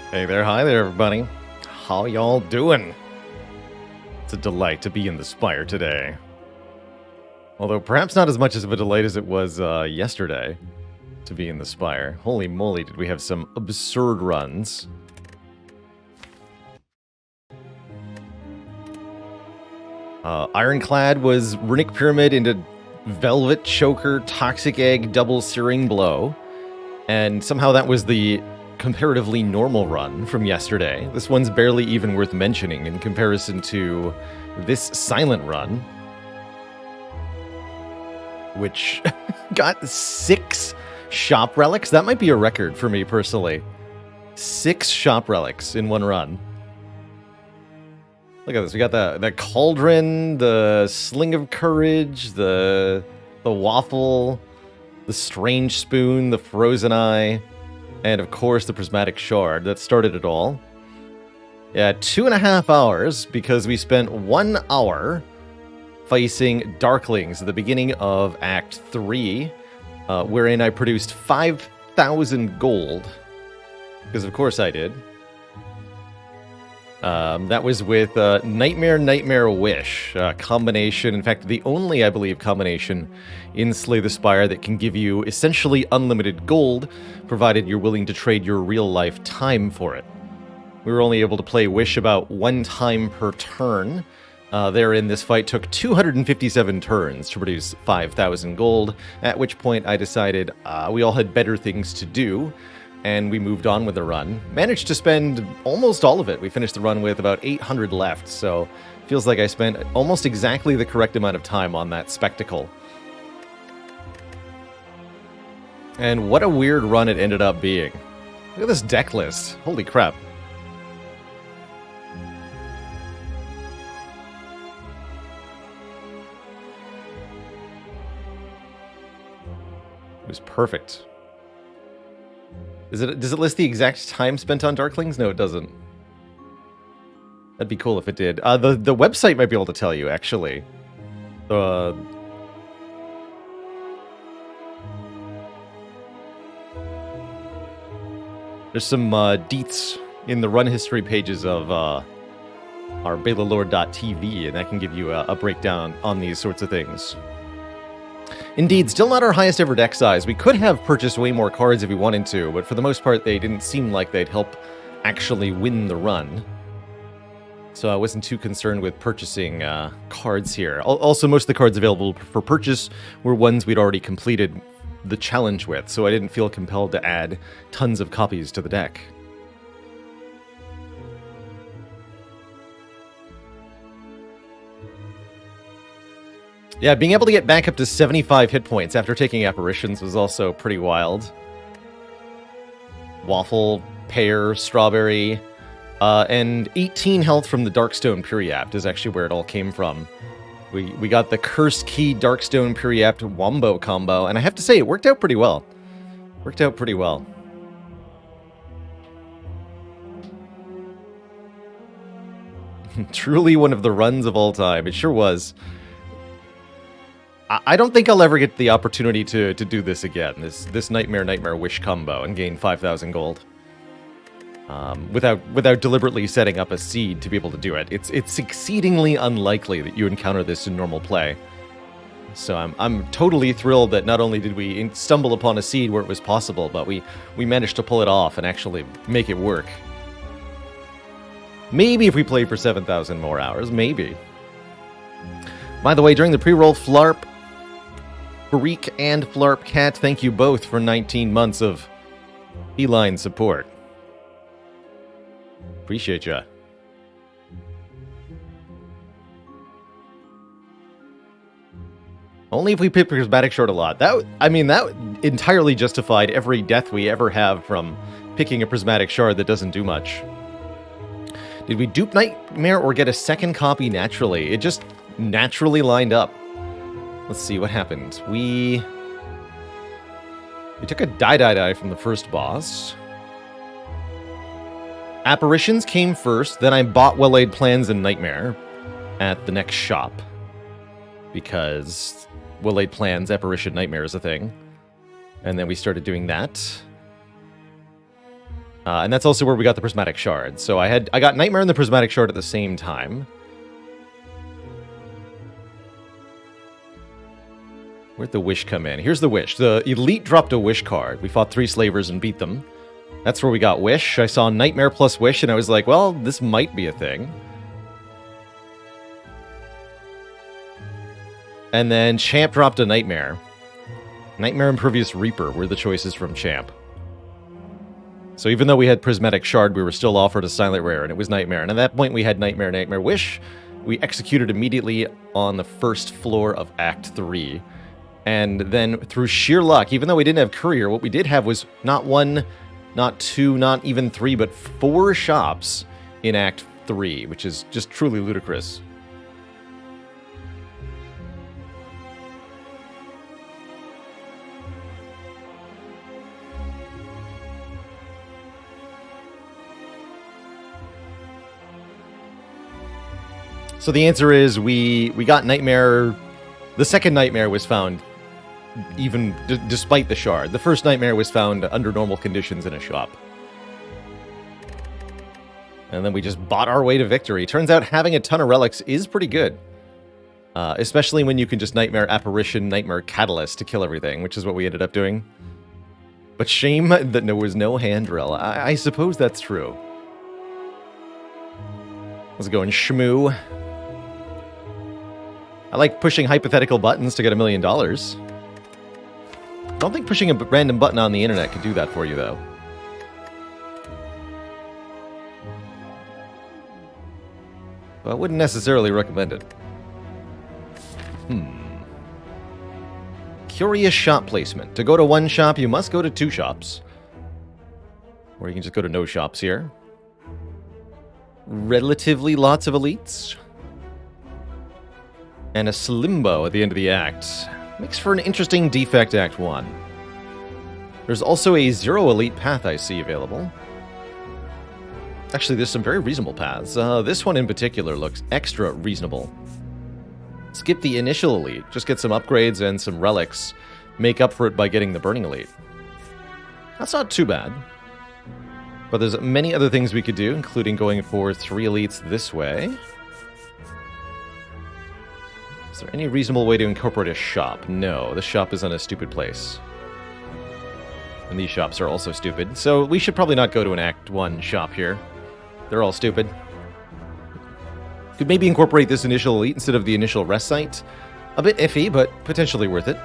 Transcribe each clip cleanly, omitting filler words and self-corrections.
Hey there, hi there, everybody. How y'all doing? It's a delight to be in the Spire today. Although perhaps not as much of a delight as it was yesterday to be in the Spire. Holy moly, did we have some absurd runs. Ironclad was Runic Pyramid into Velvet Choker, Toxic Egg, Double Searing Blow. And somehow that was the comparatively normal run from yesterday. This one's barely even worth mentioning in comparison to this silent run, which got 6 shop relics. That might be a record for me personally. 6 shop relics in one run. Look at this. We got the cauldron, the sling of courage, the waffle, the Strange Spoon, the Frozen Eye, and of course the Prismatic Shard. That started it all. Yeah, 2.5 hours, because we spent 1 hour facing Darklings at the beginning of Act 3, wherein I produced 5,000 gold, because of course I did. That was with Nightmare Wish combination. In fact, the only, I believe, combination in Slay the Spire that can give you essentially unlimited gold, provided you're willing to trade your real-life time for it. We were only able to play Wish about 1 time per turn. Therein, this fight took 257 turns to produce 5,000 gold, at which point I decided we all had better things to do, and we moved on with the run. Managed to spend almost all of it. We finished the run with about 800 left, so feels like I spent almost exactly the correct amount of time on that spectacle. And what a weird run it ended up being. Look at this deck list. Holy crap. It was perfect. Does it list the exact time spent on Darklings? No, it doesn't. That'd be cool if it did. The website might be able to tell you, actually. There's some deets in the run history pages of our Baylorlord.tv, and that can give you a breakdown on these sorts of things. Indeed, still not our highest ever deck size. We could have purchased way more cards if we wanted to, but for the most part, they didn't seem like they'd help actually win the run. So I wasn't too concerned with purchasing cards here. Also, most of the cards available for purchase were ones we'd already completed the challenge with, so I didn't feel compelled to add tons of copies to the deck. Yeah, being able to get back up to 75 hit points after taking apparitions was also pretty wild. Waffle, pear, strawberry, and 18 health from the Darkstone Puriapt is actually where it all came from. We got the Cursed Key Darkstone Puriapt Wombo combo, and I have to say, it worked out pretty well. Worked out pretty well. Truly one of the runs of all time. It sure was. I don't think I'll ever get the opportunity to do this again. This Nightmare Wish combo and gain 5,000 gold. Without deliberately setting up a seed to be able to do it. It's exceedingly unlikely that you encounter this in normal play. So I'm totally thrilled that not only did we stumble upon a seed where it was possible, but we managed to pull it off and actually make it work. Maybe if we play for 7,000 more hours, maybe. By the way, during the pre-roll, Flarp, Freak, and Flarp Cat, thank you both for 19 months of feline support. Appreciate ya. Only if we pick Prismatic Shard a lot. That entirely justified every death we ever have from picking a Prismatic Shard that doesn't do much. Did we dupe Nightmare or get a second copy naturally? It just naturally lined up. Let's see what happened. We took a die from the first boss. Apparitions came first, then I bought Well-Laid Plans and Nightmare at the next shop. Because Well-Laid Plans, Apparition, Nightmare is a thing. And then we started doing that. And that's also where we got the Prismatic Shard. So I got Nightmare and the Prismatic Shard at the same time. Where'd the Wish come in? Here's the Wish. The Elite dropped a Wish card. We fought 3 slavers and beat them. That's where we got Wish. I saw Nightmare plus Wish, and I was like, well, this might be a thing. And then Champ dropped a Nightmare. Nightmare and Pervious Reaper were the choices from Champ. So even though we had Prismatic Shard, we were still offered a Silent Rare, and it was Nightmare. And at that point, we had Nightmare Wish. We executed immediately on the first floor of Act 3. And then through sheer luck, even though we didn't have Courier, what we did have was not 1, not 2, not even 3, but 4 shops in Act 3, which is just truly ludicrous. So the answer is we got Nightmare. The second Nightmare was found even despite the shard. The first Nightmare was found under normal conditions in a shop. And then we just bought our way to victory. Turns out having a ton of relics is pretty good. Especially when you can just Nightmare Apparition, Nightmare Catalyst to kill everything, which is what we ended up doing. But shame that there was no handrail. I suppose that's true. Let's go and shmoo. I like pushing hypothetical buttons to get $1 million. I don't think pushing a random button on the internet could do that for you, though. But I wouldn't necessarily recommend it. Curious shop placement. To go to one shop, you must go to 2 shops. Or you can just go to no shops here. Relatively lots of elites. And a Slimbo at the end of the act. Makes for an interesting Defect Act 1. There's also a 0 elite path I see available. Actually, there's some very reasonable paths. This one in particular looks extra reasonable. Skip the initial elite, just get some upgrades and some relics. Make up for it by getting the Burning Elite. That's not too bad. But there's many other things we could do, including going for 3 elites this way. Is there any reasonable way to incorporate a shop? No, the shop is in a stupid place. And these shops are also stupid, so we should probably not go to an Act 1 shop here. They're all stupid. Could maybe incorporate this initial elite instead of the initial rest site. A bit iffy, but potentially worth it.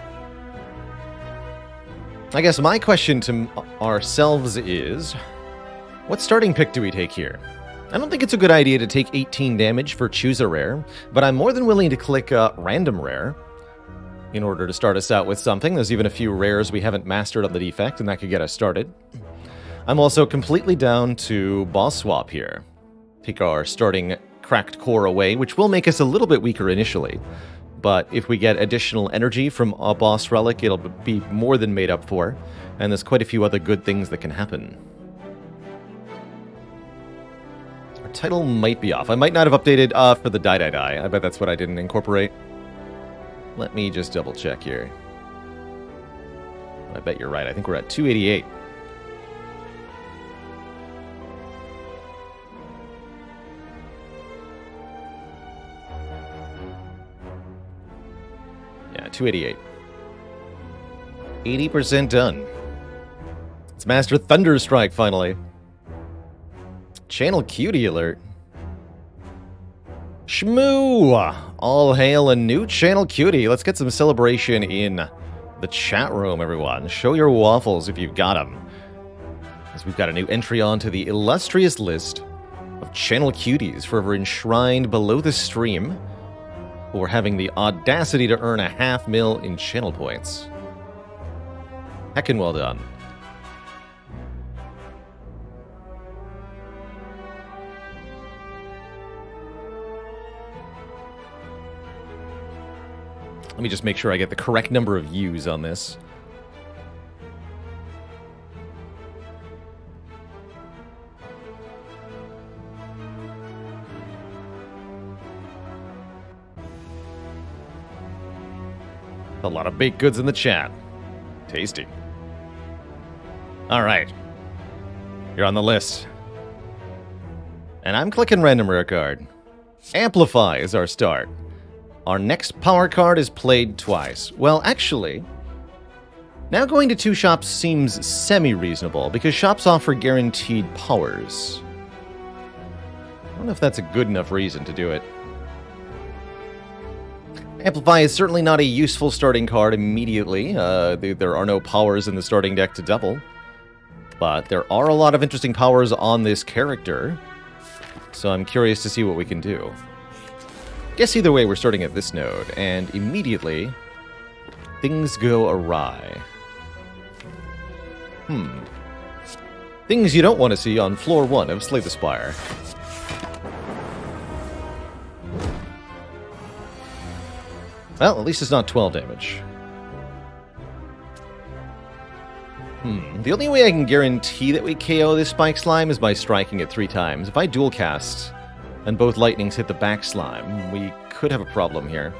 I guess my question to ourselves is, what starting pick do we take here? I don't think it's a good idea to take 18 damage for choose a rare, but I'm more than willing to click random rare in order to start us out with something. There's even a few rares we haven't mastered on the Defect, and that could get us started. I'm also completely down to boss swap here. Take our starting cracked core away, which will make us a little bit weaker initially. But if we get additional energy from a boss relic, it'll be more than made up for. And there's quite a few other good things that can happen. Our title might be off. I might not have updated for the die. I bet that's what I didn't incorporate. Let me just double check here. I bet you're right. I think we're at 288. Yeah, 288. 80% done. Let's master Thunderstrike finally. Channel Cutie alert. Shmoo! All hail a new Channel Cutie. Let's get some celebration in the chat room, everyone. Show your waffles if you've got them. As we've got a new entry onto the illustrious list of Channel Cuties forever enshrined below the stream for having the audacity to earn a $500,000 in channel points. Heckin' well done. Let me just make sure I get the correct number of views on this. A lot of baked goods in the chat. Tasty. All right. You're on the list. And I'm clicking random rare card. Amplify is our start. Our next power card is played twice. Well, actually, now going to 2 shops seems semi-reasonable, because shops offer guaranteed powers. I don't know if that's a good enough reason to do it. Amplify is certainly not a useful starting card immediately. There are no powers in the starting deck to double. But there are a lot of interesting powers on this character. So I'm curious to see what we can do. Guess either way, we're starting at this node, and immediately things go awry. Things you don't want to see on floor 1 of Slay the Spire. Well, at least it's not 12 damage. The only way I can guarantee that we KO this Spike Slime is by striking it 3 times. If I dual cast and both lightnings hit the back slime, we could have a problem here.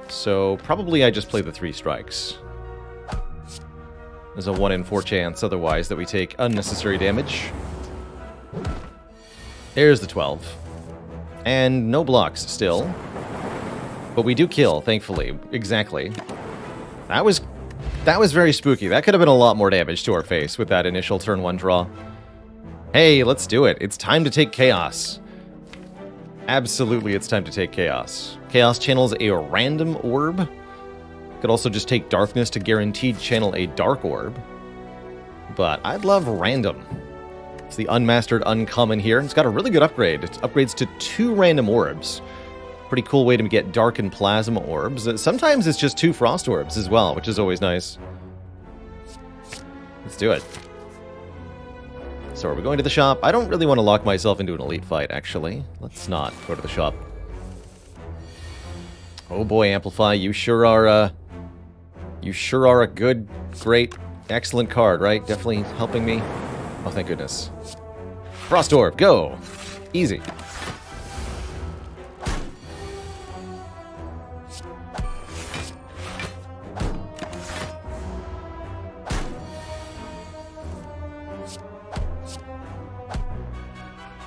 So probably I just play the 3 strikes. There's a 1 in 4 chance otherwise that we take unnecessary damage. There's the 12. And no blocks still. But we do kill, thankfully. Exactly. That was very spooky. That could have been a lot more damage to our face with that initial turn 1 draw. Hey, let's do it. It's time to take Chaos. Absolutely, it's time to take Chaos. Chaos channels a random orb. Could also just take Darkness to guaranteed channel a Dark Orb. But I'd love random. It's the Unmastered Uncommon here. It's got a really good upgrade. It upgrades to 2 random orbs. Pretty cool way to get Dark and Plasma orbs. Sometimes it's just 2 Frost orbs as well, which is always nice. Let's do it. So are we going to the shop? I don't really want to lock myself into an elite fight, actually. Let's not go to the shop. Oh boy, Amplify, you sure are a good, great, excellent card, right? Definitely helping me. Oh, thank goodness. Frost Orb, go! Easy.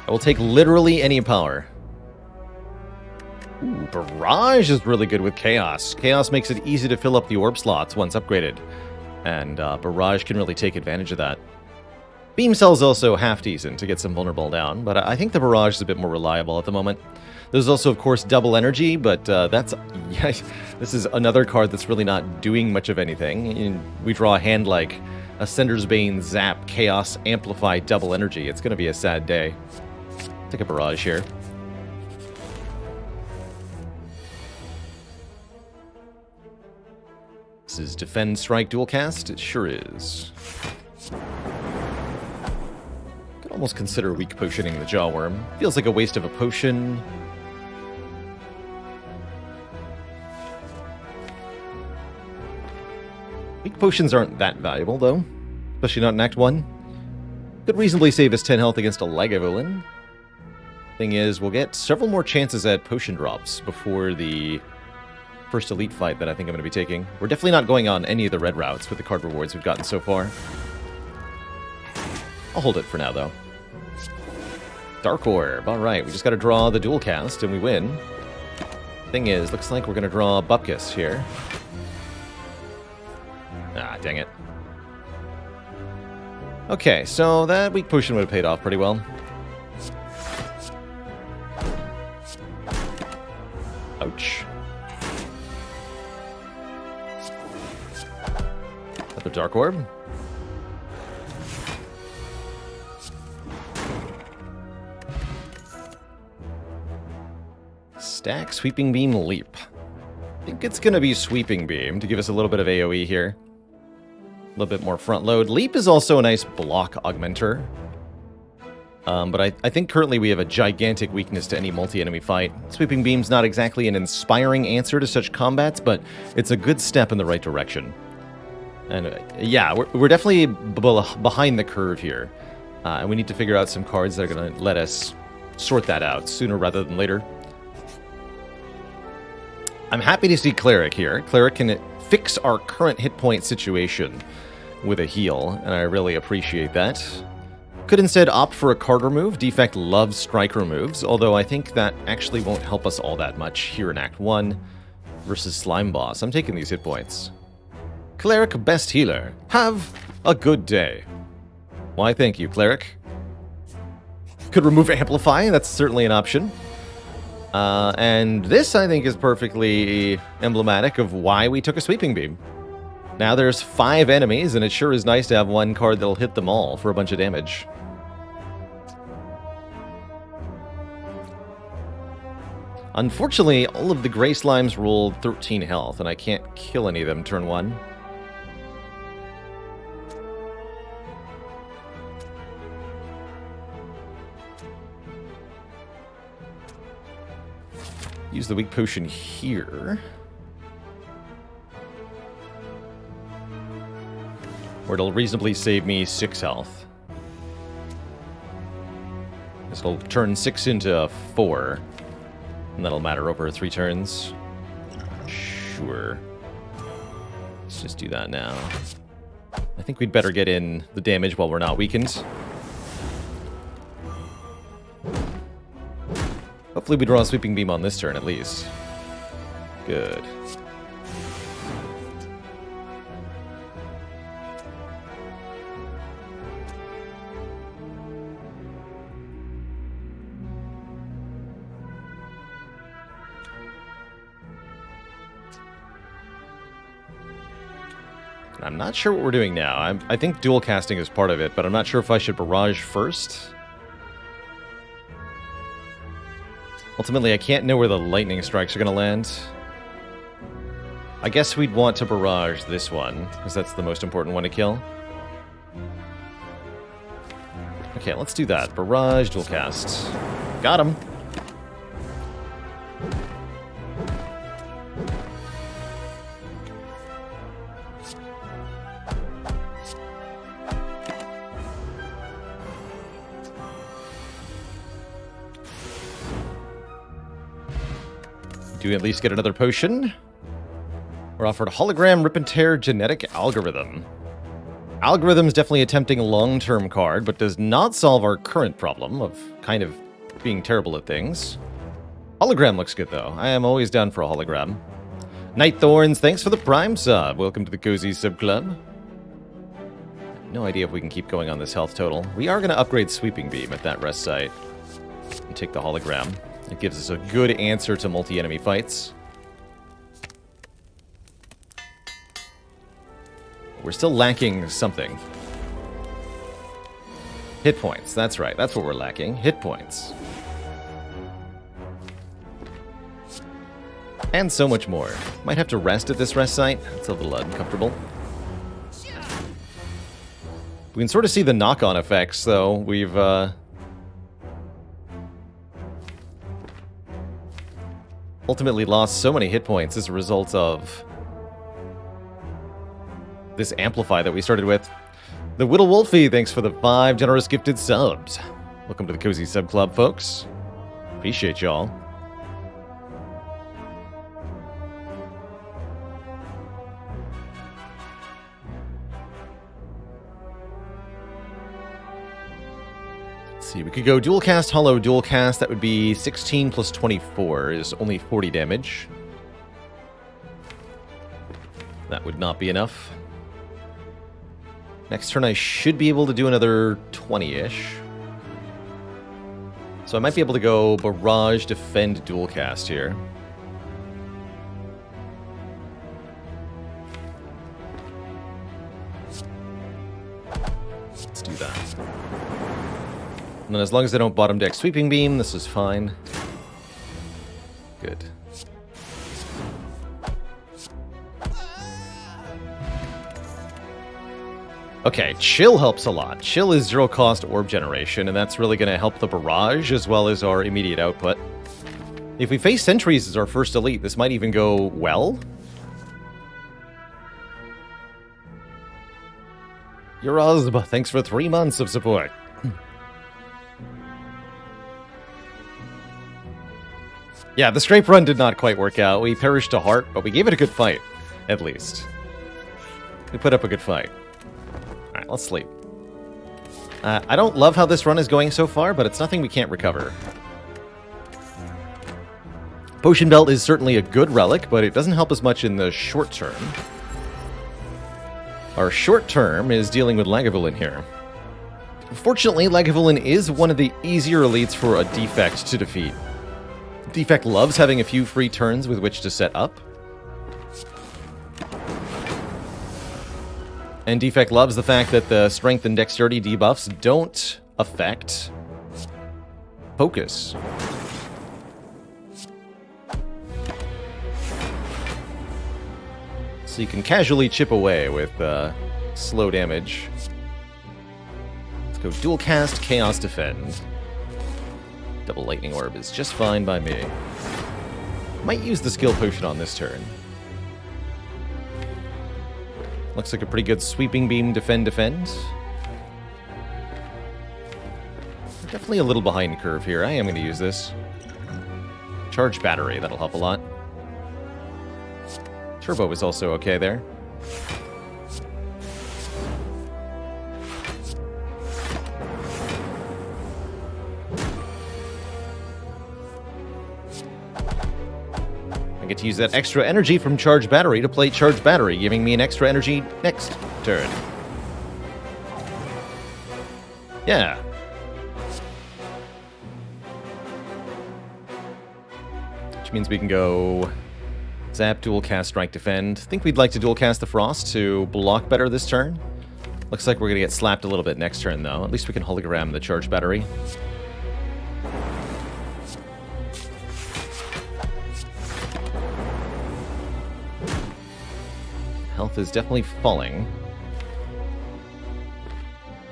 I will take literally any power. Ooh, Barrage is really good with Chaos. Chaos makes it easy to fill up the orb slots once upgraded. And Barrage can really take advantage of that. Beam Cell's also half decent to get some vulnerable down, but I think the Barrage is a bit more reliable at the moment. There's also, of course, Double Energy, but that's... Yeah, this is another card that's really not doing much of anything. We draw a hand like Ascender's Bane, Zap, Chaos, Amplify, Double Energy. It's going to be a sad day. Take a Barrage here. This is Defend, Strike, Dual Cast? It sure is. Could almost consider weak potioning the Jawworm. Feels like a waste of a potion. Weak potions aren't that valuable, though. Especially not in Act 1. Could reasonably save us 10 health against a Lagavulin. Thing is, we'll get several more chances at potion drops before the first elite fight that I think I'm going to be taking. We're definitely not going on any of the red routes with the card rewards we've gotten so far. I'll hold it for now, though. Dark Orb. Alright, we just got to draw the dual cast, and we win. Thing is, looks like we're going to draw Bupkis here. Ah, dang it. Okay, so that weak potion would have paid off pretty well. Ouch. Another Dark Orb. Stack, Sweeping Beam, Leap. I think it's going to be Sweeping Beam to give us a little bit of AoE here. A little bit more front load. Leap is also a nice block augmenter. But I think currently we have a gigantic weakness to any multi-enemy fight. Sweeping Beam's not exactly an inspiring answer to such combats, but it's a good step in the right direction. And yeah, we're definitely behind the curve here. And we need to figure out some cards that are going to let us sort that out sooner rather than later. I'm happy to see Cleric here. Cleric can fix our current hit point situation with a heal, and I really appreciate that. Could instead opt for a card remove. Defect loves strike removes, although I think that actually won't help us all that much here in Act 1 versus Slime Boss. I'm taking these hit points. Cleric, best healer. Have a good day. Why, thank you, Cleric. Could remove Amplify, that's certainly an option. And this, I think, is perfectly emblematic of why we took a Sweeping Beam. Now there's 5 enemies, and it sure is nice to have one card that'll hit them all for a bunch of damage. Unfortunately, all of the Gray Slimes rolled 13 health, and I can't kill any of them turn 1. Use the weak potion here. Or it'll reasonably save me 6 health. So it'll turn 6 into 4. And that'll matter over 3 turns. Sure. Let's just do that now. I think we'd better get in the damage while we're not weakened. Hopefully we draw a Sweeping Beam on this turn at least. Good. I'm not sure what we're doing now. I think dual casting is part of it, but I'm not sure if I should barrage first. Ultimately, I can't know where the lightning strikes are going to land. I guess we'd want to barrage this one, because that's the most important one to kill. Okay, let's do that. Barrage, dual cast. Got him. Do we at least get another potion? We're offered Hologram Rip and Tear Genetic Algorithm. Algorithm's definitely a tempting long-term card, but does not solve our current problem of kind of being terrible at things. Hologram looks good, though. I am always down for a hologram. Night Thorns, thanks for the Prime sub. Welcome to the Cozy Sub Club. No idea if we can keep going on this health total. We are going to upgrade Sweeping Beam at that rest site and take the hologram. It gives us a good answer to multi-enemy fights. We're still lacking something. Hit points, that's right. That's what we're lacking. Hit points. And so much more. Might have to rest at this rest site. It's a little uncomfortable. We can sort of see the knock-on effects, though. We've, ultimately lost so many hit points as a result of this Amplify that we started with. The Whittle Wolfie, thanks for the 5 generous gifted subs. Welcome to the Cozy Sub Club, folks. Appreciate y'all. See, we could go dual cast, hollow, dual cast. That would be 16 plus 24 is only 40 damage. That would not be enough. Next turn I should be able to do another 20-ish. So I might be able to go barrage, defend, dual cast here. Let's do that. And then as long as they don't bottom deck Sweeping Beam, this is fine. Good. Okay, Chill helps a lot. Chill is 0-cost orb generation, and that's really going to help the barrage as well as our immediate output. If we face Sentries as our first elite, this might even go well. Yurazb, thanks for 3 months of support. Yeah, the Scrape run did not quite work out. We perished to heart, but we gave it a good fight, at least. We put up a good fight. Alright, let's sleep. I don't love how this run is going so far, but it's nothing we can't recover. Potion Belt is certainly a good relic, but it doesn't help us much in the short term. Our short term is dealing with Lagavulin here. Fortunately, Lagavulin is one of the easier elites for a Defect to defeat. Defect loves having a few free turns with which to set up. And Defect loves the fact that the strength and dexterity debuffs don't affect focus. So you can casually chip away with slow damage. Let's go dual cast, Chaos Defend. Double Lightning Orb is just fine by me. Might use the skill potion on this turn. Looks like a pretty good Sweeping Beam, defend. Definitely a little behind curve here. I am going to use this. Charged battery, that'll help a lot. Turbo is also okay there. I get to use that extra energy from charged battery to play charged battery, giving me an extra energy next turn. Yeah. Which means we can go Zap, Dual Cast, Strike, Defend. I think we'd like to Dual Cast the Frost to block better this turn. Looks like we're going to get slapped a little bit next turn, though. At least we can hologram the charged battery. Health is definitely falling.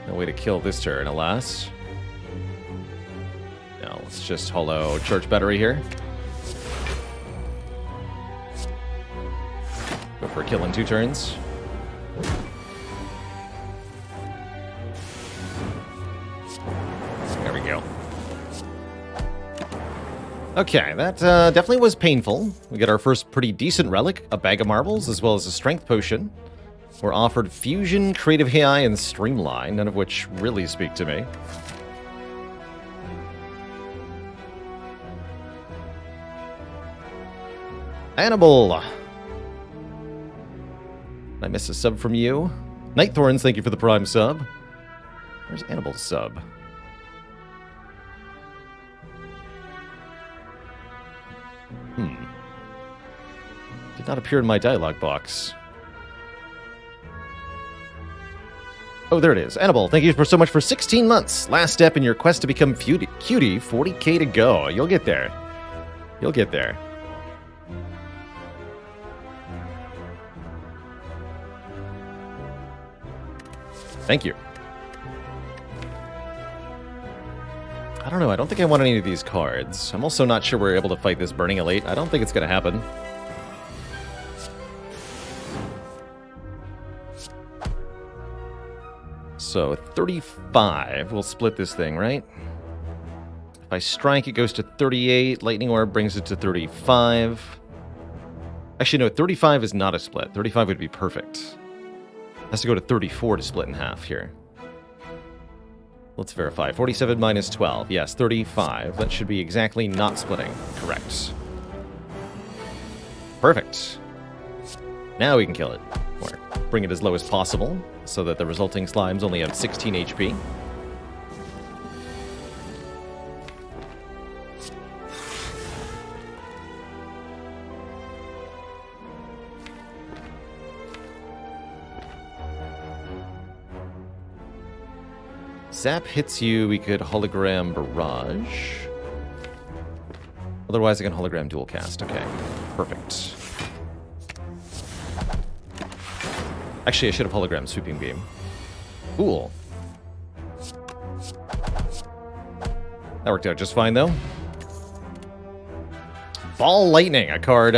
No way to kill this turn, alas. No, let's just holo charge battery here. Go for a kill in 2 turns. There we go. Okay, that definitely was painful. We get our first pretty decent relic, a bag of marbles, as well as a strength potion. We're offered Fusion, Creative AI, and Streamline, none of which really speak to me. Annabelle! Did I miss a sub from you? Nightthorns, thank you for the Prime sub. Where's Annabelle's sub? Did not appear in my dialogue box. Oh, there it is. Annabelle, thank you so much for 16 months. Last step in your quest to become cutie. 40k to go. You'll get there. You'll get there. Thank you. I don't know. I don't think I want any of these cards. I'm also not sure we're able to fight this Burning Elite. I don't think it's going to happen. So, 35. We'll split this thing, right? If I strike, it goes to 38. Lightning Orb brings it to 35. Actually, no, 35 is not a split. 35 would be perfect. Has to go to 34 to split in half here. Let's verify. 47 minus 12. Yes, 35. That should be exactly not splitting. Correct. Perfect. Now we can kill it. Or bring it as low as possible, so that the resulting slimes only have 16 HP. Zap hits you, we could hologram barrage. Otherwise I can hologram dual cast. Okay, perfect. Actually, I should have hologrammed sweeping beam. Cool. That worked out just fine, though. Ball Lightning, a card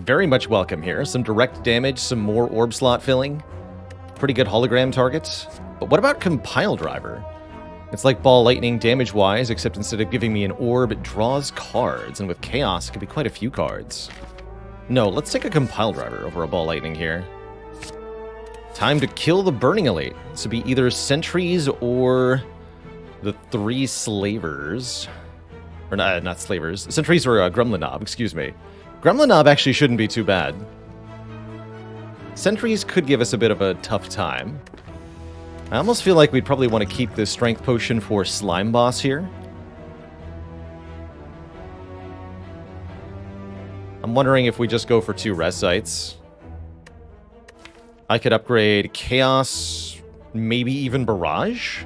very much welcome here. Some direct damage, some more orb slot filling. Pretty good hologram targets. But what about Compile Driver? It's like Ball Lightning damage-wise, except instead of giving me an orb, it draws cards. And with Chaos, it could be quite a few cards. No, let's take a Compile Driver over a Ball Lightning here. Time to kill the Burning Elite. This would be either Sentries or the 3 Slavers. Or not Slavers. Sentries or Gremlin Knob, excuse me. Gremlin Knob actually shouldn't be too bad. Sentries could give us a bit of a tough time. I almost feel like we'd probably want to keep this Strength Potion for Slime Boss here. I'm wondering if we just go for 2 Res Sites. I could upgrade Chaos, maybe even Barrage?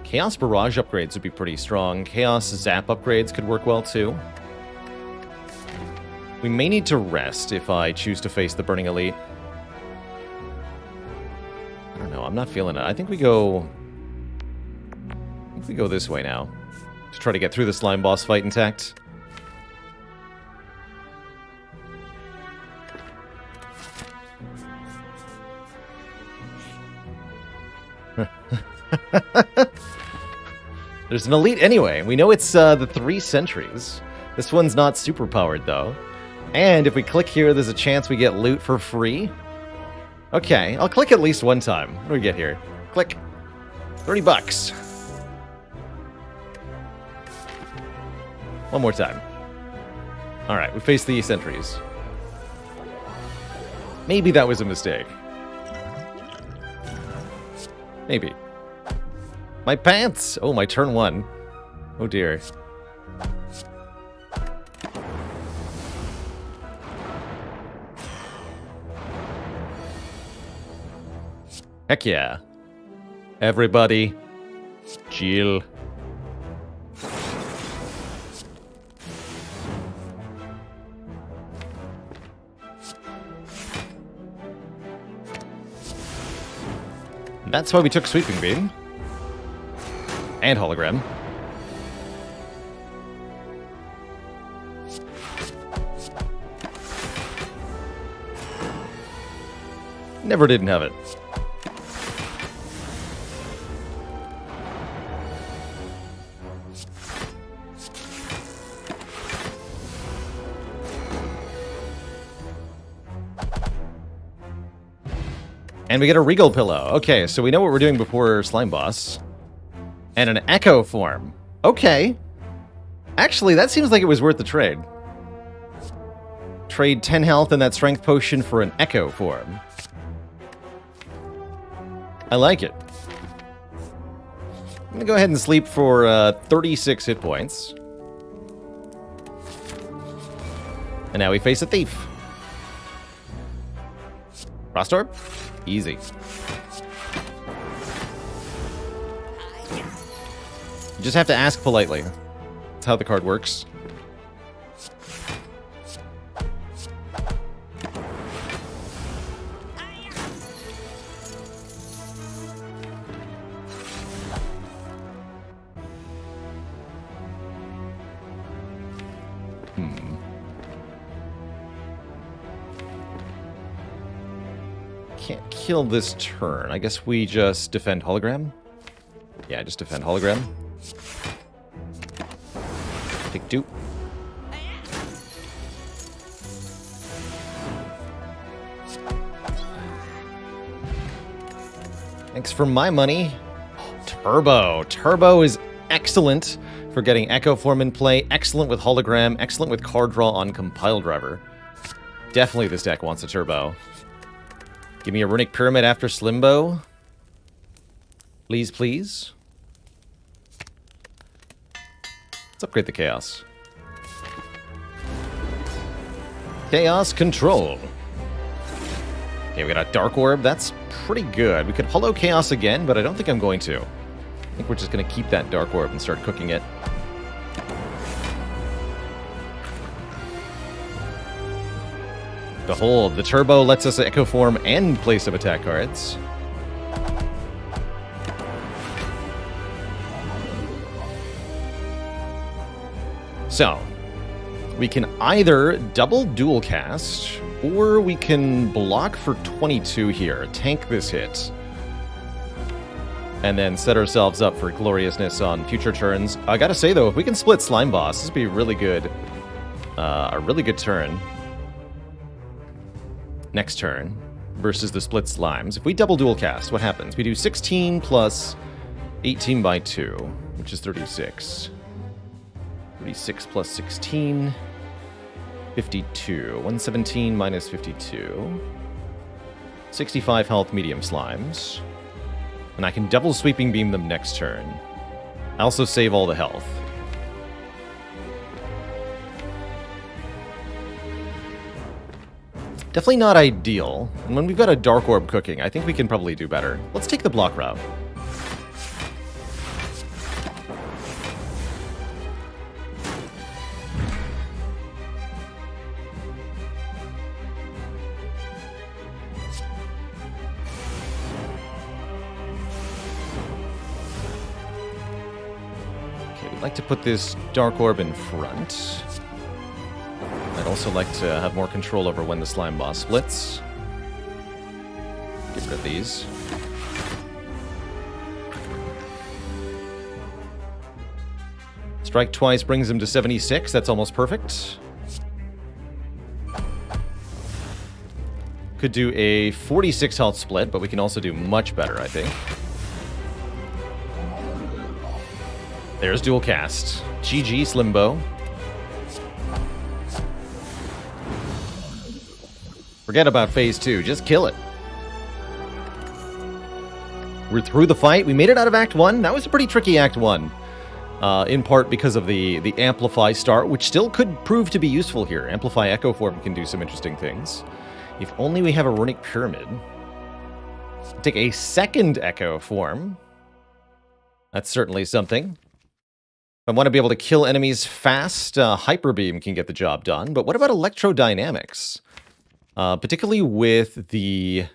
Chaos Barrage upgrades would be pretty strong. Chaos Zap upgrades could work well too. We may need to rest if I choose to face the Burning Elite. I don't know, I'm not feeling it. I think we go this way now. To try to get through the Slime Boss fight intact. There's an elite anyway. We know it's the 3 sentries. This one's not super powered, though. And if we click here, there's a chance we get loot for free. Okay, I'll click at least one time. What do we get here? Click. 30 bucks. One more time. Alright, we face the sentries. Maybe that was a mistake. Maybe. My pants! Oh, my turn 1. Oh dear. Heck yeah. Everybody, chill. That's why we took Sweeping Beam. And Hologram. Never didn't have it. And we get a Regal Pillow. Okay, so we know what we're doing before Slime Boss. And an Echo Form. Okay. Actually, that seems like it was worth the trade. Trade 10 health and that Strength Potion for an Echo Form. I like it. I'm gonna go ahead and sleep for 36 hit points. And now we face a Thief. Frost Orb? Easy. You just have to ask politely. That's how the card works. Can't kill this turn. I guess we just defend Hologram? Yeah, just defend Hologram. Take 2. Thanks for my money. Turbo. Turbo is excellent for getting Echo Form in play. Excellent with Hologram. Excellent with card draw on Compile Driver. Definitely this deck wants a Turbo. Give me a Runic Pyramid after Slimbo. Please, please. Let's upgrade the Chaos. Chaos Control. Okay, we got a Dark Orb. That's pretty good. We could Hollow Chaos again, but I don't think I'm going to. I think we're just going to keep that Dark Orb and start cooking it. Behold, the Turbo lets us Echo Form and play some attack cards. So, we can either double dual cast, or we can block for 22 here, tank this hit, and then set ourselves up for gloriousness on future turns. I gotta say though, if we can split Slime Boss, this would be really good. A really good turn. Next turn versus the split slimes. If we double dual cast, what happens? We do 16 plus 18 by 2, which is 36. 36 plus 16, 52. 117 minus 52. 65 health medium slimes. And I can double Sweeping Beam them next turn. I also save all the health. Definitely not ideal. And when we've got a Dark Orb cooking, I think we can probably do better. Let's take the block route. Okay, we'd like to put this Dark Orb in front. I'd also like to have more control over when the Slime Boss splits. Get rid of these. Strike twice brings him to 76. That's almost perfect. Could do a 46 health split, but we can also do much better, I think. There's dual cast. GG, Slimbo. Forget about phase 2. Just kill it. We're through the fight. We made it out of Act 1. That was a pretty tricky Act 1. In part because of the Amplify start, which still could prove to be useful here. Amplify Echo Form can do some interesting things. If only we have a Runic Pyramid. Take a second Echo Form. That's certainly something. If I want to be able to kill enemies fast, Hyper Beam can get the job done. But what about Electrodynamics? Particularly with the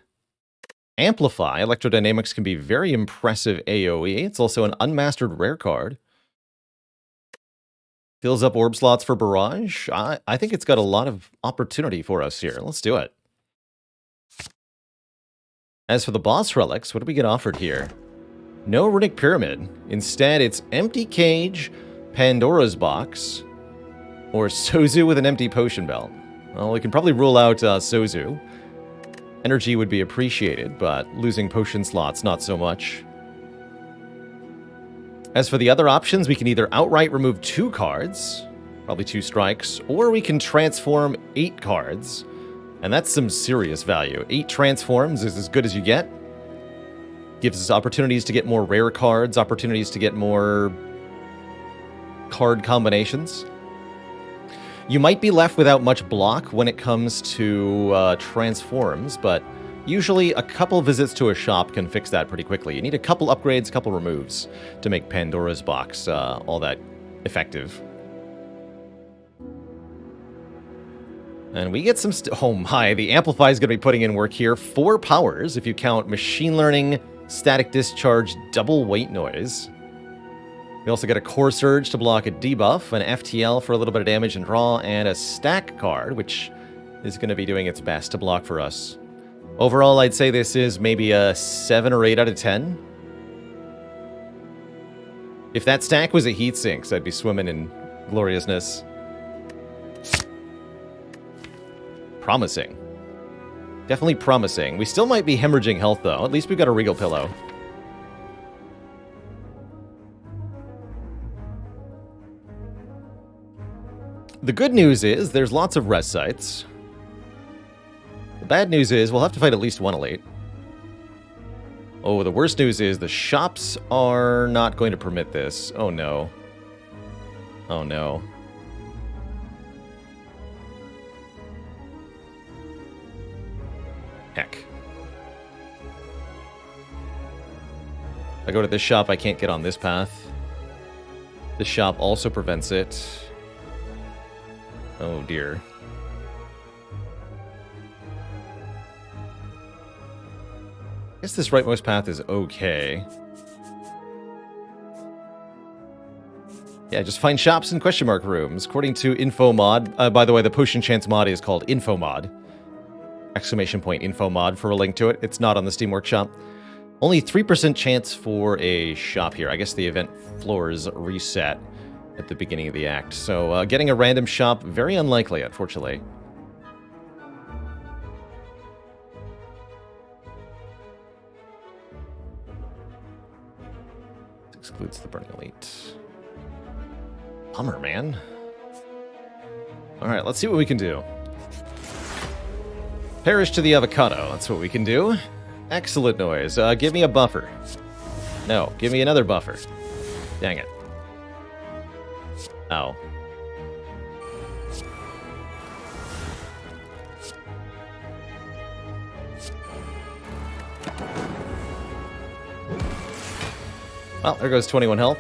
Amplify, Electrodynamics can be very impressive AoE. It's also an unmastered rare card. Fills up orb slots for Barrage. I think it's got a lot of opportunity for us here. Let's do it. As for the boss relics, what do we get offered here? No Runic Pyramid. Instead, it's Empty Cage, Pandora's Box, or Sozu with an empty potion belt. Well, we can probably rule out Sozu. Energy would be appreciated, but losing potion slots, not so much. As for the other options, we can either outright remove 2 cards, probably 2 strikes, or we can transform 8 cards. And that's some serious value. 8 transforms is as good as you get. Gives us opportunities to get more rare cards, opportunities to get more card combinations. You might be left without much block when it comes to transforms, but usually a couple visits to a shop can fix that pretty quickly. You need a couple upgrades, a couple removes to make Pandora's Box all that effective. And we get some... oh my, the Amplify is going to be putting in work here. 4 powers, if you count Machine Learning, Static Discharge, Double Weight Noise. We also get a Core Surge to block a debuff, an FTL for a little bit of damage and draw, and a Stack card, which is going to be doing its best to block for us. Overall, I'd say this is maybe a 7 or 8 out of 10. If that stack was a heatsink, I'd be swimming in gloriousness. Promising. Definitely promising. We still might be hemorrhaging health, though. At least we've got a Regal Pillow. The good news is there's lots of rest sites. The bad news is we'll have to fight at least one elite. Oh, the worst news is the shops are not going to permit this. Oh, no. Oh, no. Heck. I go to this shop, I can't get on this path. This shop also prevents it. Oh dear. I guess this rightmost path is okay. Yeah, just find shops and question mark rooms. According to Info Mod, by the way, the potion chance mod is called Info Mod. Exclamation point Info Mod for a link to it. It's not on the Steam Workshop. Only 3% chance for a shop here. I guess the event floors reset at the beginning of the act. So getting a random shop, very unlikely, unfortunately. This excludes the Burning Elite. Bummer, man. Alright, let's see what we can do. Perish to the avocado. That's what we can do. Excellent noise. Give me a buffer. No, give me another buffer. Dang it. Ow. Well, there goes 21 health.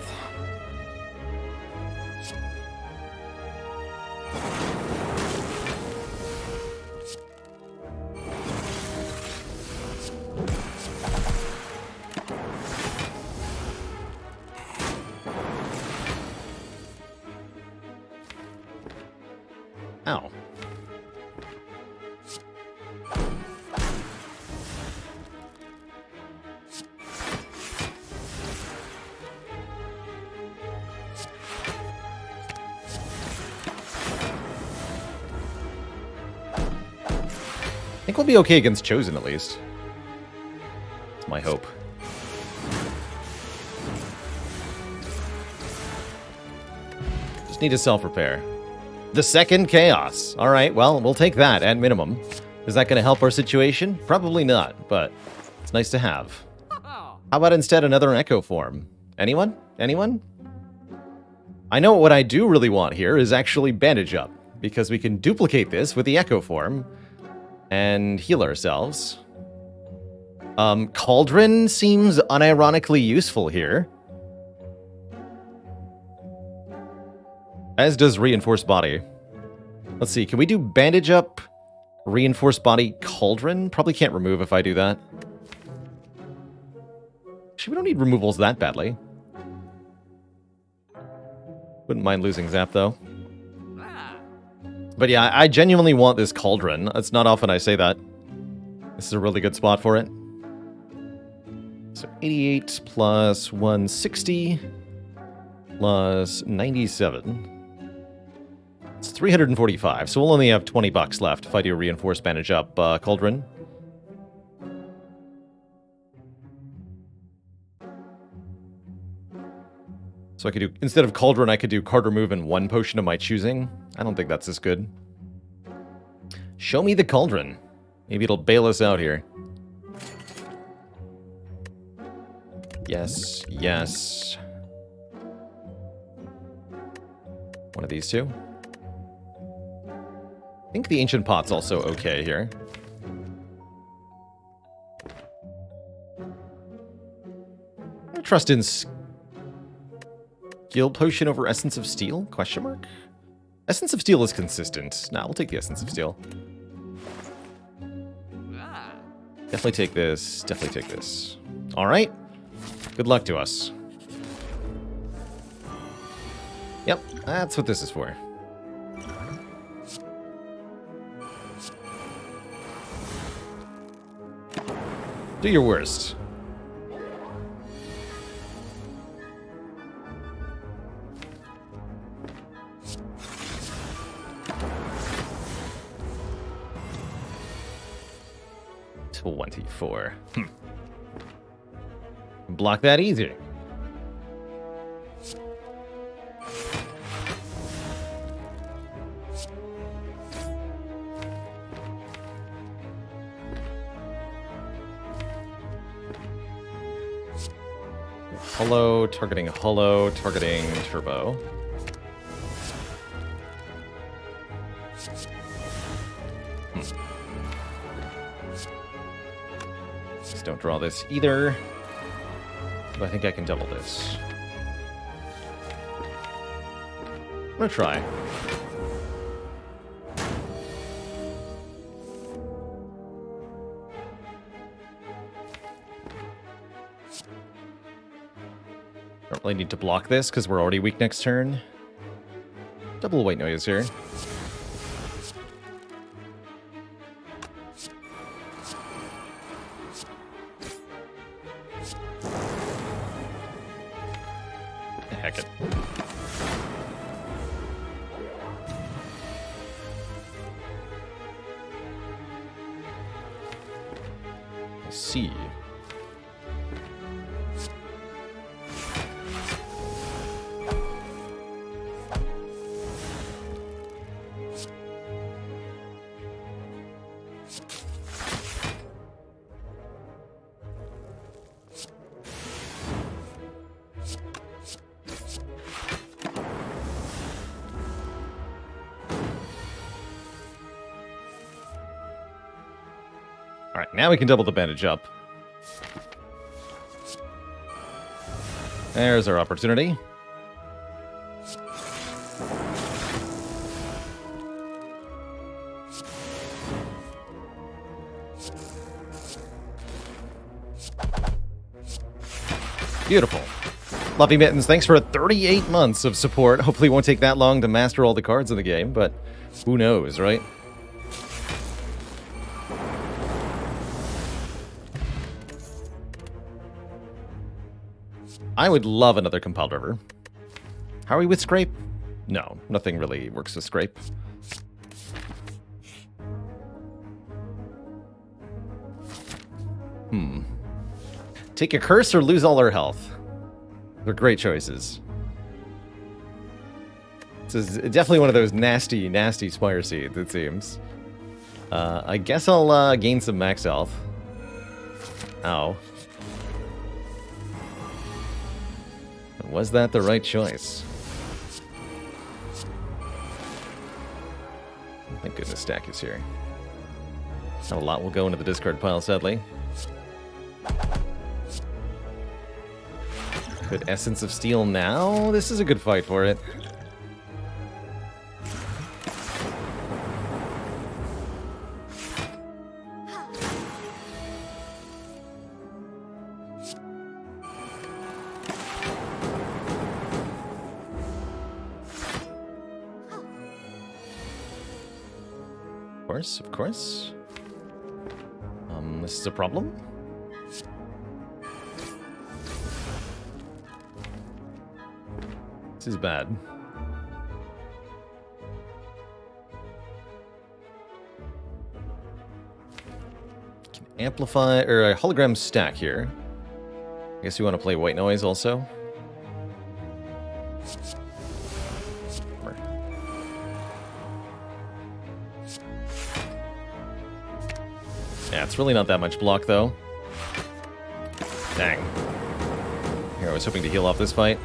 Ow. think we'll be okay against Chosen, at least. That's my hope. Just need a self-repair. The second Chaos. All right, well, we'll take that at minimum. Is that going to help our situation? Probably not, but it's nice to have. How about instead another Echo form? Anyone? Anyone? I know what I do really want here is actually Bandage Up, because we can duplicate this with the Echo form and heal ourselves. Cauldron seems unironically useful here. As does Reinforced Body. Let's see, can we do Bandage Up, Reinforced Body, Cauldron? Probably can't remove if I do that. Actually, we don't need removals that badly. Wouldn't mind losing Zap, though. But yeah, I genuinely want this Cauldron. It's not often I say that. This is a really good spot for it. So 88 plus 160 plus 97. It's 345, so we'll only have 20 bucks left if I do Reinforced Bandage Up Cauldron. So I could do, instead of Cauldron, I could do card remove and one potion of my choosing. I don't think that's as good. Show me the Cauldron. Maybe it'll bail us out here. Yes, yes. One of these two. I think the Ancient Pot's also okay here. I trust in Skill Potion over Essence of Steel? Question mark? Essence of Steel is consistent. Nah, we'll take the Essence of Steel. Definitely take this. Definitely take this. Alright. Good luck to us. Yep, that's what this is for. Do your worst. $24. Block that easy. Hollow, targeting Hollow, targeting Turbo. Just don't draw this either. But I think I can double this. I'm gonna try. Don't really need to block this because we're already weak next turn. Double white noise here. Heck it. I see. Alright, now we can double the bandage up. There's our opportunity. Beautiful. Fluffy Mittens, thanks for 38 months of support. Hopefully it won't take that long to master all the cards in the game, but who knows, right? I would love another Compiled River. How are we with Scrape? No, nothing really works with Scrape. Take a curse or lose all our health. They're great choices. This is definitely one of those nasty, nasty Spire seeds, it seems. I guess I'll gain some max health. Ow. Was that the right choice? Thank goodness Stack is here. Not a lot will go into the discard pile, sadly. Good Essence of Steel now. This is a good fight for it. Of course. This is a problem. This is bad. Can amplify, or a hologram stack here. I guess you want to play white noise also. Yeah, it's really not that much block, though. Dang. Here, I was hoping to heal off this fight.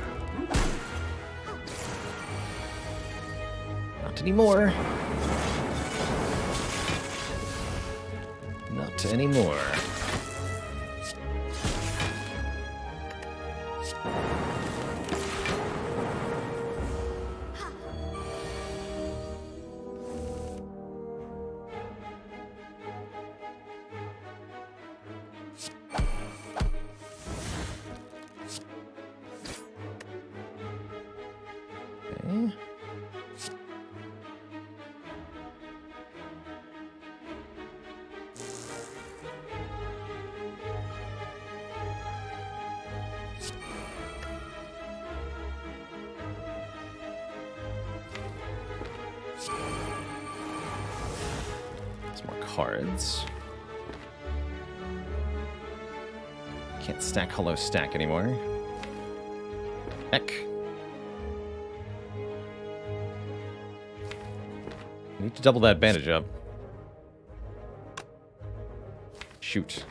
Not anymore. Not anymore. Cards. Can't stack hollow stack anymore. Heck. Need to double that bandage up. Shoot.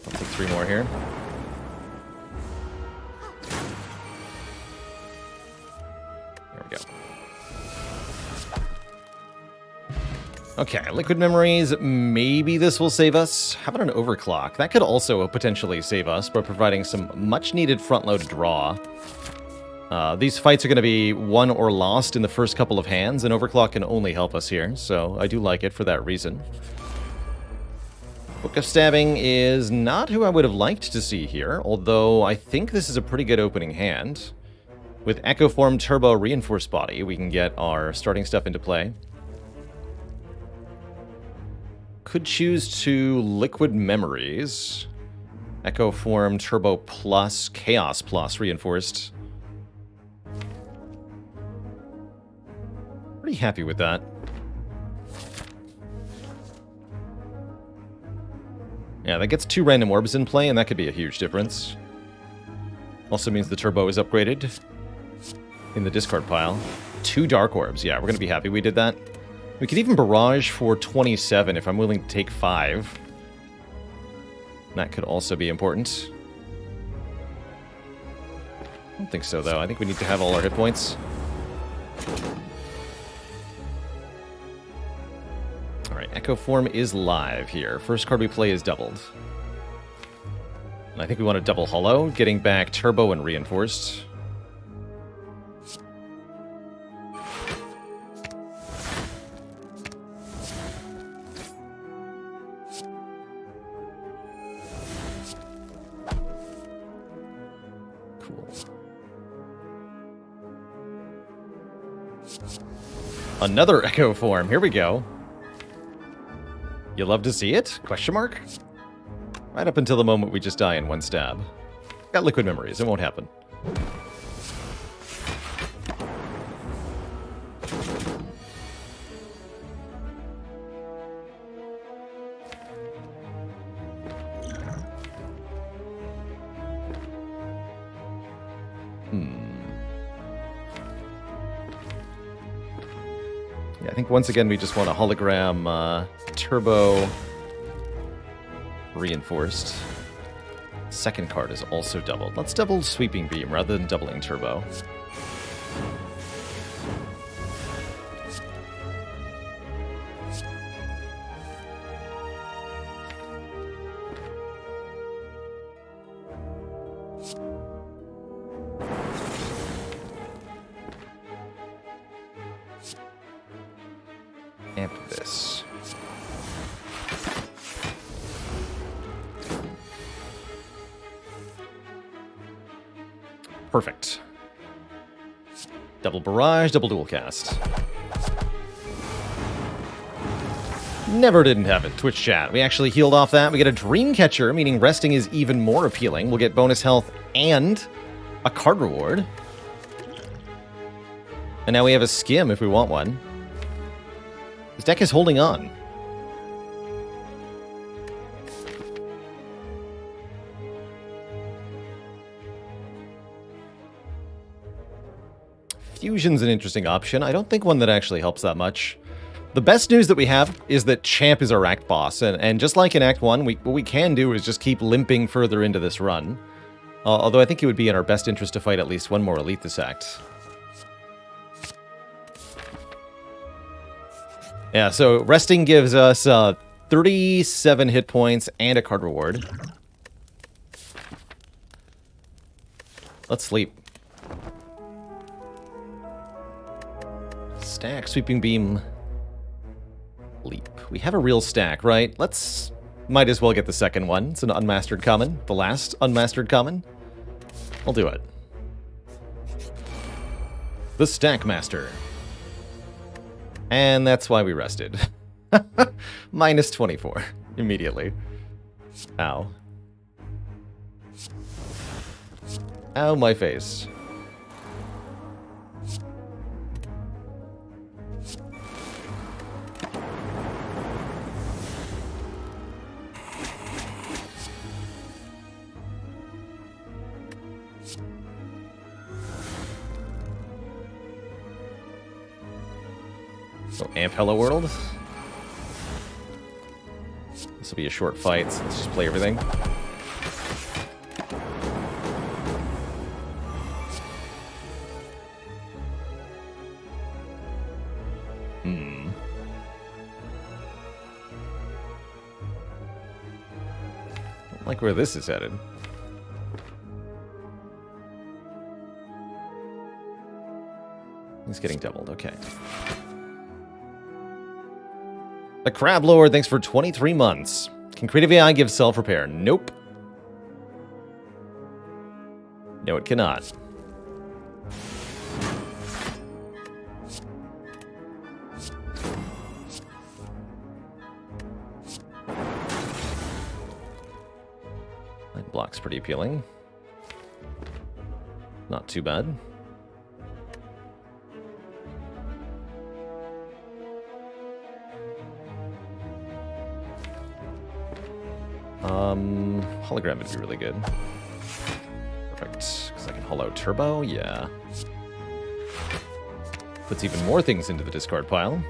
I'll take 3 more here. There we go. Okay, liquid memories, maybe this will save us. How about an overclock? That could also potentially save us, but providing some much-needed front-load draw. These fights are going to be won or lost in the first couple of hands, and overclock can only help us here, so I do like it for that reason. Book of Stabbing is not who I would have liked to see here, although I think this is a pretty good opening hand. With Echo Form Turbo Reinforced Body, we can get our starting stuff into play. Could choose to Liquid Memories. Echo Form Turbo Plus, Chaos Plus Reinforced. Pretty happy with that. Yeah, that gets 2 random orbs in play, and that could be a huge difference. Also means the turbo is upgraded in the discard pile. 2 dark orbs. Yeah, we're going to be happy we did that. We could even barrage for 27 if I'm willing to take 5. That could also be important. I don't think so, though. I think we need to have all our hit points. Alright, Echo Form is live here. First card we play is doubled. And I think we want to double Hollow, getting back Turbo and Reinforced. Another Echo Form. Here we go. You love to see it? Question mark? Right up until the moment we just die in 1 stab. Got Liquid Memories. It won't happen. Yeah, I think once again we just want a hologram turbo reinforced. Second card is also doubled. Let's double Sweeping Beam rather than doubling turbo. Amp this. Perfect. Double barrage, double dual cast. Never didn't have it. Twitch chat. We actually healed off that. We get a Dream Catcher, meaning resting is even more appealing. We'll get bonus health and a card reward. And now we have a Skim if we want one. This deck is holding on. Fusion's an interesting option. I don't think one that actually helps that much. The best news that we have is that Champ is our Act Boss, and just like in Act 1, what we can do is just keep limping further into this run. Although I think it would be in our best interest to fight at least one more Elite this act. Yeah, so resting gives us 37 hit points and a card reward. Let's sleep. Stack, Sweeping Beam, Leap. We have a real stack, right? Might as well get the second one. It's an unmastered common. The last unmastered common. I'll do it. The Stack Master. And that's why we rested. Minus 24 immediately. Ow. Ow, my face. So amp Hello World. This will be a short fight, so let's just play everything. Don't like where this is headed. He's getting doubled, okay. The Crab Lord, thanks for 23 months. Can Creative AI give self-repair? Nope. No, it cannot. That block's pretty appealing. Not too bad. Hologram would be really good. Perfect. Because I can hollow turbo, yeah. Puts even more things into the discard pile.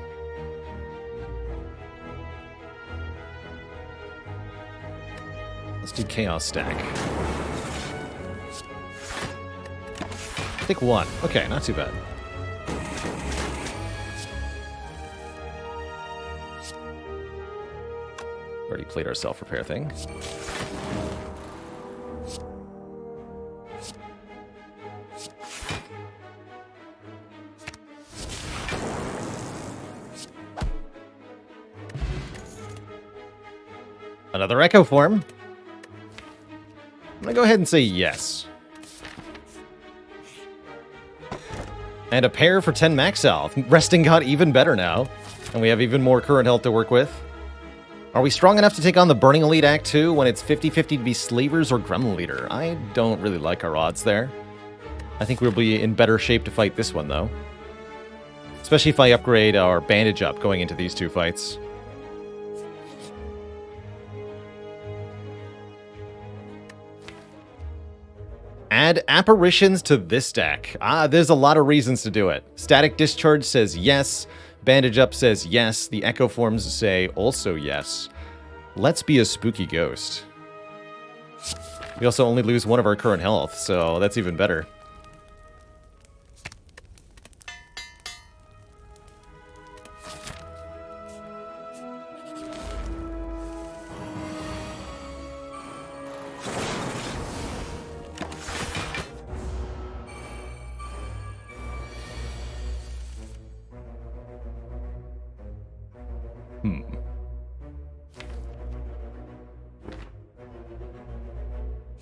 Let's do Chaos Stack. Take one. Okay, not too bad. Already played our self-repair thing. Another Echo Form. I'm gonna go ahead and say yes. And a pair for 10 max health. Resting got even better now. And we have even more current health to work with. Are we strong enough to take on the Burning Elite Act 2 when it's 50-50 to be Slavers or Gremlin Leader? I don't really like our odds there. I think we'll be in better shape to fight this one, though. Especially if I upgrade our Bandage up going into these two fights. Add Apparitions to this deck. There's a lot of reasons to do it. Static Discharge says yes. Bandage Up says yes. The Echo Forms say also yes. Let's be a spooky ghost. We also only lose one of our current health, so that's even better.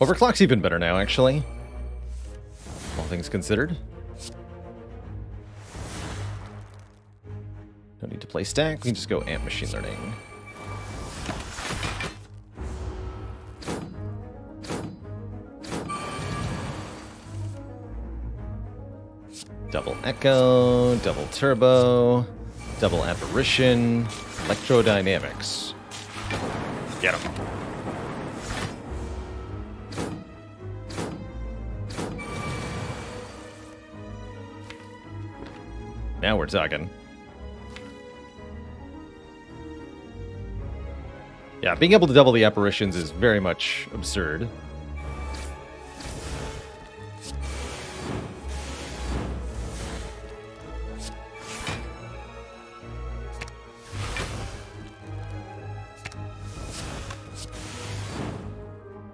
Overclock's even better now, actually. All things considered. Don't need to play stack, we can just go amp machine learning. Double echo, double turbo, double apparition, electrodynamics. Get him. Now we're talking. Yeah, being able to double the apparitions is very much absurd.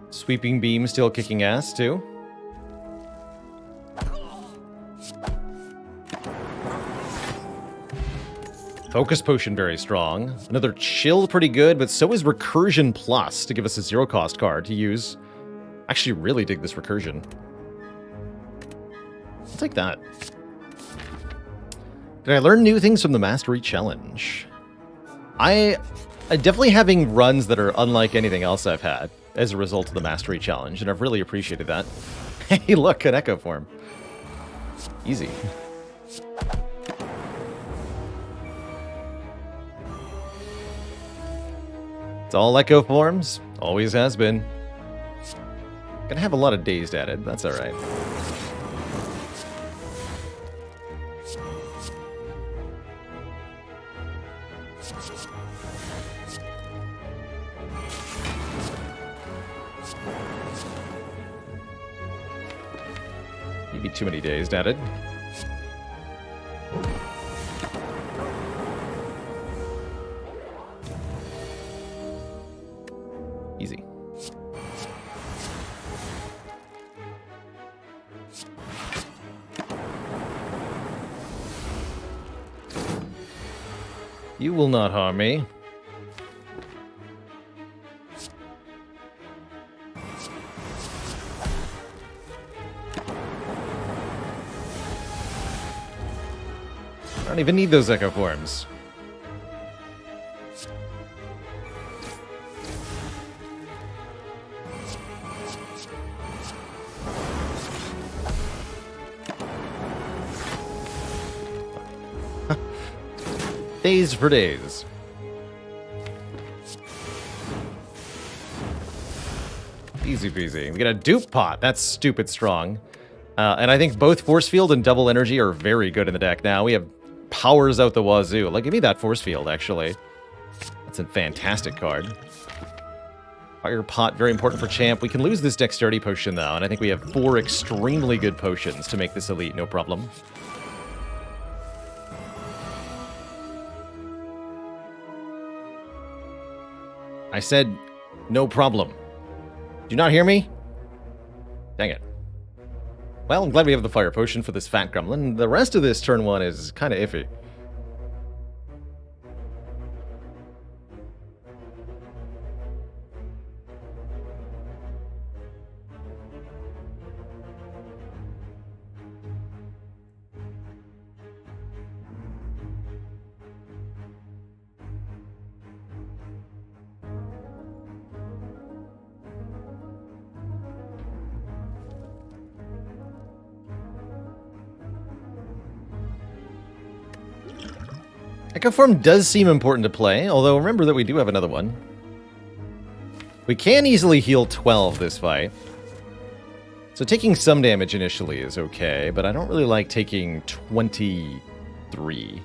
Sweeping beam still kicking ass, too. Focus Potion very strong. Another Chill pretty good, but so is Recursion Plus to give us a zero cost card to use. Actually really dig this Recursion. I'll take that. Did I learn new things from the Mastery Challenge? I definitely having runs that are unlike anything else I've had as a result of the Mastery Challenge, and I've really appreciated that. Hey, look, an Echo Form. Easy. It's all Echo Forms. Always has been. Gonna have a lot of Dazed added. That's alright. Maybe too many Dazed added. Easy. You will not harm me. I don't even need those Echo Forms. Days for days. Easy peasy. We got a dupe pot. That's stupid strong. And I think both Force Field and Double Energy are very good in the deck now. We have powers out the wazoo. Like, give me that Force Field, actually. That's a fantastic card. Fire pot, very important for champ. We can lose this Dexterity Potion, though, and I think we have 4 extremely good potions to make this elite, no problem. I said, no problem. Do you not hear me? Dang it. Well, I'm glad we have the Fire Potion for this Fat Gremlin. The rest of this turn 1 is kind of iffy. Echo Form does seem important to play, although remember that we do have another one. We can easily heal 12 this fight. So taking some damage initially is okay, but I don't really like taking 23.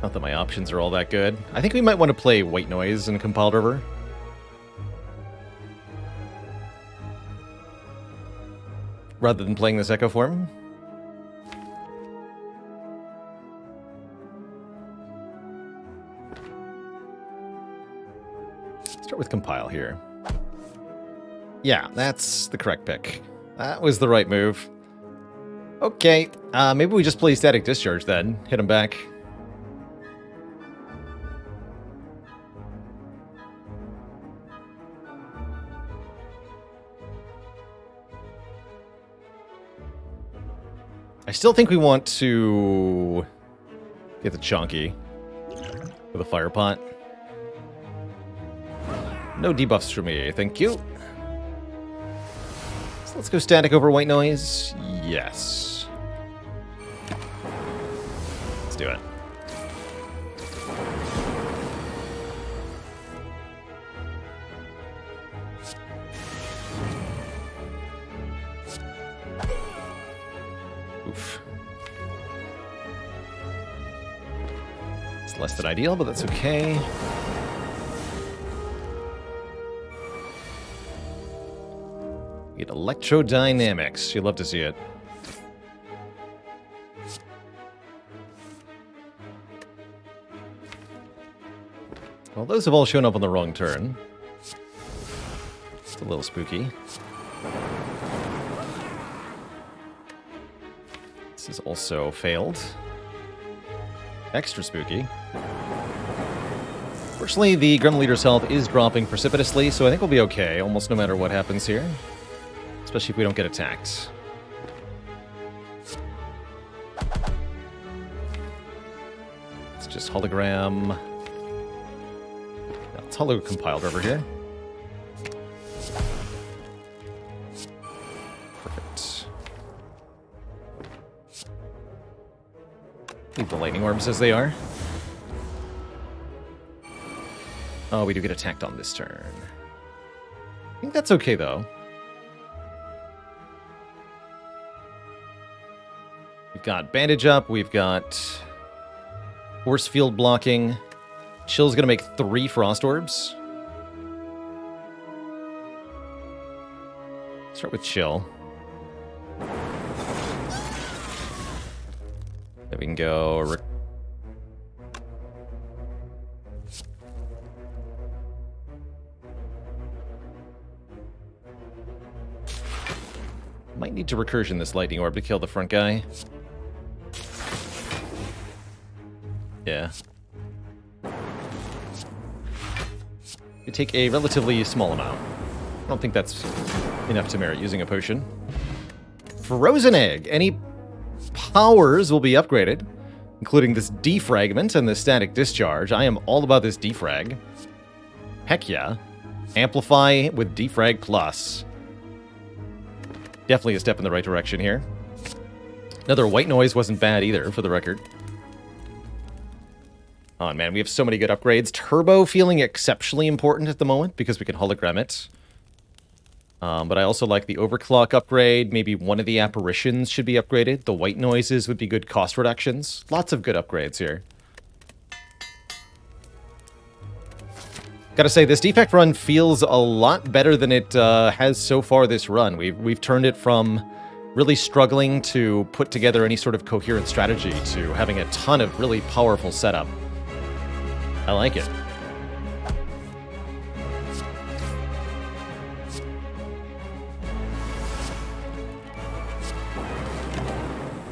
Not that my options are all that good. I think we might want to play White Noise and Compiled River. Rather than playing this Echo form. Start with Compile here. Yeah, that's the correct pick. That was the right move. Okay, maybe we just play Static Discharge then. Hit him back. I still think we want to get the Chonky with a Fire Pot. No debuffs for me, thank you. So let's go Static over White Noise. Yes. Let's do it. Oof. It's less than ideal, but that's okay. Get Electrodynamics. You'd love to see it. Well, those have all shown up on the wrong turn. It's a little spooky. This is also failed. Extra spooky. Fortunately, the Gremlin Leader's health is dropping precipitously, so I think we'll be okay, almost no matter what happens here. Especially if we don't get attacked. Let's just hologram. Let's holo Compiled River here. Perfect. Leave the lightning orbs as they are. Oh, we do get attacked on this turn. I think that's okay, though. We've got Bandage up, we've got Force Field blocking. Chill's gonna make 3 Frost Orbs. Start with Chill. Then we can go... Might need to recursion this Lightning Orb to kill the front guy. Yeah. You take a relatively small amount. I don't think that's enough to merit using a potion. Frozen Egg. Any powers will be upgraded, including this defragment and the Static Discharge. I am all about this defrag. Heck yeah. Amplify with defrag plus. Definitely a step in the right direction here. Another White Noise wasn't bad either, for the record. Oh man, we have so many good upgrades. Turbo feeling exceptionally important at the moment because we can hologram it. But I also like the Overclock upgrade. Maybe one of the apparitions should be upgraded. The White Noises would be good cost reductions. Lots of good upgrades here. Gotta say, this Defect run feels a lot better than it has so far this run. We've turned it from really struggling to put together any sort of coherent strategy to having a ton of really powerful setup. I like it.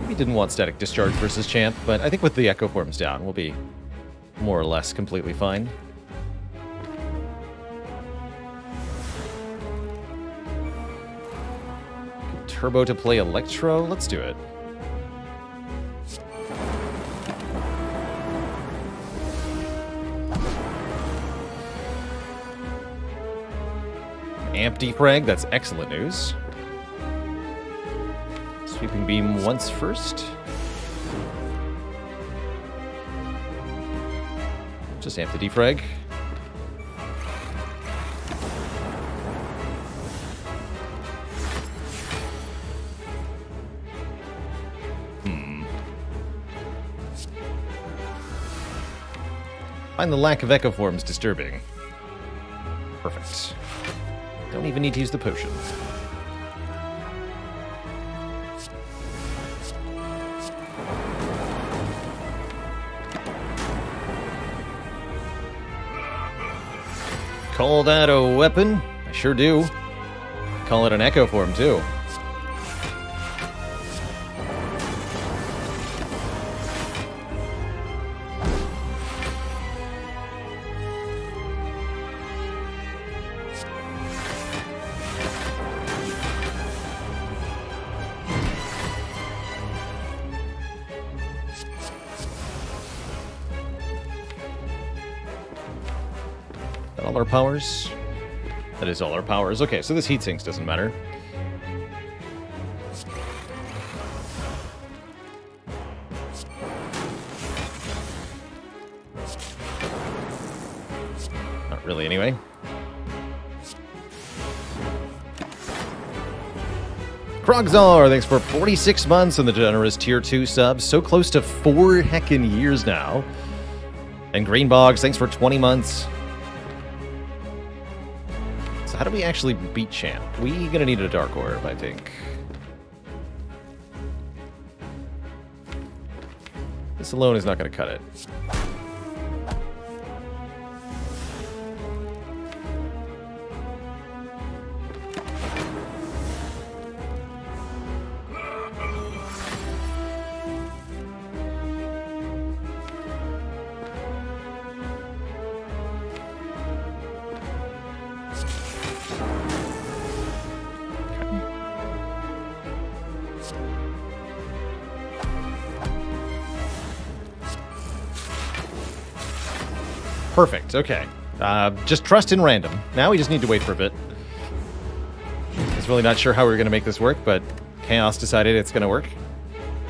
We didn't want Static Discharge versus Champ, but I think with the Echo Forms down, we'll be more or less completely fine. Turbo to play Electro? Let's do it. Amp defrag, that's excellent news. Sweeping Beam once first. Just amp the defrag. Find the lack of echo forms disturbing. Perfect. Don't even need to use the potion. Call that a weapon? I sure do. Call it an echo form, too. All our powers? That is all our powers. Okay, so this heat sinks doesn't matter. Not really, anyway. Krogzar, thanks for 46 months on the generous Tier 2 subs. So close to 4 heckin' years now. And Greenbogs, thanks for 20 months. How do we actually beat Champ? We gonna need a Dark Orb, I think. This alone is not gonna cut it. Perfect, okay. Just trust in random. Now we just need to wait for a bit. I was really not sure how we were going to make this work, but Chaos decided it's going to work.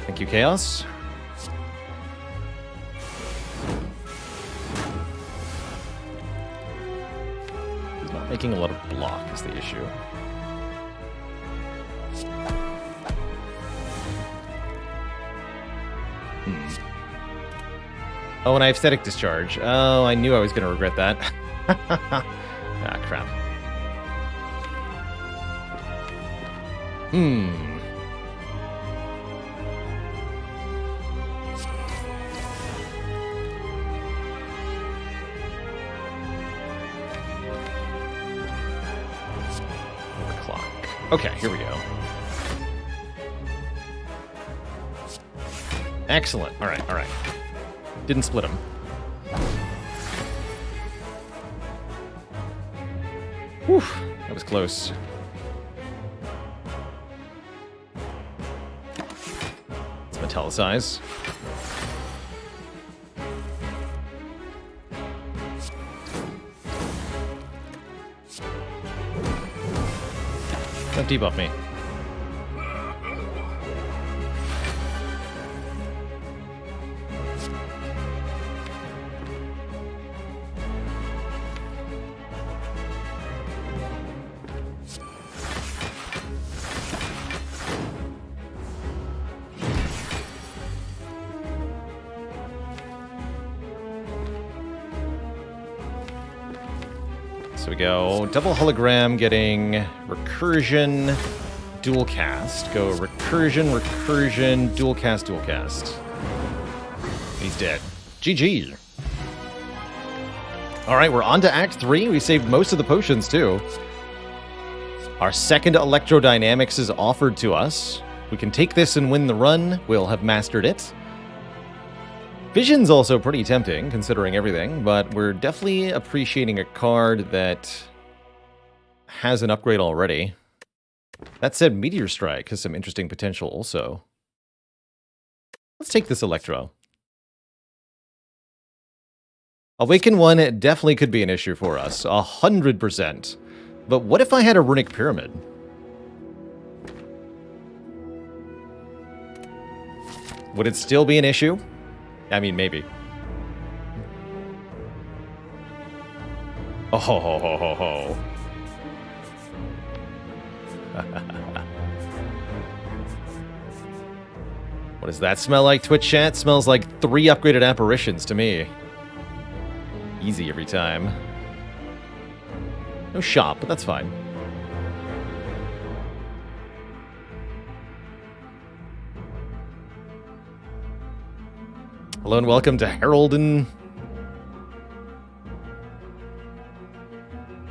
Thank you, Chaos. He's not making a lot of block is the issue. Oh, and I have Static Discharge. Oh, I knew I was going to regret that. Ah, crap. Overclock. Okay, here we go. Excellent. All right, all right. Didn't split him. Whew, that was close. Let's metallicize. Don't debuff me. So we go double hologram, getting recursion, dual cast. Go recursion, recursion, dual cast, dual cast. He's dead. GG. All right, we're on to Act 3. We saved most of the potions, too. Our second electrodynamics is offered to us. We can take this and win the run. We'll have mastered it. Vision's also pretty tempting, considering everything, but we're definitely appreciating a card that has an upgrade already. That said, Meteor Strike has some interesting potential also. Let's take this Electro. Awaken 1 definitely could be an issue for us, 100%. But what if I had a Runic Pyramid? Would it still be an issue? I mean, maybe. Oh, ho, ho, ho, ho, ho. What does that smell like, Twitch chat? Smells like 3 upgraded apparitions to me. easy every time. No shop, but that's fine. Hello and welcome to Harold and...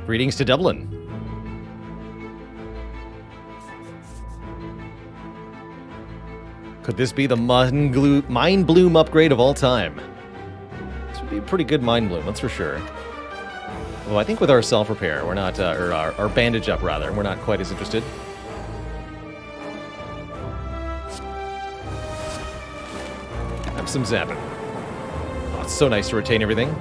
Greetings to Dublin. Could this be the Mind Bloom upgrade of all time? This would be a pretty good Mind Bloom, that's for sure. Well, I think with our self-repair, we're not, or our bandage up, rather, we're not quite as interested. Have some zapping. Oh, it's so nice to retain everything.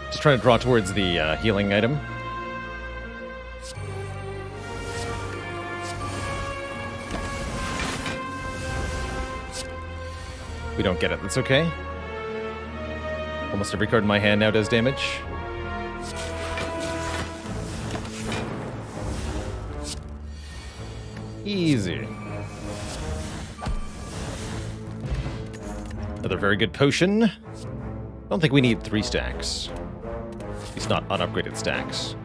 Just trying to draw towards the healing item. We don't get it, that's okay. Almost every card in my hand now does damage. Easy. Another very good potion. Don't think we need 3 stacks. At least not unupgraded stacks.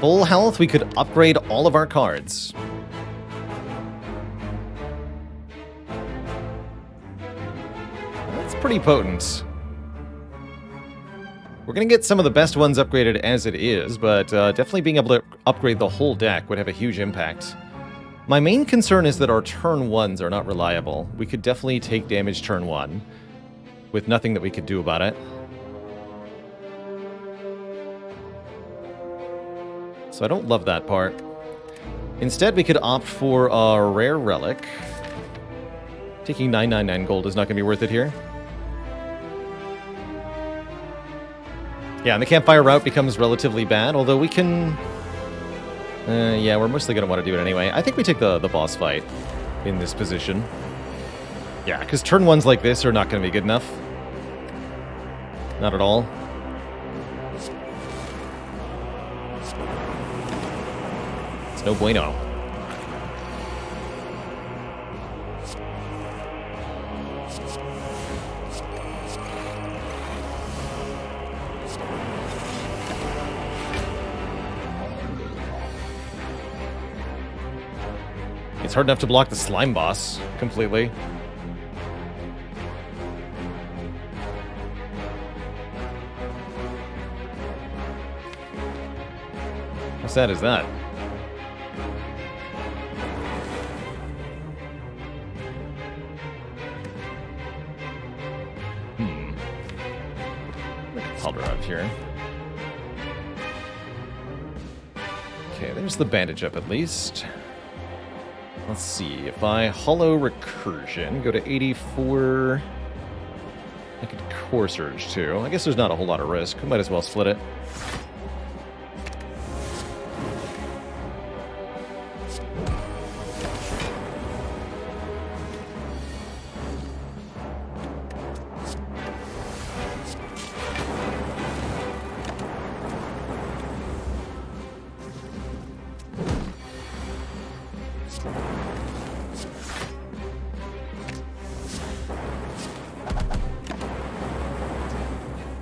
Full health, we could upgrade all of our cards. That's pretty potent. We're going to get some of the best ones upgraded as it is, but definitely being able to upgrade the whole deck would have a huge impact. My main concern is that our turn 1s are not reliable. We could definitely take damage turn 1, with nothing that we could do about it. So I don't love that part. Instead, we could opt for a rare relic. Taking 999 gold is not going to be worth it here. Yeah, and the campfire route becomes relatively bad, although we can... yeah, we're mostly going to want to do it anyway. I think we take the boss fight in this position. Yeah, because turn 1s like this are not going to be good enough. Not at all. It's no bueno. It's hard enough to block the slime boss completely. How sad is that? Look at Palderov here. Okay, there's the bandage up at least. Let's see, if I hollow recursion, go to 84... I could core surge too. I guess there's not a whole lot of risk. We might as well split it.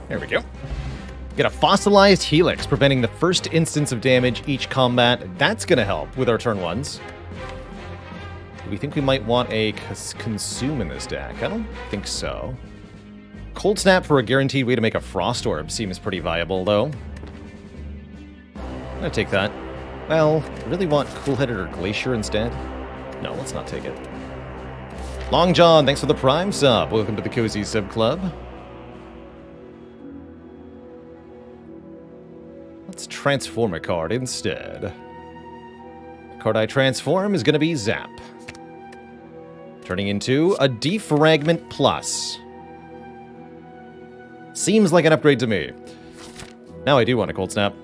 There we go. Get a fossilized helix, preventing the first instance of damage each combat. That's going to help with our turn 1s. Do we think we might want a consume in this deck? I don't think so. Cold Snap for a guaranteed way to make a Frost Orb seems pretty viable, though. I'm going to take that. Well, I really want Cool-Headed or Glacier instead. No, let's not take it. Long John, thanks for the Prime sub. Welcome to the Cozy Sub Club. transform a card instead. The card I transform is going to be Zap. Turning into a Defragment Plus. Seems like an upgrade to me. Now I do want a Cold Snap.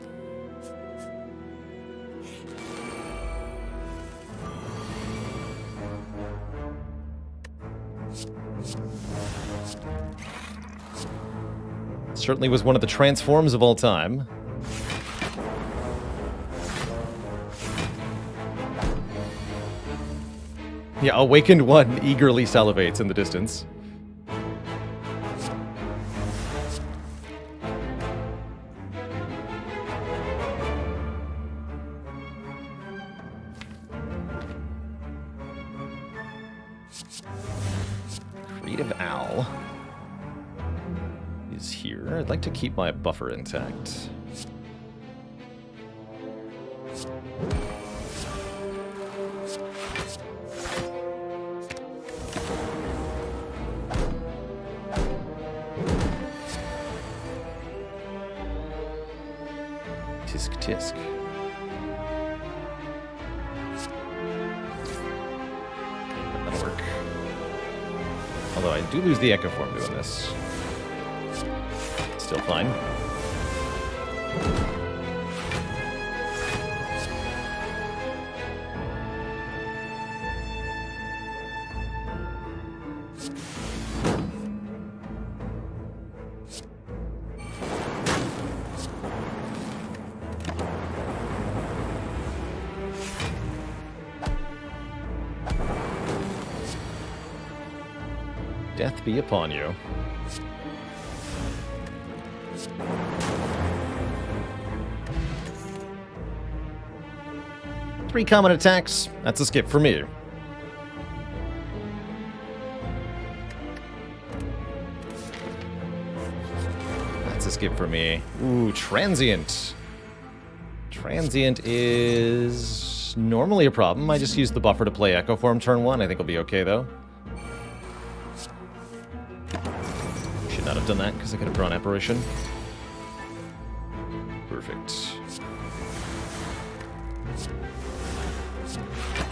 Certainly was one of the transforms of all time. Yeah, Awakened One eagerly salivates in the distance. Creative Owl is here. I'd like to keep my buffer intact. Tisk tisk. That'll work. Although I do lose the Echo Form doing this. Still fine. Death be upon you. Three common attacks. That's a skip for me. That's a skip for me. Ooh, Transient. Transient is normally a problem. I just use the buffer to play Echo Form turn 1. I think I'll be okay, though. Should not have done that, because I could have drawn Apparition. Perfect.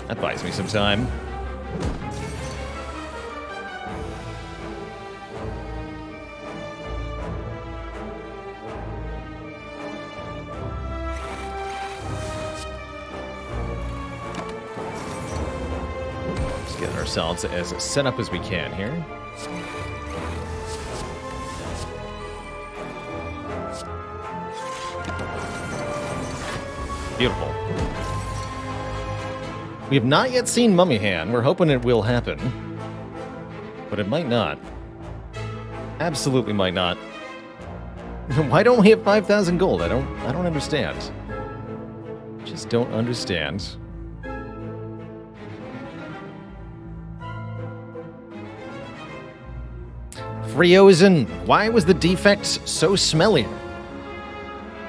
That buys me some time. Just getting ourselves as set up as we can here. Beautiful. We have not yet seen Mummy Hand. We're hoping it will happen. But it might not. Absolutely might not. Why don't we have 5,000 gold? I don't understand. Just don't understand. Friozen, why was the defect so smelly?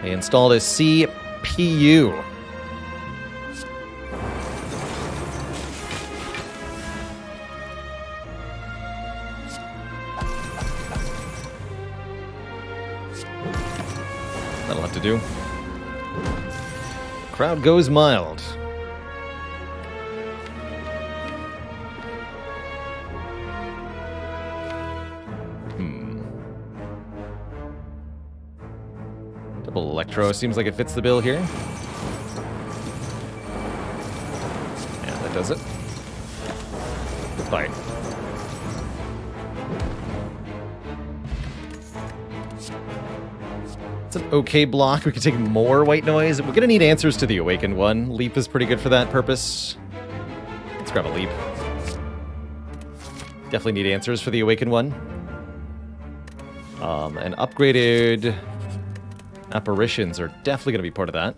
They installed a CPU. That'll have to do. Crowd goes mild. Double Electro seems like it fits the bill here. Yeah, that does it. Goodbye. It's an okay block. We could take more white noise. We're gonna need answers to the Awakened One. Leap is pretty good for that purpose. Let's grab a Leap. Definitely need answers for the Awakened One. And upgraded Apparitions are definitely gonna be part of that.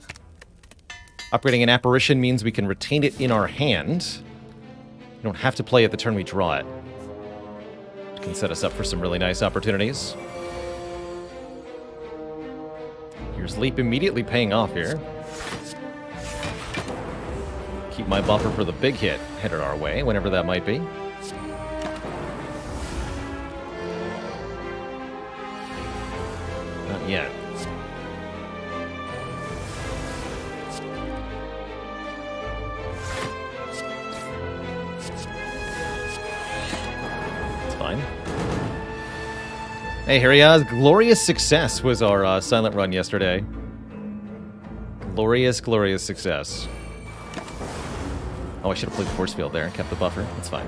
Upgrading an Apparition means we can retain it in our hand. We don't have to play it the turn we draw it. It can set us up for some really nice opportunities. Here's Leap immediately paying off here. Keep my buffer for the big hit headed our way, whenever that might be. Not yet. fine. Hey, here he is. Glorious Success was our silent run yesterday. Glorious, glorious success. Oh, I should have played the force field there and kept the buffer. That's fine.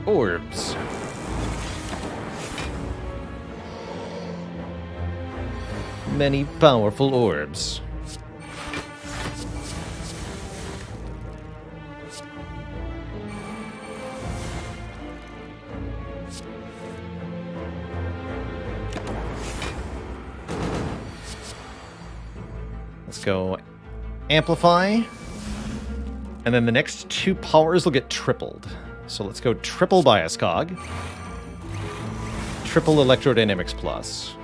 Orbs. Many powerful orbs. Let's go amplify. And then the next two powers will get tripled. So let's go triple bias cog. Triple electrodynamics plus.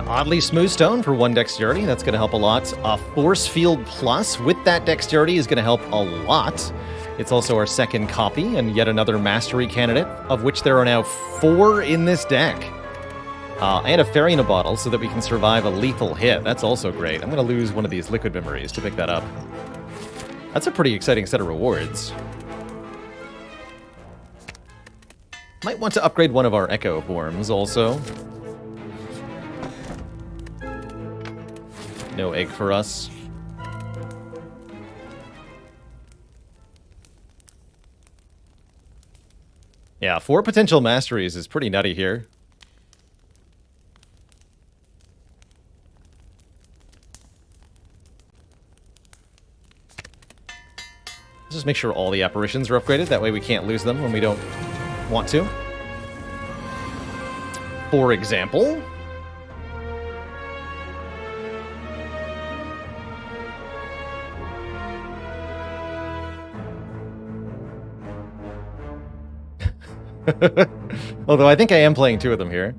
Oddly smooth stone for 1 dexterity. That's going to help a lot. Force field plus with that dexterity is going to help a lot. It's also our second copy and yet another mastery candidate, of which there are now 4 in this deck. And a fairy in a bottle so that we can survive a lethal hit. That's also great. I'm going to lose one of these liquid memories to pick that up. That's a pretty exciting set of rewards. Might want to upgrade one of our echo forms also. No egg for us. Yeah, 4 potential masteries is pretty nutty here. Let's just make sure all the apparitions are upgraded. That way we can't lose them when we don't want to. For example... Although I think I am playing 2 of them here.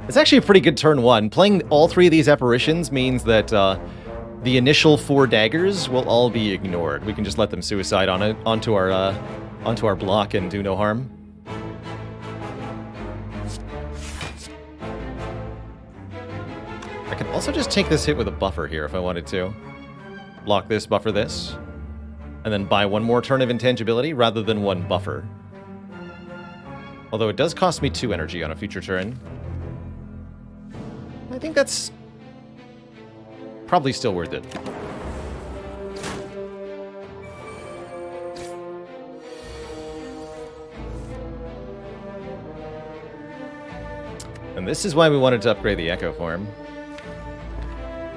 It's actually a pretty good turn 1. Playing all 3 of these apparitions means that the initial 4 daggers will all be ignored. We can just let them suicide onto our block and do no harm. I can also just take this hit with a buffer here if I wanted to. Block this, buffer this. And then buy 1 more turn of intangibility rather than 1 buffer. Although it does cost me 2 energy on a future turn. I think that's probably still worth it. And this is why we wanted to upgrade the Echo form.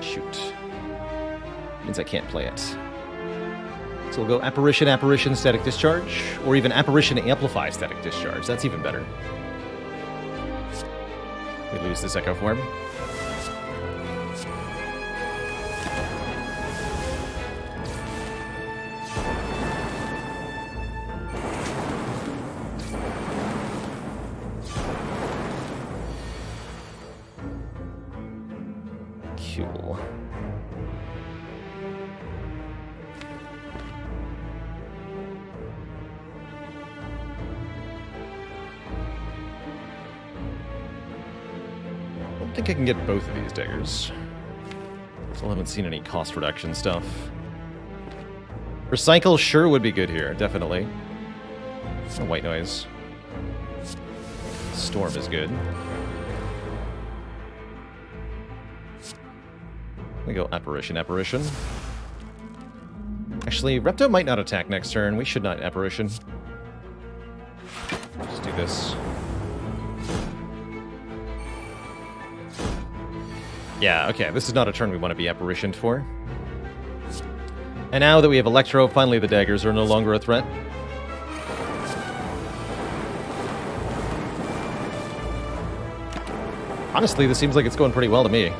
Shoot. Means I can't play it. So we'll go Apparition, Apparition, Static Discharge, or even Apparition, Amplify, Static Discharge. That's even better. We lose this Echo form. Cool. I think I can get both of these daggers. Still haven't seen any cost reduction stuff. Recycle sure would be good here, definitely. Oh, white noise. Storm is good. We go Apparition, Apparition. Actually, Repto might not attack next turn. We should not Apparition. Just do this. Yeah, okay, this is not a turn we want to be Apparitioned for. And now that we have Electro, finally the daggers are no longer a threat. Honestly, this seems like it's going pretty well to me.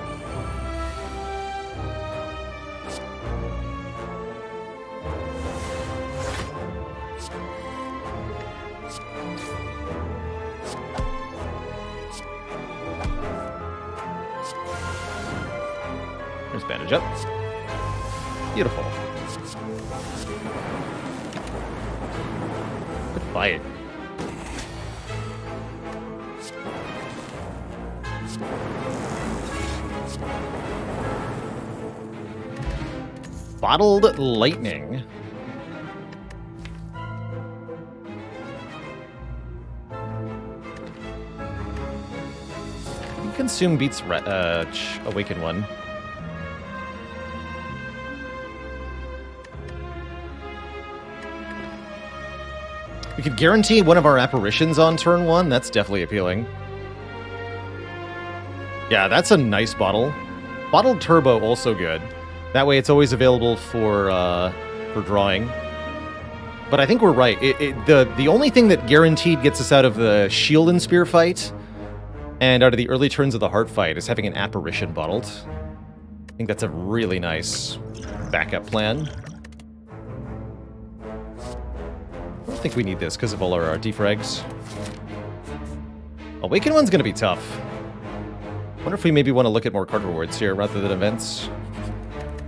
There's bandage up. Beautiful. Good fight. Bottled lightning. Consume beats Awaken one. We could guarantee one of our apparitions on turn 1. That's definitely appealing. Yeah, that's a nice bottle. Bottled Turbo also good. That way it's always available for drawing. But I think we're right. The only thing that guaranteed gets us out of the Shield and Spear fight and out of the early turns of the Heart fight is having an apparition bottled. I think that's a really nice backup plan. I don't think we need this because of all our defrags. Awaken one's going to be tough. Wonder if we maybe want to look at more card rewards here rather than events.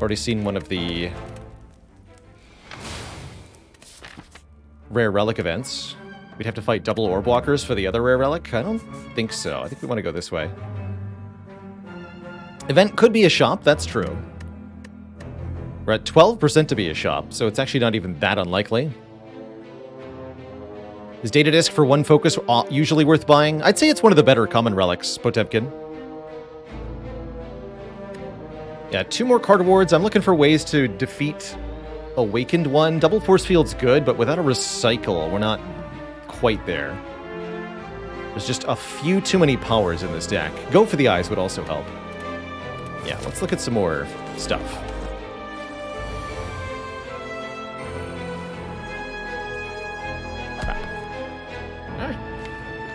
Already seen one of the rare relic events. We'd have to fight double orb walkers for the other rare relic? I don't think so. I think we want to go this way. Event could be a shop, that's true. We're at 12% to be a shop, so it's actually not even that unlikely. Is Data Disc for one focus usually worth buying? I'd say it's one of the better common relics, Potemkin. Yeah, 2 more card rewards. I'm looking for ways to defeat Awakened one. Double Force Field's good, but without a recycle, we're not quite there. There's just a few too many powers in this deck. Go for the Eyes would also help. Yeah, let's look at some more stuff.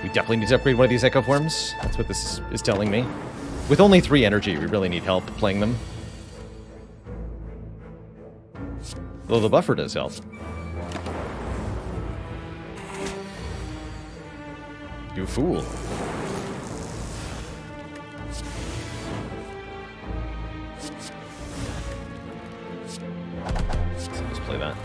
We definitely need to upgrade one of these Echo Forms. That's what this is telling me. With only 3 energy, we really need help playing them. Though the buffer does help. You fool. So let's play that.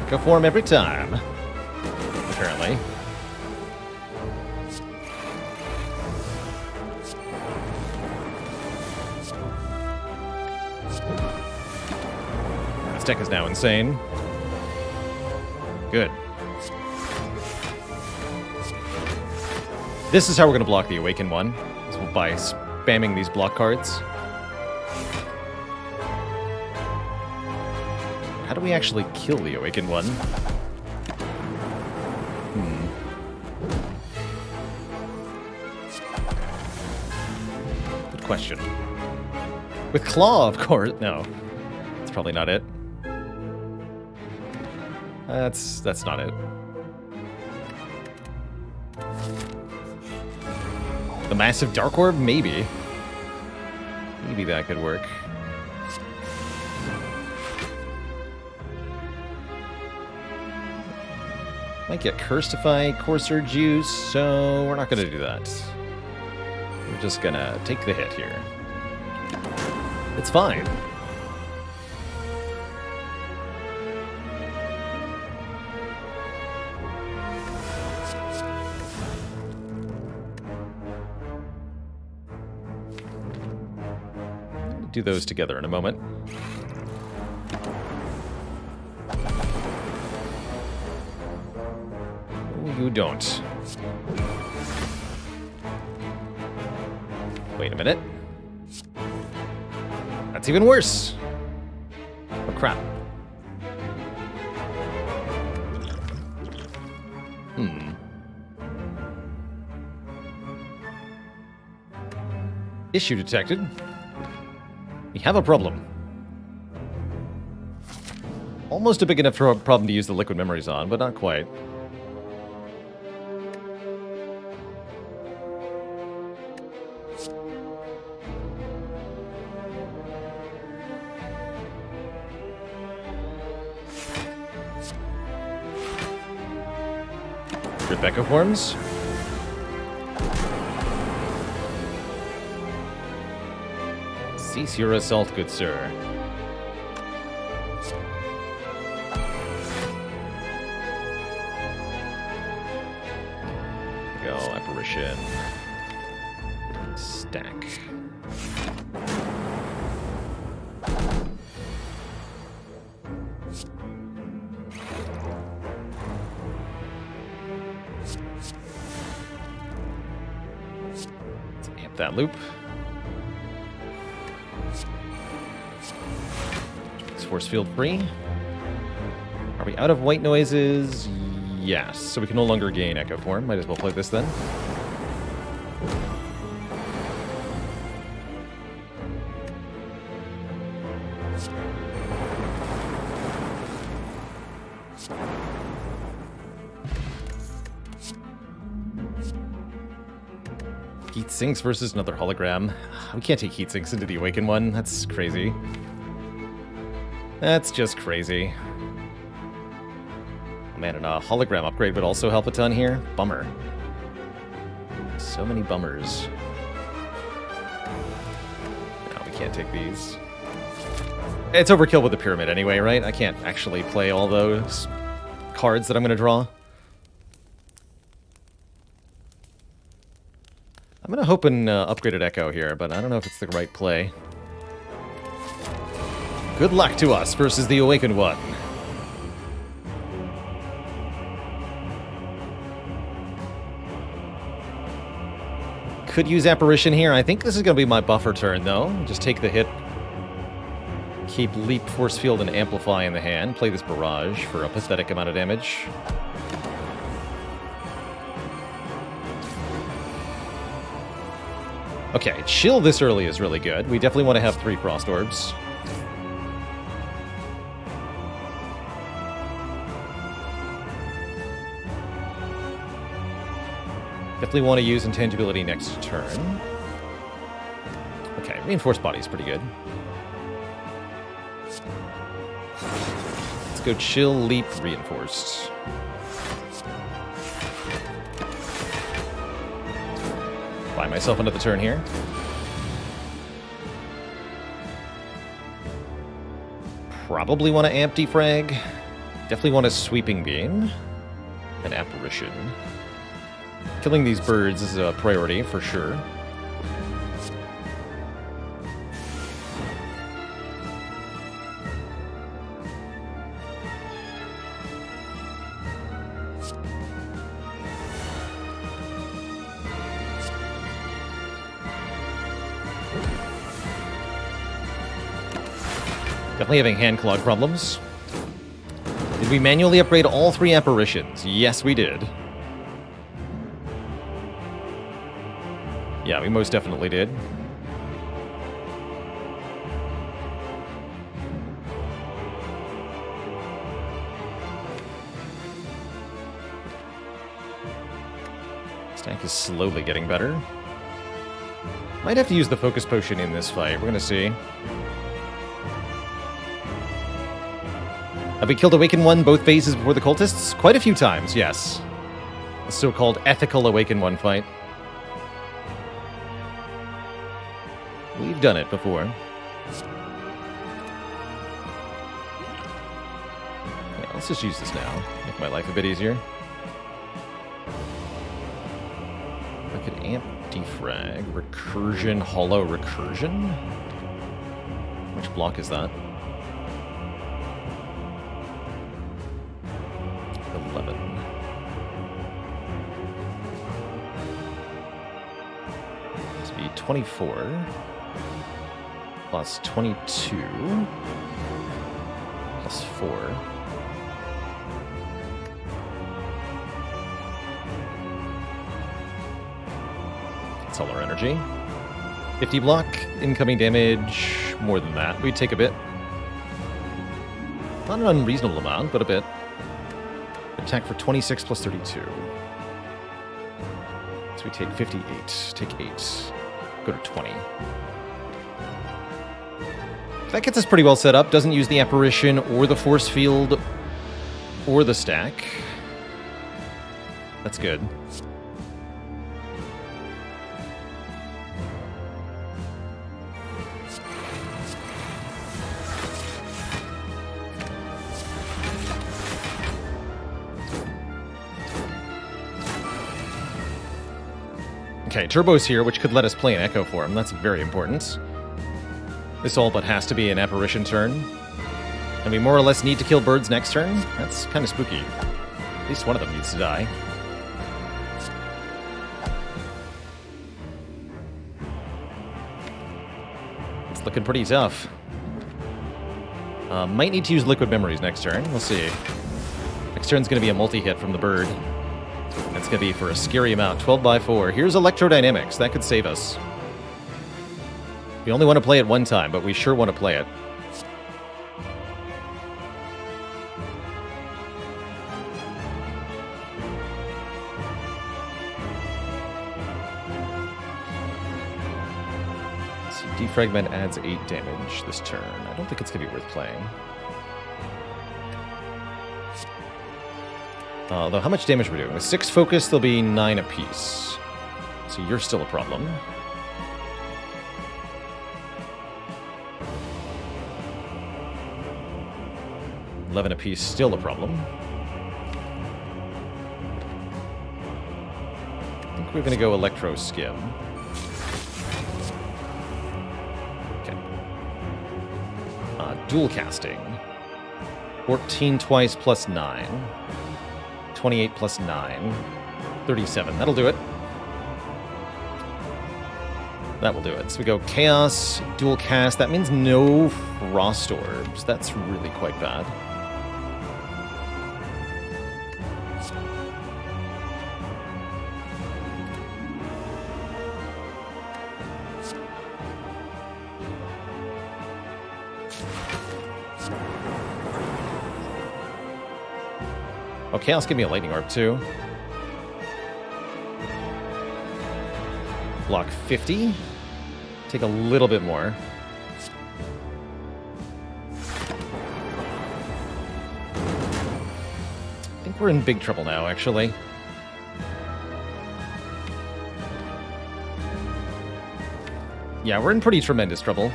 Go form every time, apparently. This deck is now insane. Good. This is how we're going to block the Awaken one, is by spamming these block cards. How do we actually kill the Awakened one? Good question. With Claw, of course. No. That's probably not it. That's not it. The Massive Dark Orb? Maybe. Maybe that could work. Might get Cursed if I Courser Juice, so we're not going to do that. We're just going to take the hit here. It's fine. I'll do those together in a moment. You don't. Wait a minute. That's even worse. Oh, crap. Issue detected. We have a problem. Almost a big enough problem to use the liquid memories on, but not quite. Rebecca forms. Cease your assault, good sir. Go, apparition. Stack. Let's amp that loop. Force field free. Are we out of white noises? Yes. So we can no longer gain Echo Form. Might as well play this then. Heat sinks versus another hologram. We can't take heat sinks into the Awakened one. That's crazy. That's just crazy. Oh man, and a hologram upgrade would also help a ton here. Bummer. So many bummers. No, we can't take these. It's overkill with the pyramid anyway, right? I can't actually play all those cards that I'm going to draw. I'm going to hope an upgraded Echo here, but I don't know if it's the right play. Good luck to us versus the Awakened one. Could use Apparition here. I think this is going to be my buffer turn, though. Just take the hit. Keep Leap, Force Field, and Amplify in the hand. Play this Barrage for a pathetic amount of damage. Okay, chill this early is really good. We definitely want to have 3 Frost Orbs. Definitely want to use Intangibility next turn. Okay, Reinforced Body is pretty good. Let's go Chill, Leap, Reinforced. Buy myself another turn here. Probably want to Amp Defrag. Definitely want a Sweeping Beam. An Apparition. Killing these birds is a priority, for sure. Definitely having hand clog problems. Did we manually upgrade all 3 apparitions? Yes, we did. Yeah, we most definitely did. Stack is slowly getting better. Might have to use the Focus Potion in this fight. We're gonna see. Have we killed Awakened one both phases before the Cultists? Quite a few times, yes. The so-called ethical Awakened one fight. We've done it before. Yeah, let's just use this now. Make my life a bit easier. I could Amp Defrag. Recursion, Hollow Recursion? Which block is that? 11. This would be 24. Plus 22. Plus 4. Solar energy. 50 block, incoming damage, more than that. We'd take a bit. Not an unreasonable amount, but a bit. Attack for 26 plus 32. So we take 58. Take 8. Go to 20. That gets us pretty well set up. Doesn't use the apparition or the force field or the stack. That's good. Okay, Turbo's here, which could let us play an Echo for him. That's very important. This all but has to be an apparition turn. And we more or less need to kill birds next turn? That's kind of spooky. At least one of them needs to die. It's looking pretty tough. Might need to use Liquid Memories next turn. We'll see. Next turn's going to be a multi-hit from the bird. That's going to be for a scary amount. 12 by 4. Here's Electrodynamics. That could save us. We only want to play it one time, but we sure want to play it. So Defragment adds 8 damage this turn. I don't think it's going to be worth playing. Though, how much damage are we doing? With 6 focus, there'll be 9 apiece. So you're still a problem. $11 apiece, still a problem. I think we're going to go Electro Skim. Okay. Dual casting. 14 twice plus 9. 28 plus 9. 37. That'll do it. That will do it. So we go Chaos, Dual Cast. That means no Frost Orbs. That's really quite bad. Oh, Chaos give me a Lightning Orb, too. Block 50. Take a little bit more. I think we're in big trouble now, actually. Yeah, we're in pretty tremendous trouble.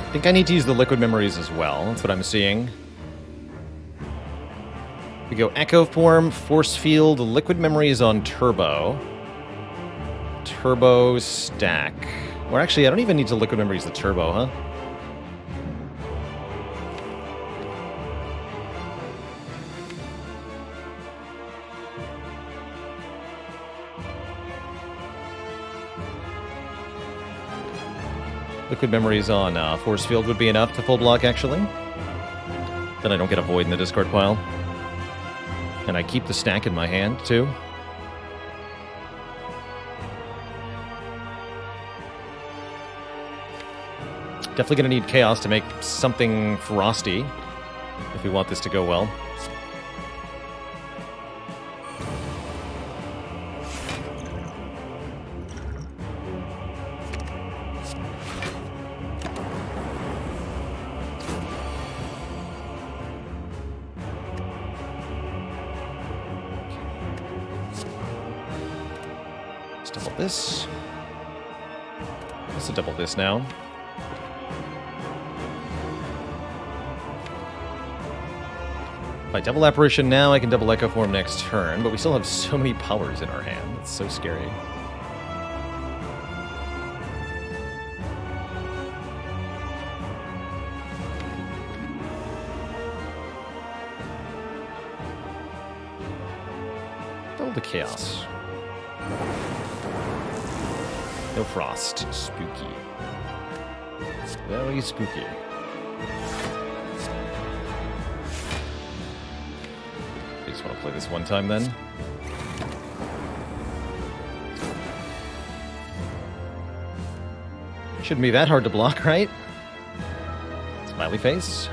I think I need to use the Liquid Memories as well. That's what I'm seeing. We go Echo Form, Force Field, Liquid Memories on Turbo. Turbo stack. Or actually, I don't even need to Liquid Memories the Turbo, huh? Liquid Memories on Force Field would be enough to full block, actually. Then I don't get a Void in the discard pile. And I keep the stack in my hand, too. Definitely going to need Chaos to make something frosty if we want this to go well. Double this. Let's double this now. If I double Apparition now, I can double Echo Form next turn, but we still have so many powers in our hand. It's so scary. Double the Chaos. No frost. Spooky. Very spooky. I just want to play this one time then. Shouldn't be that hard to block, right? Smiley face.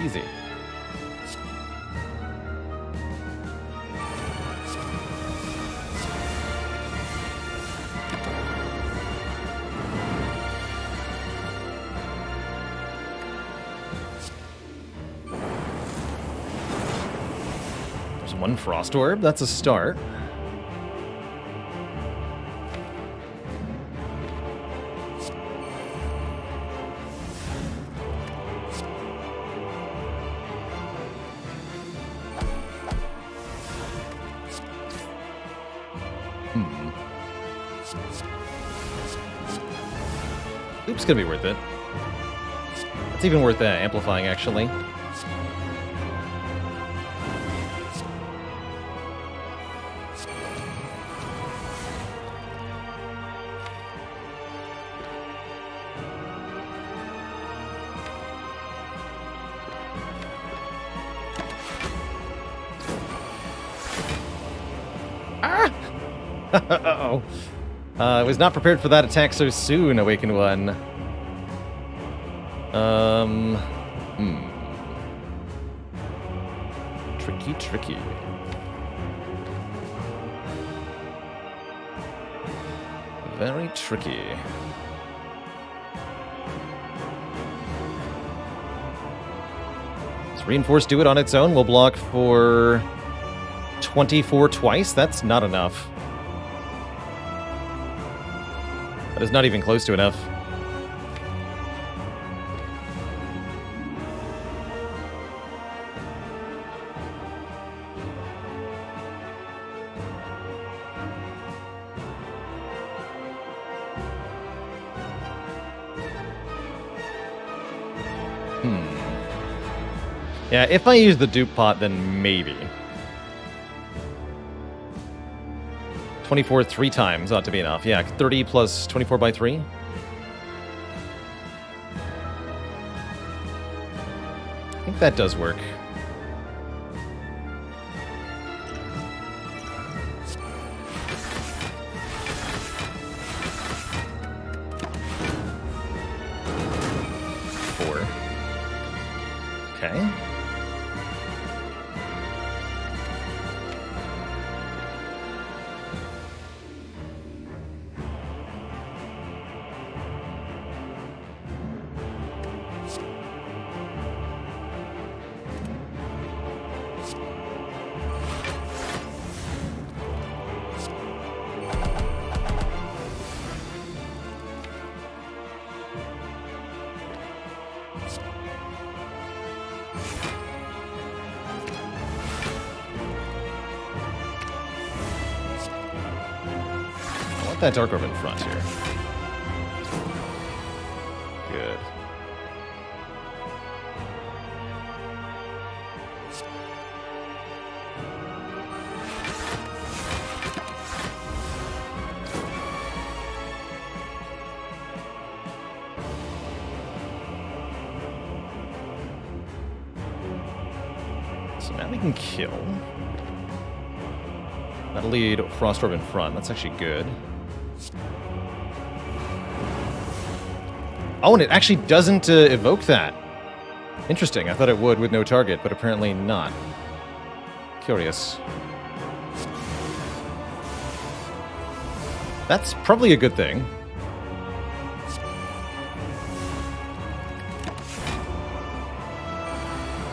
Easy. There's one frost orb. That's a start. Loop's gonna be worth it. It's even worth amplifying, actually. Ah! Uh-oh. I was not prepared for that attack so soon, Awakened One. Tricky. Very tricky. Does Reinforce do it on its own? We'll block for 24 twice? That's not enough. That is not even close to enough. Yeah, if I use the dupe pot, then maybe. 24 3 times ought to be enough. Yeah, 30 plus 24 by 3. I think that does work. Okay. That Dark Orb in front here. Good. So now we can kill. That'll lead Frost Orb in front. That's actually good. Oh, and it actually doesn't evoke that. Interesting. I thought it would with no target, but apparently not. Curious. That's probably a good thing.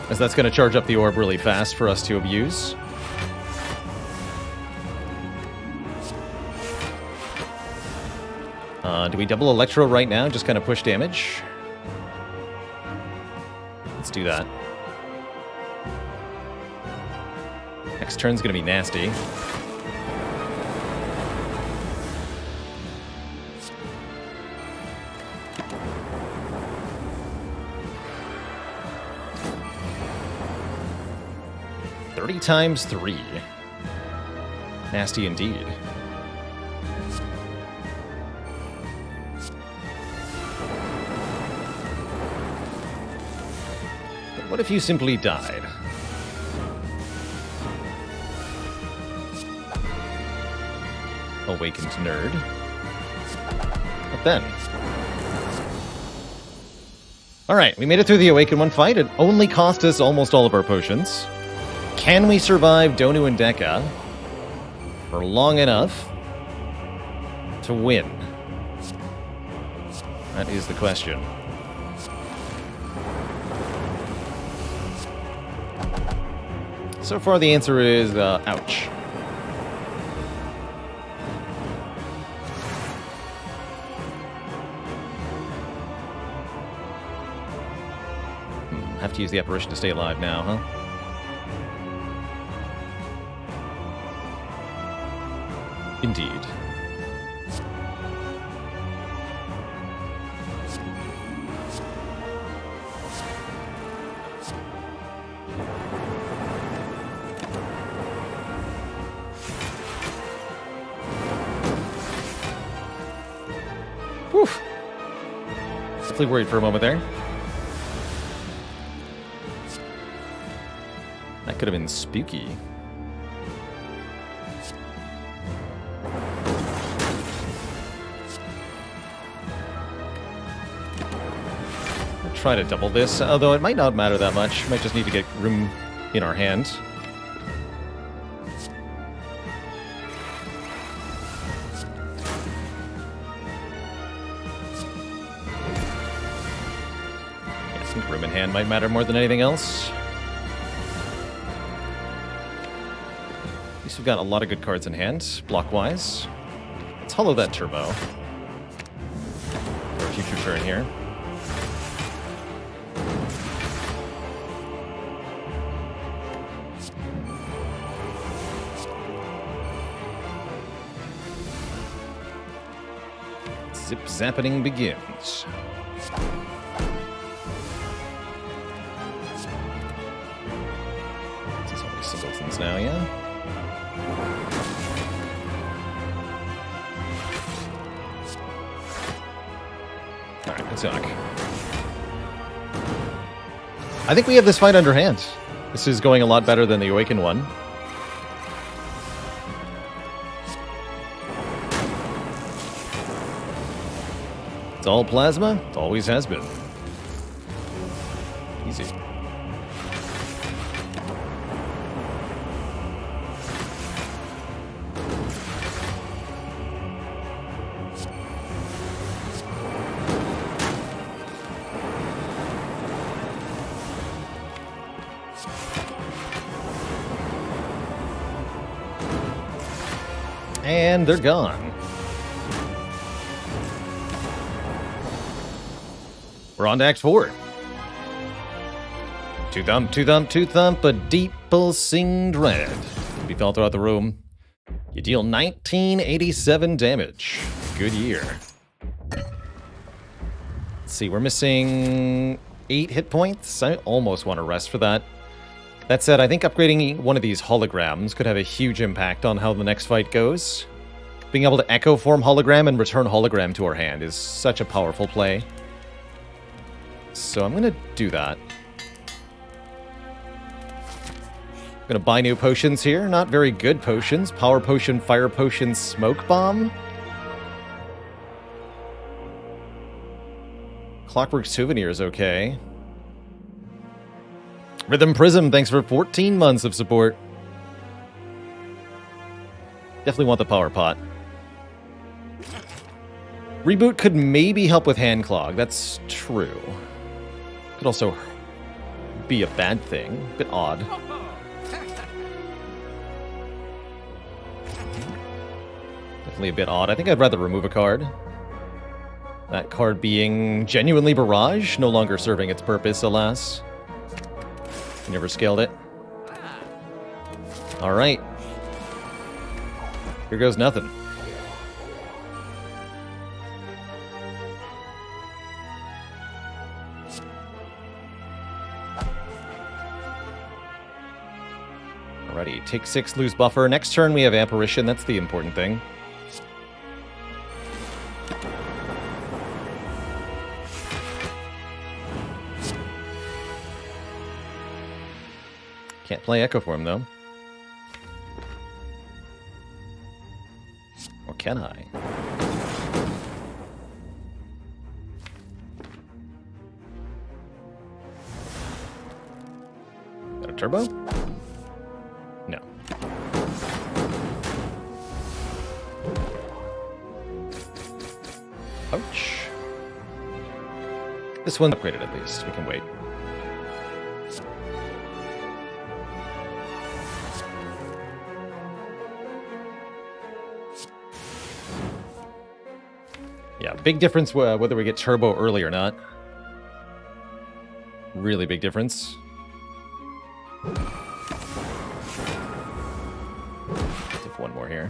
As that's going to charge up the orb really fast for us to abuse. Do we double Electro right now? Just kind of push damage? Let's do that. Next turn's going to be nasty. 30 times 3. Nasty indeed. But what if you simply died? Awakened nerd. What then? Alright, we made it through the Awakened One fight. It only cost us almost all of our potions. Can we survive Donu and Deka for long enough to win? That is the question. So far the answer is, ouch. Have to use the apparition to stay alive now, huh? Indeed. Whew. Definitely worried for a moment there. That could have been spooky. I'll try to double this, although it might not matter that much. Might just need to get room in our hand. Yeah, I think room in hand might matter more than anything else. At least we've got a lot of good cards in hand, block-wise. Let's hollow that turbo. For a future turn here. Zip-zappening begins. This is only singletons now, yeah? Alright, let's talk. I think we have this fight under hand. This is going a lot better than the Awakened one. It's all plasma. It always has been. Easy. And they're gone. We're on to Act 4. Two thump, a deep pulsing dread can be felt throughout the room. You deal 1987 damage. Good year. Let's see, we're missing 8 hit points. I almost want to rest for that. That said, I think upgrading one of these holograms could have a huge impact on how the next fight goes. Being able to echo form hologram and return hologram to our hand is such a powerful play. So I'm going to do that. I'm going to buy new potions here. Not very good potions. Power potion, fire potion, smoke bomb. Clockwork souvenir is okay. Rhythm Prism, thanks for 14 months of support. Definitely want the power pot. Reboot could maybe help with hand clog. That's true. Could also be a bad thing. A bit odd. Definitely a bit odd. I think I'd rather remove a card. That card being genuinely Barrage, no longer serving its purpose, alas. Never scaled it. Alright. Here goes nothing. Alrighty, take 6, lose buffer. Next turn we have Apparition, that's the important thing. Can't play Echo Form, though. Or can I? Got a turbo? No. Ouch. This one's upgraded at least. We can wait. Yeah, big difference whether we get turbo early or not. Really big difference. If one more here.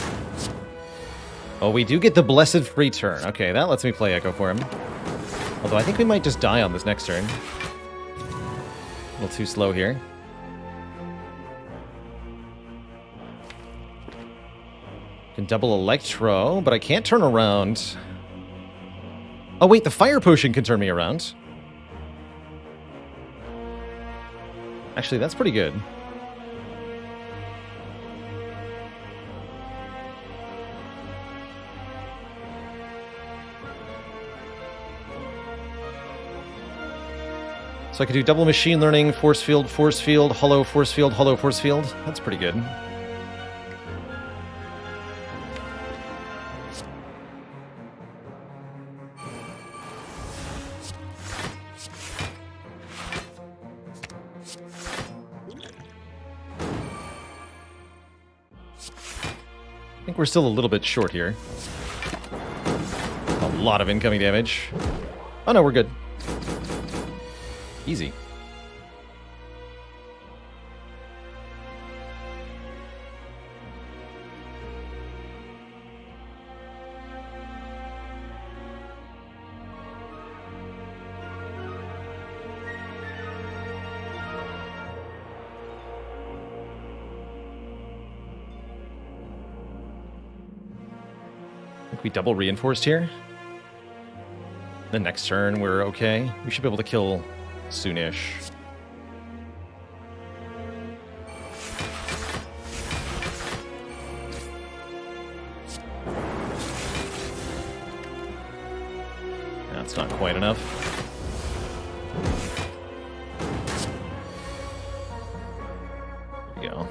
Oh, we do get the Blessed Free turn. Okay, that lets me play Echo for him. Although I think we might just die on this next turn. A little too slow here. Can double Electro, but I can't turn around. Oh wait, the Fire Potion can turn me around. Actually, that's pretty good. So I could do double Machine Learning, Force Field, Hollow Force Field, Hollow Force Field. That's pretty good. I think we're still a little bit short here. A lot of incoming damage. Oh no, we're good. Easy. We double reinforced here. The next turn, we're okay. We should be able to kill soonish. That's not quite enough. There we go.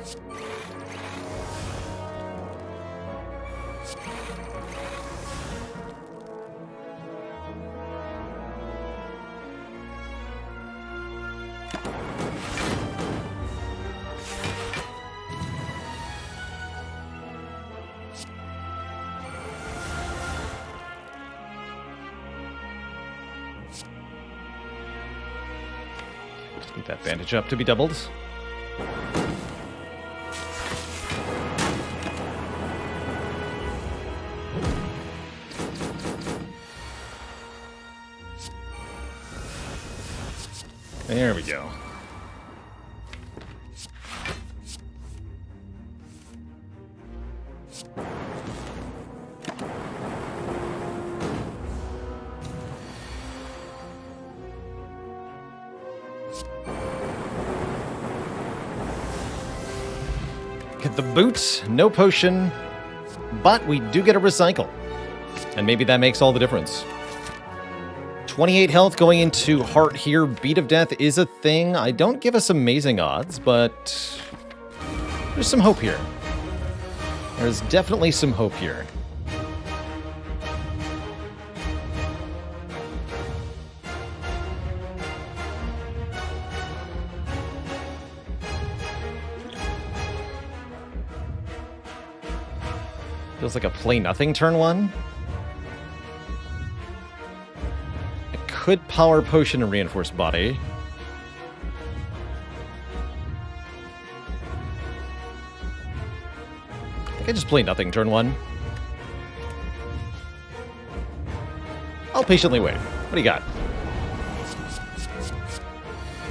Get that bandage up to be doubled. There we go. Get the boot, no potion, but we do get a recycle. And maybe that makes all the difference. 28 health going into heart here. Beat of Death is a thing. I don't give us amazing odds, but there's some hope here. There's definitely some hope here. Feels like a play nothing turn one. I could power potion and reinforce body. I think I just play nothing turn one. I'll patiently wait. What do you got?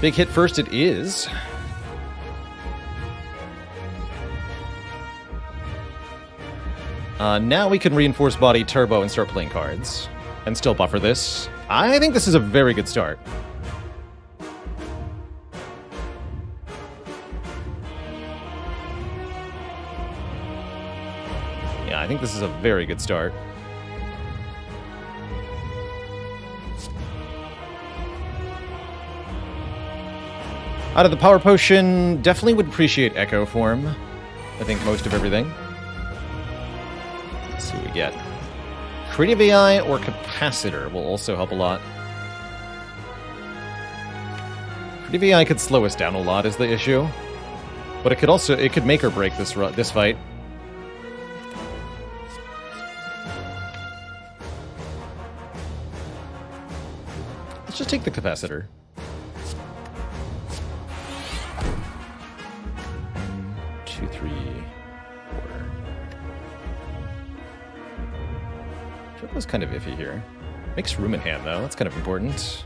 Big hit first it is. Now we can reinforce body turbo and start playing cards. And still buffer this. I think this is a very good start. Yeah, I think this is a very good start. Out of the power potion, definitely would appreciate Echo Form. I think most of everything. Let's see what we get. Creative AI or Capacitor will also help a lot. Creative AI could slow us down a lot is the issue. But it could make or break this fight. Let's just take the Capacitor. Turbo's kind of iffy here. Makes room in hand, though. That's kind of important.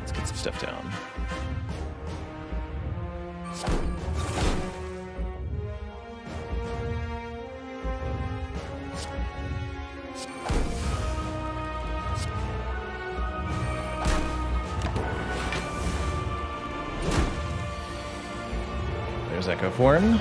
Let's get some stuff down. There's Echo Form.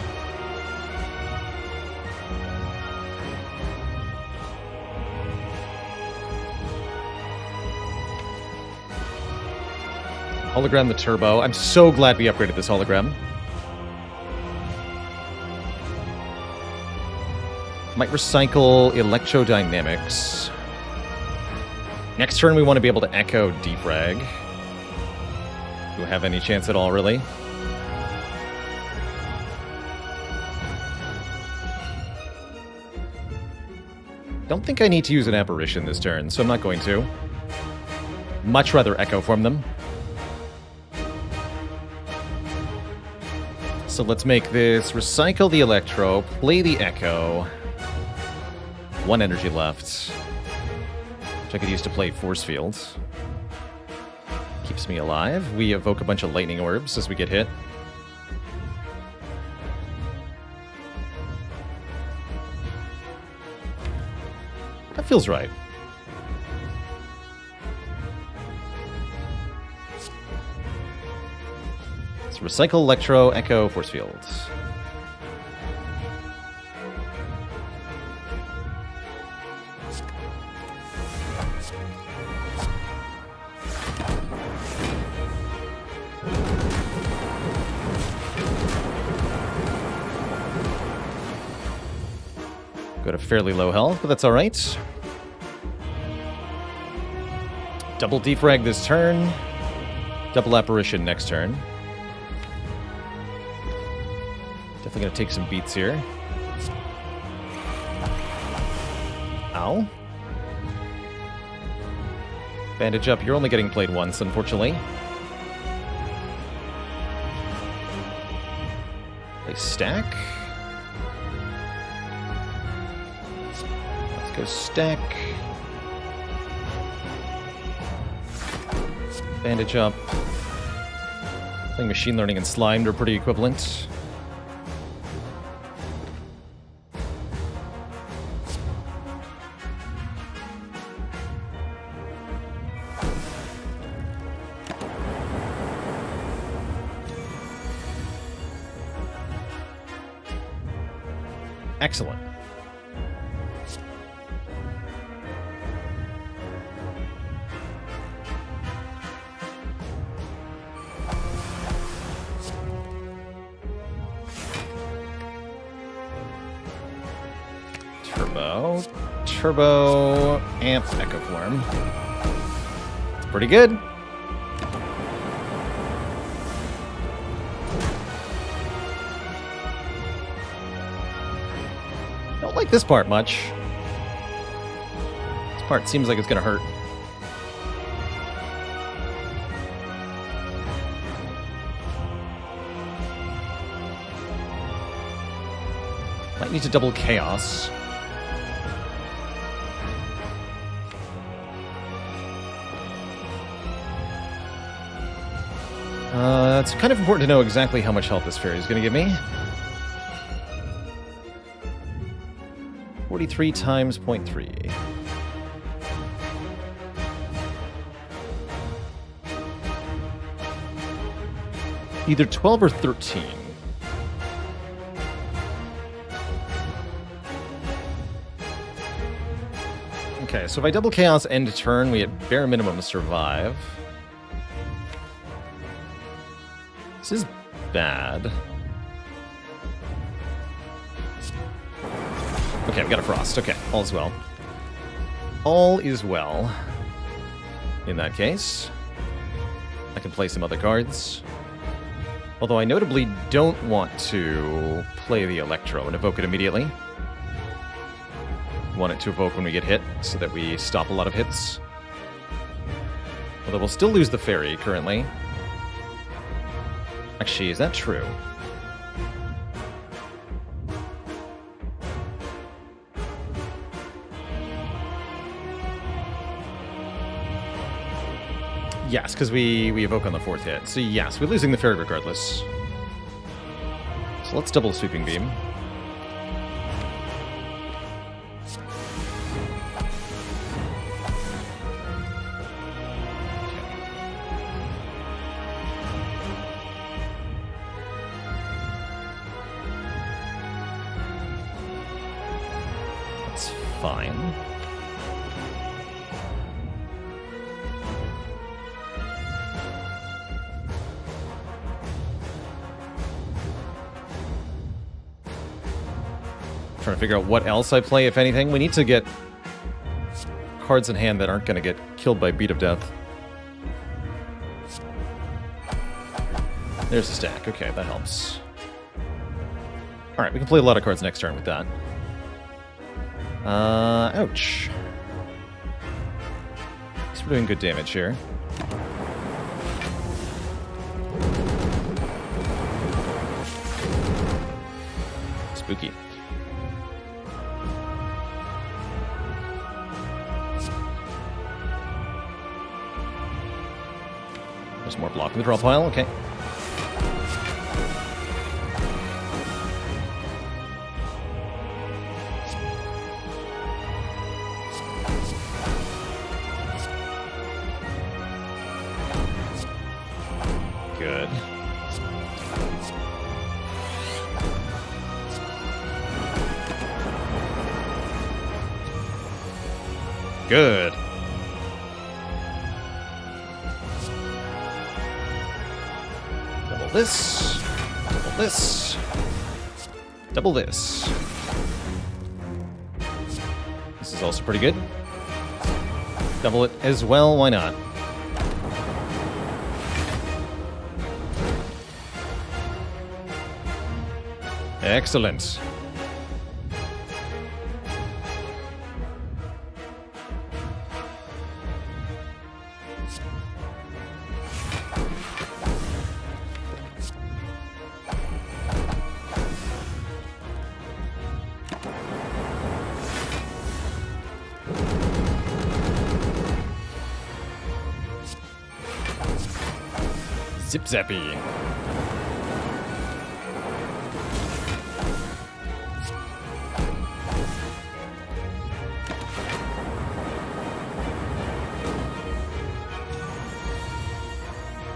Hologram the Turbo. I'm so glad we upgraded this hologram. Might recycle Electrodynamics. Next turn we want to be able to Echo Defrag. Do we have any chance at all, really? Don't think I need to use an Apparition this turn, so I'm not going to. Much rather Echo Form them. So let's make this recycle the Electro, play the Echo. 1 energy left, which I could use to play Force Field. Keeps me alive. We evoke a bunch of Lightning Orbs as we get hit. That feels right. Let's recycle Electro, Echo, Force Fields. Got a fairly low health, but that's alright. Double Defrag this turn. Double Apparition next turn. Definitely gonna take some beats here. Ow. Bandage up, you're only getting played once, unfortunately. Play stack. Let's go stack. Bandage up. I think Machine Learning and Slimed are pretty equivalent. Excellent. Turbo, Amp, Echo Form. It's pretty good. Don't like this part much. This part seems like it's gonna hurt. Might need to double Chaos. It's kind of important to know exactly how much health this fairy is going to give me. 43 times 0.3. Either 12 or 13. Okay, so if I double Chaos end turn, we at bare minimum survive. This is bad. Okay, I've got a Frost. Okay, all is well. All is well. In that case, I can play some other cards. Although I notably don't want to play the Electro and evoke it immediately. I want it to evoke when we get hit, so that we stop a lot of hits. Although we'll still lose the Fairy, currently. Actually, is that true? Yes, because we evoke on the 4th hit. So yes, we're losing the Fairy regardless. So let's double Sweeping Beam. That's fine. Trying to figure out what else I play, if anything. We need to get cards in hand that aren't going to get killed by Beat of Death. There's the stack. Okay, that helps. Alright, we can play a lot of cards next turn with that. Ouch. So we're doing good damage here. Spooky. There's more block in the draw pile, okay. Good. Good. Double this. Double this. Double this. This is also pretty good. Double it as well, why not? Excellent. Zip zappy.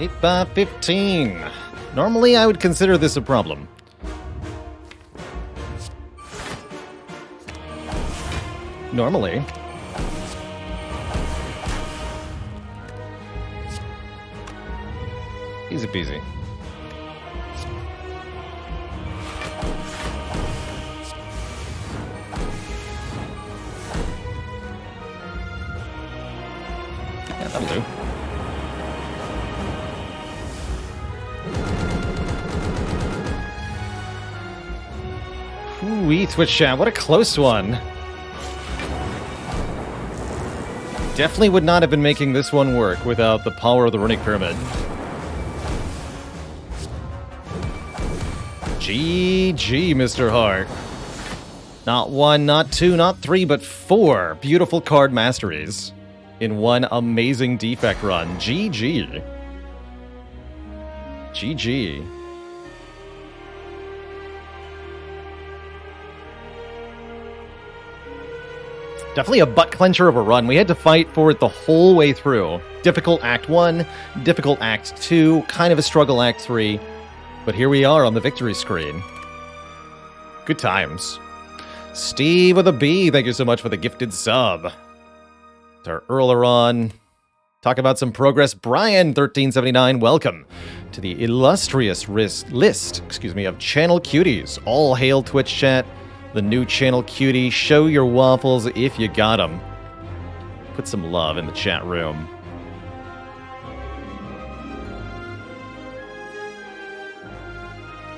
Eight by 15. Normally, I would consider this a problem. Normally. Easy peasy. Yeah, that'll do. Ooh, Twitch chat, what a close one. Definitely would not have been making this one work without the power of the Runic Pyramid. GG, Mr. Hart. Not one, not two, not three, but four beautiful card masteries in one amazing Defect run. GG. GG. Definitely a butt clencher of a run. We had to fight for it the whole way through. Difficult Act 1, difficult Act 2, kind of a struggle Act 3. But here we are on the victory screen. Good times. Steve with a B, thank you so much for the gifted sub. It's our Earleron. Talk about some progress. Brian1379, welcome to the illustrious list of channel cuties. All hail Twitch chat. The new channel cutie. Show your waffles if you got them. Put some love in the chat room.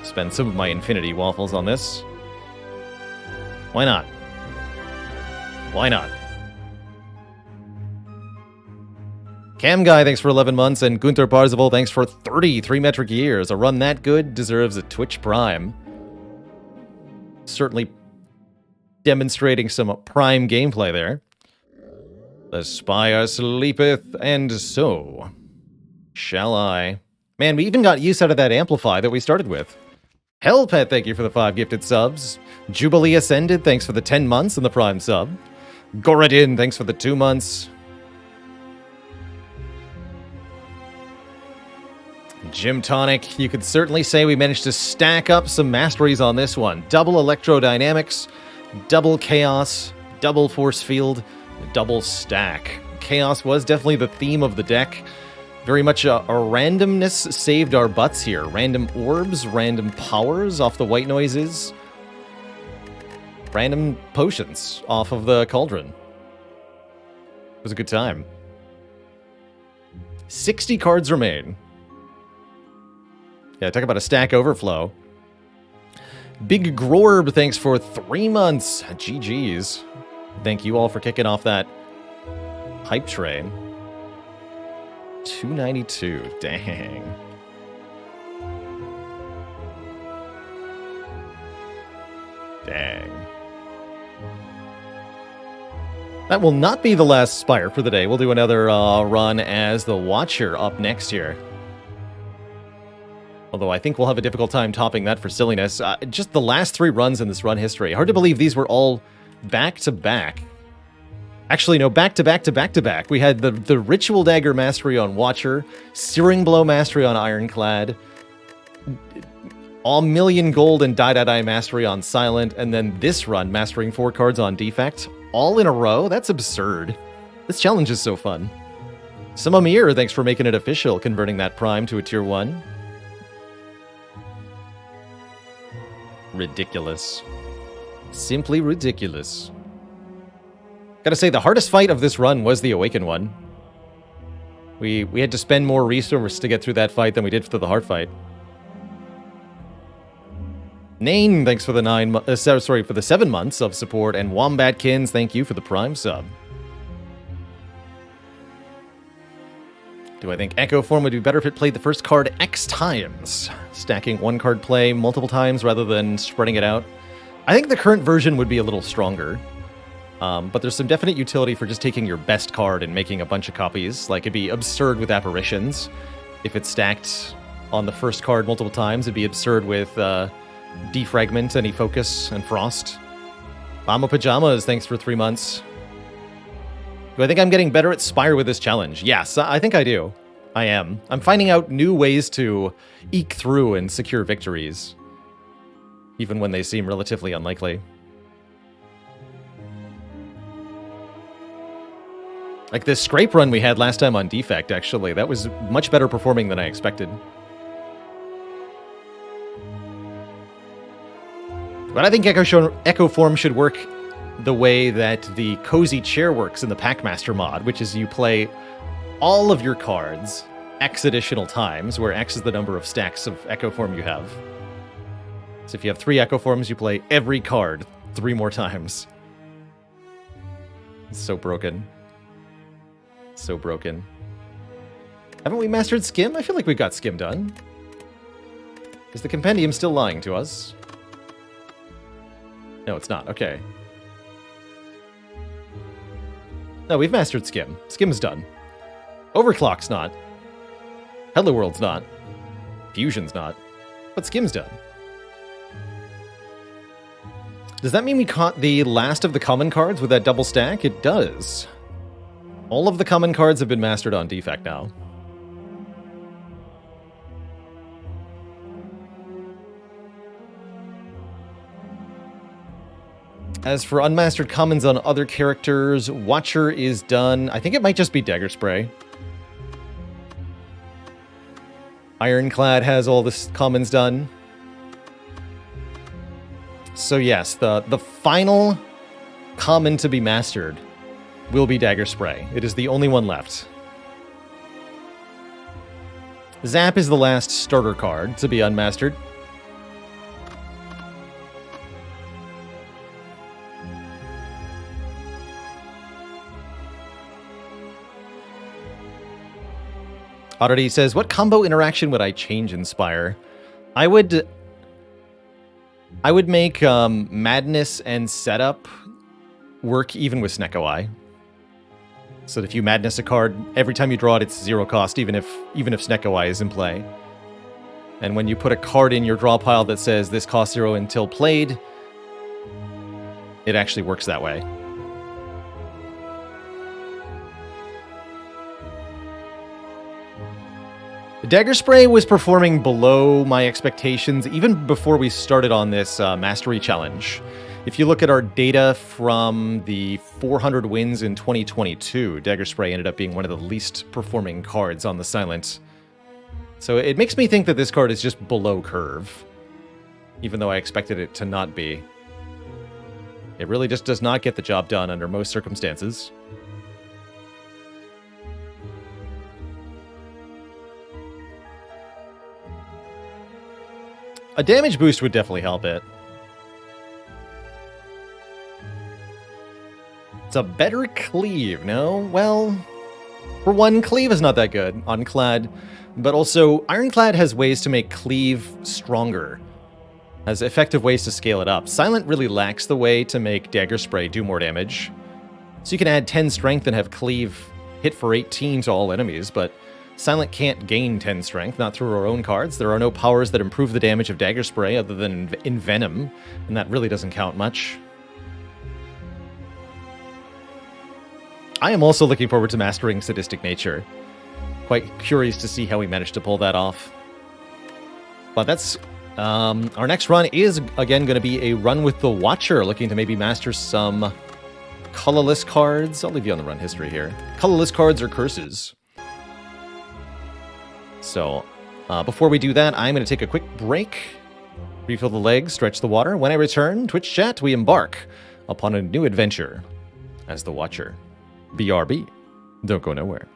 Spend some of my infinity waffles on this. Why not? Why not? Cam Guy, thanks for 11 months, and Gunther Parzival, thanks for 33 metric years. A run that good deserves a Twitch Prime. Certainly demonstrating some Prime gameplay there. The Spire sleepeth, and so shall I. Man, we even got use out of that Amplify that we started with. Hellpet, thank you for the 5 gifted subs. Jubilee Ascended, thanks for the 10 months and the Prime sub. Goradin, thanks for the 2 months. Jim Tonic, you could certainly say we managed to stack up some masteries on this one. Double Electrodynamics, double Chaos, double Force Field, double Stack. Chaos was definitely the theme of the deck. Very much a randomness saved our butts here. Random orbs, random powers off the white noises. Random potions off of the cauldron. It was a good time. 60 cards remain. Yeah, talk about a stack overflow. Big Grorb, thanks for 3 months. GG's. Thank you all for kicking off that hype train. 292. Dang. Dang. That will not be the last Spire for the day. We'll do another run as the Watcher up next here. Although I think we'll have a difficult time topping that for silliness. Just the last 3 runs in this run history. Hard to believe these were all back-to-back. Actually, no, back-to-back-to-back-to-back. We had the Ritual Dagger Mastery on Watcher, Searing Blow Mastery on Ironclad, All Million Gold and Die Mastery on Silent, and then this run, mastering 4 cards on Defect. All in a row? That's absurd. This challenge is so fun. Samamir, thanks for making it official, converting that Prime to a Tier 1. Ridiculous. Simply ridiculous. Gotta say, the hardest fight of this run was the Awaken one. We had to spend more resources to get through that fight than we did for the hard fight. Nain, thanks for the for the 7 months of support, and Wombatkins, thank you for the Prime sub. Do I think Echo Form would be better if it played the first card X times? Stacking 1 card play multiple times rather than spreading it out? I think the current version would be a little stronger. But there's some definite utility for just taking your best card and making a bunch of copies. Like, it'd be absurd with Apparitions. If it's stacked on the first card multiple times, it'd be absurd with Defragment and Efocus and Frost. Mama Pajamas, thanks for 3 months. Do I think I'm getting better at Spire with this challenge? Yes, I think I do. I am. I'm finding out new ways to eke through and secure victories, even when they seem relatively unlikely. Like this scrape run we had last time on Defect, actually. That was much better performing than I expected. But I think Echo Form should work the way that the Cozy Chair works in the Packmaster mod, which is you play all of your cards X additional times, where X is the number of stacks of Echo Form you have. So if you have 3 Echo Forms, you play every card 3 more times. It's so broken. So broken. Haven't we mastered Skim? I feel like we got Skim done. Is the compendium still lying to us? No, it's not. Okay. No, we've mastered Skim. Skim's done. Overclock's not. Hello World's not. Fusion's not. But Skim's done. Does that mean we caught the last of the common cards with that double stack? It does. All of the common cards have been mastered on Defect now. As for unmastered commons on other characters, Watcher is done. I think it might just be Dagger Spray. Ironclad has all the commons done. So yes, the final common to be mastered will be Dagger Spray. It is the only one left. Zap is the last starter card to be unmastered. Oddity says, what combo interaction would I change in Spire? I would make Madness and Setup work even with Snecko Eye. So that if you Madness a card, every time you draw it, it's 0 cost, even if Snecko Eye is in play. And when you put a card in your draw pile that says this costs 0 until played, it actually works that way. Dagger Spray was performing below my expectations even before we started on this Mastery Challenge. If you look at our data from the 400 wins in 2022, Dagger Spray ended up being one of the least performing cards on the Silent. So it makes me think that this card is just below curve, even though I expected it to not be. It really just does not get the job done under most circumstances. A damage boost would definitely help it. It's a better cleave, no? Well, for one, cleave is not that good on Clad, but also Ironclad has ways to make cleave stronger, has effective ways to scale it up. Silent really lacks the way to make Dagger Spray do more damage. So you can add 10 strength and have cleave hit for 18 to all enemies, but Silent can't gain 10 strength, not through our own cards. There are no powers that improve the damage of Dagger Spray other than Envenom, and that really doesn't count much. I am also looking forward to mastering Sadistic Nature. Quite curious to see how we managed to pull that off. But that's... our next run is, again, going to be a run with the Watcher, looking to maybe master some colorless cards. I'll leave you on the run history here. Colorless cards or curses. So, before we do that, I'm going to take a quick break, refill the legs, stretch the water. When I return, Twitch chat, we embark upon a new adventure as the Watcher. BRB. Don't go nowhere.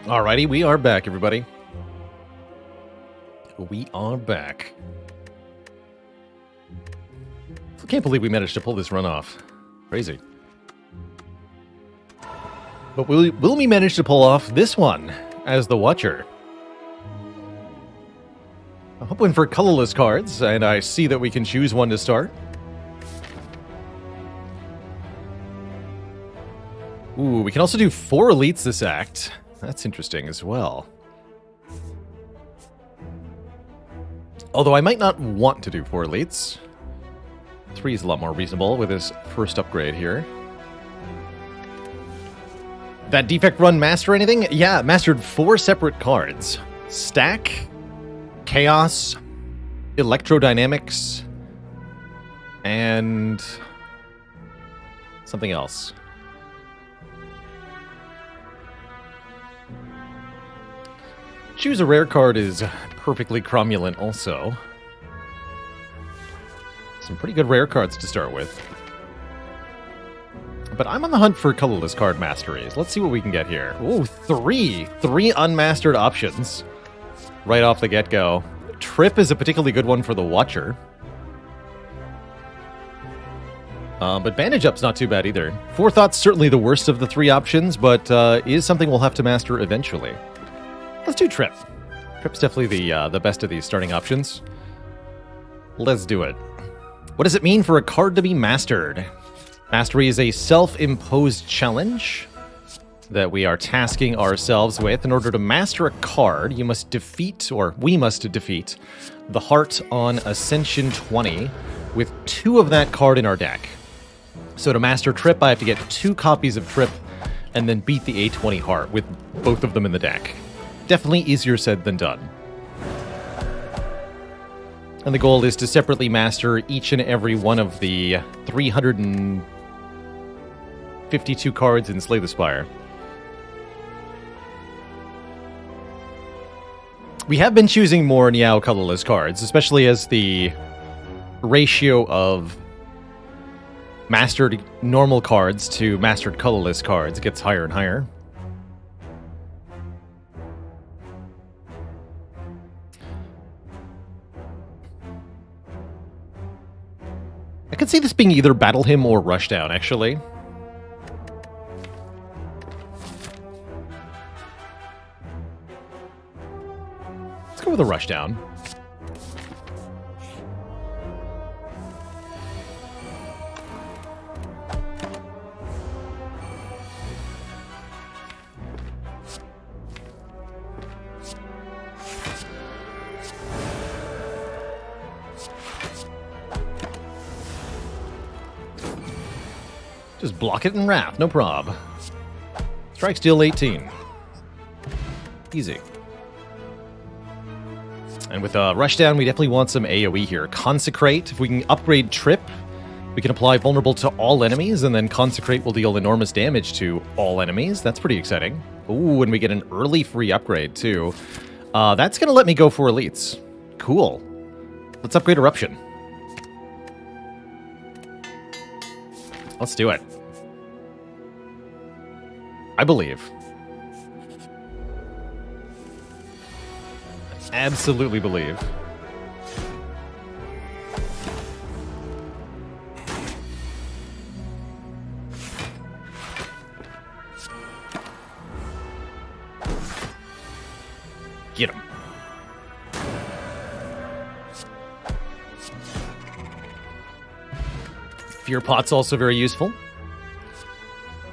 Alrighty, we are back, everybody. We are back. I can't believe we managed to pull this run off. Crazy. But will we manage to pull off this one as the Watcher? I'm hoping for colorless cards, and I see that we can choose one to start. Ooh, we can also do 4 elites this act. That's interesting as well. Although I might not want to do 4 elites. 3 is a lot more reasonable with this first upgrade here. That defect run master anything? Yeah, mastered 4 separate cards. Stack, Chaos, Electrodynamics, and something else. Choose a rare card is perfectly cromulent also. Some pretty good rare cards to start with. But I'm on the hunt for colorless card masteries. Let's see what we can get here. Ooh, 3! 3 unmastered options right off the get-go. Trip is a particularly good one for the Watcher. But Bandage Up's not too bad either. Forethougught's certainly the worst of the 3 options, but is something we'll have to master eventually. Let's do Trip. Trip's definitely the best of these starting options. Let's do it. What does it mean for a card to be mastered? Mastery is a self-imposed challenge that we are tasking ourselves with. In order to master a card, you must defeat, or we must defeat, the Heart on Ascension 20 with 2 of that card in our deck. So to master Trip, I have to get 2 copies of Trip and then beat the A20 Heart with both of them in the deck. Definitely easier said than done. And the goal is to separately master each and every one of the 352 cards in Slay the Spire. We have been choosing more Niao colorless cards, especially as the ratio of mastered normal cards to mastered colorless cards gets higher and higher. I could see this being either Battle Hymn or Rushdown, actually. Let's go with a Rushdown. Just block it and wrap, no prob. Strike Steel 18. Easy. And with Rushdown, we definitely want some AoE here. Consecrate, if we can upgrade Trip, we can apply Vulnerable to all enemies, and then Consecrate will deal enormous damage to all enemies. That's pretty exciting. Ooh, and we get an early free upgrade, too. That's going to let me go for elites. Cool. Let's upgrade Eruption. Let's do it. I believe. Absolutely believe. Get him. Fear Pot's also very useful.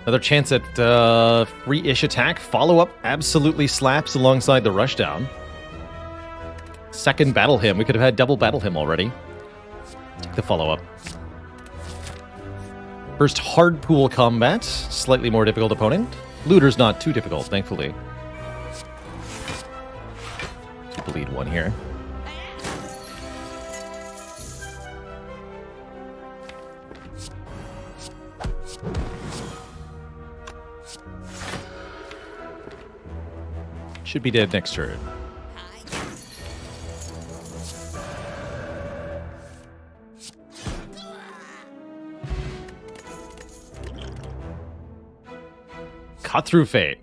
Another chance at free-ish attack. Follow-up absolutely slaps alongside the Rushdown. Second Battle Hymn. We could have had double Battle Hymn already. Take the follow-up. First hard pool combat. Slightly more difficult opponent. Looter's not too difficult, thankfully. Bleed one here. Should be dead next turn. Cut through fate.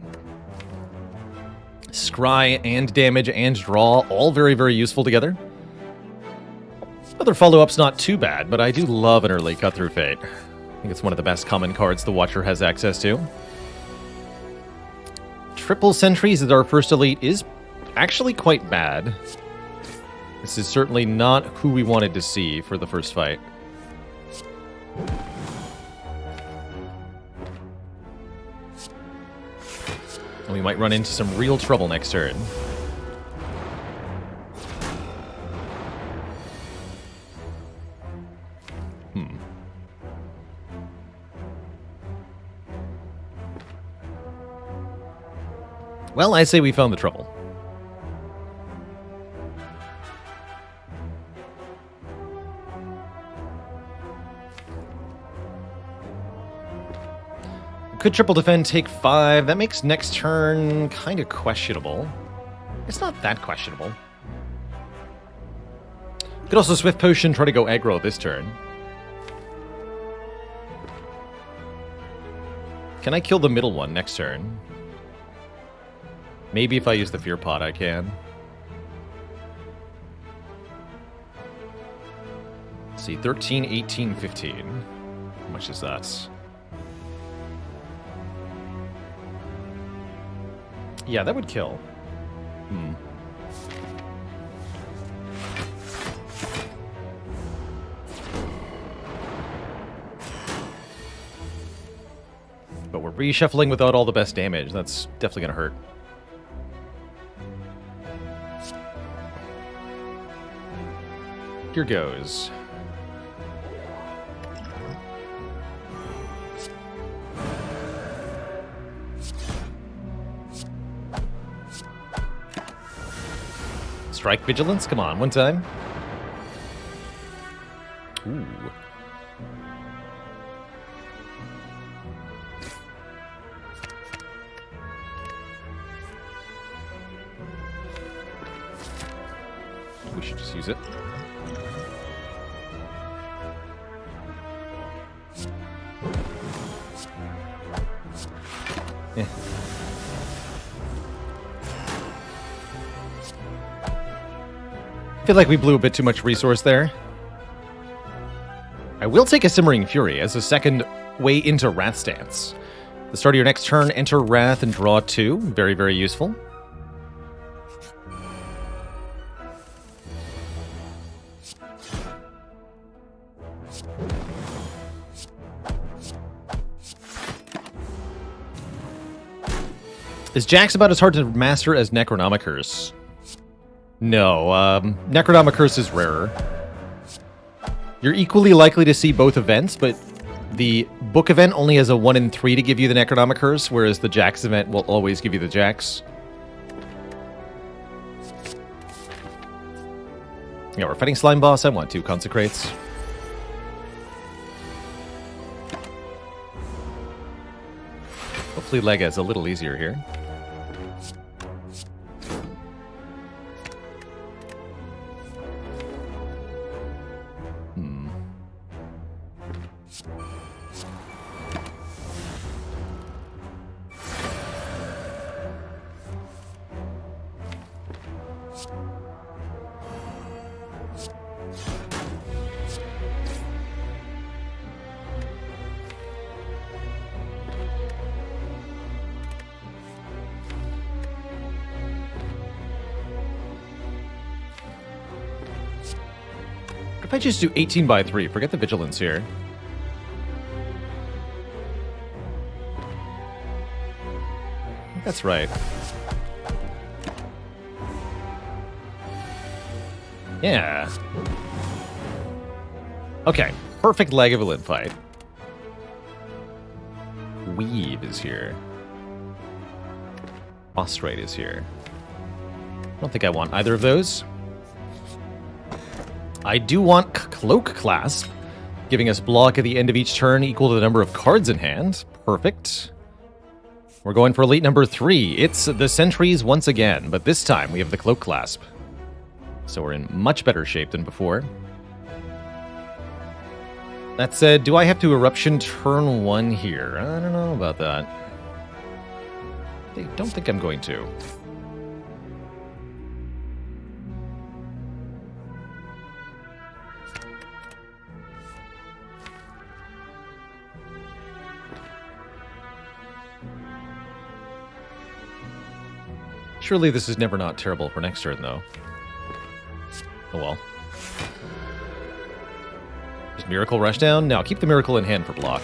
scry and damage and draw, all very, very useful together. Other follow-up's not too bad, but I do love an early Cut-Through Fate. I think it's one of the best common cards the Watcher has access to. Triple Sentries as our first elite is actually quite bad. This is certainly not who we wanted to see for the first fight. And we might run into some real trouble next turn. Well, I say we found the trouble. Could triple defend, take 5. That makes next turn kind of questionable. It's not that questionable. Could also Swift Potion, try to go aggro this turn. Can I kill the middle one next turn? Maybe if I use the Fear Pot, I can. Let's see, 13, 18, 15. How much is that? Yeah, that would kill. But we're reshuffling without all the best damage. That's definitely going to hurt. Here goes. Strike Vigilance? Come on, one time. Ooh. We should just use it. I feel like we blew a bit too much resource there. I will take a Simmering Fury as a second way into Wrath stance. At the start of your next turn, enter Wrath and draw 2. Very, very useful. Is Jax about as hard to master as Necronomicurse? No, Necronomicurse is rarer. You're equally likely to see both events, but the book event only has a 1 in 3 to give you the Necronomicurse, whereas the Jax event will always give you the Jax. Yeah, we're fighting Slime Boss. I want 2 Consecrates. Hopefully Lega is a little easier here. If I just do 18 by 3, forget the Vigilance here. I think that's right. Yeah. Okay, perfect Lagavulin fight. Weave is here. Ostrate is here. I don't think I want either of those. I do want Cloak Clasp, giving us block at the end of each turn equal to the number of cards in hand. Perfect. We're going for elite number 3. It's the Sentries once again, but this time we have the Cloak Clasp. So we're in much better shape than before. That said, do I have to Eruption turn 1 here? I don't know about that. I don't think I'm going to. Surely this is never not terrible for next turn, though. Oh well. Just Miracle Rushdown? No, keep the Miracle in hand for block.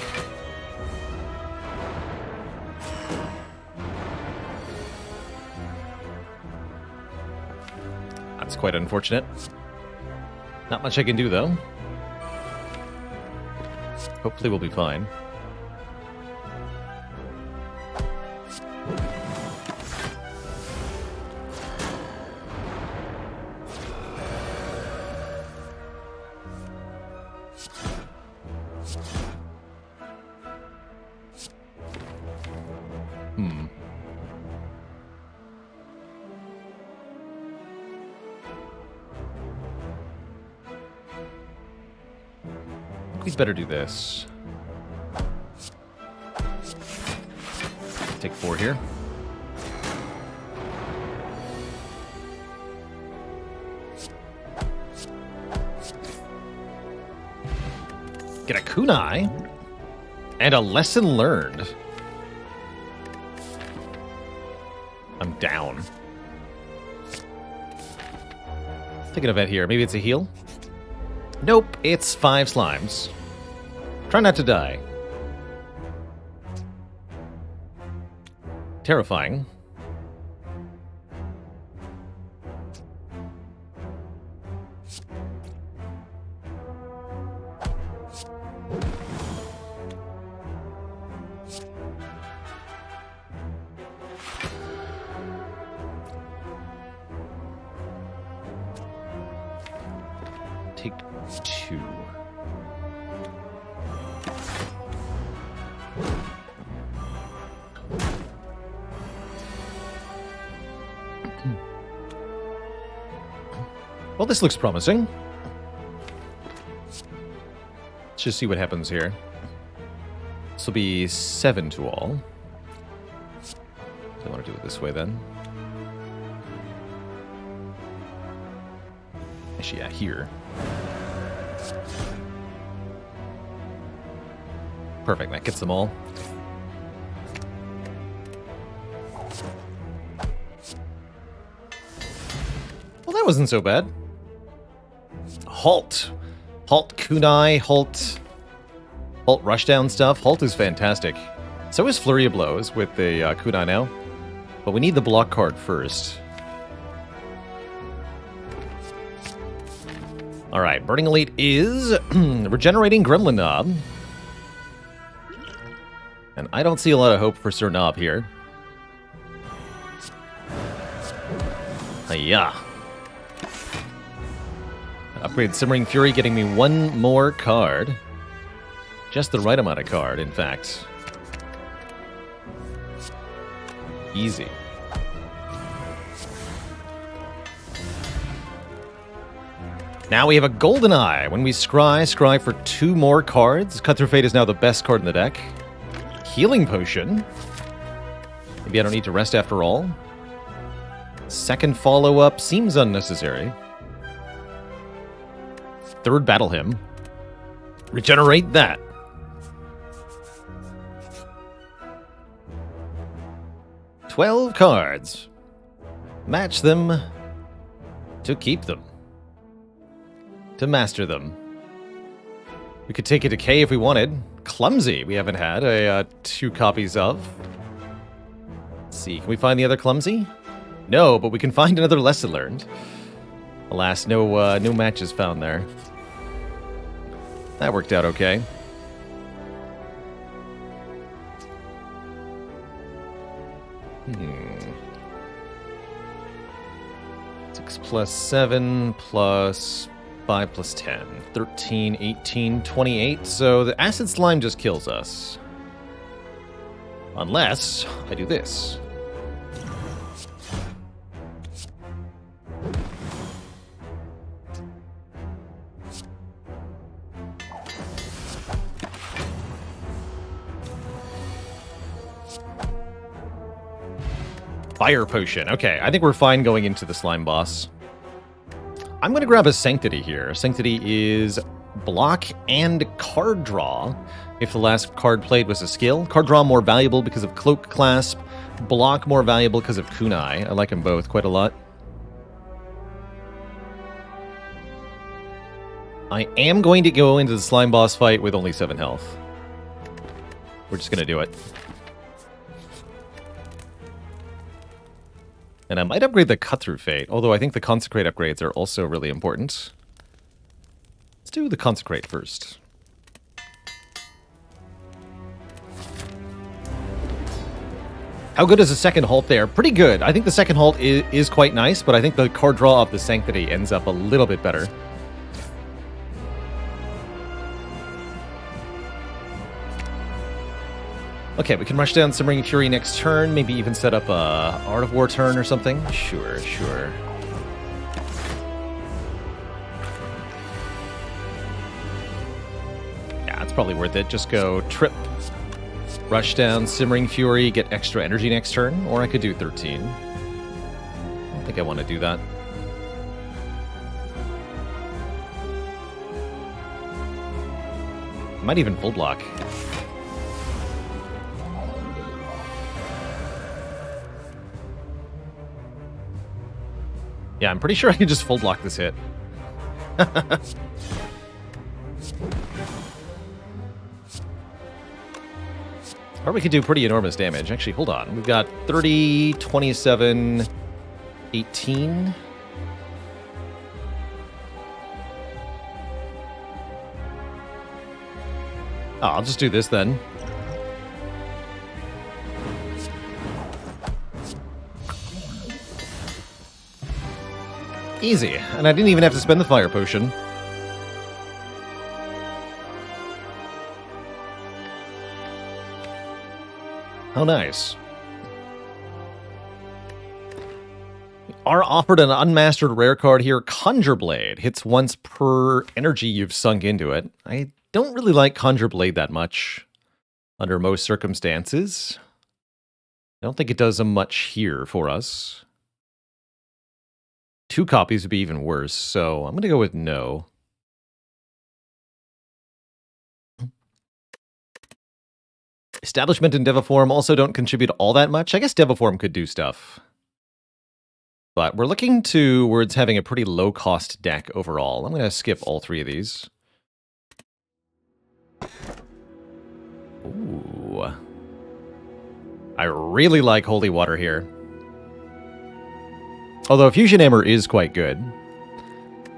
That's quite unfortunate. Not much I can do, though. Hopefully we'll be fine. We'd better do this. Take 4 here. Get a kunai. And a lesson learned. I'm down. Take an event here. Maybe it's a heal? Nope, it's 5 slimes. Try not to die. Terrifying. Take 2. Well, this looks promising. Let's just see what happens here. This will be 7 to all. I want to do it this way then. Actually, yeah, here. Perfect, that gets them all. Well, that wasn't so bad. Halt. Halt kunai, halt rushdown stuff. Halt is fantastic. So is Flurry of Blows with the kunai now. But we need the block card first. Alright, Burning Elite is regenerating Gremlin Knob. And I don't see a lot of hope for Sir Knob here. Hiya. Upgrade Simmering Fury, getting me 1 more card. Just the right amount of card, in fact. Easy. Now we have a Golden Eye. When we scry for 2 more cards. Cut Through Fate is now the best card in the deck. Healing Potion. Maybe I don't need to rest after all. Second follow-up seems unnecessary. 3rd Battle Hymn. Regenerate that. $12 cards. Match them to keep them. To master them. We could take a Decay if we wanted. Clumsy we haven't had 2 copies of. Let's see, can we find the other Clumsy? No, but we can find another Lesson Learned. Alas, no matches found there. That worked out okay. Six plus 7 plus 5 plus 10. 13, 18, 28. So the Acid Slime just kills us. Unless I do this. Fire Potion. Okay, I think we're fine going into the slime boss. I'm going to grab a Sanctity here. Sanctity is block and card draw if the last card played was a skill. Card draw more valuable because of Cloak Clasp. Block more valuable because of Kunai. I like them both quite a lot. I am going to go into the slime boss fight with only 7 health. We're just going to do it. And I might upgrade the Cut-Through Fate, although I think the Consecrate upgrades are also really important. Let's do the Consecrate first. How good is the second halt there? Pretty good. I think the second halt is quite nice, but I think the card draw of the Sanctity ends up a little bit better. Okay, we can rush down Simmering Fury next turn, maybe even set up a Art of War turn or something. Sure. Yeah, it's probably worth it. Just go trip, rush down Simmering Fury, get extra energy next turn, or I could do 13. I don't think I want to do that. Might even full block. Yeah, I'm pretty sure I can just full block this hit. Or we could do pretty enormous damage. Actually, hold on. We've got 30, 27, 18. Oh, I'll just do this then. Easy, and I didn't even have to spend the fire potion. How nice. We are offered an unmastered rare card here, Conjure Blade. Hits once per energy you've sunk into it. I don't really like Conjure Blade that much under most circumstances. I don't think it does much here for us. 2 copies would be even worse, so I'm going to go with no. Establishment and Devaform also don't contribute all that much. I guess Devaform could do stuff. But we're looking towards having a pretty low-cost deck overall. I'm going to skip all 3 of these. Ooh. I really like Holy Water here. Although Fusion Hammer is quite good.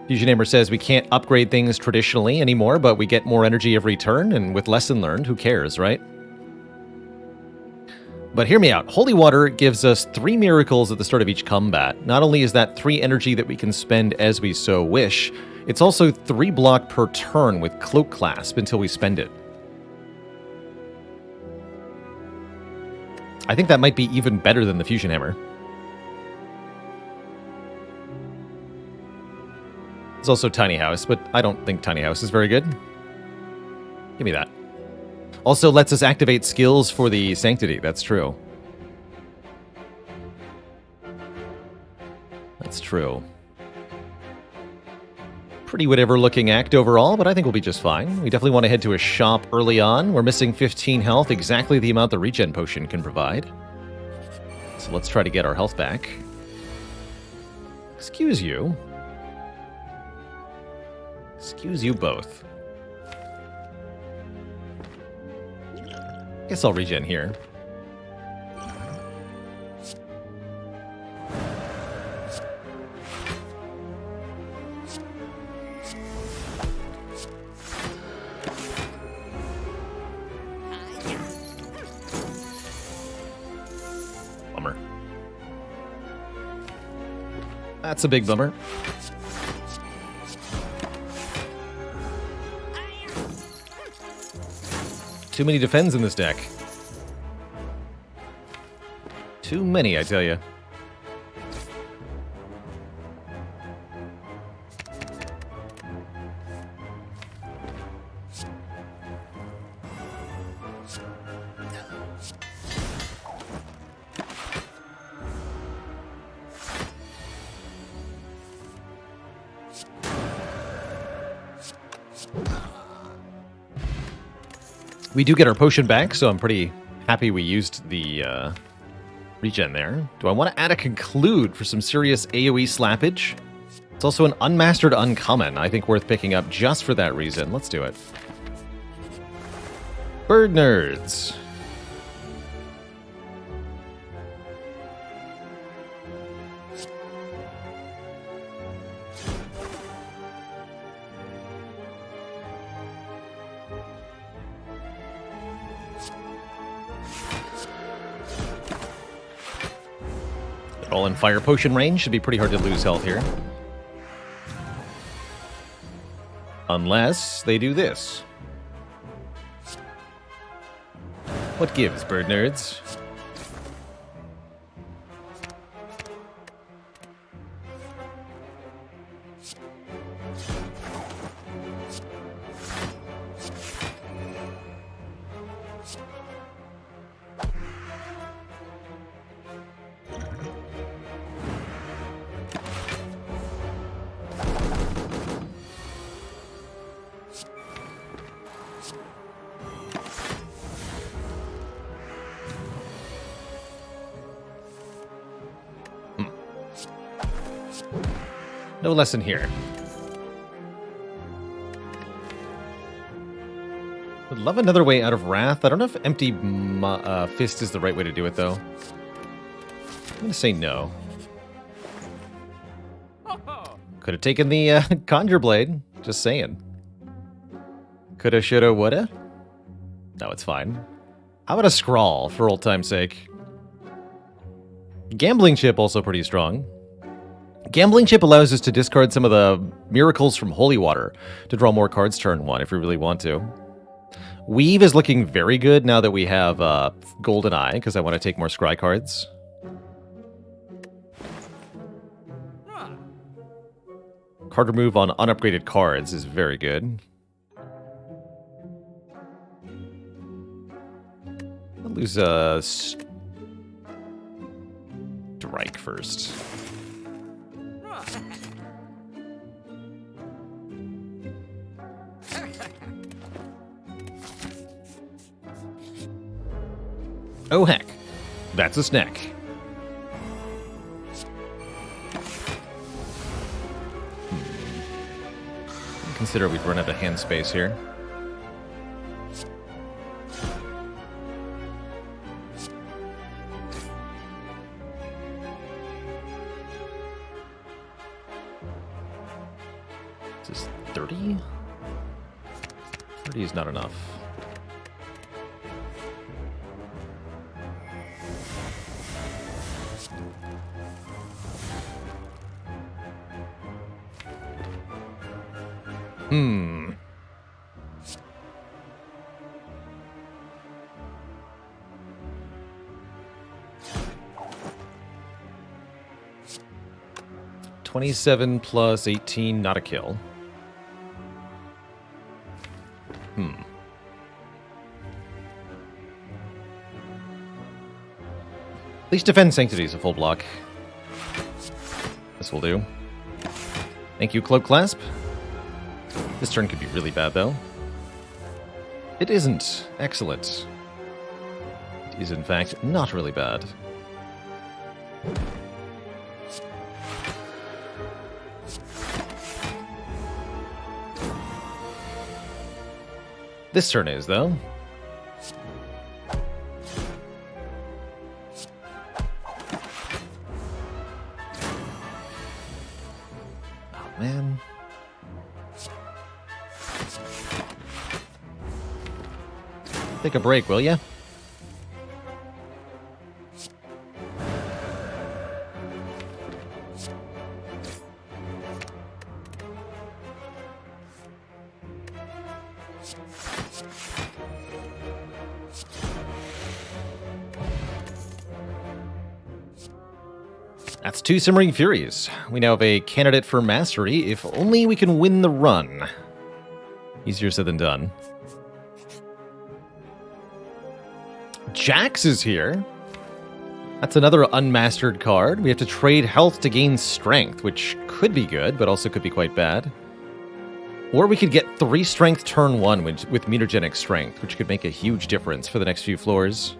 Fusion Hammer says we can't upgrade things traditionally anymore, but we get more energy every turn, and with Lesson Learned, who cares, right? But hear me out. Holy Water gives us 3 miracles at the start of each combat. Not only is that 3 energy that we can spend as we so wish, it's also 3 block per turn with Cloak Clasp until we spend it. I think that might be even better than the Fusion Hammer. There's also Tiny House, but I don't think Tiny House is very good. Give me that. Also lets us activate skills for the Sanctity, that's true. That's true. Pretty whatever looking act overall, but I think we'll be just fine. We definitely want to head to a shop early on. We're missing 15 health, exactly the amount the regen potion can provide. So let's try to get our health back. Excuse you. Excuse you both. Guess I'll regen here. Bummer. That's a big bummer. Too many defends in this deck. Too many, I tell you. We do get our potion back, so I'm pretty happy we used the regen there. Do I want to add a conclude for some serious AoE slappage? It's also an unmastered uncommon, I think worth picking up just for that reason. Let's do it. Bird nerds. All in fire potion range. Should be pretty hard to lose health here. Unless they do this. What gives, bird nerds? No lesson here. Would love another way out of Wrath. I don't know if Empty Fist is the right way to do it, though. I'm going to say no. Could have taken the Conjure Blade. Just saying. Coulda, shoulda, woulda. No, it's fine. How about a Scrawl, for old time's sake? Gambling Chip, also pretty strong. Gambling Chip allows us to discard some of the miracles from Holy Water to draw more cards turn one if we really want to. Weave is looking very good now that we have Golden Eye, because I want to take more Scry cards. Card remove on unupgraded cards is very good. I'll lose a Strike first. Oh heck, that's a snack. Consider we've run out of hand space here. Is this 30? 30 is not enough. Hmm. $27 plus 18, not a kill. Hmm. At least Defend Sanctity is a full block. This will do. Thank you, Cloak Clasp. This turn could be really bad, though. It isn't. Excellent. It is, in fact, not really bad. This turn is, though. Oh, man. Take a break, will ya? That's 2 Simmering Furies. We now have a candidate for mastery, if only we can win the run. Easier said than done. Jax is here. That's another unmastered card. We have to trade health to gain strength, which could be good, but also could be quite bad. Or we could get 3 strength turn 1 with mutagenic strength, which could make a huge difference for the next few floors.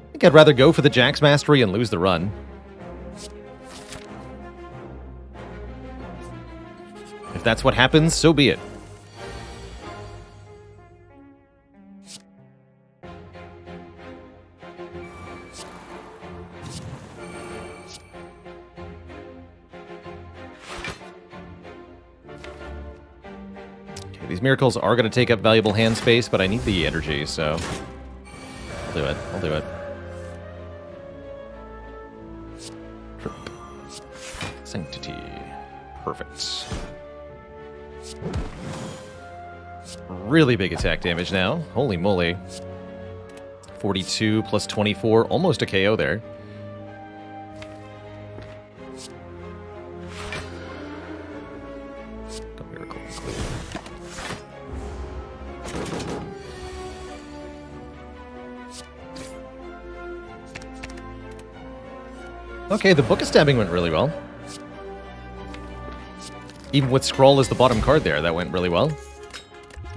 I think I'd rather go for the Jax Mastery and lose the run. If that's what happens, so be it. These miracles are going to take up valuable hand space, but I need the energy, so I'll do it. I'll do it. Trip. Sanctity. Perfect. Really big attack damage now. Holy moly. 42 plus 24. Almost a KO there. Miracle included. Okay, the Book of Stabbing went really well. Even with Scroll as the bottom card there, that went really well.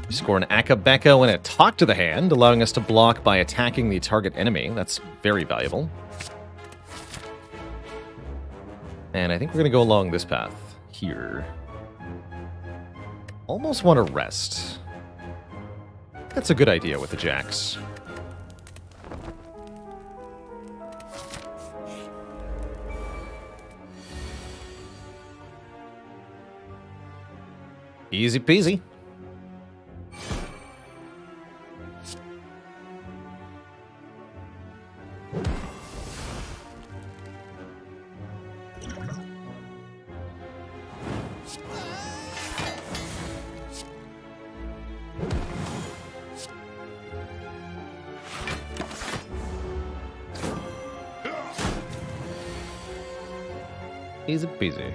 We score an Akabeko and a Talk to the Hand, allowing us to block by attacking the target enemy. That's very valuable. And I think we're going to go along this path here. Almost want to rest. That's a good idea with the Jax. Easy peasy. Easy peasy.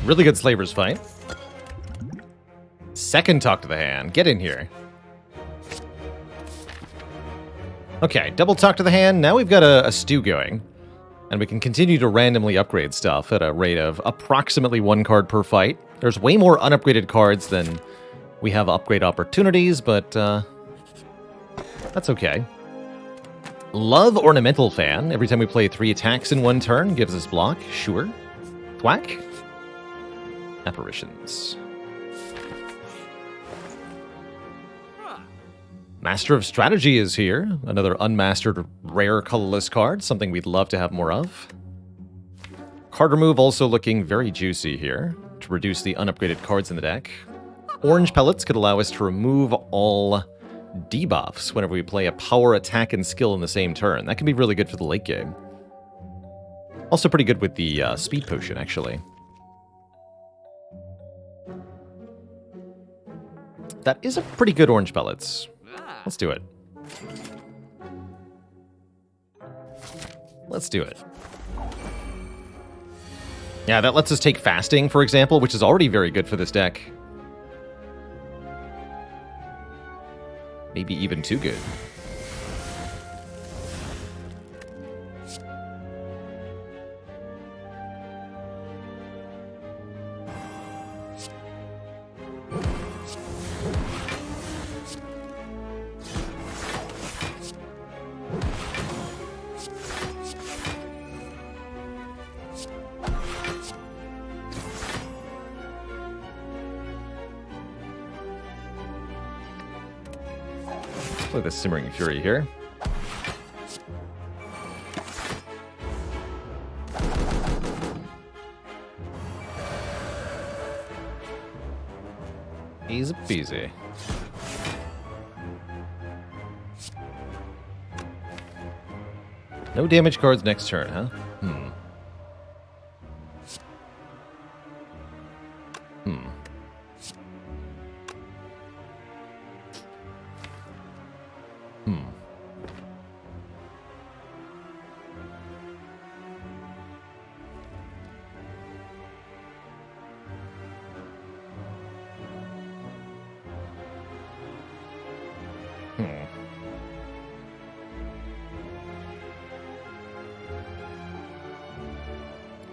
Really good Slaver's fight. Second Talk to the Hand. Get in here. Okay, double Talk to the Hand. Now we've got a stew going. And we can continue to randomly upgrade stuff at a rate of approximately 1 card per fight. There's way more unupgraded cards than we have upgrade opportunities, but that's okay. Love Ornamental Fan. Every time we play 3 attacks in 1 turn, gives us block. Sure. Thwack. Apparitions. Master of Strategy is here. Another unmastered rare colorless card, something we'd love to have more of. Card remove also looking very juicy here to reduce the unupgraded cards in the deck. Orange pellets could allow us to remove all debuffs whenever we play a power, attack, and skill in the same turn. That can be really good for the late game. Also pretty good with the speed potion, actually. That is a pretty good orange pellets. Let's do it. Let's do it. Yeah, that lets us take fasting, for example, which is already very good for this deck. Maybe even too good. Play the Simmering Fury here. Easy peasy. No damage cards next turn, huh? Hmm.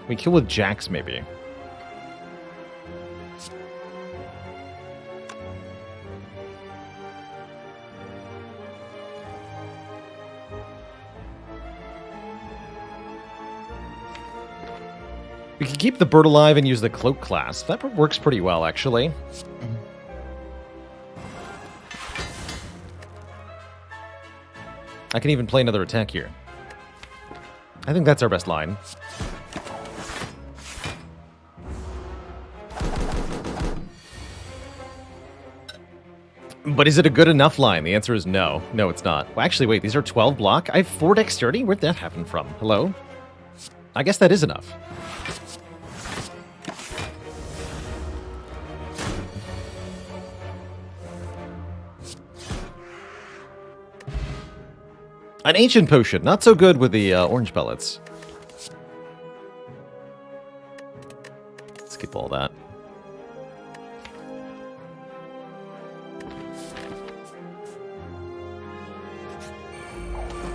We kill with Jax, maybe. We can keep the bird alive and use the cloak class. That works pretty well, actually. I can even play another attack here. I think that's our best line. But is it a good enough line? The answer is no. No, it's not. Well, actually, wait, these are 12 block? I have 4 dexterity? Where'd that happen from? Hello? I guess that is enough. An ancient potion. Not so good with the orange pellets. Skip all that.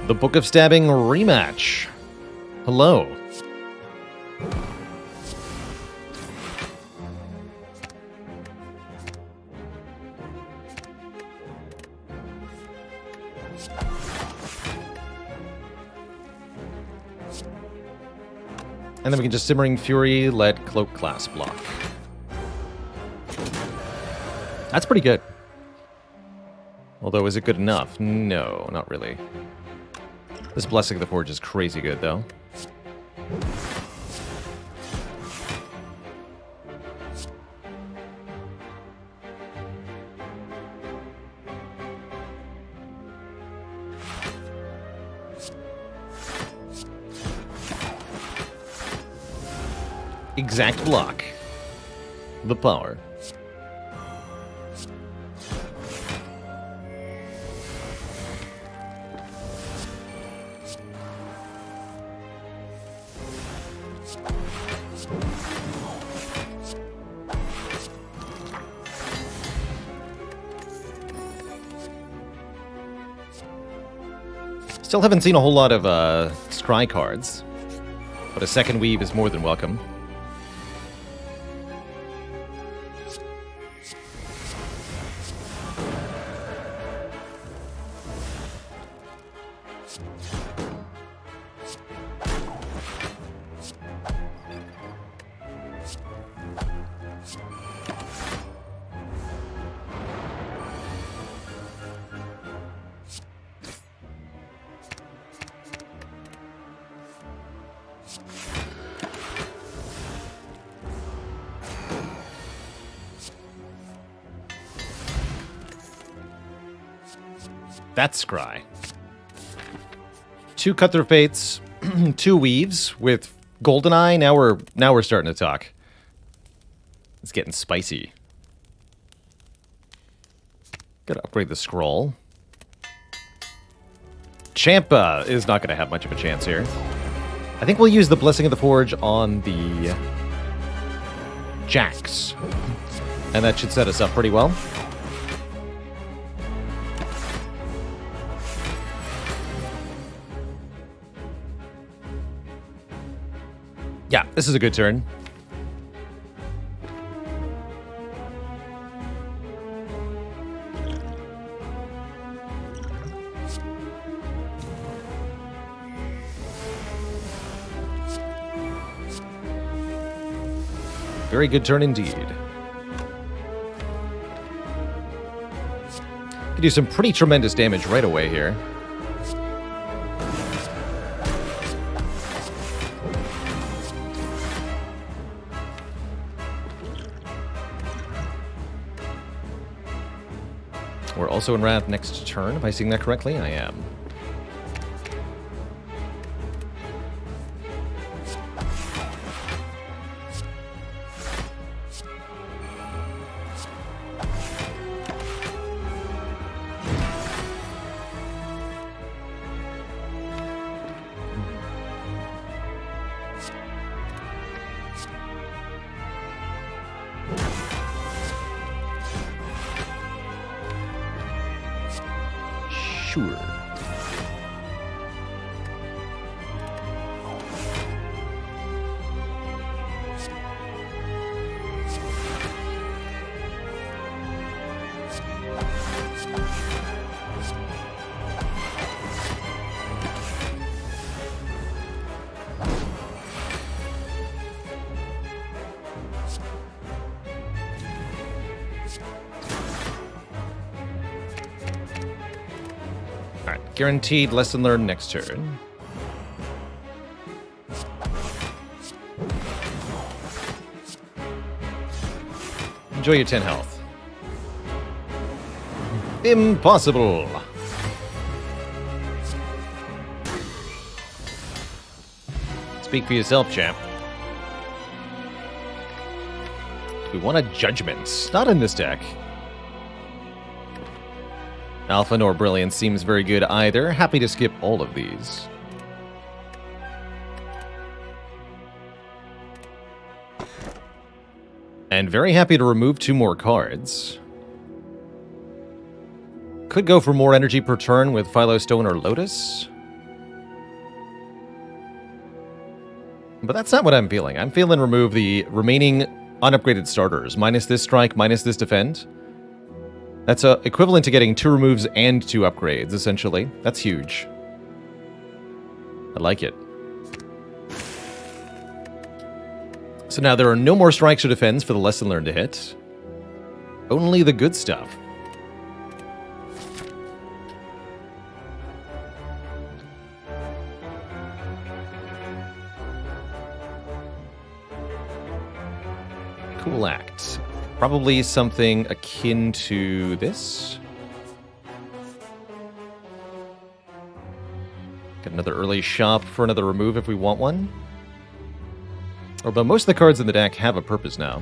The Book of Stabbing rematch. Hello. And then we can just Simmering Fury, let Cloak class block. That's pretty good. Although, is it good enough? No, not really. This Blessing of the Forge is crazy good, though. Exact block. The power. Still haven't seen a whole lot of scry cards, but a second weave is more than welcome. That's scry. 2 Cut Through Fates, 2 Weaves with Goldeneye. Now we're starting to talk. It's getting spicy. Gotta upgrade the scroll. Champa is not going to have much of a chance here. I think we'll use the Blessing of the Forge on the Jax. And that should set us up pretty well. Yeah, this is a good turn. Very good turn indeed. Could do some pretty tremendous damage right away here. We're also in Wrath next turn. Am I seeing that correctly? I am. sure. Guaranteed lesson learned next turn. Enjoy your 10 health. Impossible! Speak for yourself, champ. We want a judgment. Not in this deck. Alpha nor Brilliance seems very good either. Happy to skip all of these. And very happy to remove 2 more cards. Could go for more energy per turn with Philo Stone or Lotus. But that's not what I'm feeling. I'm feeling remove the remaining unupgraded starters. Minus this strike, minus this defend. That's equivalent to getting 2 removes and 2 upgrades, essentially. That's huge. I like it. So now there are no more strikes or defends for the lesson learned to hit. Only the good stuff. Cool act. Probably something akin to this. Get another early shop for another remove if we want one. Although most of the cards in the deck have a purpose now.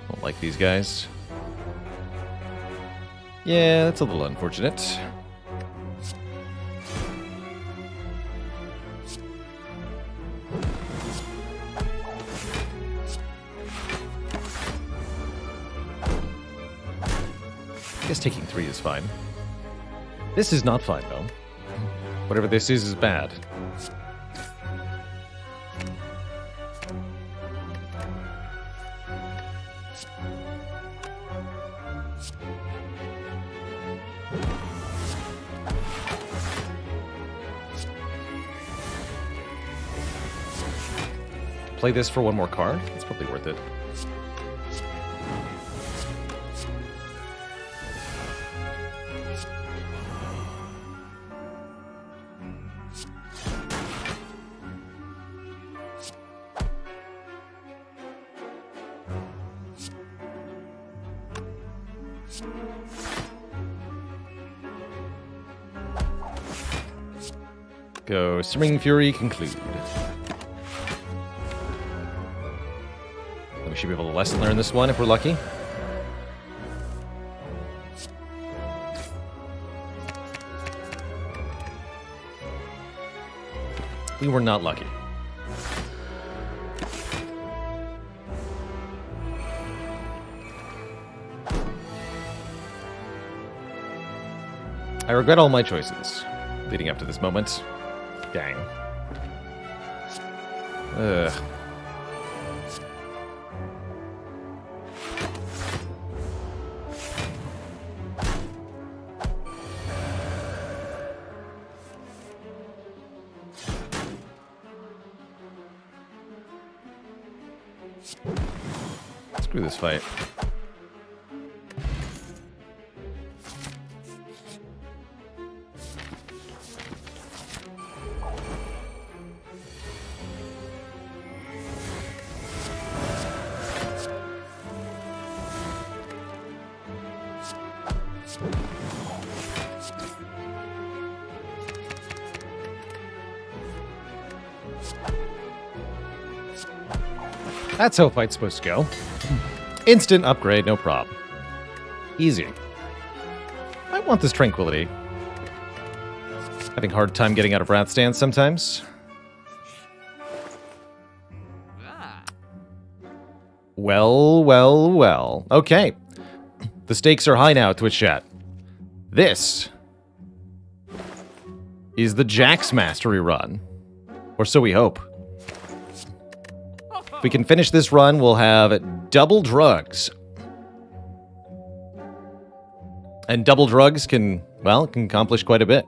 Don't like these guys. Yeah, that's a little unfortunate. I guess taking 3 is fine. This is not fine, though. Whatever this is bad. Play this for 1 more card? It's probably worth it. Go Simmering Fury, conclude. We should be able to lesson learn this one if we're lucky. We were not lucky. I regret all my choices leading up to this moment. Dang. Ugh. Screw this fight. That's how a fight's supposed to go. Instant upgrade, no problem. Easy. I want this tranquility. Having a hard time getting out of Rat Stance sometimes. Well, well, well. Okay. The stakes are high now, Twitch chat. This is the Jax Mastery run. Or so we hope. If we can finish this run, we'll have double drugs. And double drugs can, well, can accomplish quite a bit.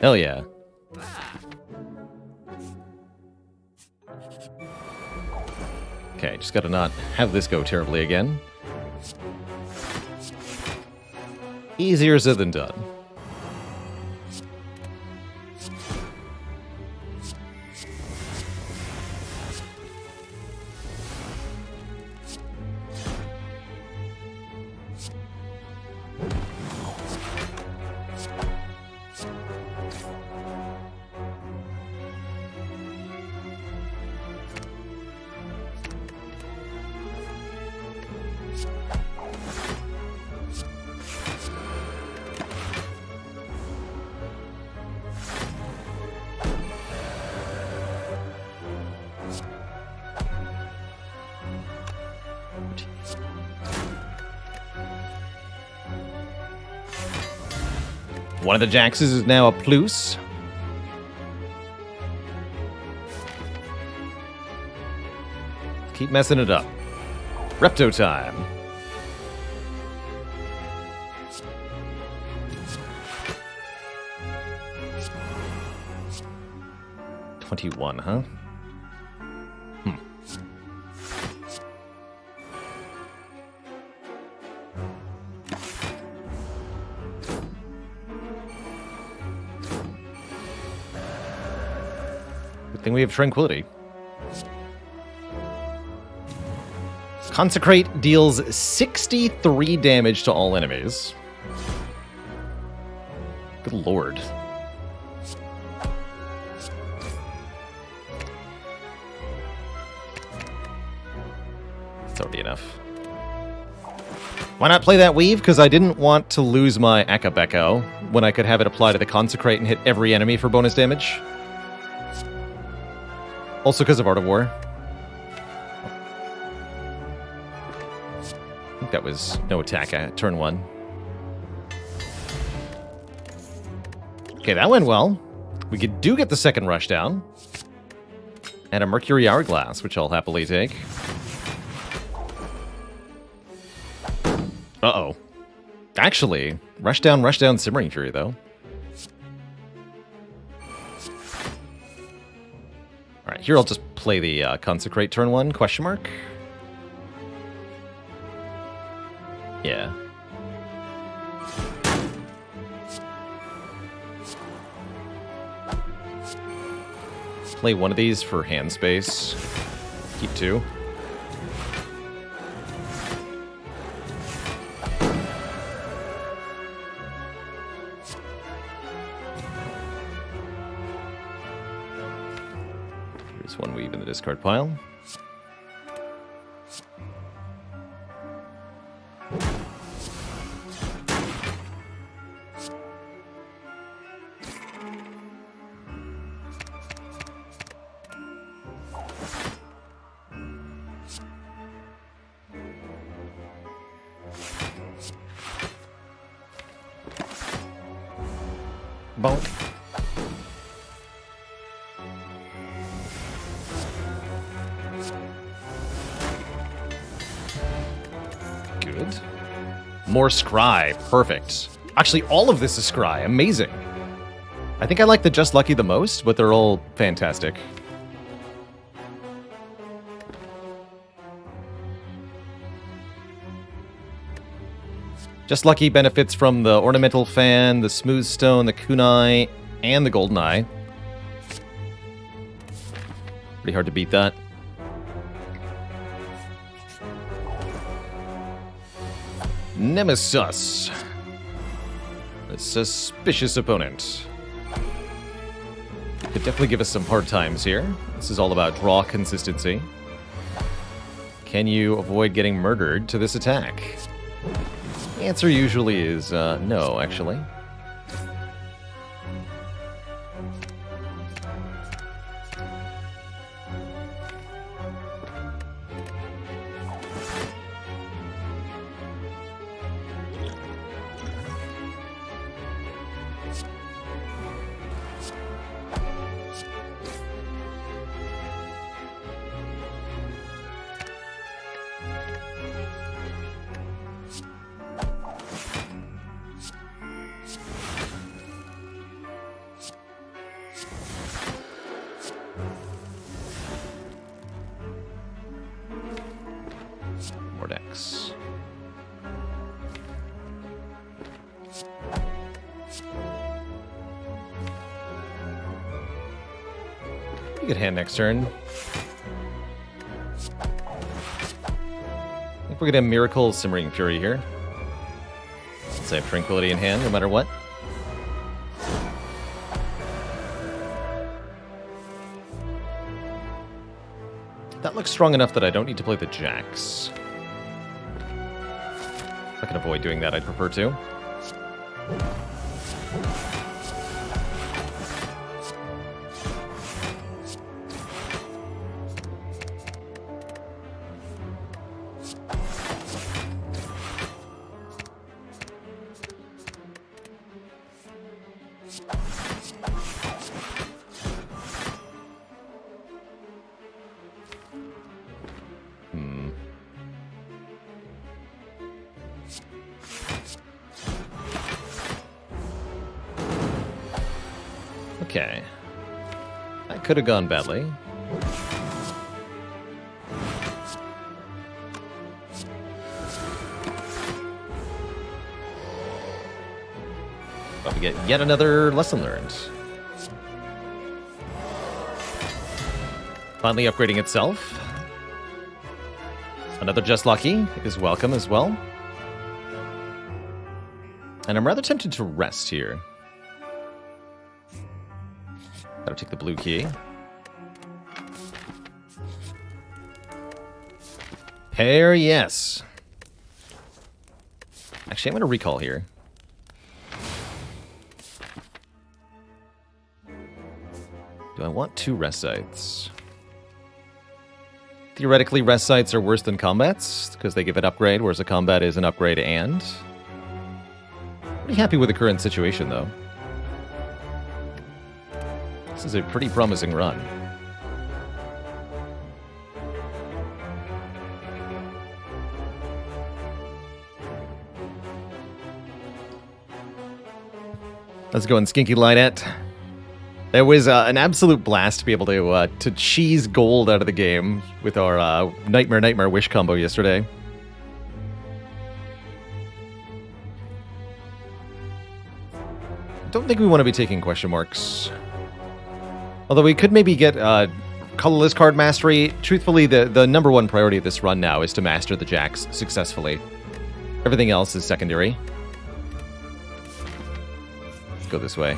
Hell yeah. Okay, just gotta not have this go terribly again. Easier said than done. One of the Jaxes is now a plus. Keep messing it up. Repto time. $21, huh? Good thing we have Tranquility. Consecrate deals 63 damage to all enemies. Good lord. It's already enough. Why not play that weave? Because I didn't want to lose my Akabeko when I could have it apply to the Consecrate and hit every enemy for bonus damage. Also because of Art of War. I think that was no attack at turn 1. Okay, that went well. We do get the second rush down. And a Mercury Hourglass, which I'll happily take. Uh-oh. Actually, rush down Simmering Fury, though. Alright, here I'll just play the Consecrate turn 1, question mark. Yeah. Play one of these for hand space. Keep 2. Here's one weave in the discard pile. Bonk. Good. More Scry. Perfect. Actually, all of this is Scry. Amazing. I think I like the Just Lucky the most, but they're all fantastic. Just Lucky benefits from the Ornamental Fan, the Smooth Stone, the Kunai, and the Golden Eye. Pretty hard to beat that. Nemesis. A suspicious opponent. Could definitely give us some hard times here. This is all about draw consistency. Can you avoid getting murdered to this attack? The answer usually is no, actually. Pretty good hand next turn. I think we're gonna have Miracle, Simmering Fury here. Let's have Tranquility in hand, no matter what. That looks strong enough that I don't need to play the jacks. If I can avoid doing that, I'd prefer to. Okay. That could have gone badly. But we get yet another lesson learned. Finally upgrading itself. Another Just Lucky is welcome as well. And I'm rather tempted to rest here. Gotta take the blue key. Pair, yes. Actually, I'm gonna recall here. Do I want 2 rest sites? Theoretically, rest sites are worse than combats because they give an upgrade, whereas a combat is an upgrade and. Pretty happy with the current situation, though. This is a pretty promising run. Let's go and Skinky Linet. It was an absolute blast to be able to cheese gold out of the game with our Nightmare Wish combo yesterday. Don't think we want to be taking question marks. Although we could maybe get colorless card mastery. Truthfully, the number one priority of this run now is to master the jacks successfully. Everything else is secondary. Let's go this way.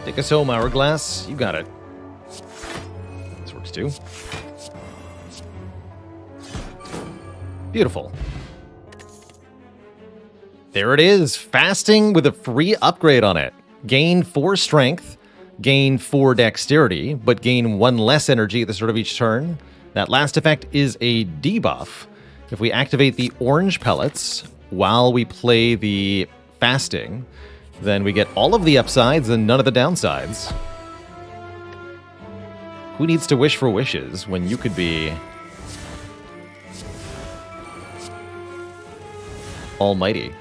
Take us home, Hourglass. You got it. This works too. Beautiful. There it is. Fasting with a free upgrade on it. Gain 4 strength, gain 4 dexterity, but gain 1 less energy at the start of each turn. That last effect is a debuff. If we activate the orange pellets while we play the fasting, then we get all of the upsides and none of the downsides. Who needs to wish for wishes when you could be almighty?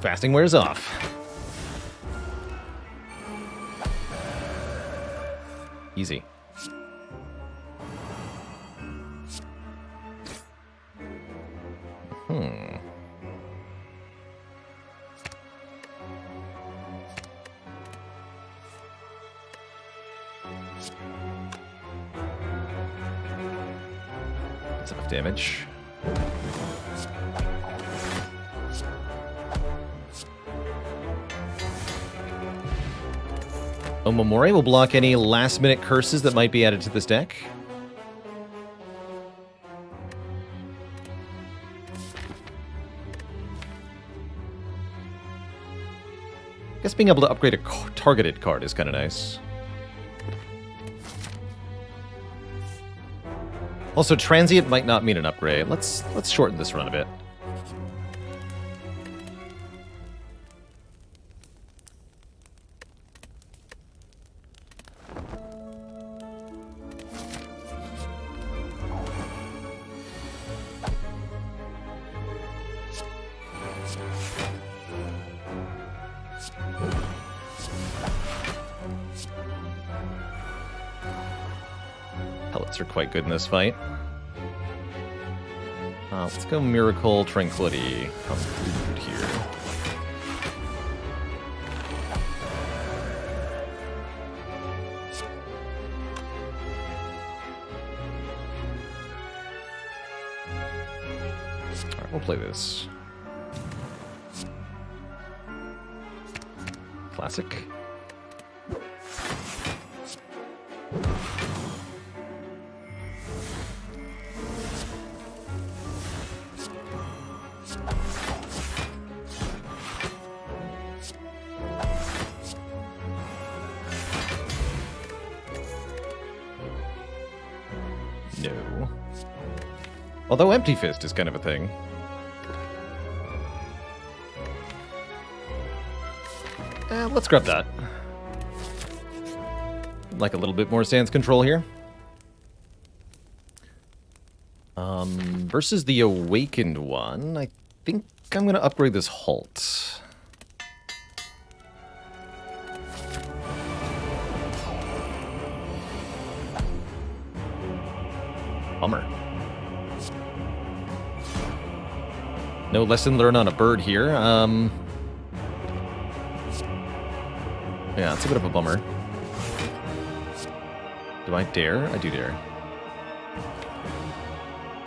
Fasting wears off. Easy. That's enough damage. Omamori will block any last-minute curses that might be added to this deck. I guess being able to upgrade a targeted card is kind of nice. Also, transient might not mean an upgrade. Let's shorten this run a bit. Pellets are quite good in this fight. Let's go Miracle Tranquility. Conclude here. Alright, we'll play this. Classic. No. Although Empty Fist is kind of a thing. Let's grab that. Like a little bit more Sands control here. Versus the Awakened one, I think I'm going to upgrade this Halt. Bummer. No lesson learned on a bird here. Yeah, it's a bit of a bummer. Do I dare? I do dare.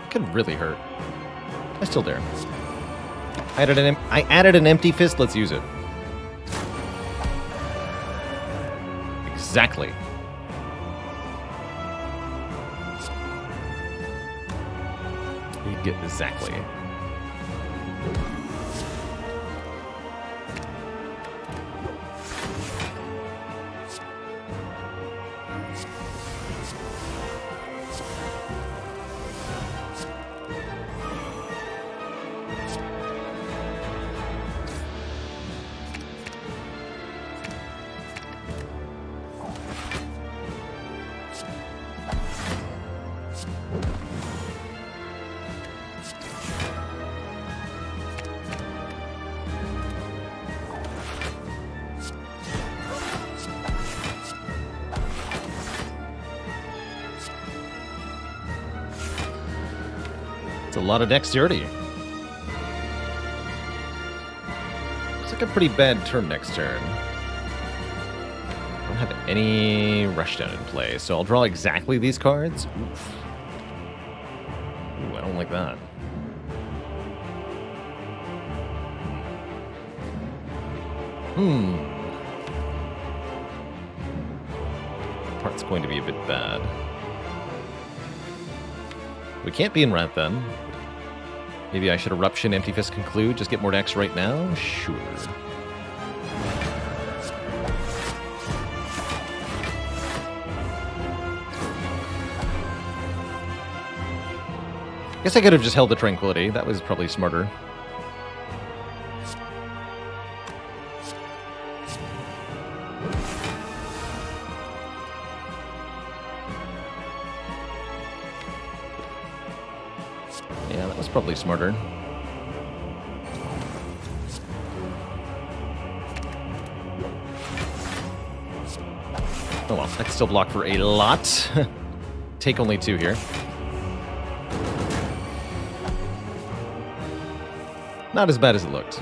It could really hurt. I still dare. I added an Empty Fist. Let's use it. Exactly. You get exactly. A lot of dexterity. Looks like a pretty bad turn next turn. I don't have any rushdown in play, so I'll draw exactly these cards. Oof. Ooh, I don't like that. Part's going to be a bit bad. We can't be in Wrath then. Maybe I should Eruption, Empty Fist, Conclude, just get more decks right now? Sure. Guess I could have just held the Tranquility. That was probably smarter. Yeah, that was probably smarter. I can still block for a lot. Take only 2 here. Not as bad as it looked.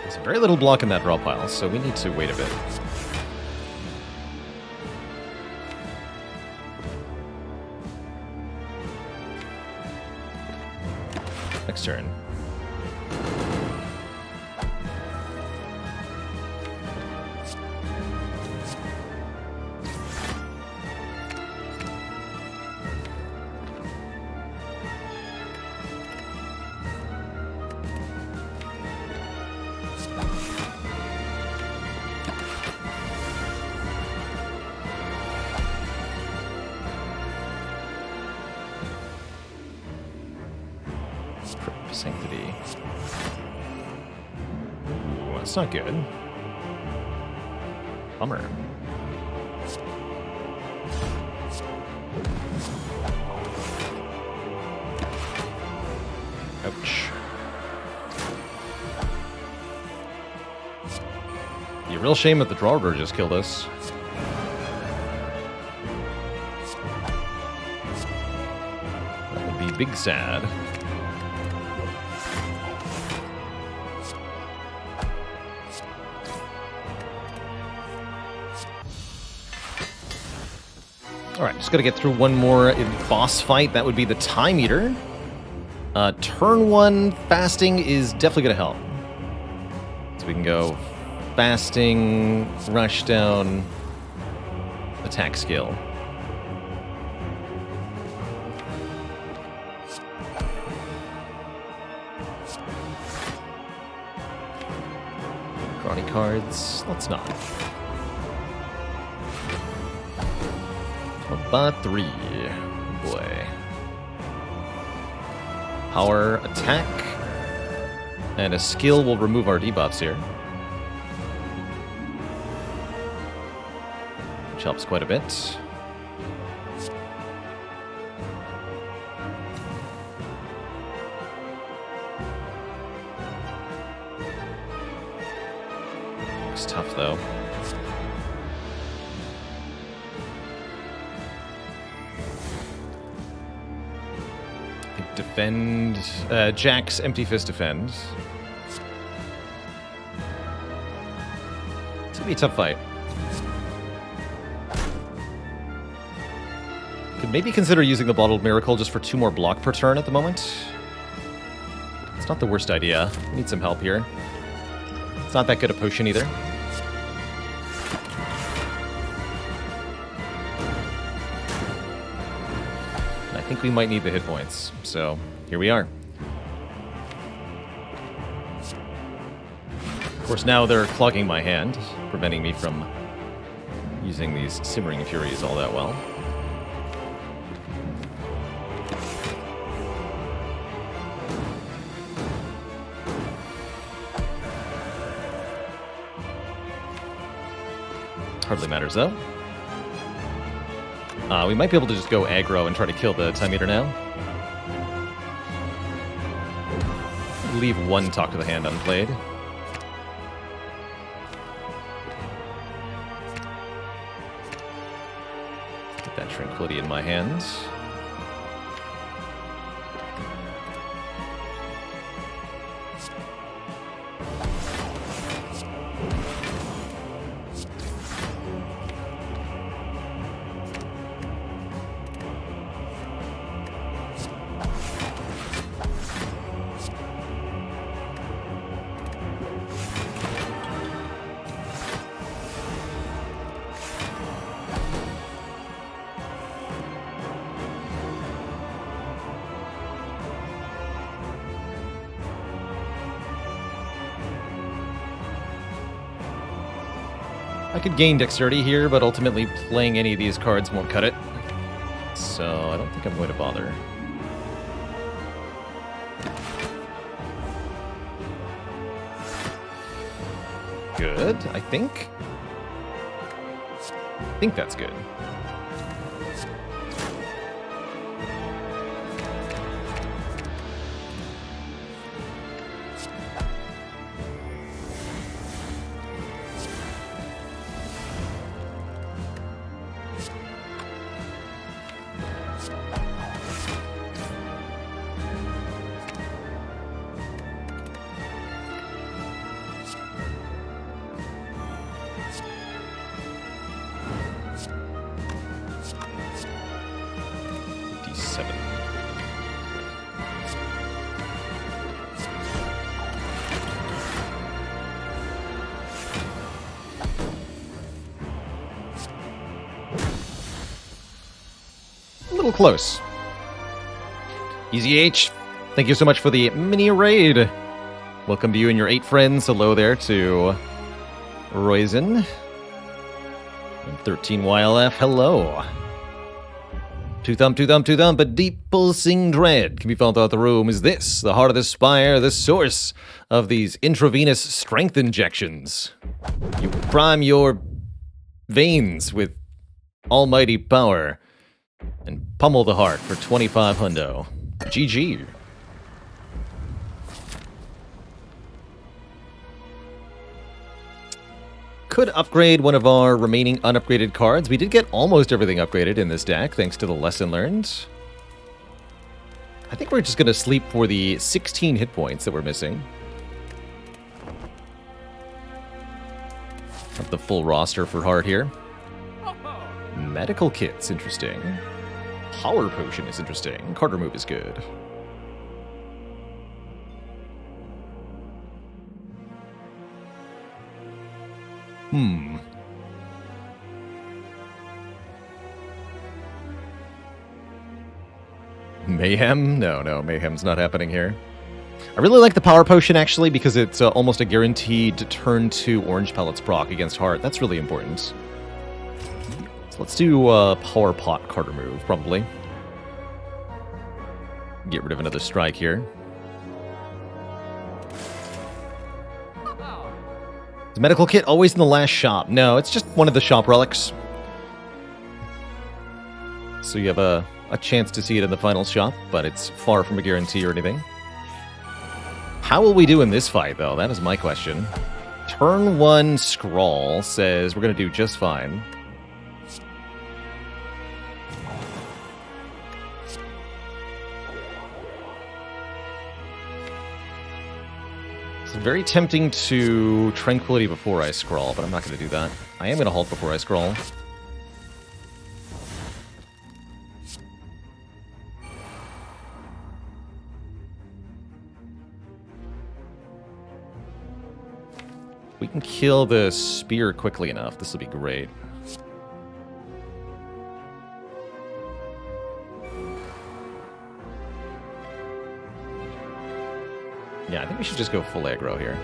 There's very little block in that draw pile, so we need to wait a bit. Next turn. Sanctity. Ooh, that's not good. Bummer. Ouch. Be a real shame that the draw order just killed us. That would be big sad. Alright, just gotta get through one more boss fight. That would be the Time Eater. Turn 1 fasting is definitely gonna help. So we can go fasting, rush down, attack skill. Karate cards, let's not. But 3. Boy. Power attack. And a skill will remove our debuffs here. Which helps quite a bit. Looks tough though. Defend. Jack's Empty Fist defend. It's gonna be a tough fight. Could maybe consider using the Bottled Miracle just for 2 more block per turn at the moment. It's not the worst idea. We need some help here. It's not that good a potion either. I think we might need the hit points, so here we are. Of course, now they're clogging my hand, preventing me from using these Simmering Furies all that well. Hardly matters, though. We might be able to just go aggro and try to kill the Time Eater now. Leave 1 Talk to the Hand unplayed. Get that Tranquility in my hands. I could gain dexterity here, but ultimately playing any of these cards won't cut it. So I don't think I'm going to bother. Good, I think. I think that's good. A little close. Easy H, thank you so much for the mini raid. Welcome to you and your 8 friends. Hello there to Roizen. And 13YLF, hello. Two thumb, but deep pulsing dread can be felt throughout the room. Is this the heart of the Spire, the source of these intravenous strength injections? You prime your veins with almighty power and pummel the heart for 25 hundo. GG. Could upgrade one of our remaining unupgraded cards. We did get almost everything upgraded in this deck, thanks to the lesson learned. I think we're just going to sleep for the 16 hit points that we're missing. Have the full roster for heart here. Medical kit's interesting. Power potion is interesting. Card remove is good. Mayhem? No, mayhem's not happening here. I really like the power potion, actually, because it's almost a guaranteed turn 2 orange pellets proc against heart. That's really important. So let's do power pot card remove, probably. Get rid of another strike here. Is medical kit always in the last shop? No, it's just one of the shop relics. So you have a chance to see it in the final shop, but it's far from a guarantee or anything. How will we do in this fight, though? That is my question. Turn 1 Scrawl says we're going to do just fine. It's very tempting to Tranquility before I scroll, but I'm not going to do that. I am going to halt before I scroll. We can kill the spear quickly enough. This will be great. Yeah, I think we should just go full aggro here.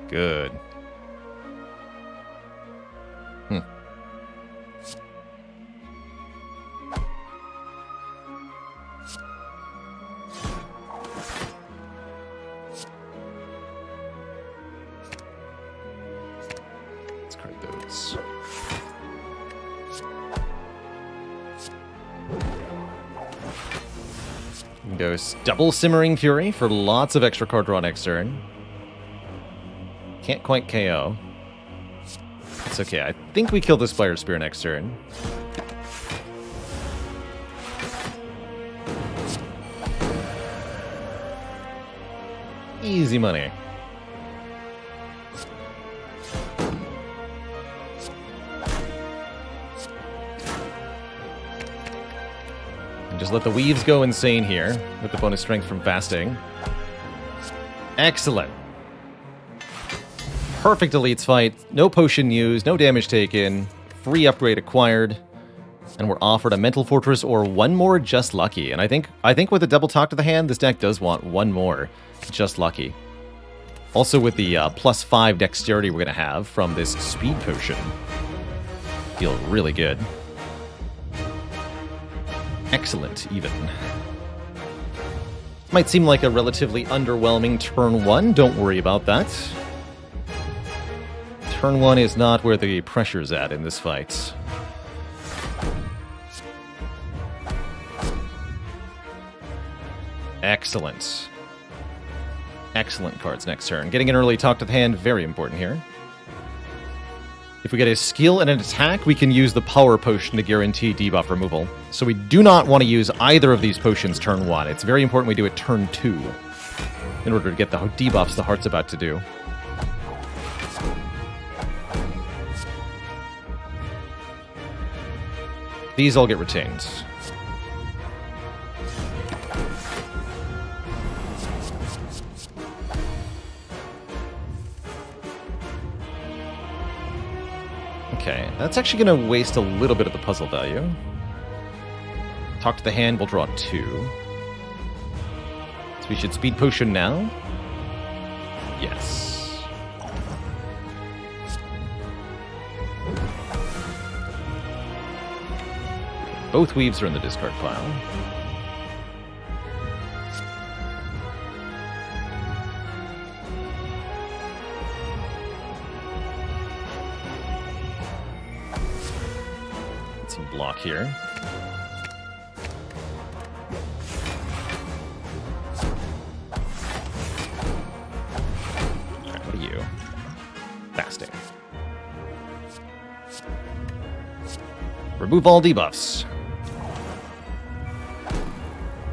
Good. Let's card those. Goes double Simmering Fury for lots of extra card draw next turn. Can't quite KO. It's okay. I think we kill the Spire Spear next turn. Easy money. Just let the weaves go insane here with the bonus strength from fasting. Excellent. Perfect elites fight. No potion used, no damage taken. Free upgrade acquired. And we're offered a Mental Fortress or one more Just Lucky. And I think with a double talk to the hand, this deck does want one more Just Lucky. Also with the +5 dexterity we're going to have from this Speed Potion. Feel really good. Excellent, even. Might seem like a relatively underwhelming turn 1. Don't worry about that. Turn 1 is not where the pressure's at in this fight. Excellent. Excellent cards next turn. Getting an early talk to the hand, very important here. If we get a skill and an attack, we can use the Power Potion to guarantee debuff removal. So we do not want to use either of these potions turn 1. It's very important we do it turn 2 in order to get the debuffs the Heart's about to do. These all get retained. Okay, that's actually going to waste a little bit of the puzzle value. Talk to the hand, we'll draw 2. So we should Speed Potion now? Yes. Both weaves are in the discard pile. Block here. Alright, what are you? Fasting. Remove all debuffs.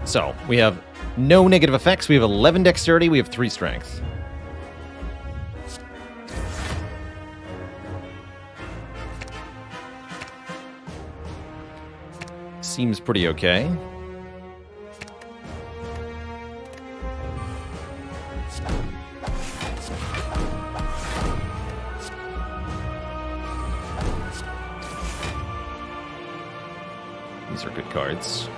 So, we have no negative effects. We have 11 dexterity. We have 3 strength. Seems pretty okay. These are good cards.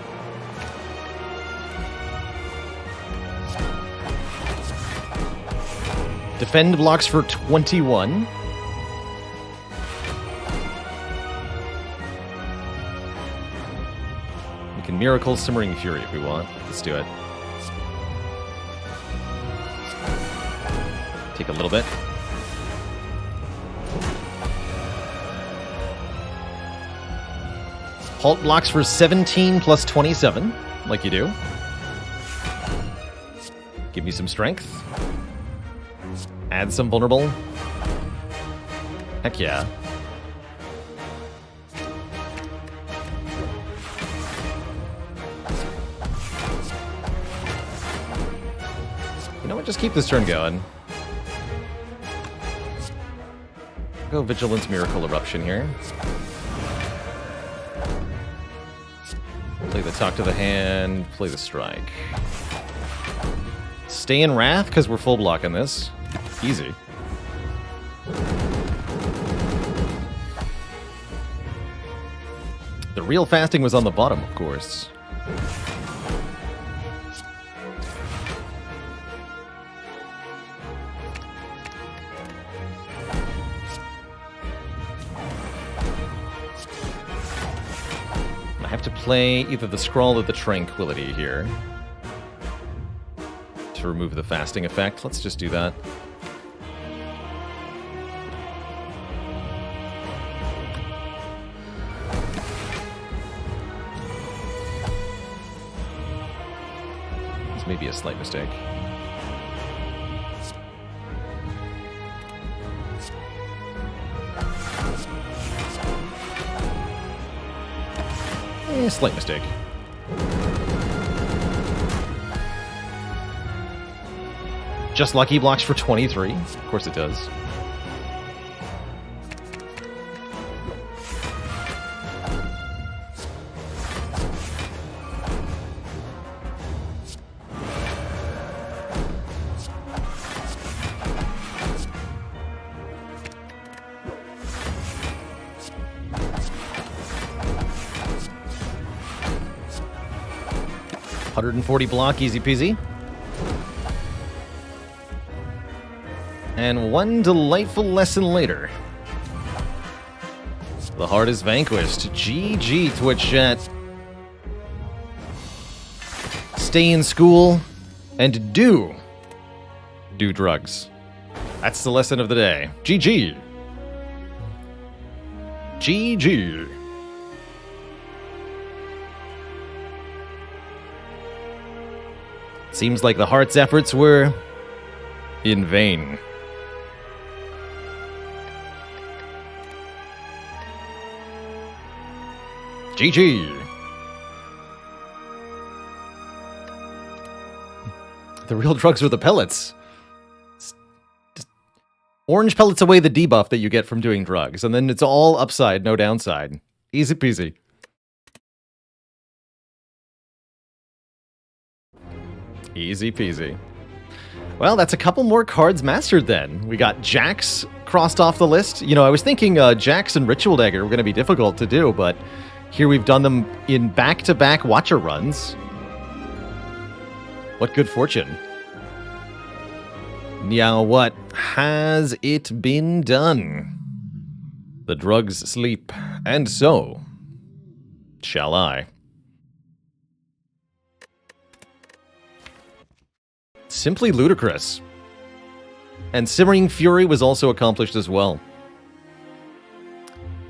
Defend blocks for 21. Miracle Simmering Fury if we want. Let's do it. Take a little bit. Halt blocks for 17 plus 27, like you do. Give me some strength. Add some vulnerable. Heck yeah. You know what? Just keep this turn going. Go Vigilance Miracle Eruption here. Play the Talk to the Hand, play the Strike. Stay in Wrath, because we're full blocking this. Easy. The real fasting was on the bottom, of course. I have to play either the Scrawl or the Tranquility here to remove the fasting effect. Let's just do that. This may be a slight mistake. Slight mistake. Just Lucky blocks for 23. Of course it does. 140 block, easy peasy. And one delightful lesson later. The heart is vanquished. GG, Twitch chat. Stay in school and do drugs. That's the lesson of the day. GG. GG. Seems like the heart's efforts were in vain. GG. The real drugs are the pellets. Orange pellets away the debuff that you get from doing drugs, and then it's all upside, no downside. Easy peasy. Easy peasy. Well, that's a couple more cards mastered then. We got Jax crossed off the list. You know, I was thinking Jax and Ritual Dagger were going to be difficult to do, but here we've done them in back-to-back Watcher runs. What good fortune. Now what has it been done? The drugs sleep, and so shall I. Simply ludicrous. And Simmering Fury was also accomplished as well.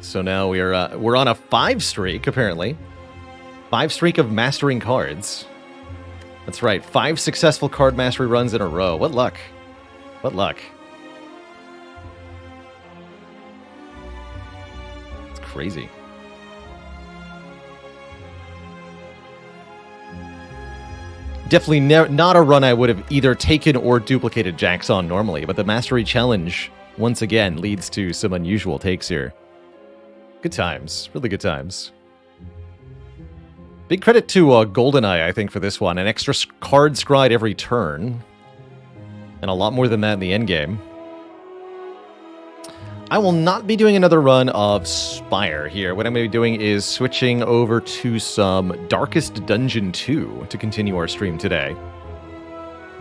So now we're on a 5 streak, apparently. 5 streak of mastering cards. That's right, 5 successful card mastery runs in a row. What luck. What luck. It's crazy. Definitely not a run I would have either taken or duplicated Jax on normally, but the Mastery Challenge, once again, leads to some unusual takes here. Good times. Really good times. Big credit to GoldenEye, I think, for this one. An extra card scryed every turn. And a lot more than that in the endgame. I will not be doing another run of Spire here. What I'm going to be doing is switching over to some Darkest Dungeon 2 to continue our stream today.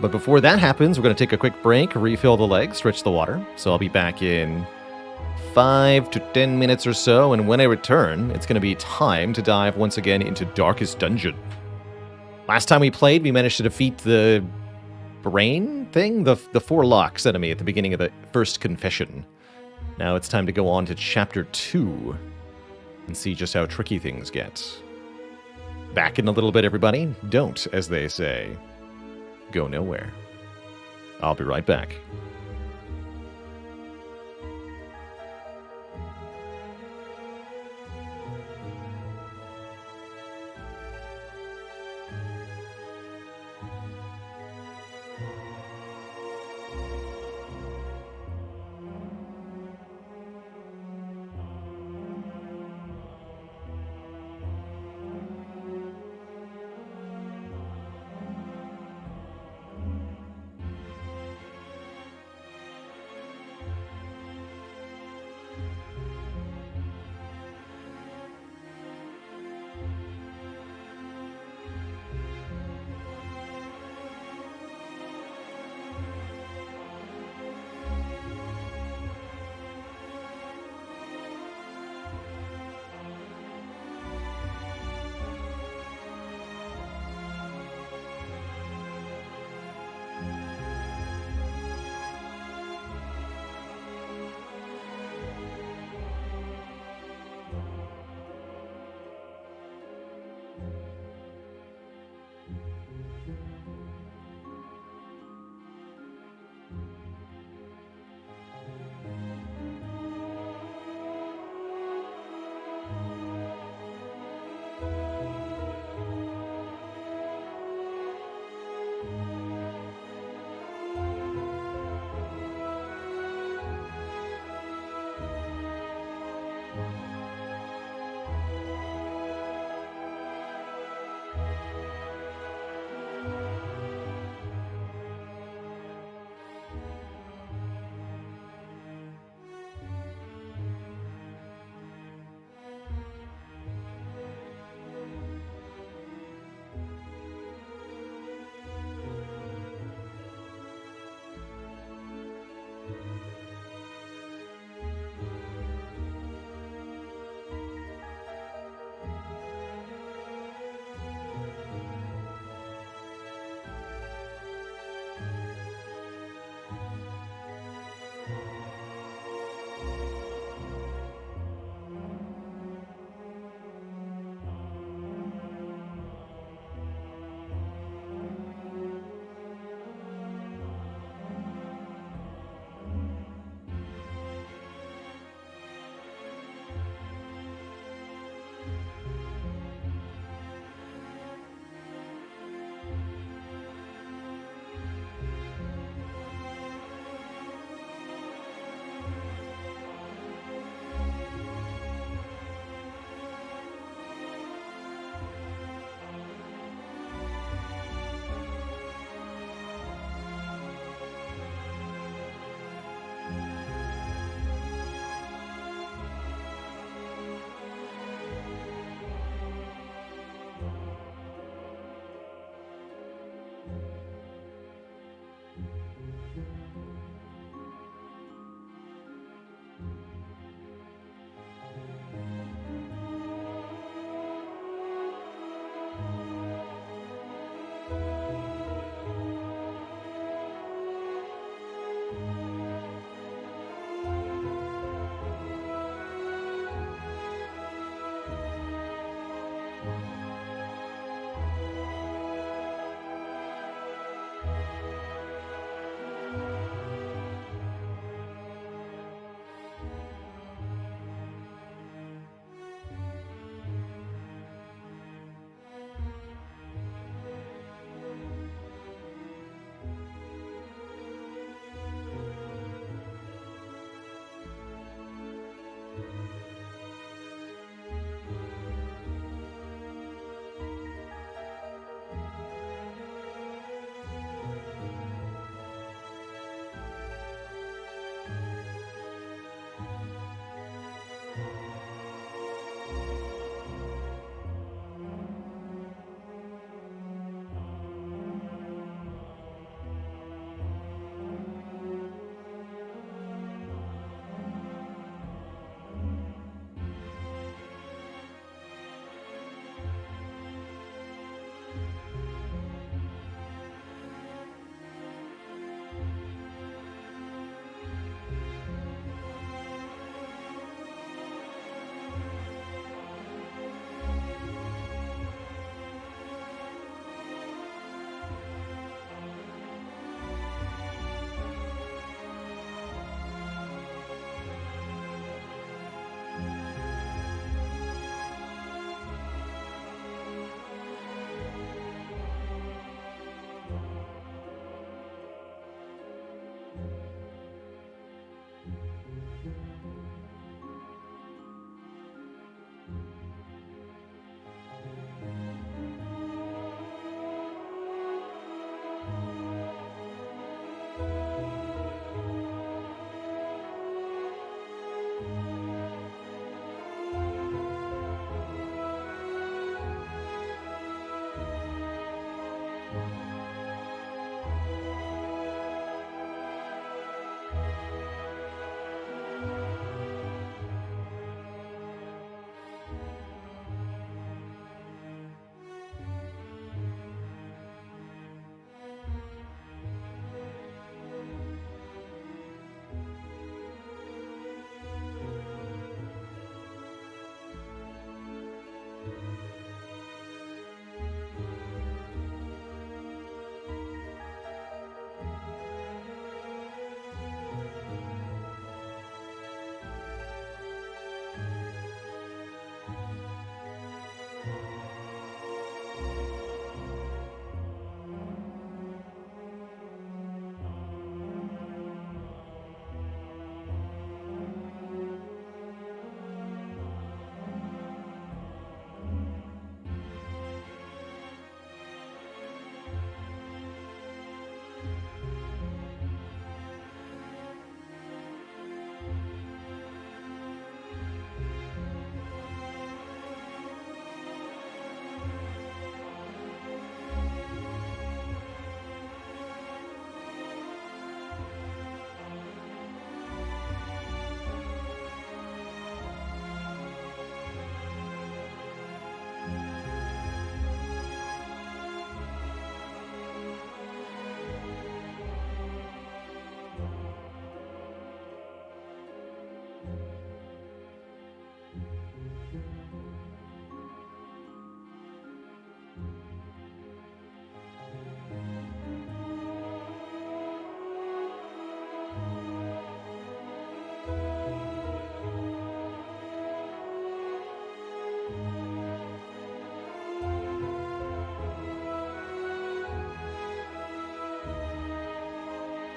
But before that happens, we're going to take a quick break, refill the legs, stretch the water. So I'll be back in 5 to 10 minutes or so, and when I return, it's going to be time to dive once again into Darkest Dungeon. Last time we played, we managed to defeat the brain thing, the 4 locks enemy at the beginning of the first confession. Now it's time to go on to Chapter 2 and see just how tricky things get. Back in a little bit, everybody. Don't, as they say, go nowhere. I'll be right back.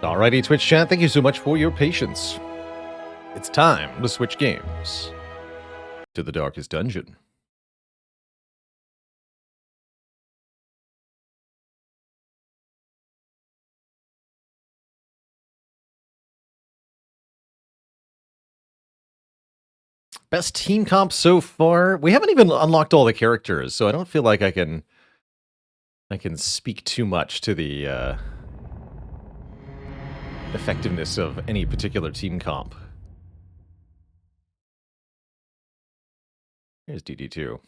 Alrighty, Twitch chat, thank you so much for your patience. It's time to switch games to the Darkest Dungeon. Best team comp so far? We haven't even unlocked all the characters, so I don't feel like I can speak too much to the effectiveness of any particular team comp. Here's DD2.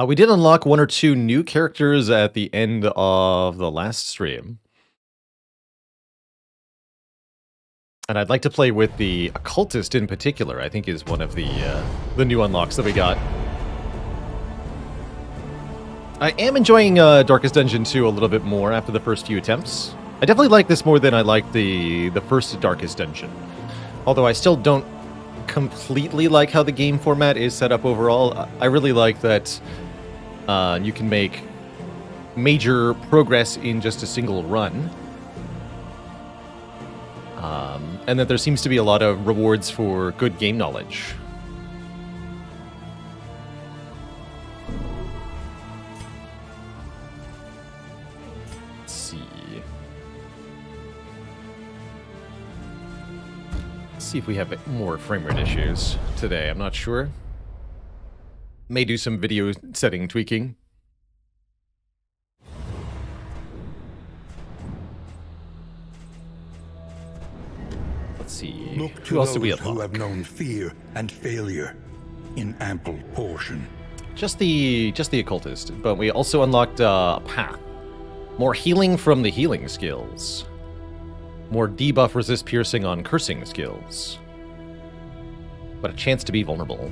We did unlock 1 or 2 new characters at the end of the last stream. And I'd like to play with the Occultist in particular, I think is one of the new unlocks that we got. I am enjoying Darkest Dungeon 2 a little bit more after the first few attempts. I definitely like this more than I liked the first Darkest Dungeon. Although I still don't completely like how the game format is set up overall. I really like that you can make major progress in just a single run. And that there seems to be a lot of rewards for good game knowledge. Let's see. Let's see if we have more frame rate issues today. I'm not sure. May do some video setting tweaking. Let's see. Look to Who else those do we who unlock? have known fear and failure in ample portion. Just the Occultist, but we also unlocked a path. More healing from the healing skills. More debuff resist piercing on cursing skills. But a chance to be vulnerable.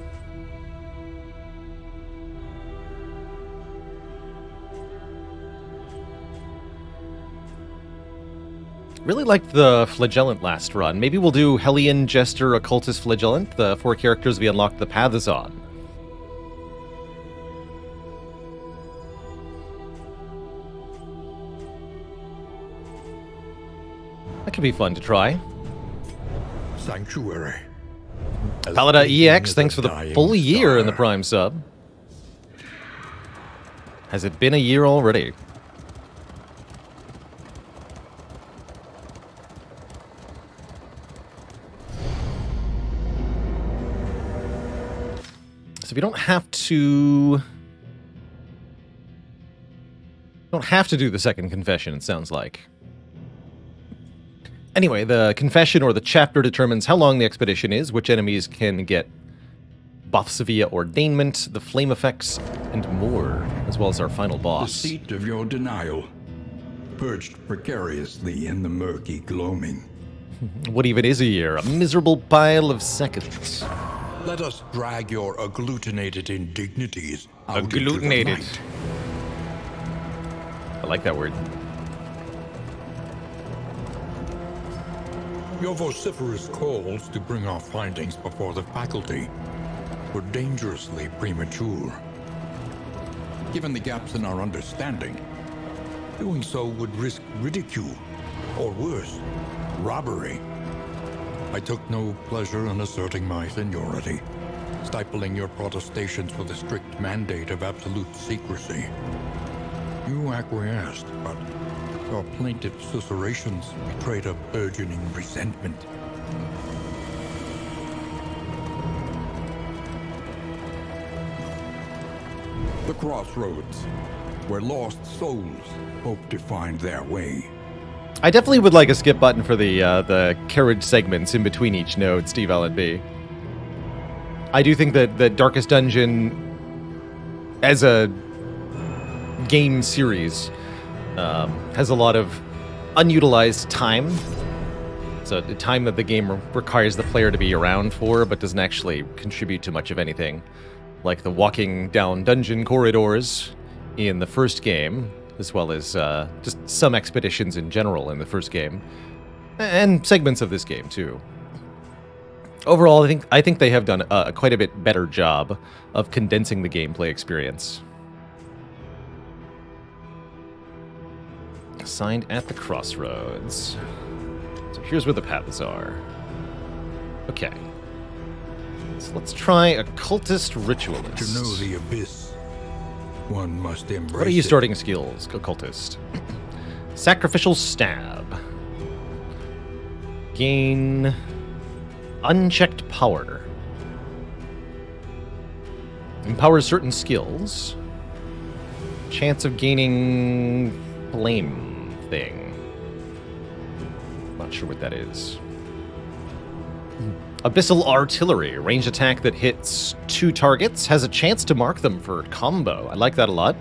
Really liked the Flagellant last run. Maybe we'll do Hellion, Jester, Occultist, Flagellant, the 4 characters we unlocked the paths on. That could be fun to try. Sanctuary. Palada EX, thanks for the full year in the Prime sub. Has it been a year already? So we don't have to do the second confession, it sounds like. Anyway, the confession or the chapter determines how long the expedition is, which enemies can get buffs via ordainment, the flame effects, and more, as well as our final The boss. seat of your denial, perched precariously in the murky gloaming. What even is a year? A miserable pile of seconds. Let us drag your agglutinated indignities out into the Agglutinated. light. I like that word. Your vociferous calls to bring our findings before the faculty were dangerously premature. Given the gaps in our understanding, doing so would risk ridicule, or worse, robbery. I took no pleasure in asserting my seniority, stifling your protestations with a strict mandate of absolute secrecy. You acquiesced, but your plaintive susurrations betrayed a burgeoning resentment. The crossroads, where lost souls hope to find their way. I definitely would like a skip button for the carriage segments in between each node, Steve Allenby. I do think that the Darkest Dungeon, as a game series, has a lot of unutilized time. So the time that the game requires the player to be around for, but doesn't actually contribute to much of anything. Like the walking down dungeon corridors in the first game, as well as just some expeditions in general in the first game, and segments of this game too. Overall, I think they have done quite a bit better job of condensing the gameplay experience. Assigned at the crossroads. So here's where the paths are. Okay. So let's try occultist ritualist. To know the abyss, one must embrace What are you it. starting skills, occultist? Sacrificial stab. Gain unchecked power. Empowers certain skills. Chance of gaining flame thing. Not sure what that is. Abyssal artillery. Ranged attack that hits 2 targets. Has a chance to mark them for combo. I like that a lot.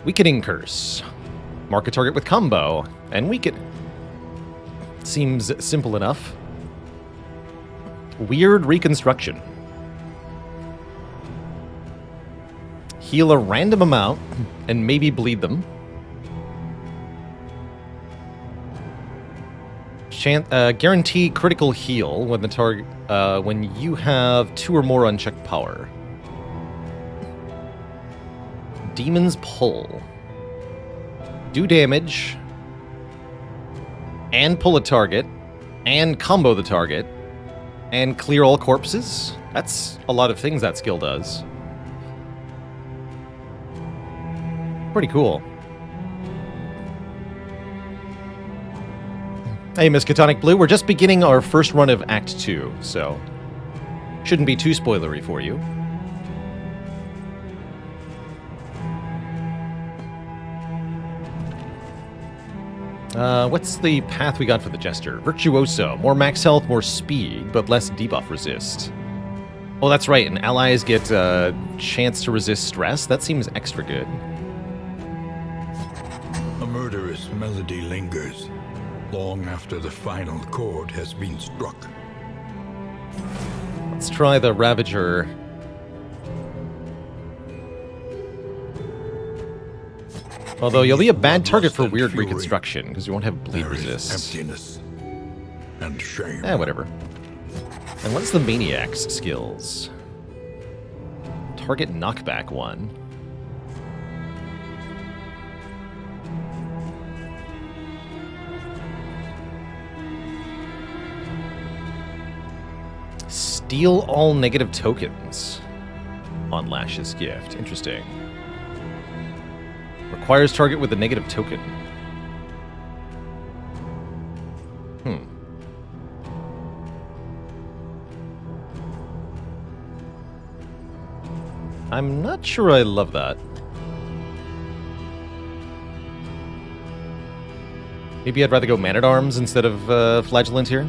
Weakening curse. Mark a target with combo. And weaken. Seems simple enough. Weird reconstruction. Heal a random amount and maybe bleed them. Guarantee critical heal when the target when you have 2 or more unchecked power. Demon's Pull. Do damage and pull a target and combo the target and clear all corpses. That's a lot of things that skill does. Pretty cool. Hey, Miss Catonic Blue, we're just beginning our first run of Act 2, so shouldn't be too spoilery for you. What's the path we got for the Jester? Virtuoso. More max health, more speed, but less debuff resist. Oh, that's right, and allies get a chance to resist stress. That seems extra good. A murderous melody lingers long after the final chord has been struck. Let's try the Ravager. Although you'll be a bad target for weird Fury. reconstruction, because you won't have bleed There is resist. emptiness and shame. Whatever. And what's the Maniac's skills? Target knockback 1. Steal all negative tokens on Lash's gift. Interesting. Requires target with a negative token. I'm not sure I love that. Maybe I'd rather go Man-at-Arms instead of Flagellant here.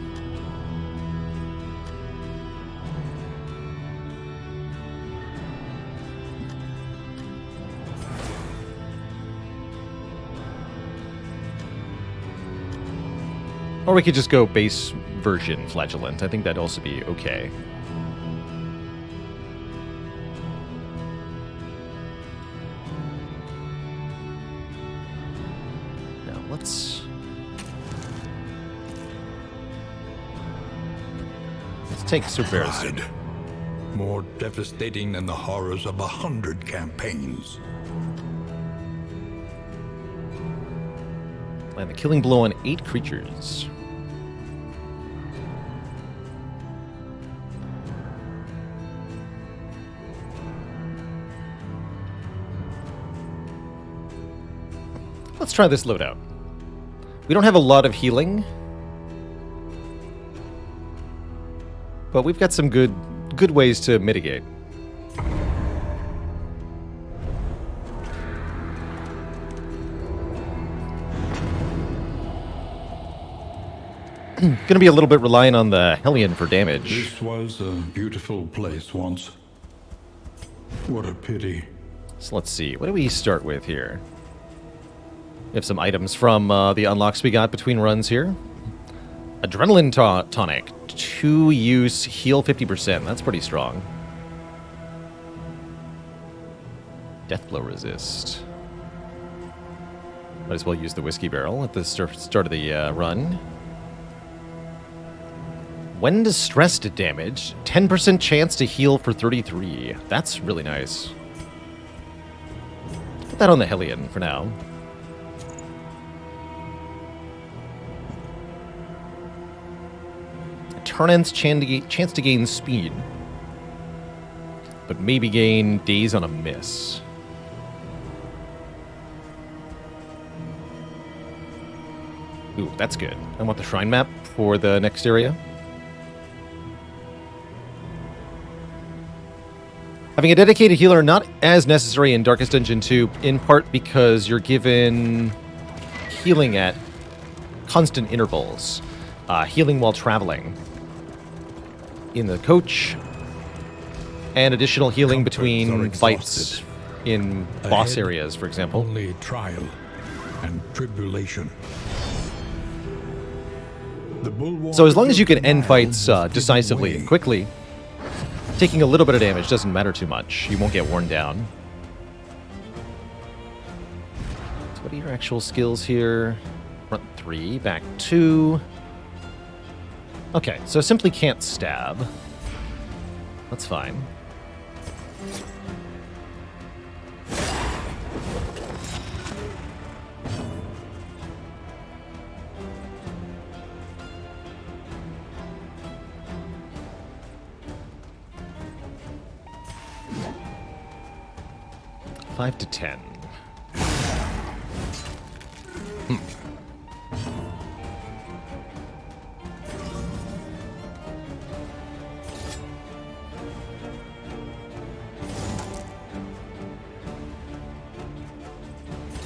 Or we could just go base version Flagellant. I think that'd also be okay. Now let's take Subversive. Pride. More devastating than the horrors of 100 campaigns. Land the killing blow on 8 creatures. Let's try this loadout. We don't have a lot of healing, but we've got some good ways to mitigate. Gonna be a little bit reliant on the Hellion for damage. This was a beautiful place once. What a pity. So let's see. What do we start with here? We have some items from the unlocks we got between runs here. Adrenaline tonic. 2 use, heal 50%. That's pretty strong. Deathblow resist. Might as well use the whiskey barrel at the start of the run. When distressed damage, 10% chance to heal for 33. That's really nice. Put that on the Hellion for now. Tarnan's chance to gain speed, but maybe gain days on a miss. Ooh, that's good. I want the shrine map for the next area. Having a dedicated healer not as necessary in Darkest Dungeon 2, in part because you're given healing at constant intervals. Healing while traveling in the coach, and additional healing between fights in boss areas, for example. Only trial and tribulation. So as long as you can end fights decisively and quickly, taking a little bit of damage doesn't matter too much. You won't get worn down. So what are your actual skills here? Front 3, back 2. Okay, so simply can't stab. That's fine. Five to 10.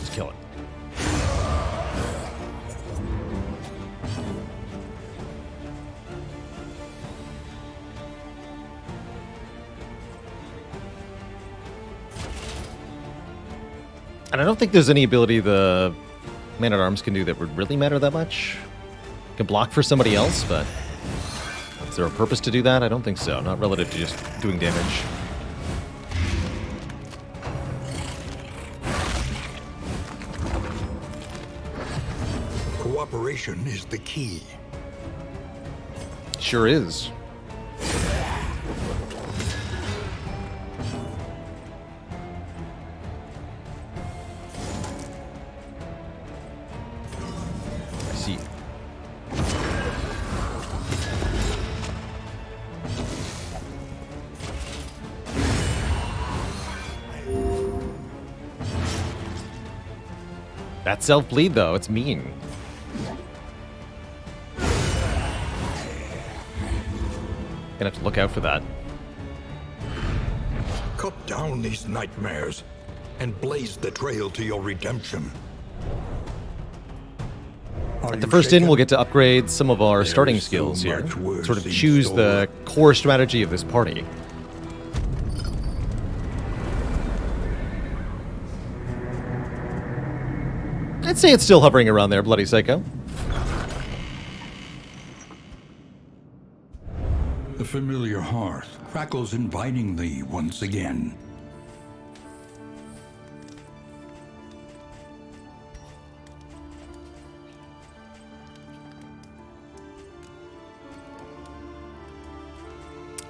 Just kill it. And I don't think there's any ability the Man-at-Arms can do that would really matter that much. Can block for somebody else, but is there a purpose to do that? I don't think so. Not relative to just doing damage. Cooperation is the key. Sure is. I see. That self-bleed, though, it's mean. Gonna have to look out for that. Cut down these nightmares and blaze the trail to your redemption. At the first inn, we'll get to upgrade some of our starting skills here. Sort of choose the core strategy of this party. I'd say it's still hovering around there, Bloody Psycho. The familiar hearth crackles invitingly once again.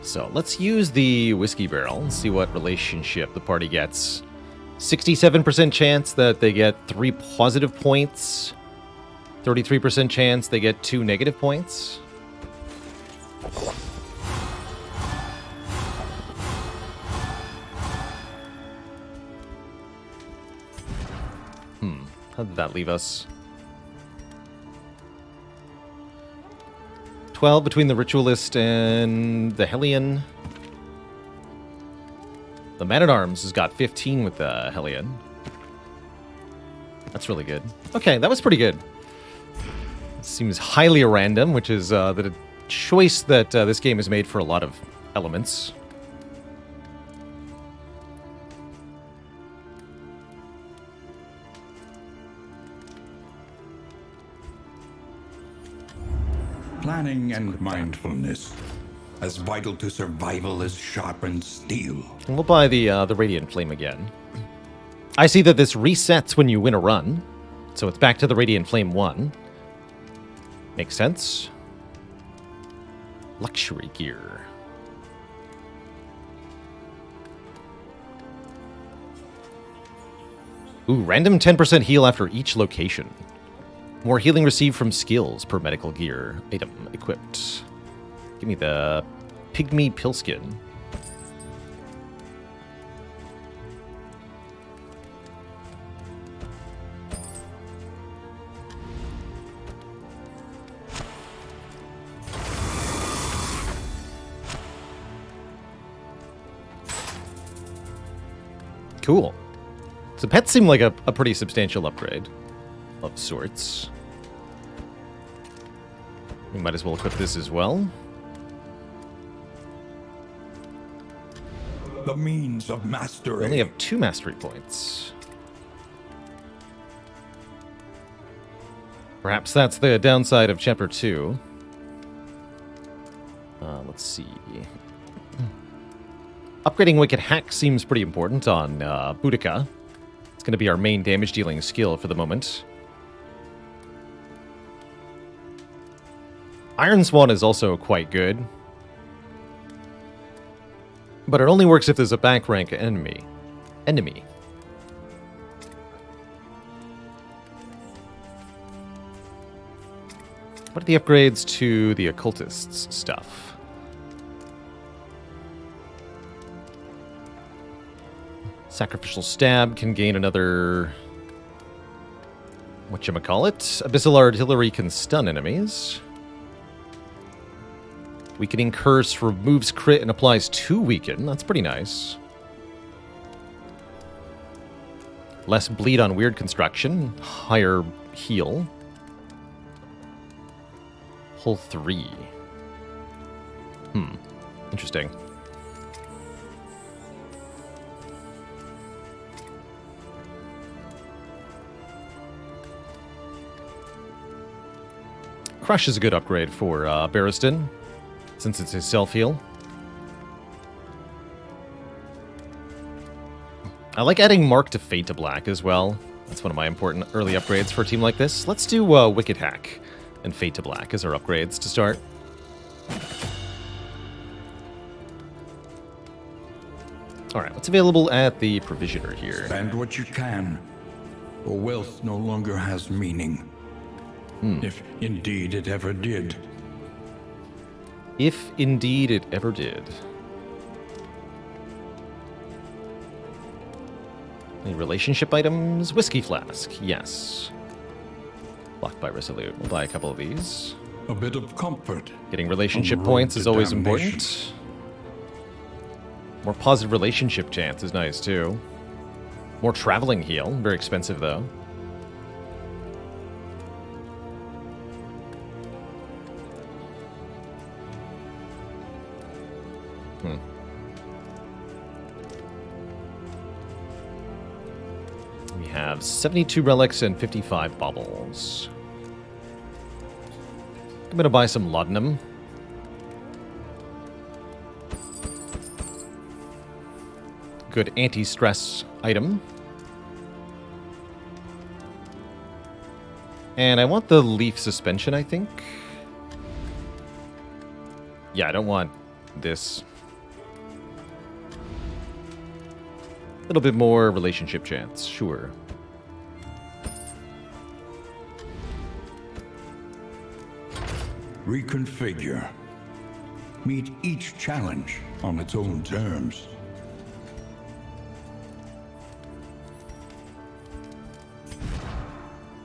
So let's use the whiskey barrel and see what relationship the party gets. 67% chance that they get 3 positive points. 33% chance they get 2 negative points. How did that leave us? 12 between the Ritualist and the Hellion. The Man-at-Arms has got 15 with the Hellion. That's really good. Okay, that was pretty good. It seems highly random, which is the choice that this game has made for a lot of elements. Planning and mindfulness, as vital to survival as sharpened steel. And we'll buy the Radiant Flame again. I see that this resets when you win a run, so it's back to the Radiant Flame 1. Makes sense. Luxury gear. Ooh, random 10% heal after each location. More healing received from skills per medical gear item equipped. Give me the pygmy pillskin. Cool. So pets seem like a pretty substantial upgrade of sorts. We might as well equip this as well. The means of mastery. We only have 2 mastery points. Perhaps that's the downside of Chapter 2. Let's see. Upgrading Wicked Hack seems pretty important on Boudica. It's going to be our main damage-dealing skill for the moment. Iron Swan is also quite good. But it only works if there's a back rank enemy. What are the upgrades to the occultists stuff? Sacrificial Stab can gain another... whatchamacallit? Abyssal Artillery can stun enemies. Weakening Curse removes crit and applies 2 weaken. That's pretty nice. Less bleed on weird construction. Higher heal. Hull 3. Interesting. Crush is a good upgrade for Barristan, since it's his self-heal. I like adding Mark to Fade to Black as well. That's one of my important early upgrades for a team like this. Let's do Wicked Hack and Fade to Black as our upgrades to start. Alright, what's available at the Provisioner here? Spend what you can, for wealth no longer has meaning. If indeed it ever did. If indeed it ever did. Any relationship items? Whiskey Flask, yes. Blocked by Resolute. We'll buy a couple of these. A bit of comfort. Getting relationship on the road points to is always damnation. important. More positive relationship chance is nice too. More traveling heal, very expensive though. We have 72 relics and 55 baubles. I'm gonna buy some laudanum. Good anti-stress item. And I want the leaf suspension, I think. Yeah, I don't want this. A little bit more relationship chance, sure. Reconfigure. Meet each challenge on its own terms.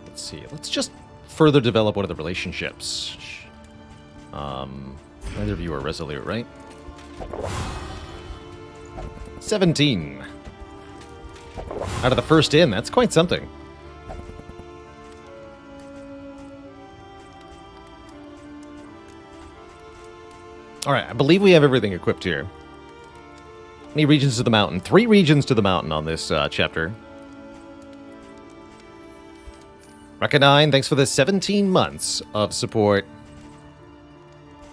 Let's see. Let's just further develop one of the relationships. Neither of you are resolute, right? 17. Out of the first in, that's quite something. Alright, I believe we have everything equipped here. Many regions to the mountain. 3 regions to the mountain on this chapter. Reckonine, thanks for the 17 months of support.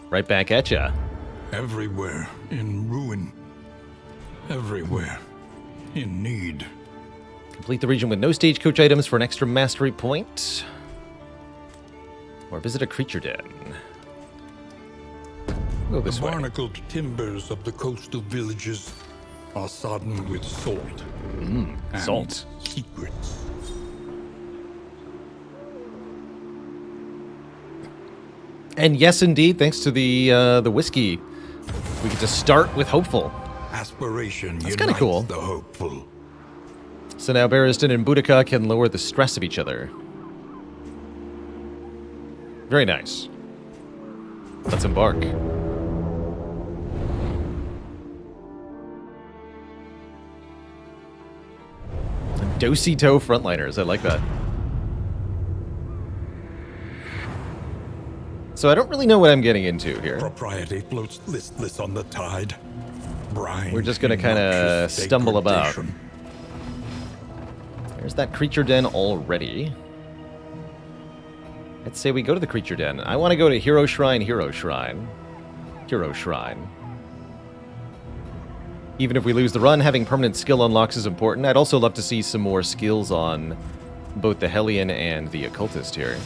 Right back at ya. Everywhere in ruin. Everywhere in need. Complete the region with no stagecoach items for an extra mastery point. Or visit a creature den. Go this The way. barnacled timbers of the coastal villages are sodden with salt. And salt. secrets. And yes, indeed, thanks to the whiskey, we get to start with hopeful. Aspiration That's kind of unites cool. the hopeful. So now Barristan and Boudica can lower the stress of each other. Very nice. Let's embark. Dosito frontliners, I like that. So I don't really know what I'm getting into here. Propriety floats listless on the tide. Brine. We're just gonna kind of stumble about. There's that creature den already. Let's say we go to the creature den. I want to go to Hero Shrine, Hero Shrine. Hero Shrine. Even if we lose the run, having permanent skill unlocks is important. I'd also love to see some more skills on both the Hellion and the Occultist here.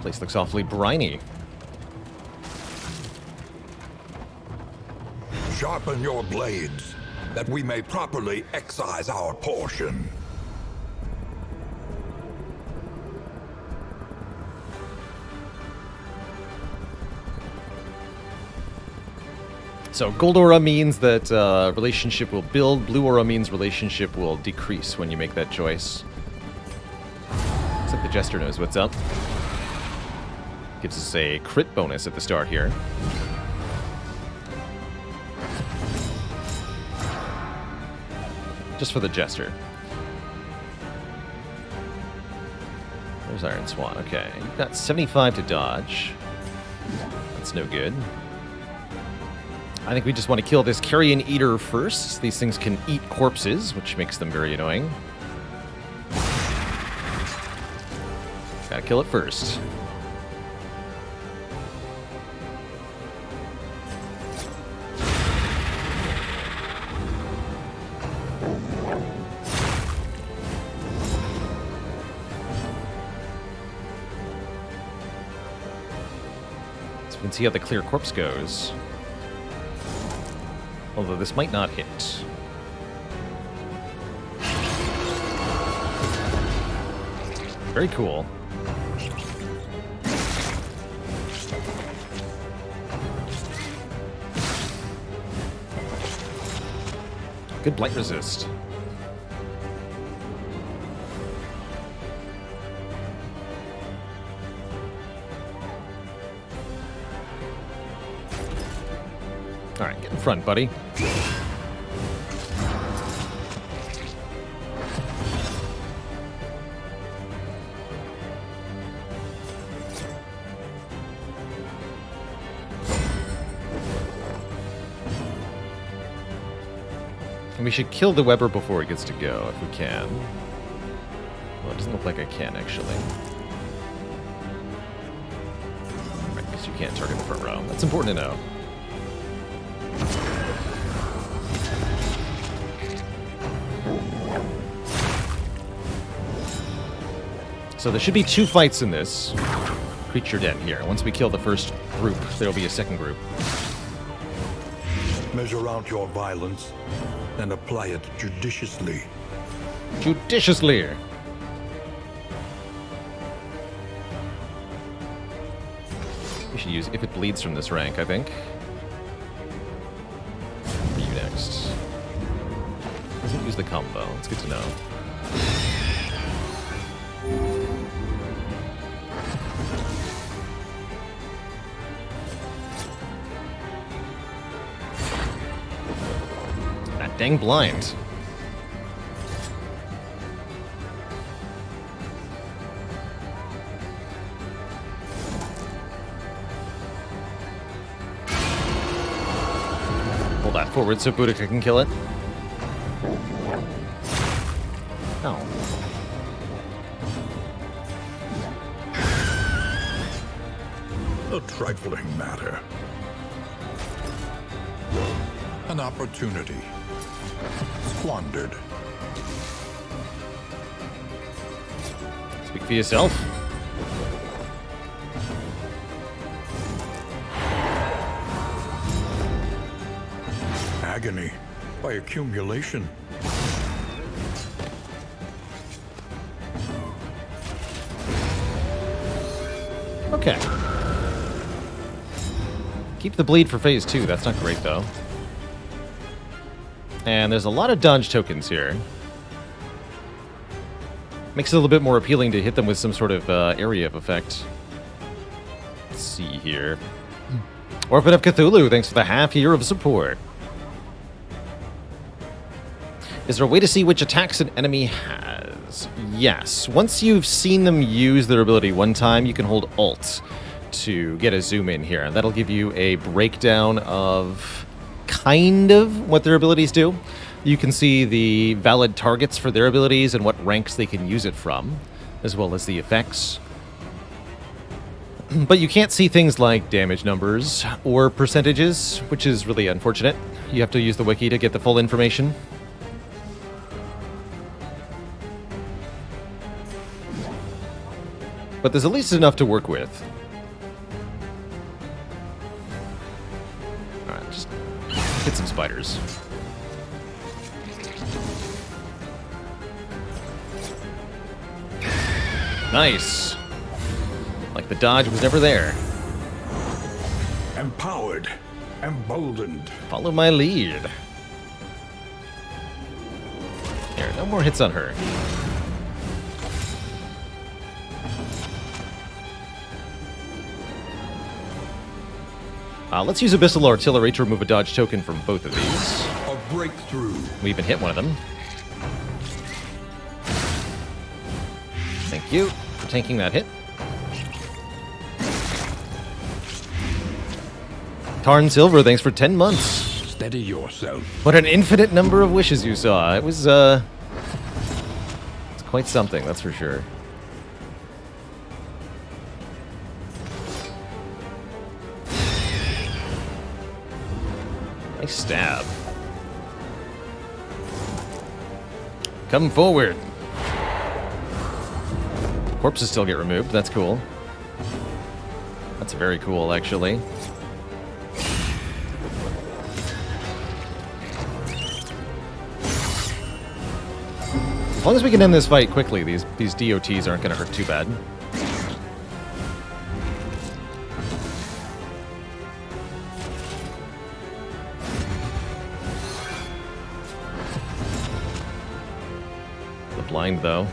Place looks awfully briny. Sharpen your blades, that we may properly excise our portion. So gold aura means that relationship will build. Blue aura means relationship will decrease when you make that choice. Looks like the Jester knows what's up. Gives us a crit bonus at the start here. Just for the Jester. There's Iron Swan. Okay, you've got 75 to dodge. That's no good. I think we just want to kill this Carrion Eater first. These things can eat corpses, which makes them very annoying. Gotta kill it first. So we can see how the clear corpse goes. Although this might not hit. Very cool. Good blight resist. Alright, get in front, buddy. And we should kill the Weber before it gets to go, if we can. Well, it doesn't look like I can, actually. Right, because you can't target the front row. That's important to know. So there should be 2 fights in this creature den here. Once we kill the first group, there'll be a second group. Measure out your violence and apply it judiciously. Judiciously! We should use If It Bleeds from this rank, I think. For you next. Doesn't use the combo. It's good to know. That dang blind. Pull that forward so Boudica can kill it. No. A trifling matter. An opportunity. Squandered. Speak for yourself. agony by accumulation. Okay. Keep the bleed for phase 2. That's not great, though. And there's a lot of dodge tokens here. Makes it a little bit more appealing to hit them with some sort of area of effect. Let's see here. Orphan of Cthulhu, thanks for the half year of support. Is there a way to see which attacks an enemy has? Yes. Once you've seen them use their ability one time, you can hold Alt to get a zoom in here. That'll give you a breakdown of kind of what their abilities do. You can see the valid targets for their abilities and what ranks they can use it from, as well as the effects. But you can't see things like damage numbers or percentages, which is really unfortunate. You have to use the wiki to get the full information. But there's at least enough to work with. Alright, just hit some spiders. Nice. Like the dodge was never there. Empowered, emboldened. Follow my lead. Here, no more hits on her. Let's use Abyssal Artillery to remove a dodge token from both of these. A breakthrough. We even hit one of them. Thank you for tanking that hit. Tarn Silver, thanks for 10 months. Steady yourself. What an infinite number of wishes you saw. It was, it's quite something, that's for sure. Nice stab. Come forward. Corpses still get removed. That's cool. That's very cool, actually. As long as we can end this fight quickly, these DOTs aren't going to hurt too bad. The blind, though.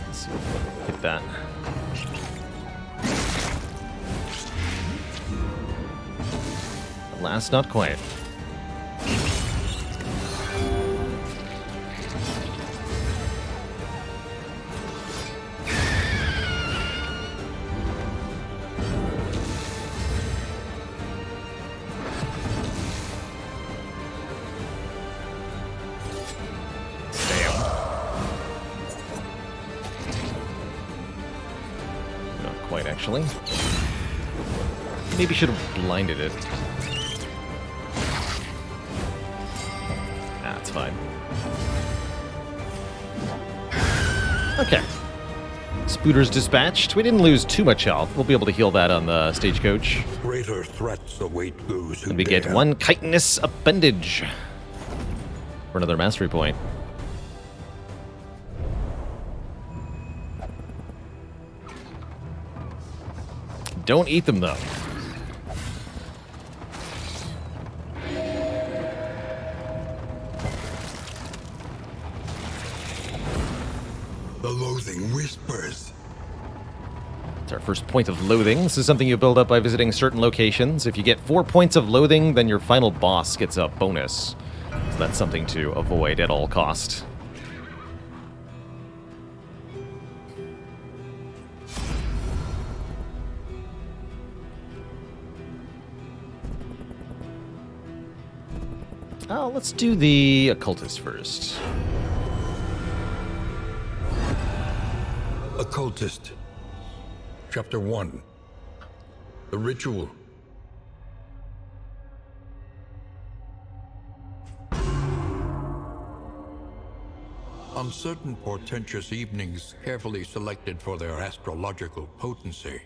Let's see if we can hit that. Last, not quite. Not quite, actually. Maybe should have blinded it. That's fine. Okay. Spooters dispatched. We didn't lose too much health. We'll be able to heal that on the stagecoach. Greater threats await those who And we get dare. one chitinous appendage for another mastery point. Don't eat them, though. The loathing whispers. It's our first point of loathing. This is something you build up by visiting certain locations. If you get 4 points of loathing, then your final boss gets a bonus. So that's something to avoid at all cost. Oh, let's do the occultist first. Occultist. Chapter 1. The Ritual. On certain portentous evenings carefully selected for their astrological potency,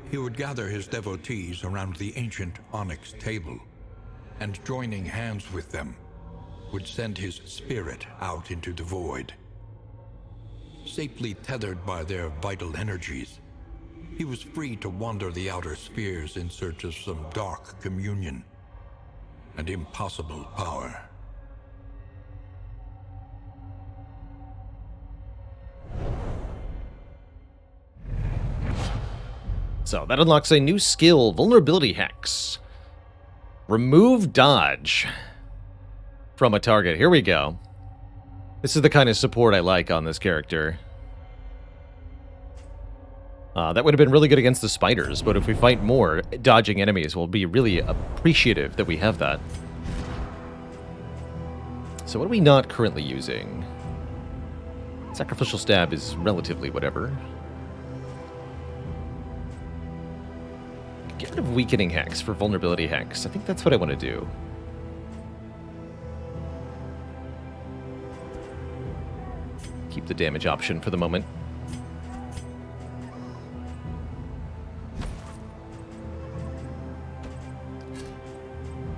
he would gather his devotees around the ancient onyx table, and joining hands with them, would send his spirit out into the void. Safely tethered by their vital energies, he was free to wander the outer spheres in search of some dark communion and impossible power. So that unlocks a new skill, Vulnerability Hex. Remove dodge from a target. Here we go. This is the kind of support I like on this character. That would have been really good against the spiders, but if we fight more, dodging enemies will be really appreciative that we have that. So what are we not currently using? Sacrificial Stab is relatively whatever. Get rid of Weakening Hex for Vulnerability Hex. I think that's what I want to do. Keep the damage option for the moment.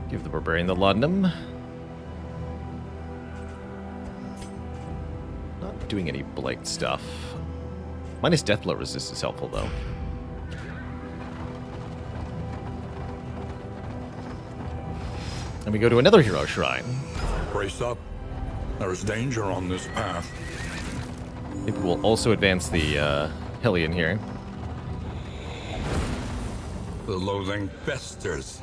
Give the Barbarian the Laudanum. Not doing any Blight stuff. Minus Deathblow resist is helpful, though. And we go to another hero shrine. Brace up. There is danger on this path. Maybe we'll also advance the Hellion here. The loathing festers.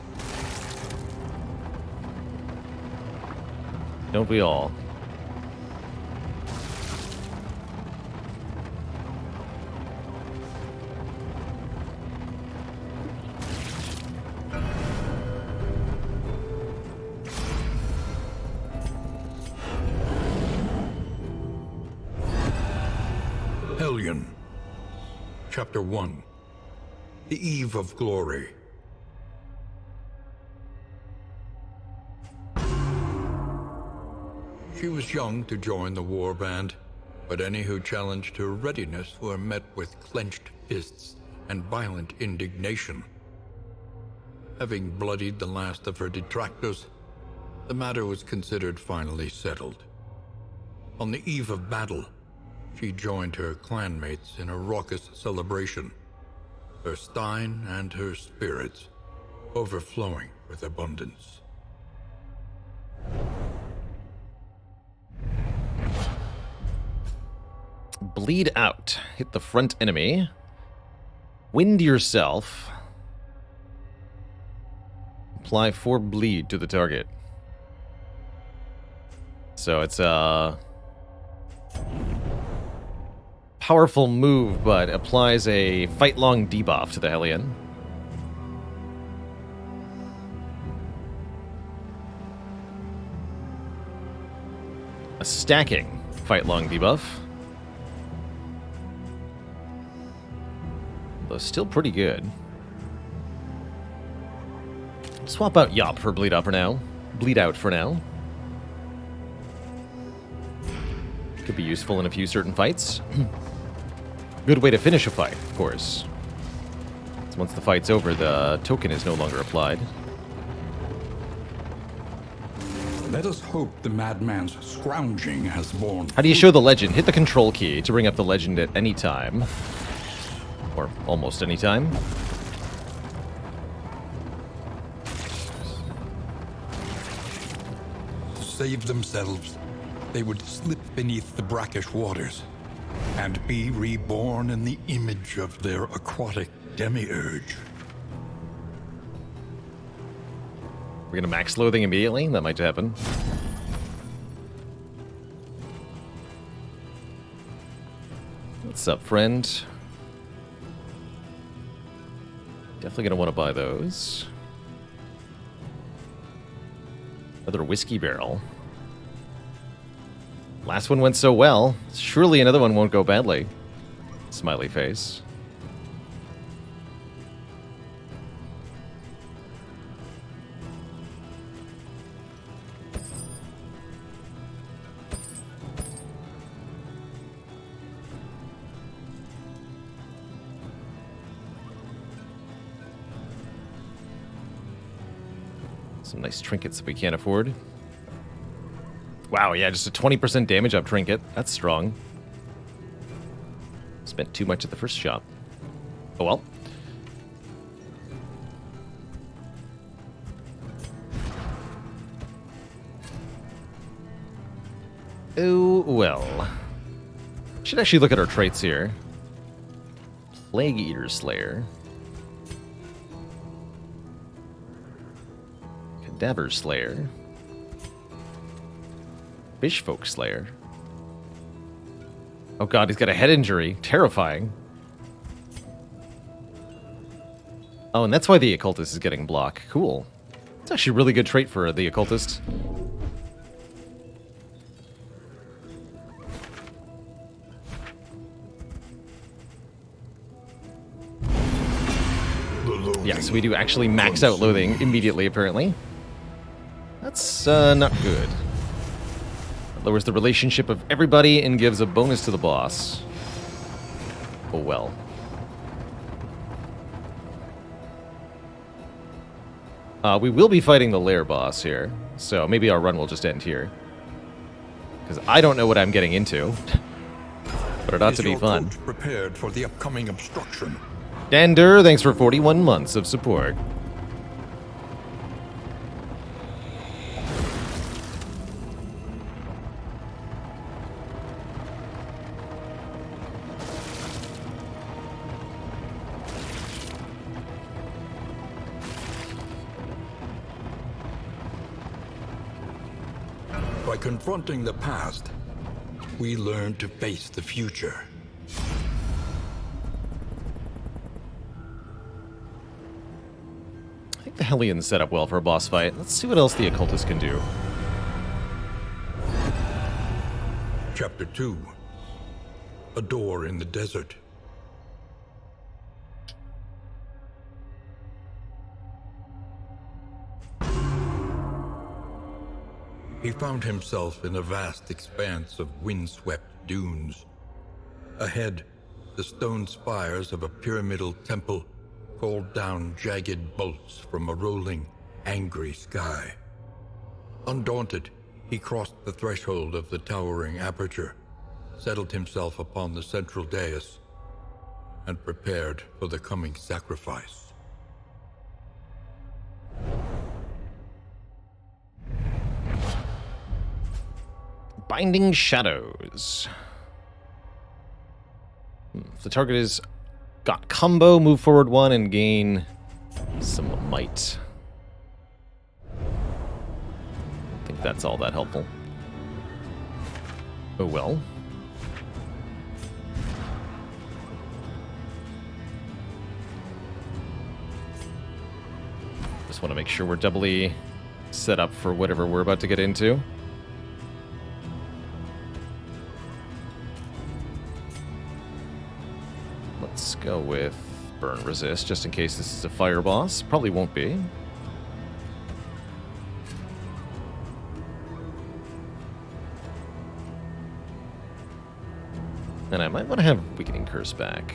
Don't we all? Hellion. Chapter 1. The Eve of Glory. She was young to join the warband, but any who challenged her readiness were met with clenched fists and violent indignation. Having bloodied the last of her detractors, the matter was considered finally settled. On the eve of battle, she joined her clanmates in a raucous celebration, her stein and her spirits overflowing with abundance. Bleed out. Hit the front enemy. Wind yourself. Apply 4 bleed to the target. So it's a powerful move, but applies a fight-long debuff to the Hellion. A stacking fight-long debuff. Though still pretty good. Swap out Yop for Bleed Out for now. Bleed Out for now. Could be useful in a few certain fights. Good way to finish a fight, of course. So once the fight's over, the token is no longer applied. Let us hope the madman's scrounging has borne. How do you show the legend? Hit the control key to bring up the legend at any time. Or almost any time. To save themselves, they would slip beneath the brackish waters and be reborn in the image of their aquatic demiurge. We're gonna max loathing immediately? That might happen. What's up, friend? Definitely gonna want to buy those. Another whiskey barrel. Last one went so well. Surely another one won't go badly. Smiley face. Some nice trinkets that we can't afford. Wow, yeah, just a 20% damage up trinket. That's strong. Spent too much at the first shop. Oh well. Oh well. Should actually look at our traits here. Plague Eater Slayer. Cadaver Slayer. Fishfolk Slayer. Oh god, he's got a head injury. Terrifying. Oh, and that's why the Occultist is getting block. Cool. It's actually a really good trait for the Occultist. Yeah, so we do actually max out loathing immediately, apparently. That's not good. It lowers the relationship of everybody and gives a bonus to the boss. Oh well. We will be fighting the lair boss here, so maybe our run will just end here. Because I don't know what I'm getting into. But it ought to be fun. Prepared for the upcoming obstruction. Dander, thanks for 41 months of support. By confronting the past, we learn to face the future. I think the Hellions set up well for a boss fight. Let's see what else the Occultist can do. Chapter 2. A door in the desert. He found himself in a vast expanse of windswept dunes. Ahead, the stone spires of a pyramidal temple called down jagged bolts from a rolling, angry sky. Undaunted, he crossed the threshold of the towering aperture, settled himself upon the central dais, and prepared for the coming sacrifice. Binding Shadows. If the target is got combo, move forward 1 and gain some might. I think that's all that helpful. Oh well. Just want to make sure we're doubly set up for whatever we're about to get into. Let's go with Burn Resist, just in case this is a fire boss. Probably won't be. And I might want to have Weakening Curse back.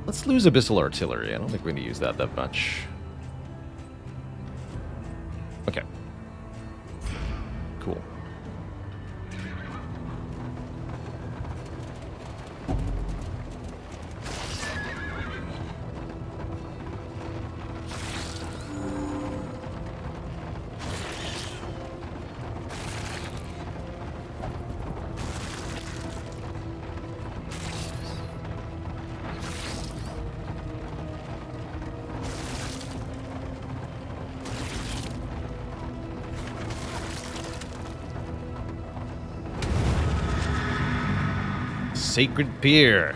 Let's lose Abyssal Artillery. I don't think we're going to use that much. Okay. Cool. Sacred Pier.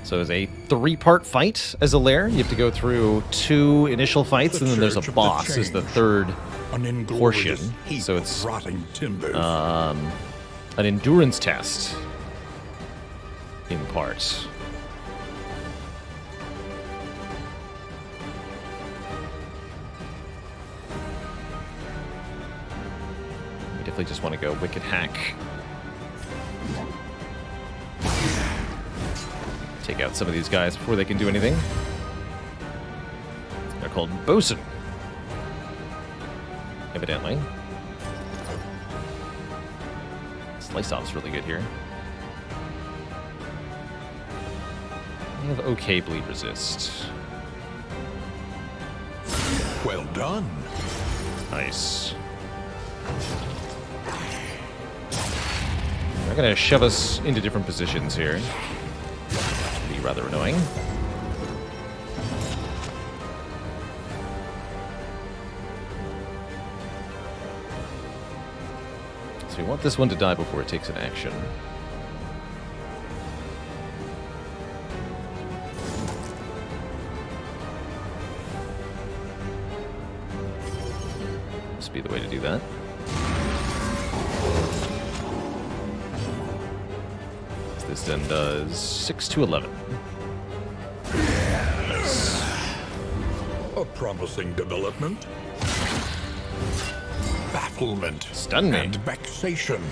So it's a 3-part fight as a lair. You have to go through 2 initial fights, and then there's a boss as the third portion. So it's an endurance test in part. You definitely just want to go Wicked Hack. Take out some of these guys before they can do anything. called Bosun. Evidently. Slice off's really good here. We have okay bleed resist. Well done. Nice. They're gonna shove us into different positions here. Be rather annoying. So we want this one to die before it takes an action. Must be the way to do that. This then does 6 to 11. Nice. A promising development. Bafflement. Stun me. And vexation.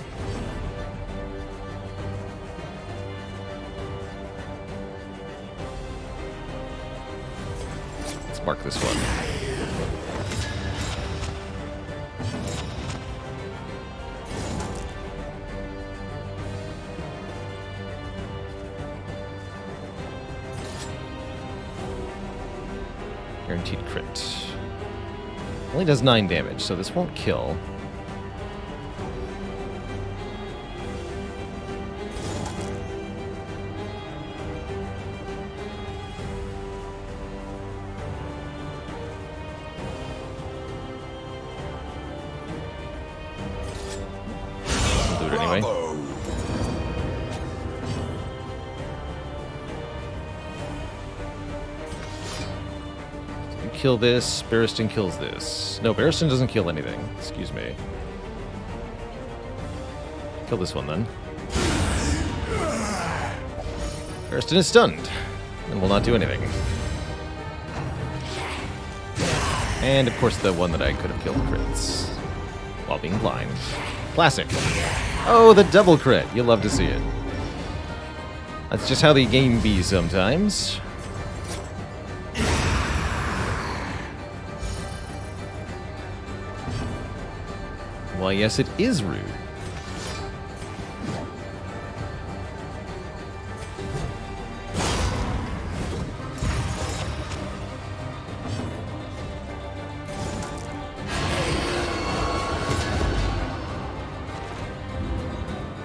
Let's mark this one. Guaranteed crit. Only does 9 damage, so this won't kill. We'll do it anyway. Bravo. Kill this. Barristan kills this. No, Barristan doesn't kill anything. Excuse me. Kill this one then. Barristan is stunned and will not do anything. And of course the one that I could have killed crits while being blind. Classic. Oh, the double crit. You'll love to see it. That's just how the game be sometimes. Why, yes, it is rude.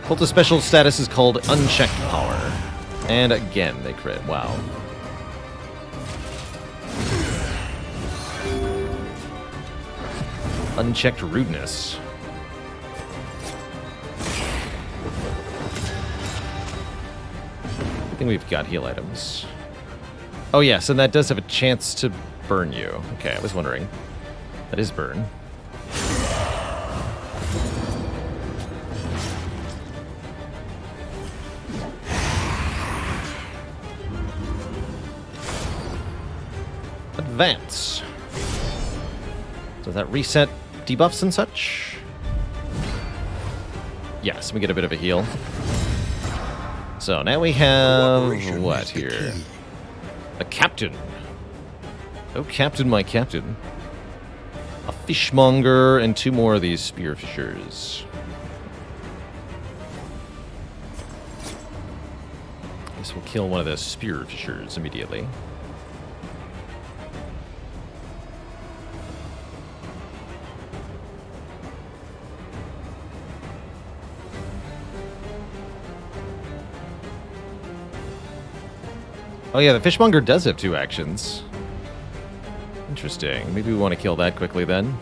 Cultist special status is called Unchecked Power. And again, they crit. Wow. Unchecked Rudeness. I think we've got heal items. Oh yes, and that does have a chance to burn you. Okay, I was wondering. That is burn. Advance. Does that reset debuffs and such? Yes, we get a bit of a heal. So now we have Cooperation what is the here? key. A captain. Oh, captain, my captain. A fishmonger and 2 more of these spearfishers. Guess we'll kill one of the spearfishers immediately. Oh yeah, the fishmonger does have 2 actions. Interesting. Maybe we want to kill that quickly then.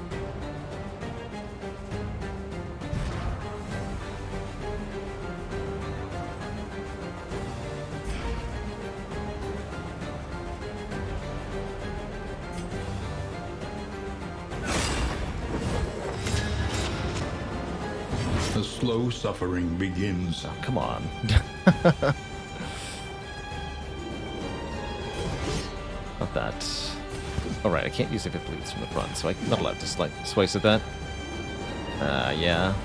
The slow suffering begins. Oh, come on. Not that. Alright, I can't use if it bleeds from the front, so I'm not allowed to slice at that. Yeah.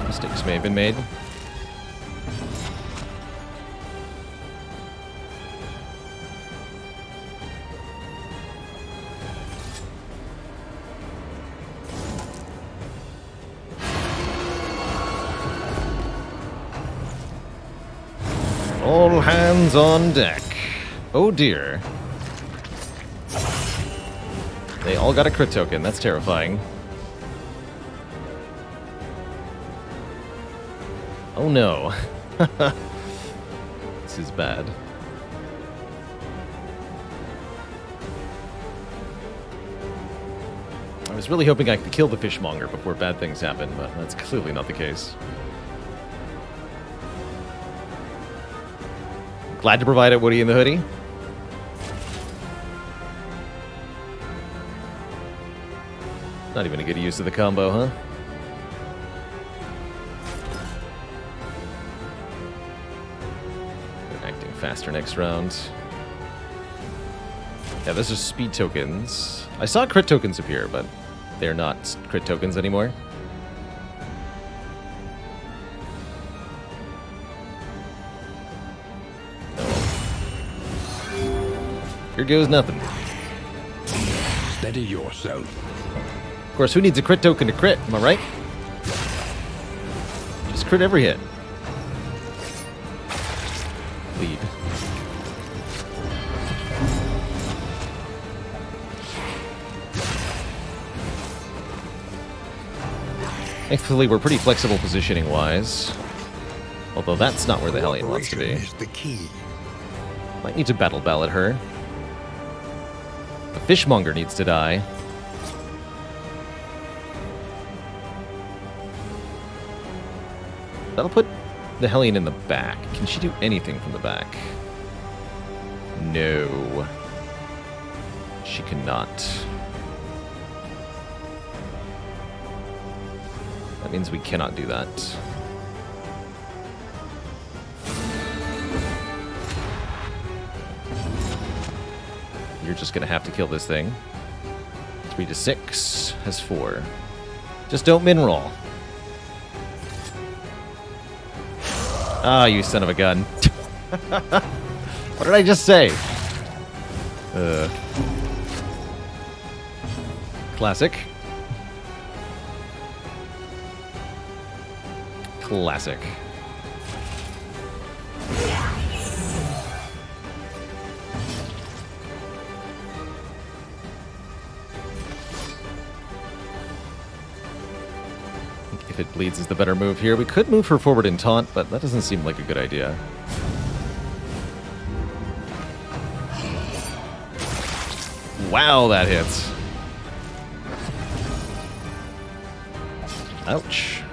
Mistakes may have been made. All hands on deck. Oh dear. They all got a crit token. That's terrifying. Oh no. This is bad. I was really hoping I could kill the fishmonger before bad things happen, but that's clearly not the case. Glad to provide it, Woody in the hoodie. Not even a good use of the combo, huh? Acting faster next round. Yeah, those are speed tokens. I saw crit tokens appear, but they're not crit tokens anymore. Here goes nothing. Steady yourself. Of course, who needs a crit token to crit? Am I right? Just crit every hit. Lead. Thankfully, we're pretty flexible positioning-wise. Although that's not where the Hellion wants to be. Is the key. Might need to battle ballad her. The fishmonger needs to die. That'll put the Hellion in the back. Can she do anything from the back? No. She cannot. That means we cannot do that. You're just gonna have to kill this thing. 3 to 6 has 4. Just don't min roll. Ah, you son of a gun. What did I just say? Classic. Classic. If it bleeds is the better move here. We could move her forward in taunt, but that doesn't seem like a good idea. Wow, that hits. Ouch.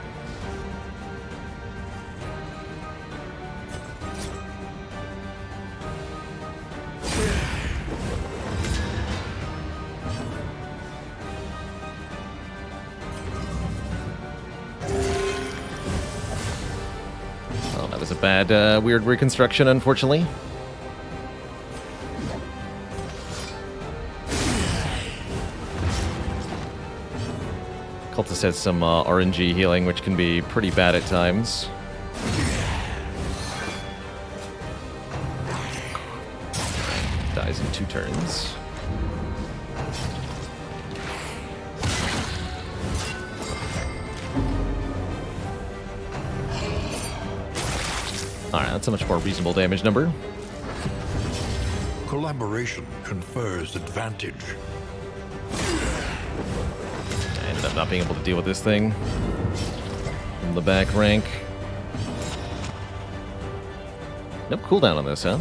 That was a bad, weird reconstruction, unfortunately. Cultist has some RNG healing, which can be pretty bad at times. Dies in 2 turns. Alright, that's a much more reasonable damage number. Collaboration confers advantage. I ended up not being able to deal with this thing from the back rank. Nope, cooldown on this, huh?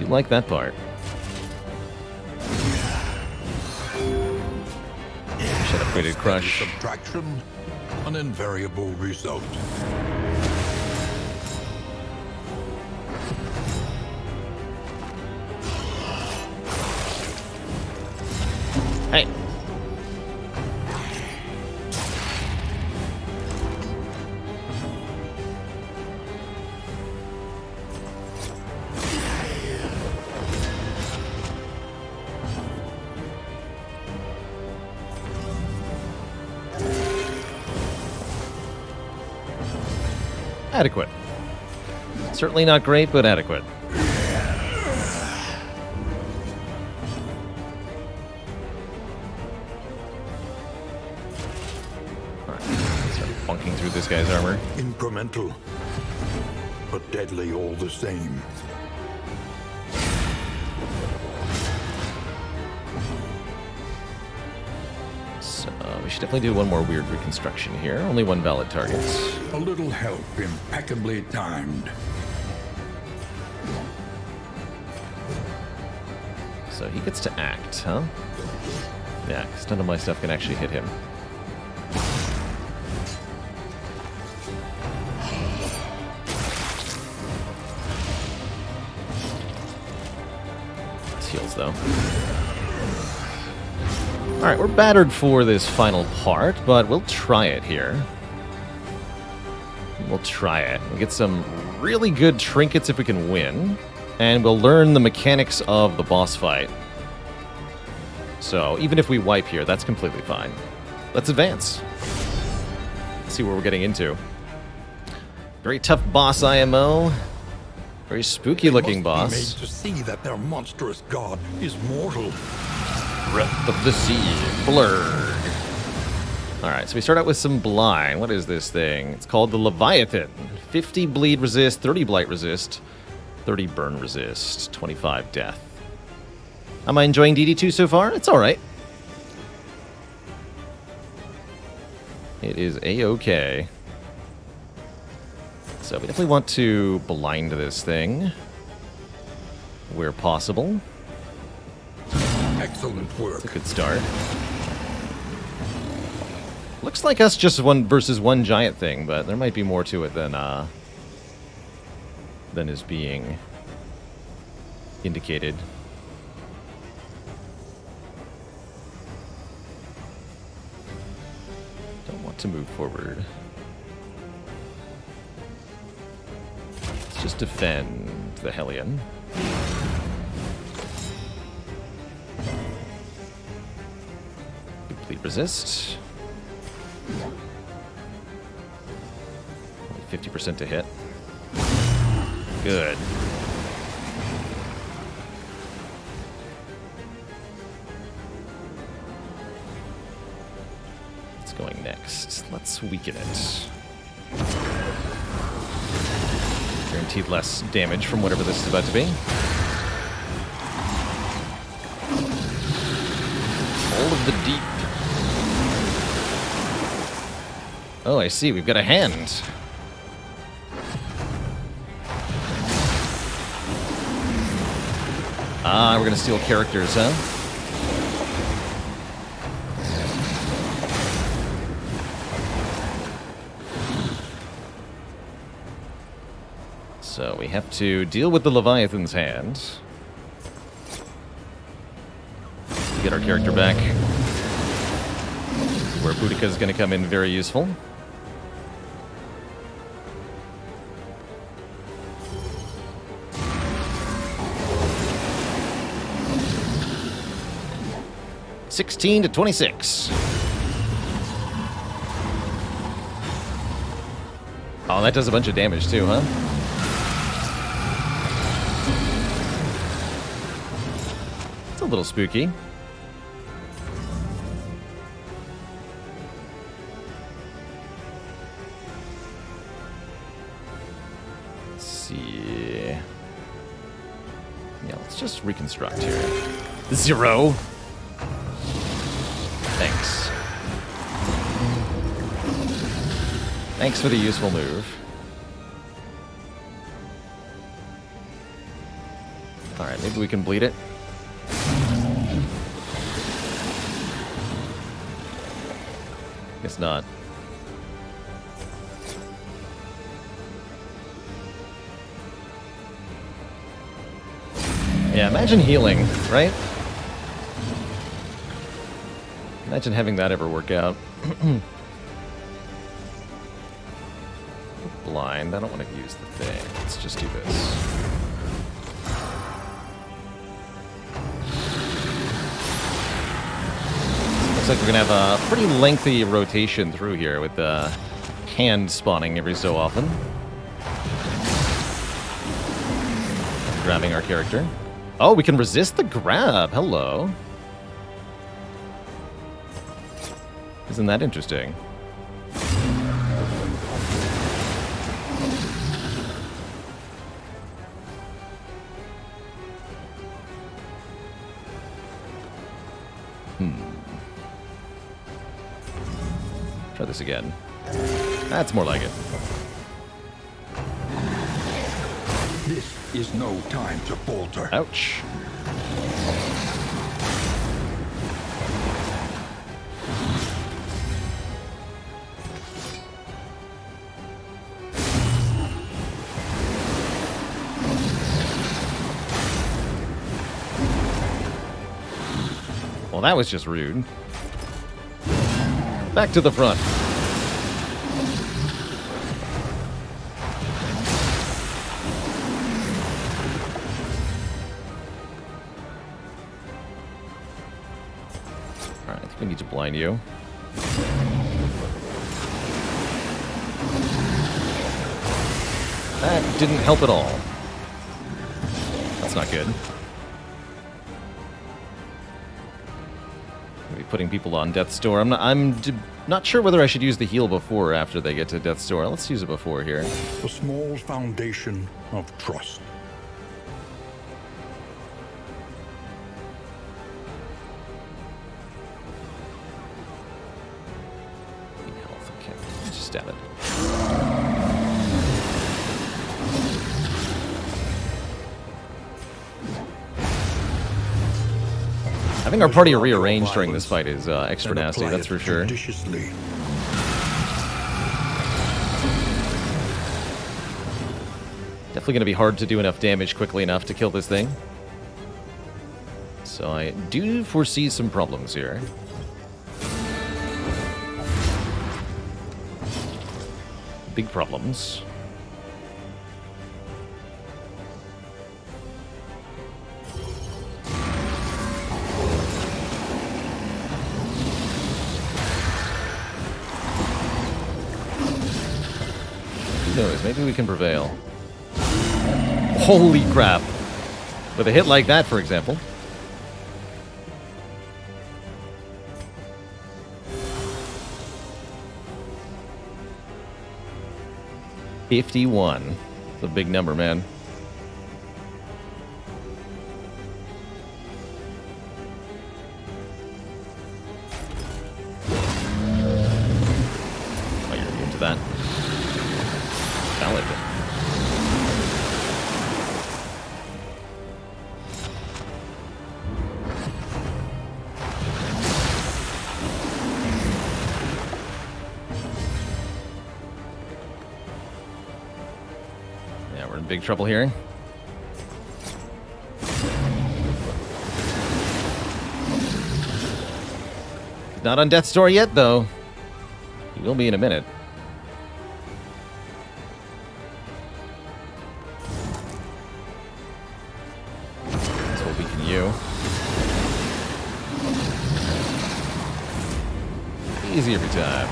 You like that part. Should have created Crush. Subtraction, an invariable result. Hey. Adequate. Certainly not great, but adequate. bunking through this guy's armor. Incremental, but deadly all the same. So we should definitely do one more weird reconstruction here. Only one valid target. A little help impeccably timed. So he gets to act, huh? Yeah, because none of my stuff can actually hit him. This heals, though. Alright, we're battered for this final part, but we'll try it here. We'll try it. We'll get some really good trinkets if we can win. And we'll learn the mechanics of the boss fight. So, even if we wipe here, that's completely fine. Let's advance. See what we're getting into. Very tough boss IMO. Very spooky looking boss. Made to see that their monstrous god is mortal. Breath of the Sea, Blurred. Alright, so we start out with some blind. What is this thing? It's called the Leviathan. 50 bleed resist, 30 blight resist, 30 burn resist, 25 death. Am I enjoying DD2 so far? It's alright. It is a-okay. So we definitely want to blind this thing where possible. Excellent work. It's a good start. Looks like us just one versus one giant thing, but there might be more to it than is being indicated. Don't want to move forward. Let's just defend the Hellion. Complete resist. Only 50% to hit. Good. What's going next? Let's weaken it. Guaranteed less damage from whatever this is about to be. All of the deep. Oh, I see. We've got a hand. Ah, we're gonna steal characters, huh? So we have to deal with the Leviathan's hand. Get our character back. Where Boudica is gonna come in very useful. $16 to $26. Oh, that does a bunch of damage too, huh? It's a little spooky. Let's see. Yeah, let's just reconstruct here. 0. Thanks. Thanks for the useful move. Alright, maybe we can bleed it. Guess not. Yeah, imagine healing, right? Imagine having that ever work out. Blind. I don't want to use the thing. Let's just do this. Looks like we're going to have a pretty lengthy rotation through here with the hand spawning every so often. Grabbing our character. Oh, we can resist the grab. Hello. Isn't that interesting? Try this again. That's more like it. This is no time to falter. Ouch. Well, that was just rude. Back to the front. Alright, I think we need to blind you. That didn't help at all. That's not good. Maybe putting people on Death's Door. I'm not sure whether I should use the heal before or after they get to Death's Door. Let's use it before here. A small foundation of trust. Health, okay. Just stab it. Having our party rearranged during this fight is extra nasty, that's for sure. Judiciously. Definitely going to be hard to do enough damage quickly enough to kill this thing. So I do foresee some problems here. Big problems. Who knows? Maybe we can prevail. Holy crap. With a hit like that, for example. $51. It's a big number, man. Oh, you're into that. Valid. Yeah, we're in big trouble here. Not on Death's Door yet, though. He will be in a minute. This will weaken you. Easy every time.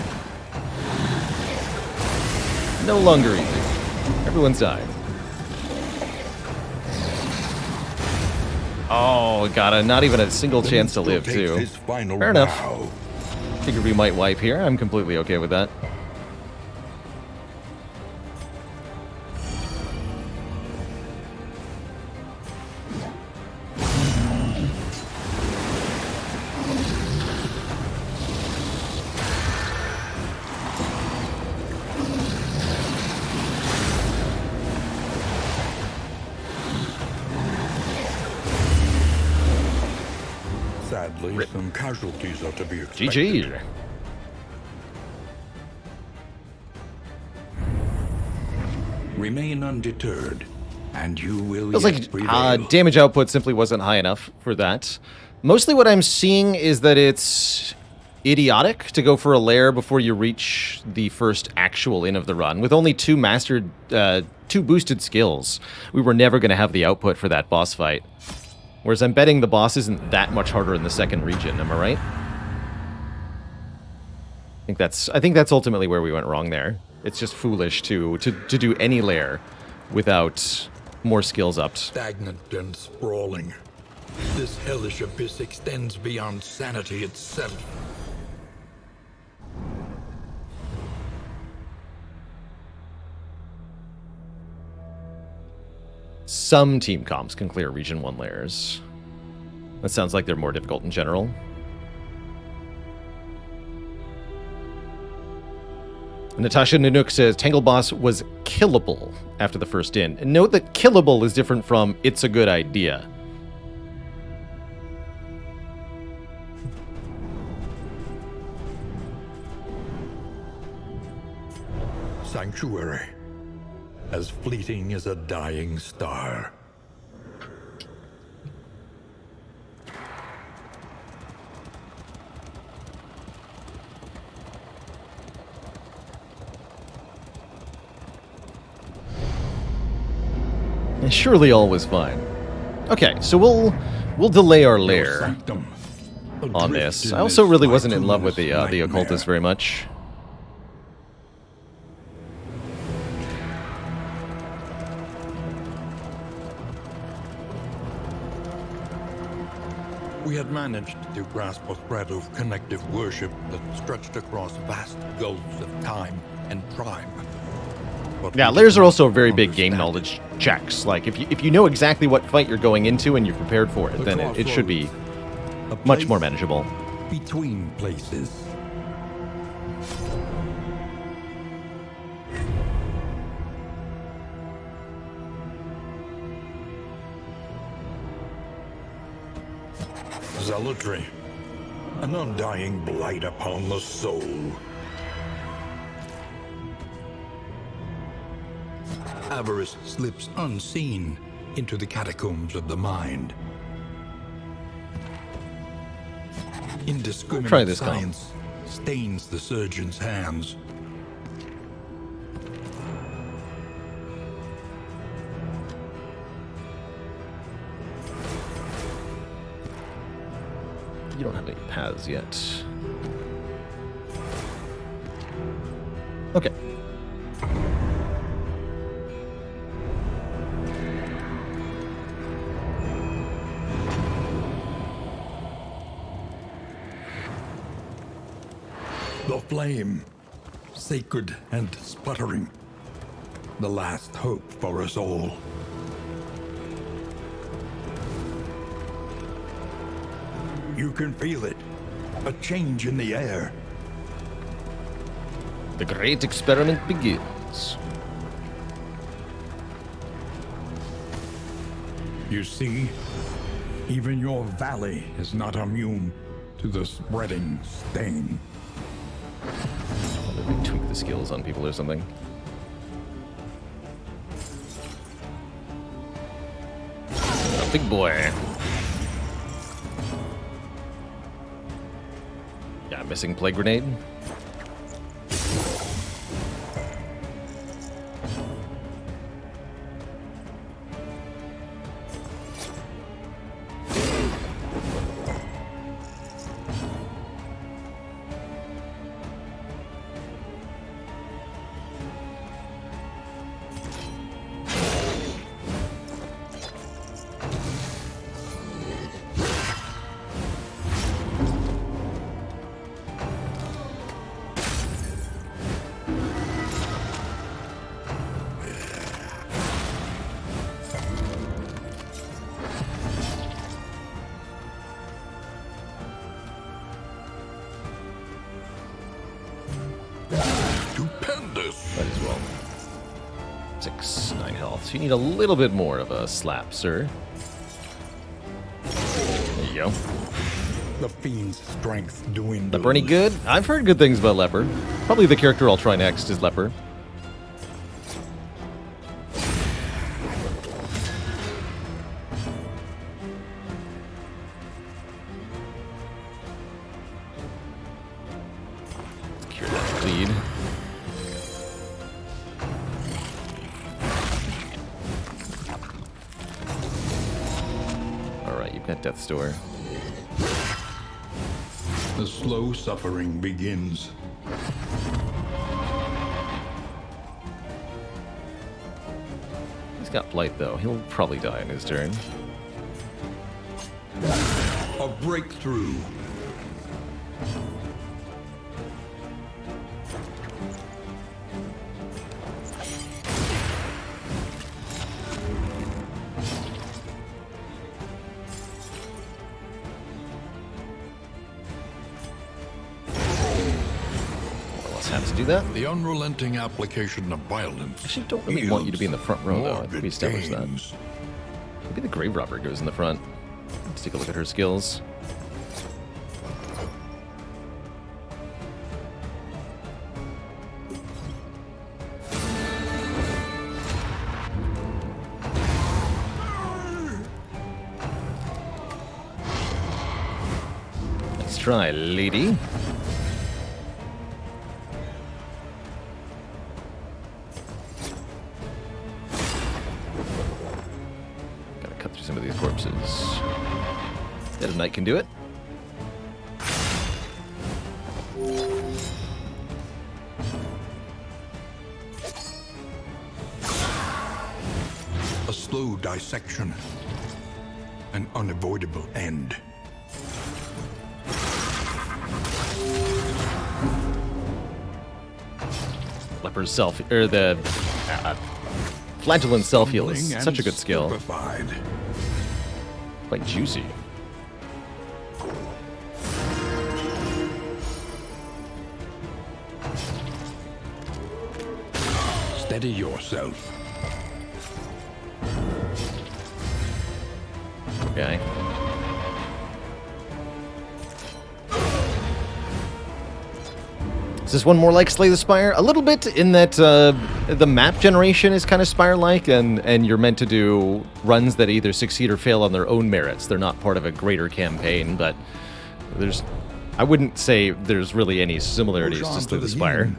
No longer easy. Everyone's died. Oh, got not even a single chance to live, too. Fair enough. Figured we might wipe here. I'm completely okay with that. Sadly, some casualties are to be expected. GG. Remain undeterred, and you will Feels yet like prevail. damage output simply wasn't high enough for that. Mostly what I'm seeing is that it's idiotic to go for a lair before you reach the first actual inn of the run. With only two boosted skills, we were never going to have the output for that boss fight. Whereas I'm betting the boss isn't that much harder in the second region, am I right? I think that's ultimately where we went wrong there. It's just foolish to do any lair without more skills upped. Stagnant and sprawling. This hellish abyss extends beyond sanity itself. Some team comps can clear Region 1 lairs. That sounds like they're more difficult in general. Natasha Nanook says Tangle Boss was killable after the first in. And note that killable is different from it's a good idea. Sanctuary, as fleeting as a dying star. And surely all was fine. Okay, so we'll delay our lair Sanctum, on adrift this. in I also really this wasn't in love with bituminous the nightmare. occultist very much. We had managed to grasp a thread of connective worship that stretched across vast gulfs of time and time. But Yeah, we lairs did are not also very big game understand knowledge checks. Like, if you know exactly what fight you're going into and you're prepared for it, The then it should be crossroads, a much more place manageable. between places. Zealotry, an undying blight upon the soul. Avarice slips unseen into the catacombs of the mind. Indiscriminate Try this, Colin. science stains the surgeon's hands. You don't have any paths yet. Okay. The flame, sacred and sputtering. The last hope for us all. You can feel it. A change in the air. The great experiment begins. You see, even your valley is not immune to the spreading stain. Maybe tweak the skills on people or something. A big boy. Yeah, missing plague grenade. Stupendous. Might as well. 9 health. So you need a little bit more of a slap, sir. There you go. The fiend's strength dwindles. Leper any good? I've heard good things about Leper. Probably the character I'll try next is Leper. Let's cure that bleed. Alright, you've got Death's Door. The slow suffering begins. He's got Blight, though. He'll probably die in his turn. A breakthrough. have to do that. The unrelenting application of violence. Actually, don't really want you to be in the front row, though. I think we established that. gains. Maybe the Grave Robber goes in the front. Let's take a look at her skills. Nice try, lady. Gotta cut through some of these corpses. Dead of Night can do it. A slow dissection. An unavoidable end. Leper's self, or the Flagellant self heal is Fumbling such a and good skill. stupefied. Quite juicy. Steady yourself. Okay. Is this one more like Slay the Spire? A little bit, in that the map generation is kind of Spire-like, and you're meant to do runs that either succeed or fail on their own merits. They're not part of a greater campaign, but I wouldn't say there's really any similarities Push to on Slay the the Spire, inn.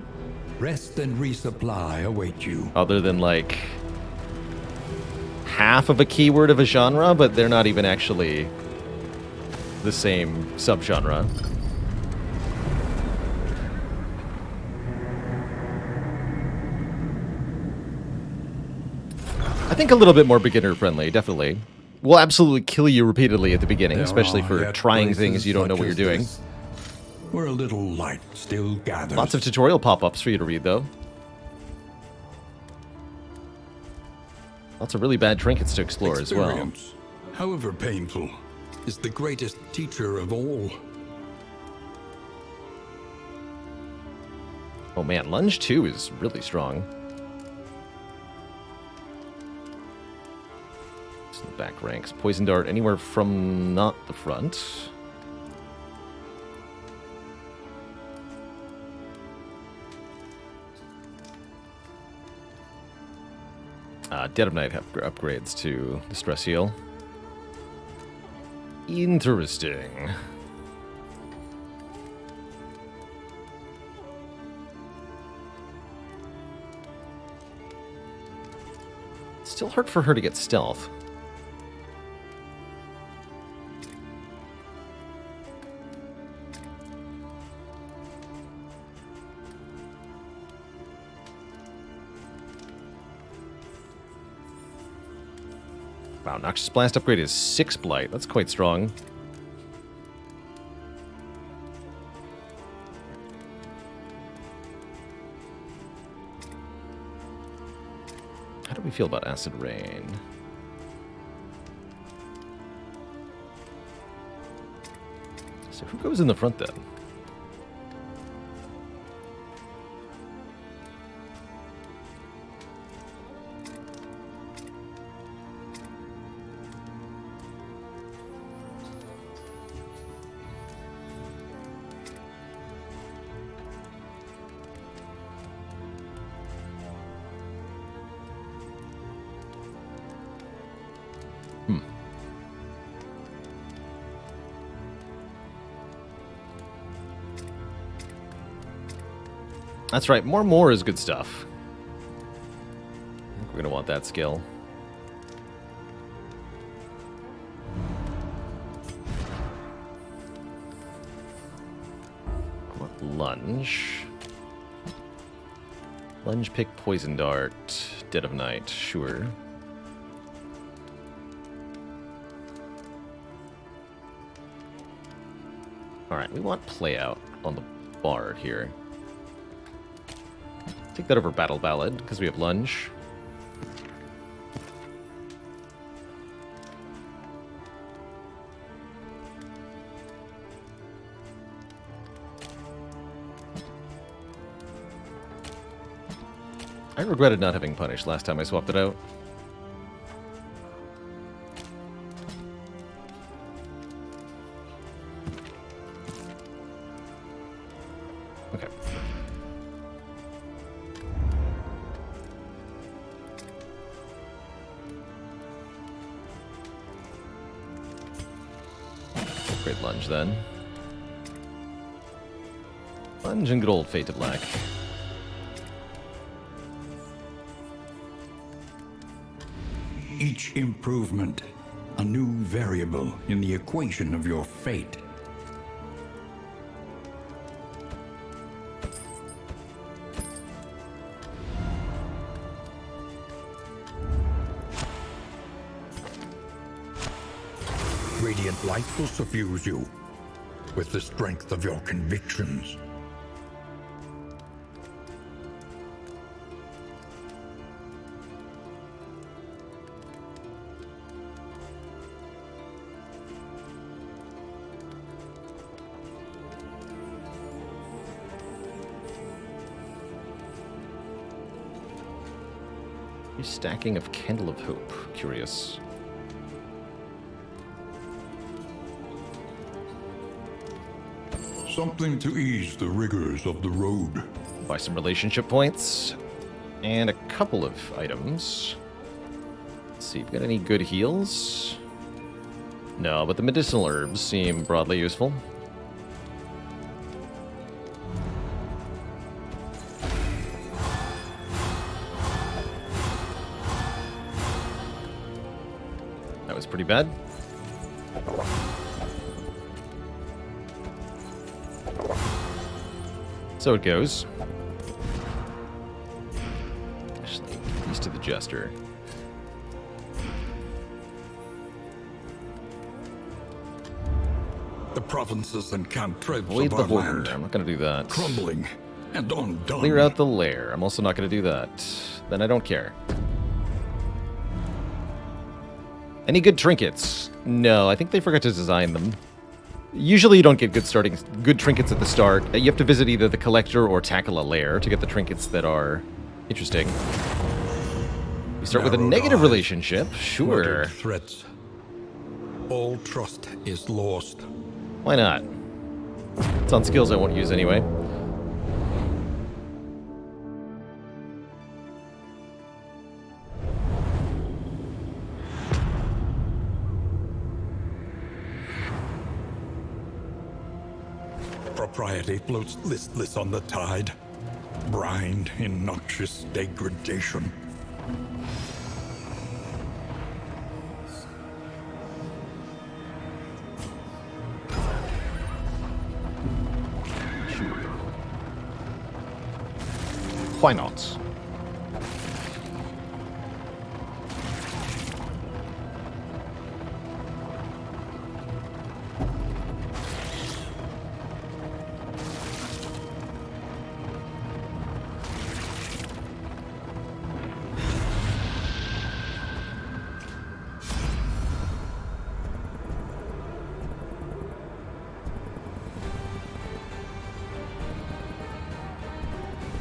Rest and resupply await you. other than like half of a keyword of a genre, but they're not even actually the same subgenre. I think a little bit more beginner friendly, definitely. Will absolutely kill you repeatedly at the beginning, There especially are for yet trying places things you don't know such what you're as doing. this, where a little light still gathers. Lots of tutorial pop-ups for you to read, though. Lots of really bad trinkets to explore as well. Experience, however painful, is the greatest teacher of all. Oh man, Lunge 2 is really strong. It's in the back ranks. Poison Dart anywhere from not the front. Dead of Night have upgrades to Distress Heal. Interesting. Still hard for her to get stealth. Wow, Noxious Blast upgrade is 6 Blight. That's quite strong. How do we feel about Acid Rain? So who goes in the front then? That's right, more is good stuff. I think we're going to want that skill. I want Lunge. Lunge, pick Poison Dart, Dead of Night, sure. Alright, we want Play Out on the bar here. Take that over Battle Ballad, because we have Lunge. I regretted not having Punish last time I swapped it out. Okay. Great lunge then. Lunge and good old Fade to Black. Each improvement, a new variable in the equation of your fate. Radiant light will suffuse you with the strength of your convictions. Stacking of Candle of Hope. Curious. Something to ease the rigors of the road. Buy some relationship points. And a couple of items. Let's see, got any good heals? No, but the medicinal herbs seem broadly useful. That was pretty bad. So it goes. Actually, east of the Jester. The provinces and cantrips Avoid of the our Hoarder. land I'm not going to do that. crumbling and undone. Clear out the lair. I'm also not going to do that. Then I don't care. Any good trinkets? No, I think they forgot to design them. Usually you don't get good trinkets at the start. You have to visit either the collector or tackle a lair to get the trinkets that are interesting. You start with a Narrowed negative eyes, relationship, sure. muttered threats. All trust is lost. Why not? It's on skills I won't use anyway. Propriety floats listless on the tide, brined in noxious degradation. Why not?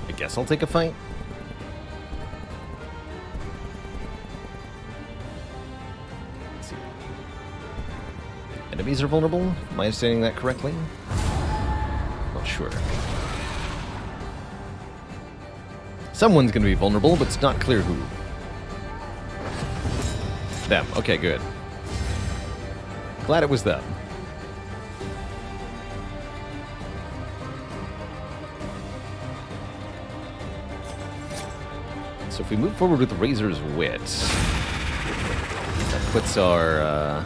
I guess I'll take a fight. Let's see. Enemies are vulnerable? Am I understanding that correctly? Not sure. Someone's going to be vulnerable, but it's not clear who. Them. Okay, good. Glad it was them. So if we move forward with Razor's Wit, that puts our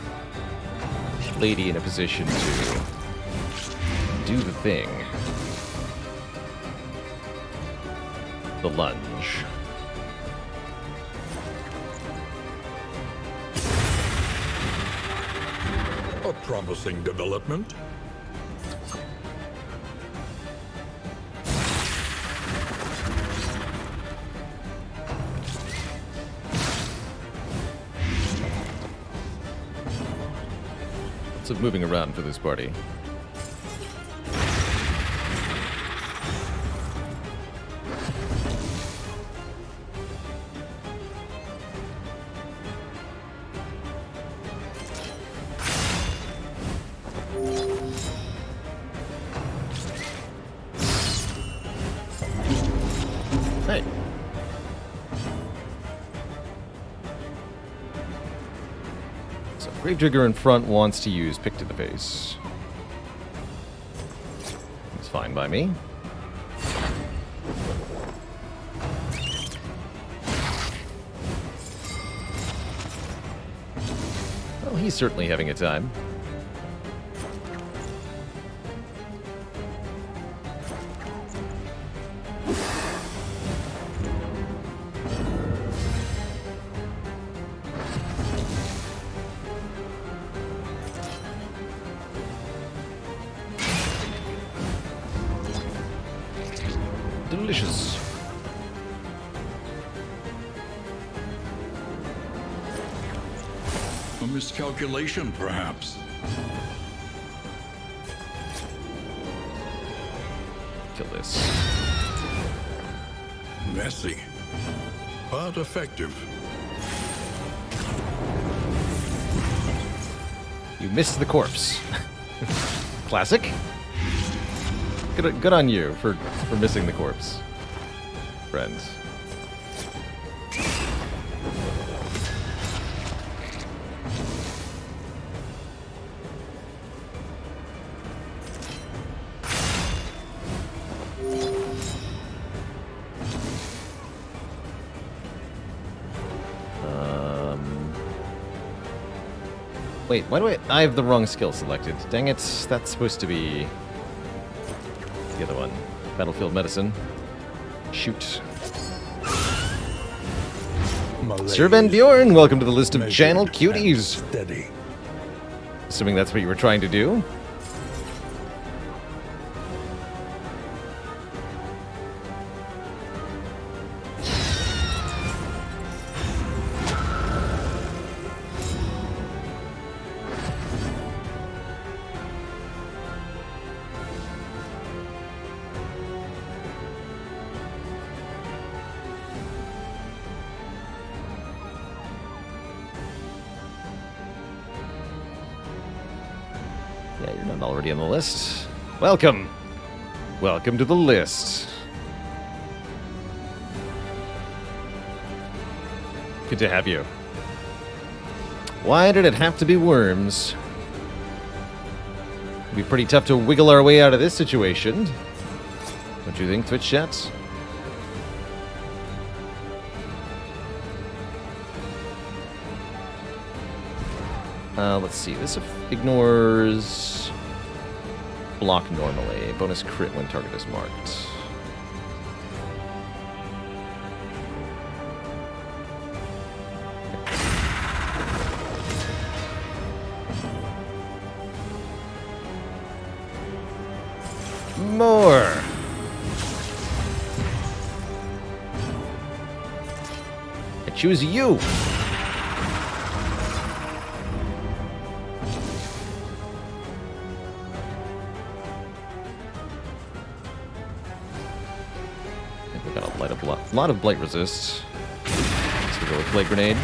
lady in a position to do the thing. The lunge. A promising development. Lots of moving around for this party. Gravedigger in front wants to use Pick to the Face. It's fine by me. Well, he's certainly having a time. Delicious. A miscalculation, perhaps. Kill this. Messy, but effective. You missed the corpse. Classic. Good on you for missing the corpse, friends. Wait, why do I have the wrong skill selected? Dang it, that's supposed to be the other one. Battlefield Medicine. Shoot. Sir Van Bjorn, welcome to the list of channel cuties. Steady. Assuming that's what you were trying to do. Yeah, you're not already on the list. Welcome. Welcome to the list. Good to have you. Why did it have to be worms? It'd be pretty tough to wiggle our way out of this situation. Don't you think, Twitch chats? Let's see. This ignores block normally. Bonus crit when target is marked. More. I choose you. A lot of blight resist. Let's go with Blade Grenade.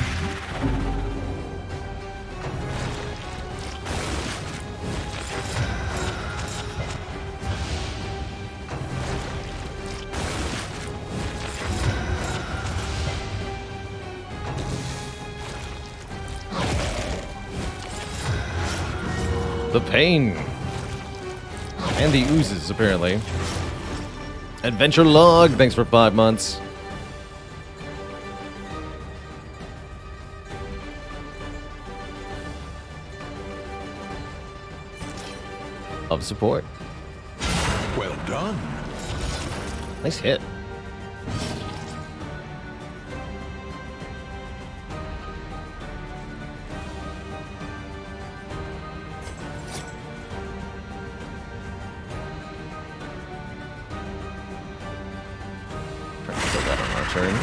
The pain. And the oozes, apparently. Adventure Log, thanks for 5 months. Of support. Well done. Nice hit. Try to kill that on our turn.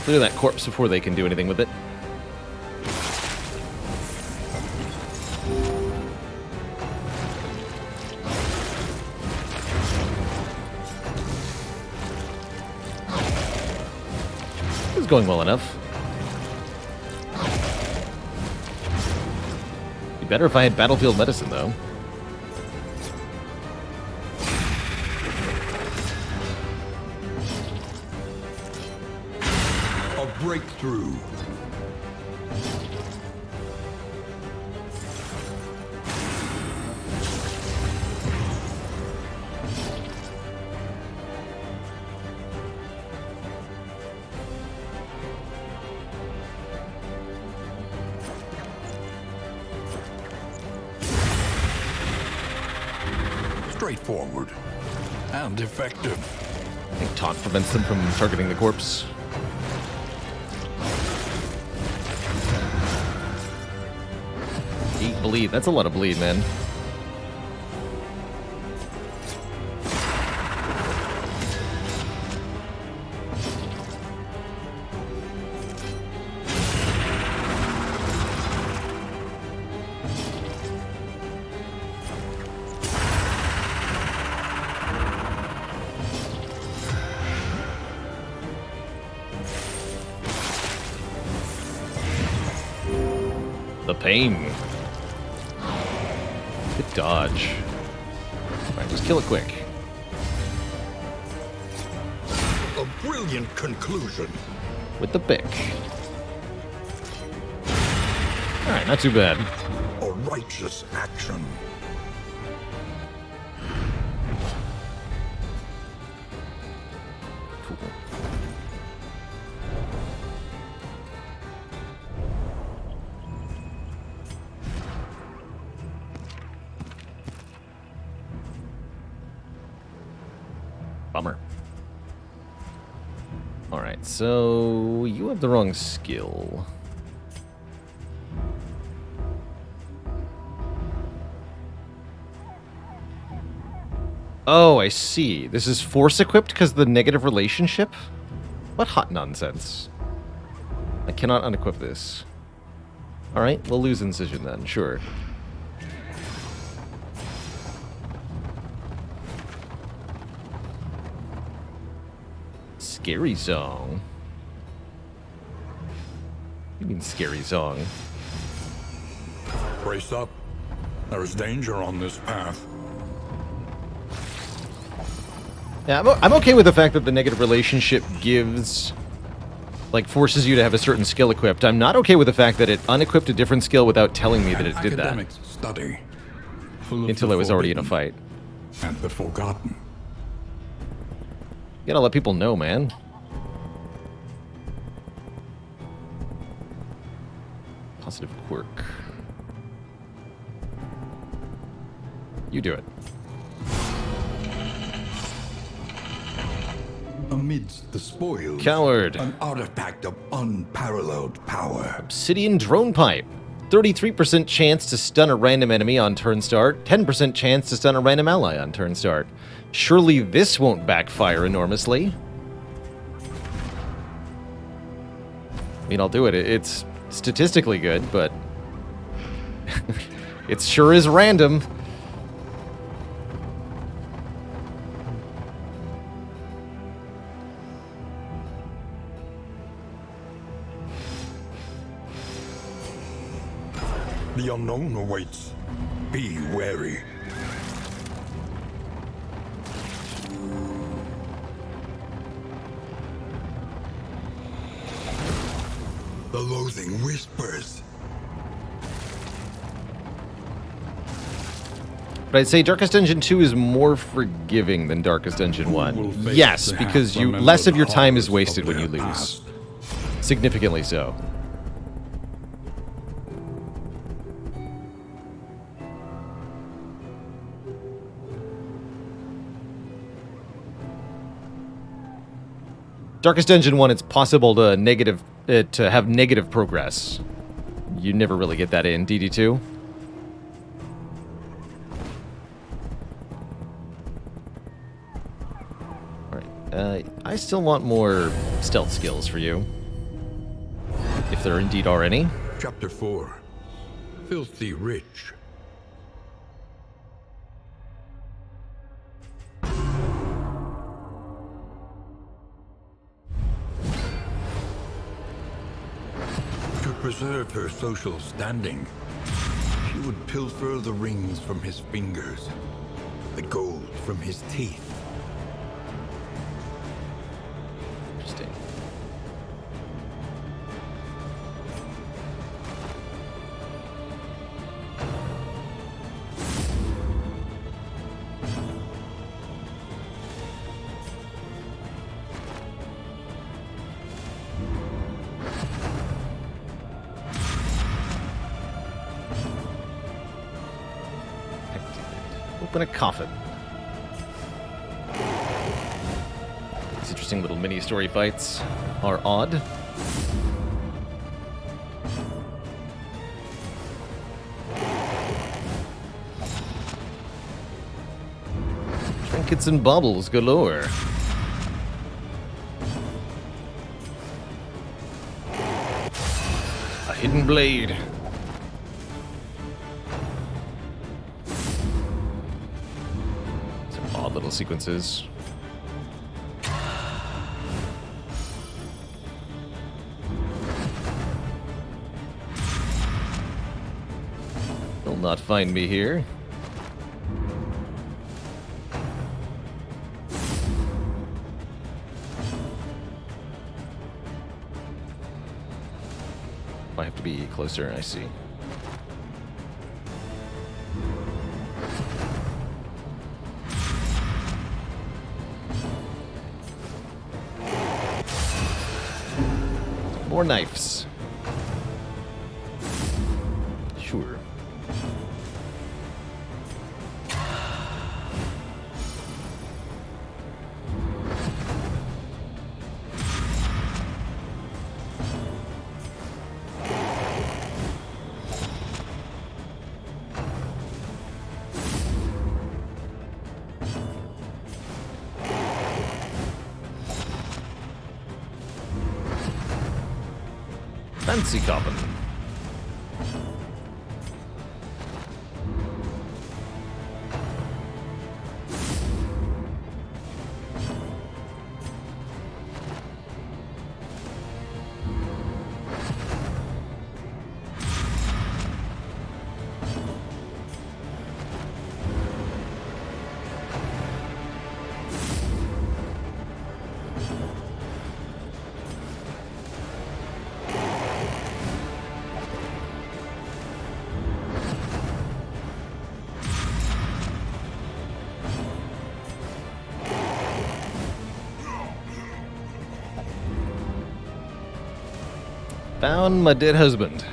Clear that corpse before they can do anything with it. This is going well enough. Be better if I had Battlefield Medicine, though. break through. Straightforward and effective. I think taunt prevents them from targeting the corpse. Eight bleed. That's a lot of bleed, man. The pain. Good dodge. Alright, just kill it quick. A brilliant conclusion. With the pick. Alright, not too bad. A righteous action. Cool. Bummer. Alright, so you have the wrong skill. Oh, I see. This is force equipped because of the negative relationship? What hot nonsense. I cannot unequip this. Alright, we'll lose incision then, sure. Scary song. What do you mean scary song? Brace up. There is danger on this path. Yeah, I'm okay with the fact that the negative relationship gives, like, forces you to have a certain skill equipped. I'm not okay with the fact that it unequipped a different skill without telling me that it did that. Academics study. Full of Until the I was already in a forbidden fight. And the forgotten. You gotta let people know, man. Positive quirk. You do it. Amidst the spoils, Coward. an artifact of unparalleled power. Obsidian drone pipe. 33% chance to stun a random enemy on turn start. 10% chance to stun a random ally on turn start. Surely this won't backfire enormously. I mean, I'll do it. It's statistically good, but it sure is random. The unknown awaits. Be wary. The loathing whispers. But I'd say Darkest Dungeon 2 is more forgiving than Darkest Dungeon 1. Yes, because you less of your time is wasted when you lose. Significantly so. Darkest Dungeon 1, it's possible to have negative progress. You never really get that in DD2. Alright, I still want more stealth skills for you. If there indeed are any. Chapter 4. Filthy Rich. To preserve her social standing, she would pilfer the rings from his fingers, the gold from his teeth. Interesting. Open a coffin. These interesting little mini story fights are odd. Trinkets and baubles galore. A hidden blade. Some odd little sequences. You'll not find me here. I have to be closer, I see. More knives. Sure. Fancy coffin. Found my dead husband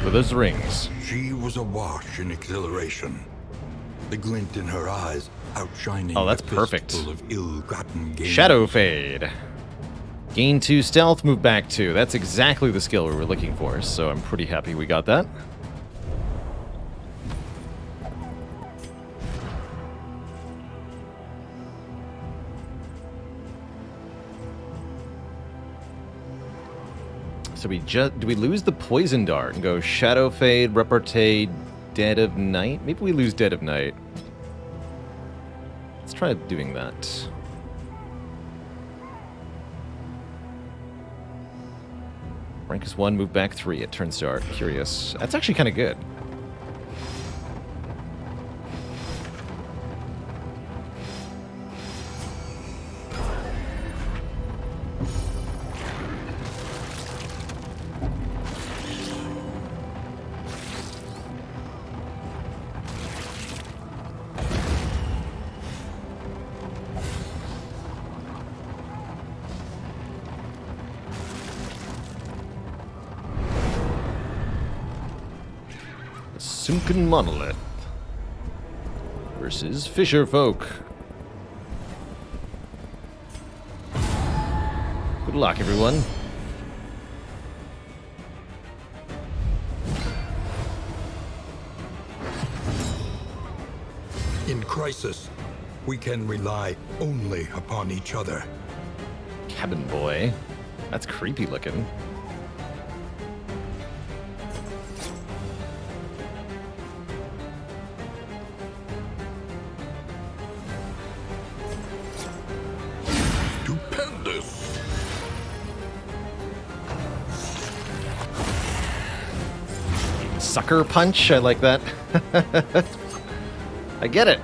with his rings. She was awash in exhilaration, the glint in her eyes outshining Oh, that's the perfect. fistful of ill-gotten gain. Shadow Fade. Gain 2 stealth, move back 2. That's exactly the skill we were looking for, so I'm pretty happy we got that. So do we lose the poison dart and go Shadow Fade, Repartee, Dead of Night? Maybe we lose Dead of Night. Let's try doing that. Rank is 1, move back 3 at turn start. Curious. That's actually kind of good. Sunken Monolith versus Fisher Folk. Good luck, everyone. In crisis, we can rely only upon each other. Cabin boy. That's creepy looking. Stupendous! Sucker punch. I like that. I get it.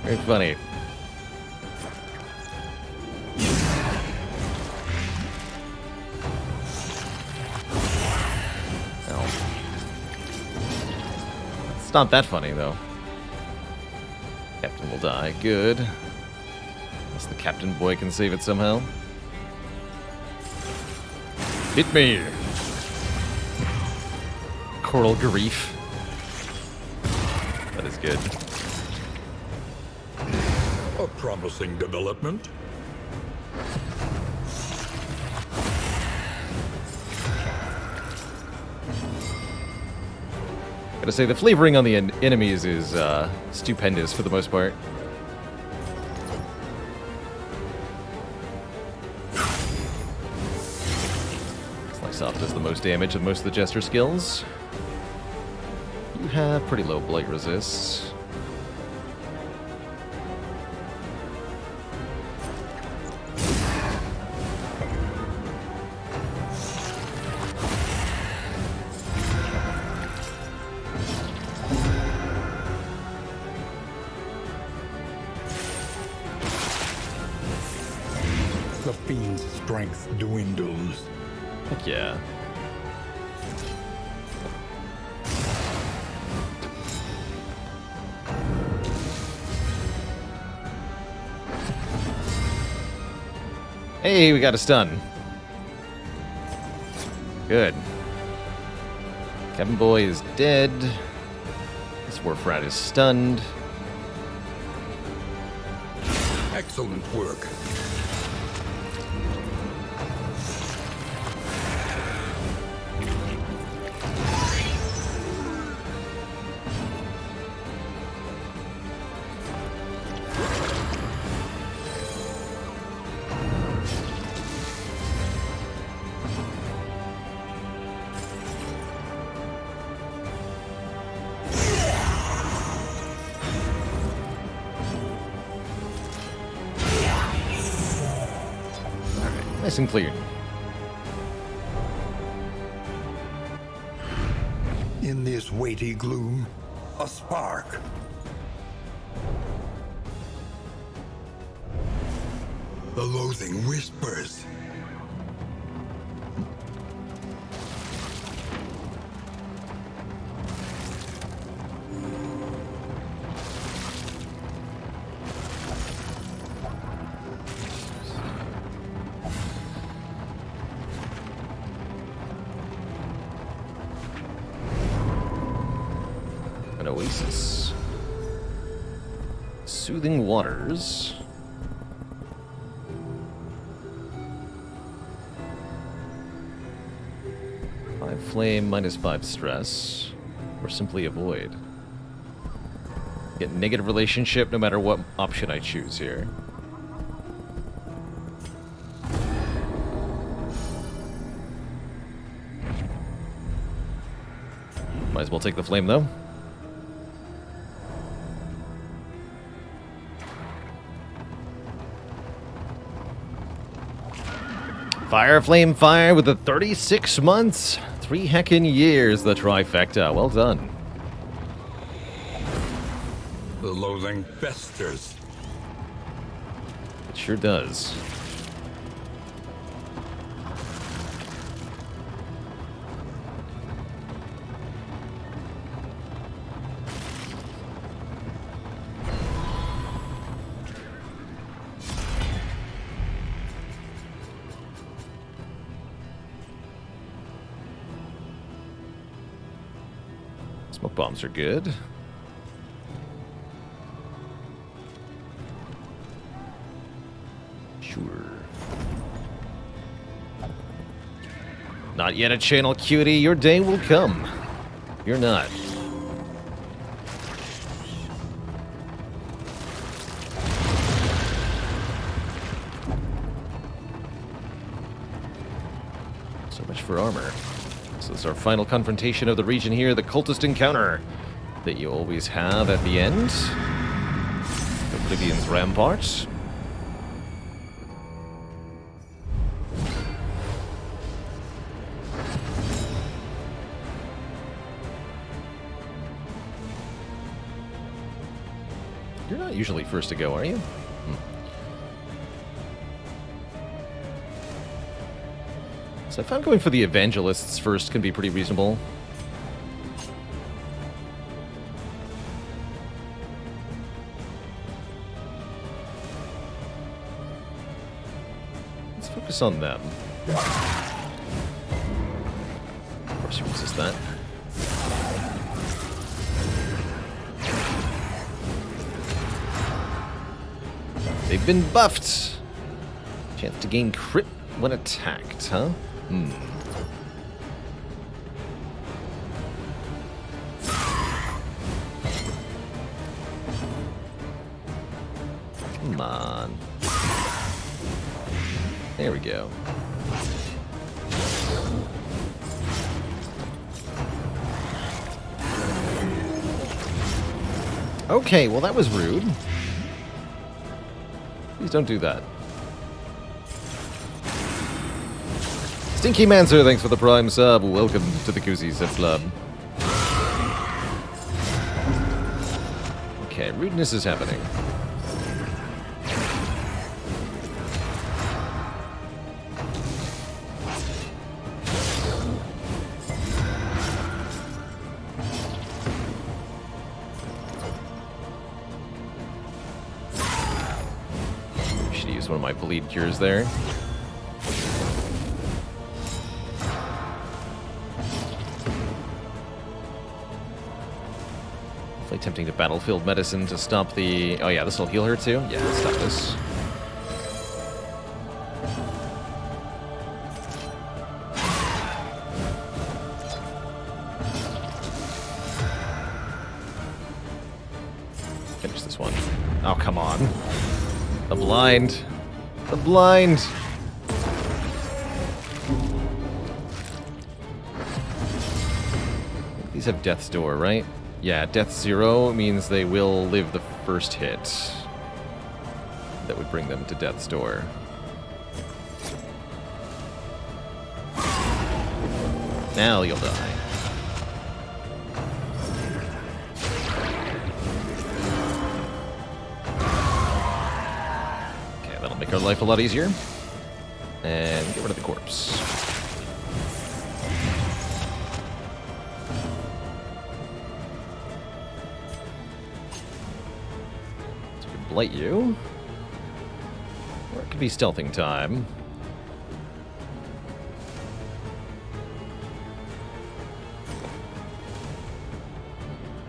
Very funny. It's not that funny, though. Captain will die. Good. Unless the Captain Boy can save it somehow. Hit me! Coral Grief. That is good. A promising development. Gotta say, the flavoring on the enemies is stupendous for the most part. Slice Off does the most damage of most of the Jester skills. You have pretty low blight resists. The fiend's strength dwindles. Heck yeah. Hey, we got a stun. Good. Cabin Boy is dead. This Wharf Rat is stunned. Excellent work. Nice and clean. In this weighty gloom, a spark. The loathing whispers. An oasis. Soothing waters. Five flame, -5 stress. Or simply avoid. Get negative relationship no matter what option I choose here. Might as well take the flame though. Fire, flame, fire with the 36 months. 3 heckin' years, the trifecta. Well done. The loathing festers. It sure does. Smoke bombs are good. Sure. Not yet a channel cutie. Your day will come. You're not. So much for armor. So this is our final confrontation of the region here, the cultist encounter that you always have at the end. Oblivion's Rampart. You're not usually first to go, are you? So I found going for the evangelists first can be pretty reasonable. Let's focus on them. Of course you resist that. They've been buffed. Chance to gain crit when attacked, huh? Come on. There we go. Okay, well that was rude. Please don't do that. Stinky Mancer, thanks for the prime sub. Welcome to the Koozie Sub Club. Okay, rudeness is happening. Should use one of my bleed cures there. Attempting to battlefield medicine to stop the... Oh yeah, this will heal her too? Yeah, let's stop this. Finish this one. Oh, come on. The blind. The blind. These have Death's Door, right? Yeah, Death 0 means they will live the first hit. That would bring them to Death's Door. Now you'll die. Okay, that'll make our life a lot easier. And get rid of the corpse. Blight you. Or it could be stealthing time.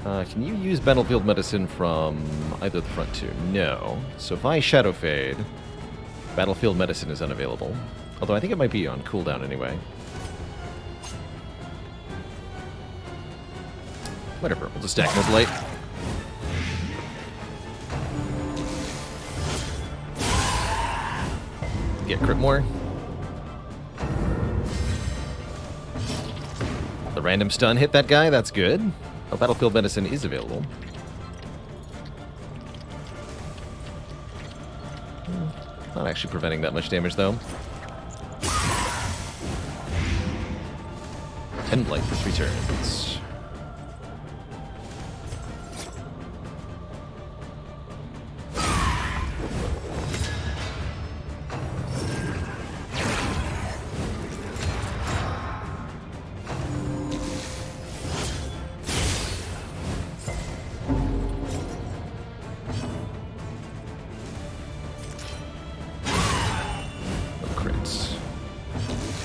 Can you use battlefield medicine from either of the front two? No. So if I Shadow Fade, battlefield medicine is unavailable. Although I think it might be on cooldown anyway. Whatever, we'll just stack more Blight. Get crit more. The random stun hit that guy, that's good. Oh, battlefield medicine is available. Not actually preventing that much damage though. 10 blight for 3 turns.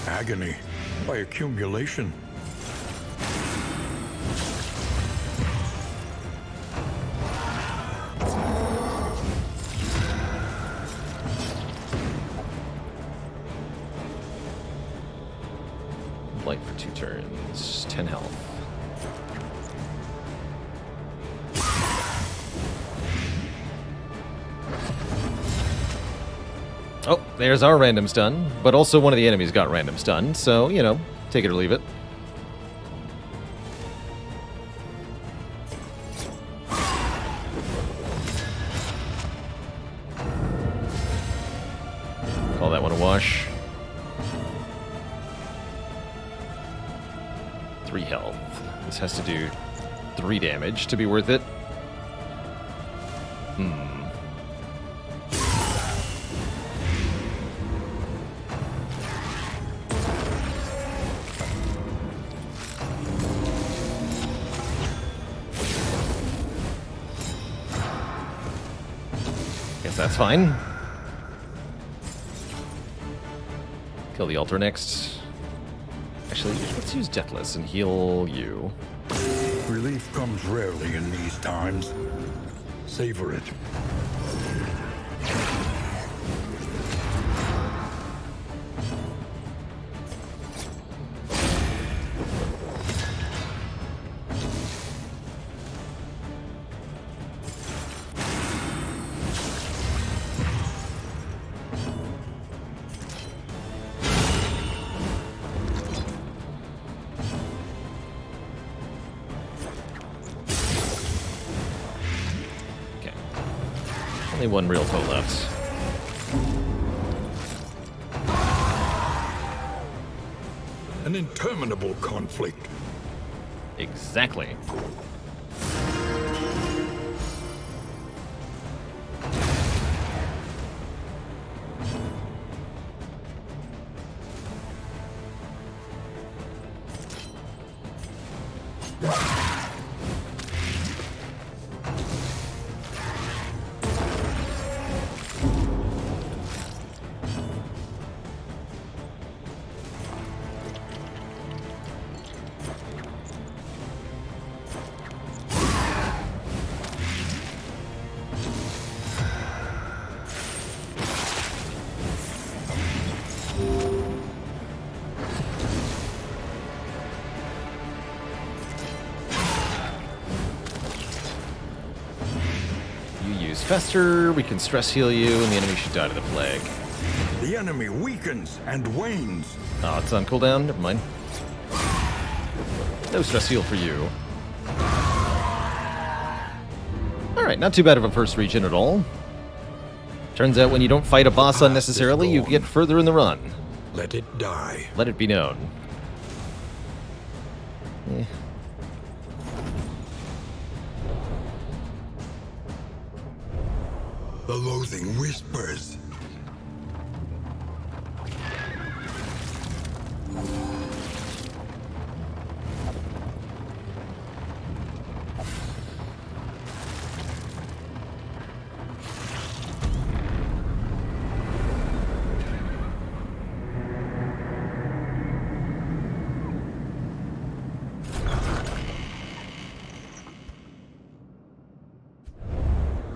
Agony by accumulation. Blight for 2 turns. 10 health. Oh, there's our random stun, but also one of the enemies got random stun, so, you know, take it or leave it. Call that one a wash. 3 health. This has to do 3 damage to be worth it. That's fine. Kill the altar next. Actually, let's use Deathless and heal you. Relief comes rarely in these times. Savor it. Only one real foe left. An interminable conflict. Exactly. Fester, we can stress heal you, and the enemy should die to the plague. The enemy weakens and wanes. Oh, it's on cooldown? Never mind. No stress heal for you. Alright, not too bad of a first region at all. Turns out when you don't fight a boss unnecessarily, you get further in the run. Let it die. Let it be known. Eh. The loathing whispers.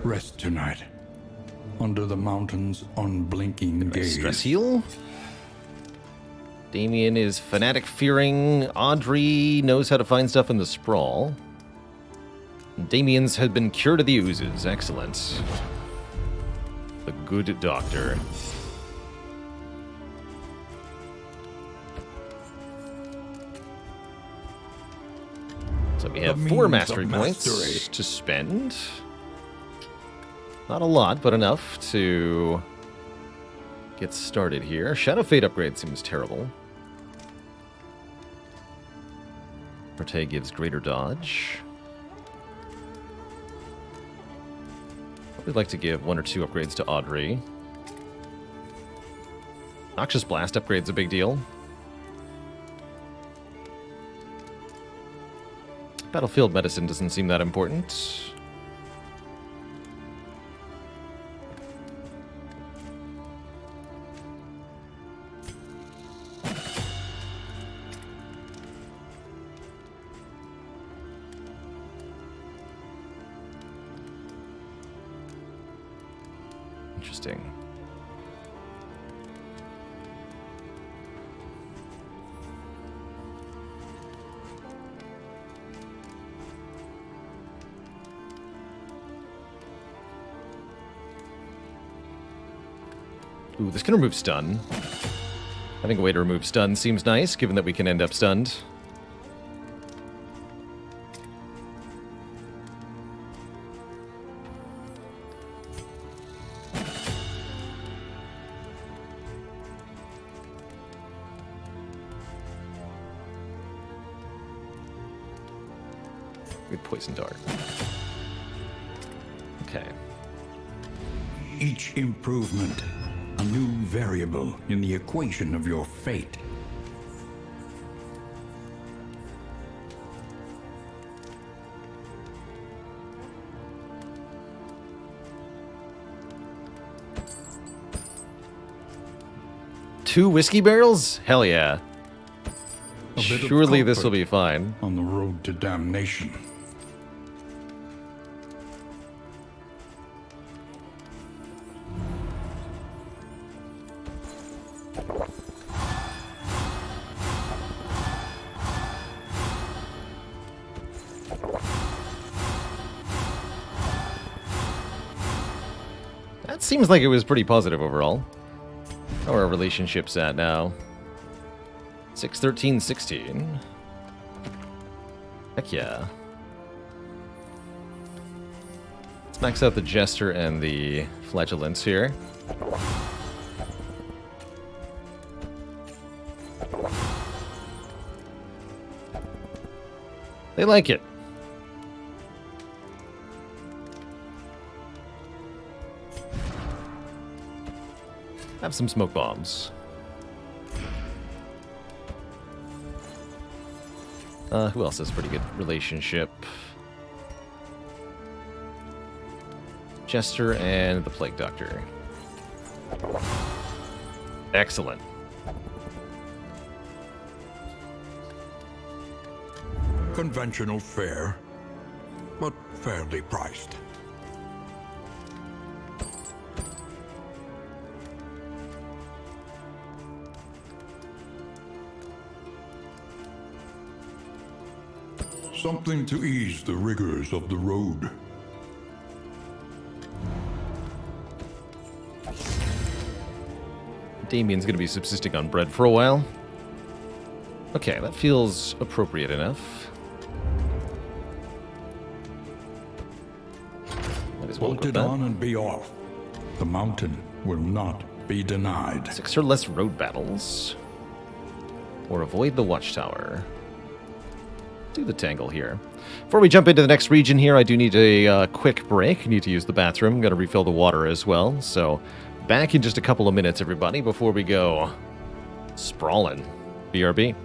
Rest tonight. Under the mountain's unblinking gaze. Stress heal. Damien is fanatic fearing. Audrey knows how to find stuff in the sprawl. Damien's had been cured of the oozes. Excellent. The good doctor. So we have 4 mastery points to spend. Not a lot, but enough to get started here. Shadow Fade upgrade seems terrible. Forte gives greater dodge. We'd like to give 1 or 2 upgrades to Audrey. Noxious Blast upgrade's a big deal. Battlefield Medicine doesn't seem that important. Interesting. Ooh, this can remove stun. Having a way to remove stun seems nice, given that we can end up stunned. Good poison dart. Okay. Each improvement, a new variable in the equation of your fate. Two whiskey barrels? Hell yeah. A bit of Surely this will comfort be fine. on the road to damnation. That seems like it was pretty positive overall. How are our relationships at now? 6, 13, 16. Heck yeah. Max out the Jester and the Flagellants here. They like it. Have some smoke bombs. Who else has a pretty good relationship? Jester and the Plague Doctor. Excellent. Conventional fare, but fairly priced. Something to ease the rigors of the road. Damien's going to be subsisting on bread for a while. Okay, that feels appropriate enough. Might as well Bolt equip it that. on and be off. The mountain will not be denied. 6 or less road battles. Or avoid the watchtower. Do the tangle here. Before we jump into the next region here, I do need a quick break. I need to use the bathroom. I'm going to refill the water as well. So back in just a couple of minutes, everybody, before we go sprawling. BRB.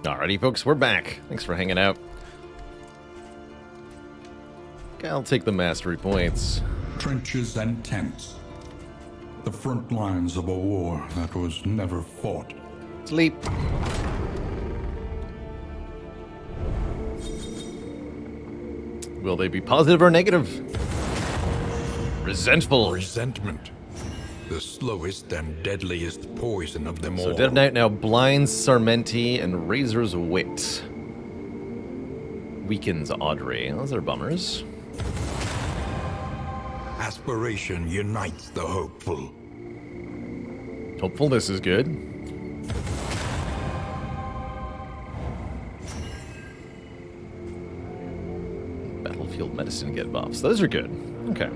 Alrighty, folks, we're back. Thanks for hanging out. Okay, I'll take the mastery points. Trenches and tents. The front lines of a war that was never fought. Sleep. Will they be positive or negative? Resentful. Resentment. The slowest and deadliest poison of them all. So Dead of Night now blinds Sarmenti and Razor's Wit. Weakens Audrey. Those are bummers. Aspiration unites the hopeful. Hopefulness is good. Battlefield medicine get buffs. Those are good. Okay.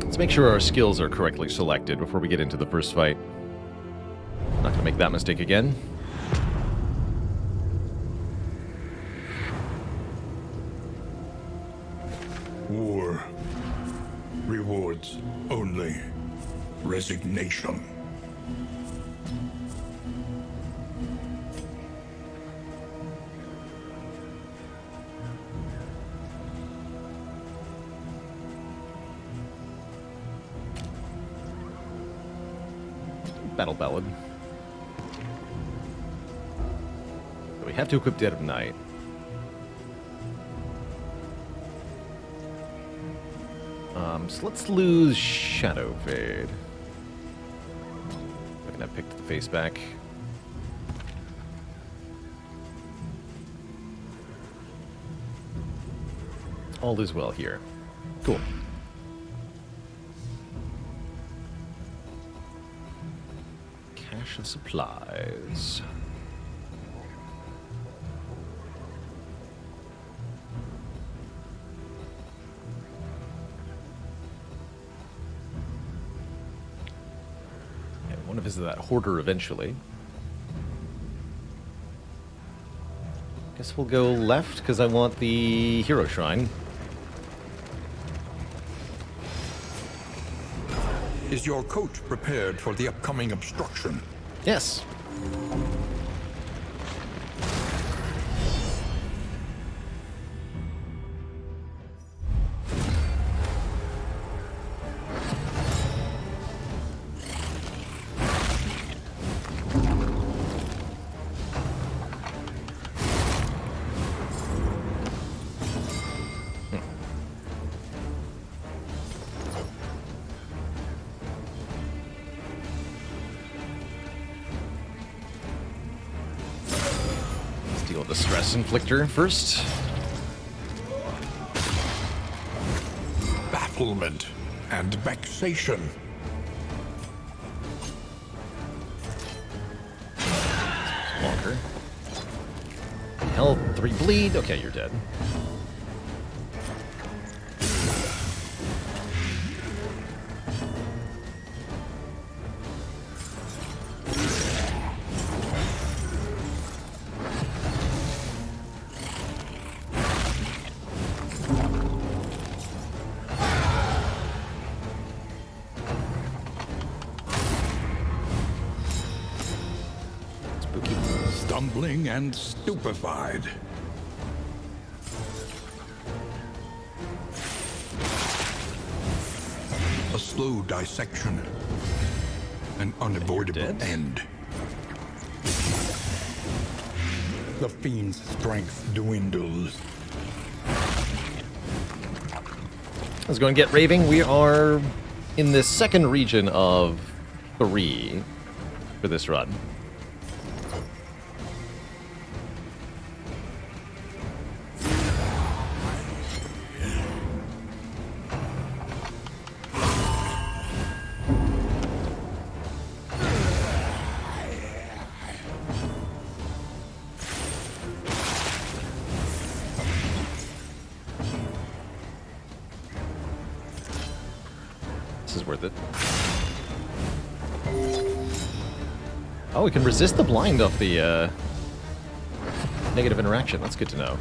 Let's make sure our skills are correctly selected before we get into the first fight. Not gonna make that mistake again. War rewards only resignation. Battle Ballad. We have to equip Dead of Night. So let's lose Shadow Fade. I can have picked the face back. All is well here. Cool. Cache of supplies. I want to visit that hoarder eventually. Guess we'll go left because I want the hero shrine. Is your coach prepared for the upcoming obstruction? Yes. Deal with the stress inflictor first. Bafflement and vexation. Walker. Health, 3 bleed. Okay, you're dead. Stumbling and stupefied. A slow dissection. An unavoidable Dead? end. The fiend's strength dwindles. I was going to get raving. We are in the second region of 3 for this run. This is worth it. Oh, we can resist the blind off the negative interaction. That's good to know.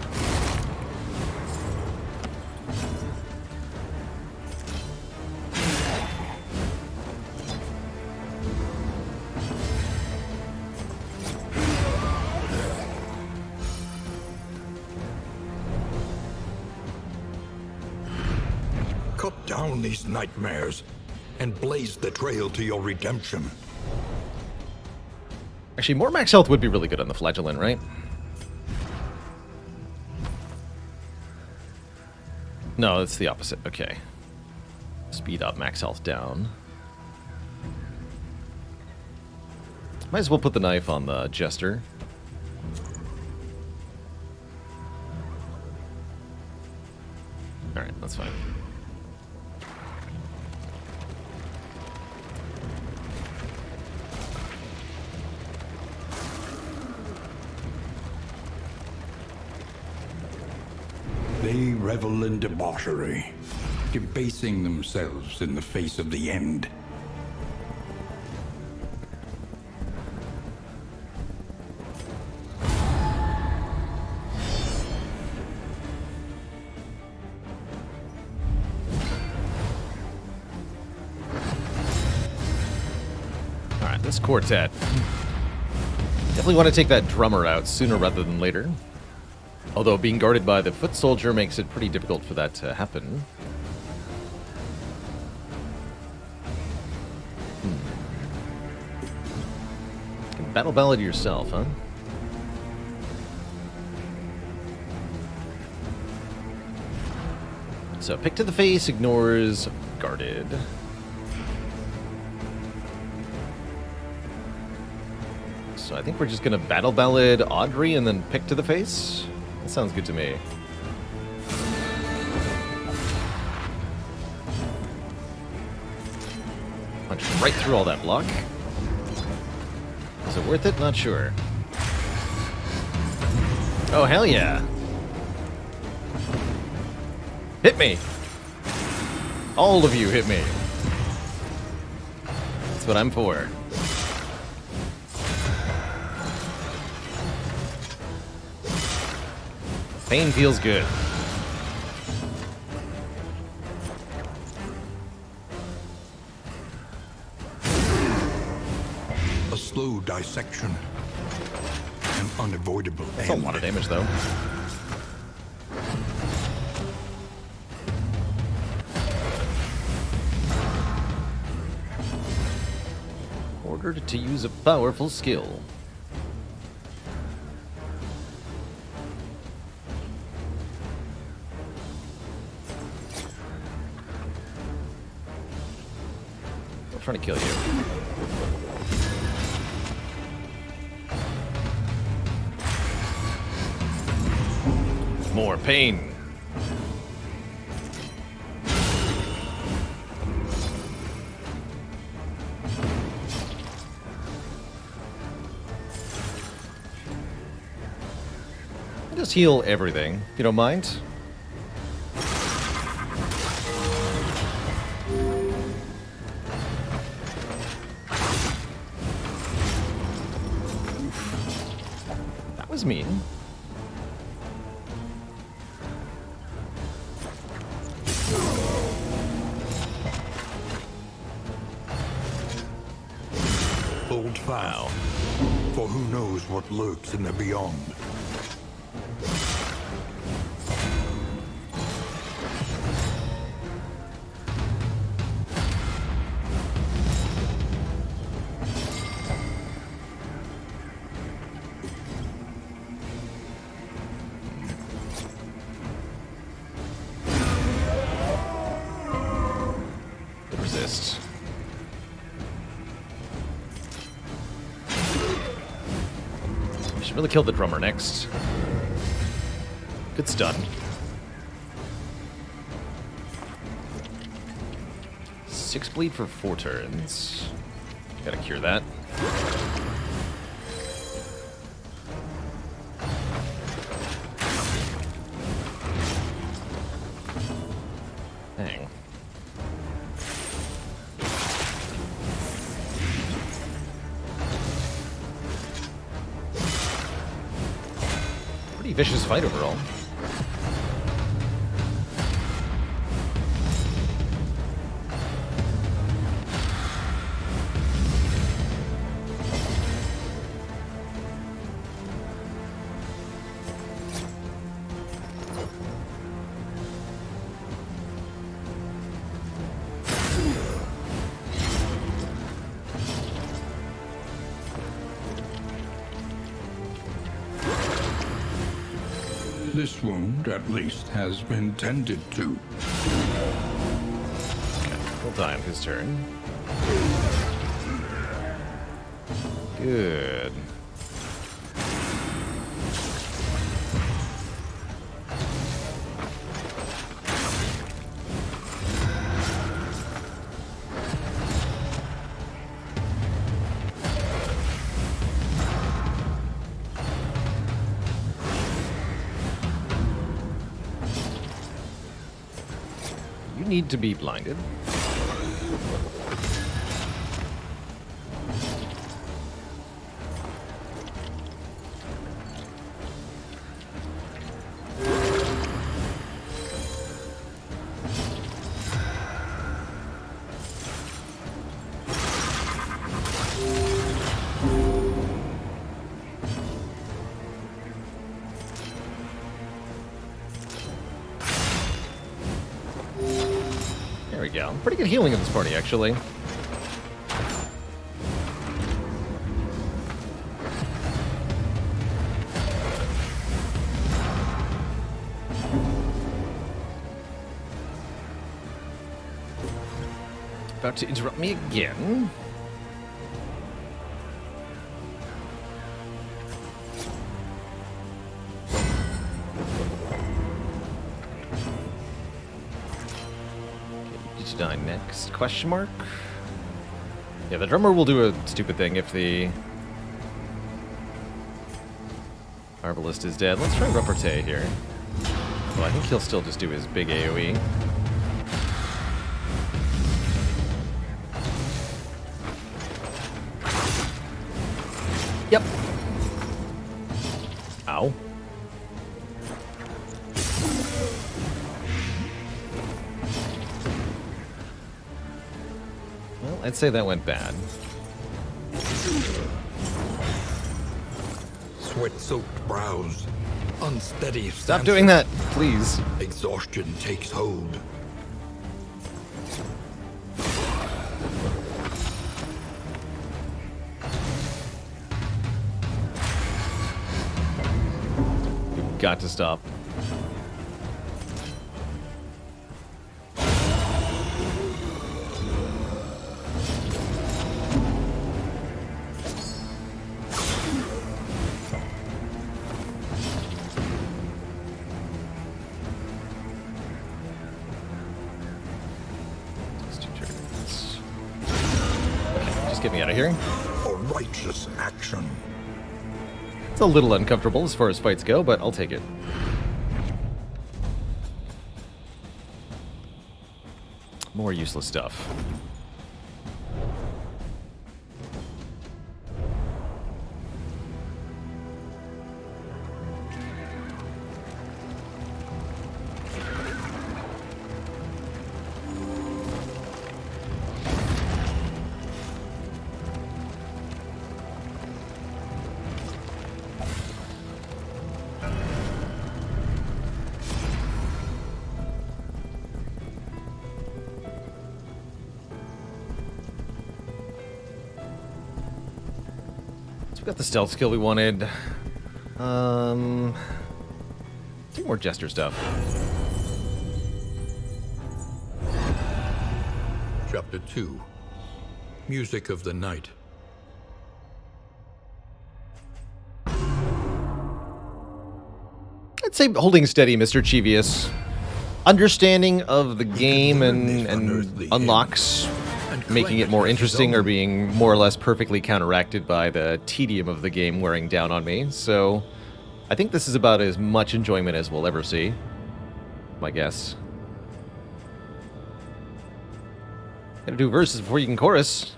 cut down these nightmares and blaze the trail to your redemption. Actually, more max health would be really good on the flagellant, right? No, it's the opposite. Okay. Speed up, max health down. Might as well put the knife on the Jester. Alright, that's fine. They revel in debauchery, debasing themselves in the face of the end. Alright, this quartet. Definitely want to take that drummer out sooner rather than later. Although being guarded by the foot soldier makes it pretty difficult for that to happen. You can battle ballad yourself, huh? So pick to the face ignores guarded. So I think we're just gonna battle ballad Audrey and then pick to the face. That sounds good to me. Punch right through all that block. Is it worth it? Not sure. Oh, hell yeah. Hit me. All of you hit me. That's what I'm for. Pain feels good. A slow dissection. An unavoidable That's a lot of damage, though. Ordered to use a powerful skill. Trying to kill you. More pain. Just heal everything, if you don't mind. Was mean. Hold fast, for who knows what lurks in the beyond. Resist. We should really kill the drummer next. Good stun. Six bleed for 4 turns. Gotta cure that. Dang. Pretty vicious fight overall. This wound, at least, has been tended to. We'll die on his turn. Good. You need to be blinded. There we go. Pretty good healing in this party, actually. About to interrupt me again. To die next? Question mark? Yeah, the drummer will do a stupid thing if the Arbalist is dead. Let's try Repartee here. Well, I think he'll still just do his big AoE. Yep. Ow. Well, I'd say that went bad. Sweat-soaked brows, unsteady Stop stances. doing that, please. Exhaustion takes hold. You've got to stop. Get me out of here. A righteous action. It's a little uncomfortable as far as fights go, but I'll take it. More useless stuff. We got the stealth skill we wanted. Do more jester stuff. Chapter 2. Music of the Night. I'd say holding steady, Mr. Cheevius. Understanding of the game and unlocks, making it more interesting, or being more or less perfectly counteracted by the tedium of the game wearing down on me. So I think this is about as much enjoyment as we'll ever see, my guess. Gotta do verses before you can chorus.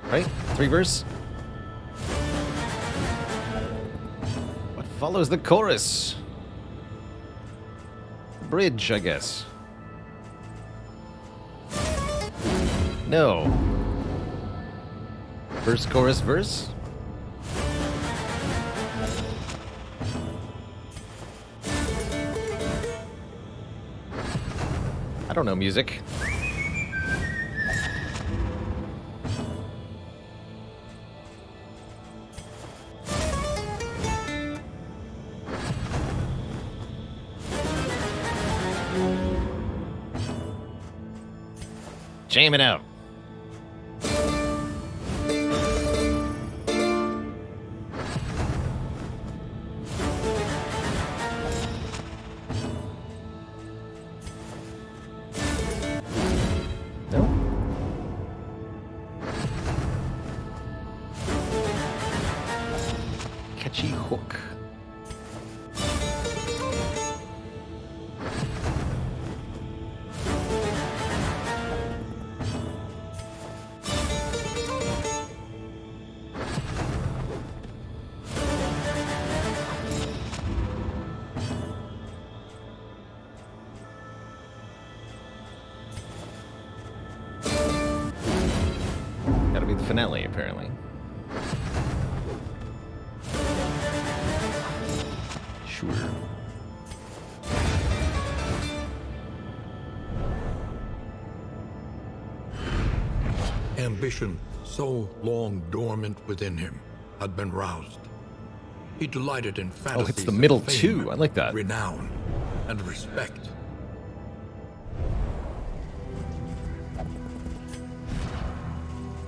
Right? 3 verse? What follows the chorus? Bridge, I guess. No. Verse, chorus, verse? I don't know music. Jam it out. No? Catchy hook. Gotta be the finale, apparently. Sure. Ambition, so long dormant within him, had been roused. He delighted in fantasies Oh, it's the of middle fame, two. I like that. renown, and respect.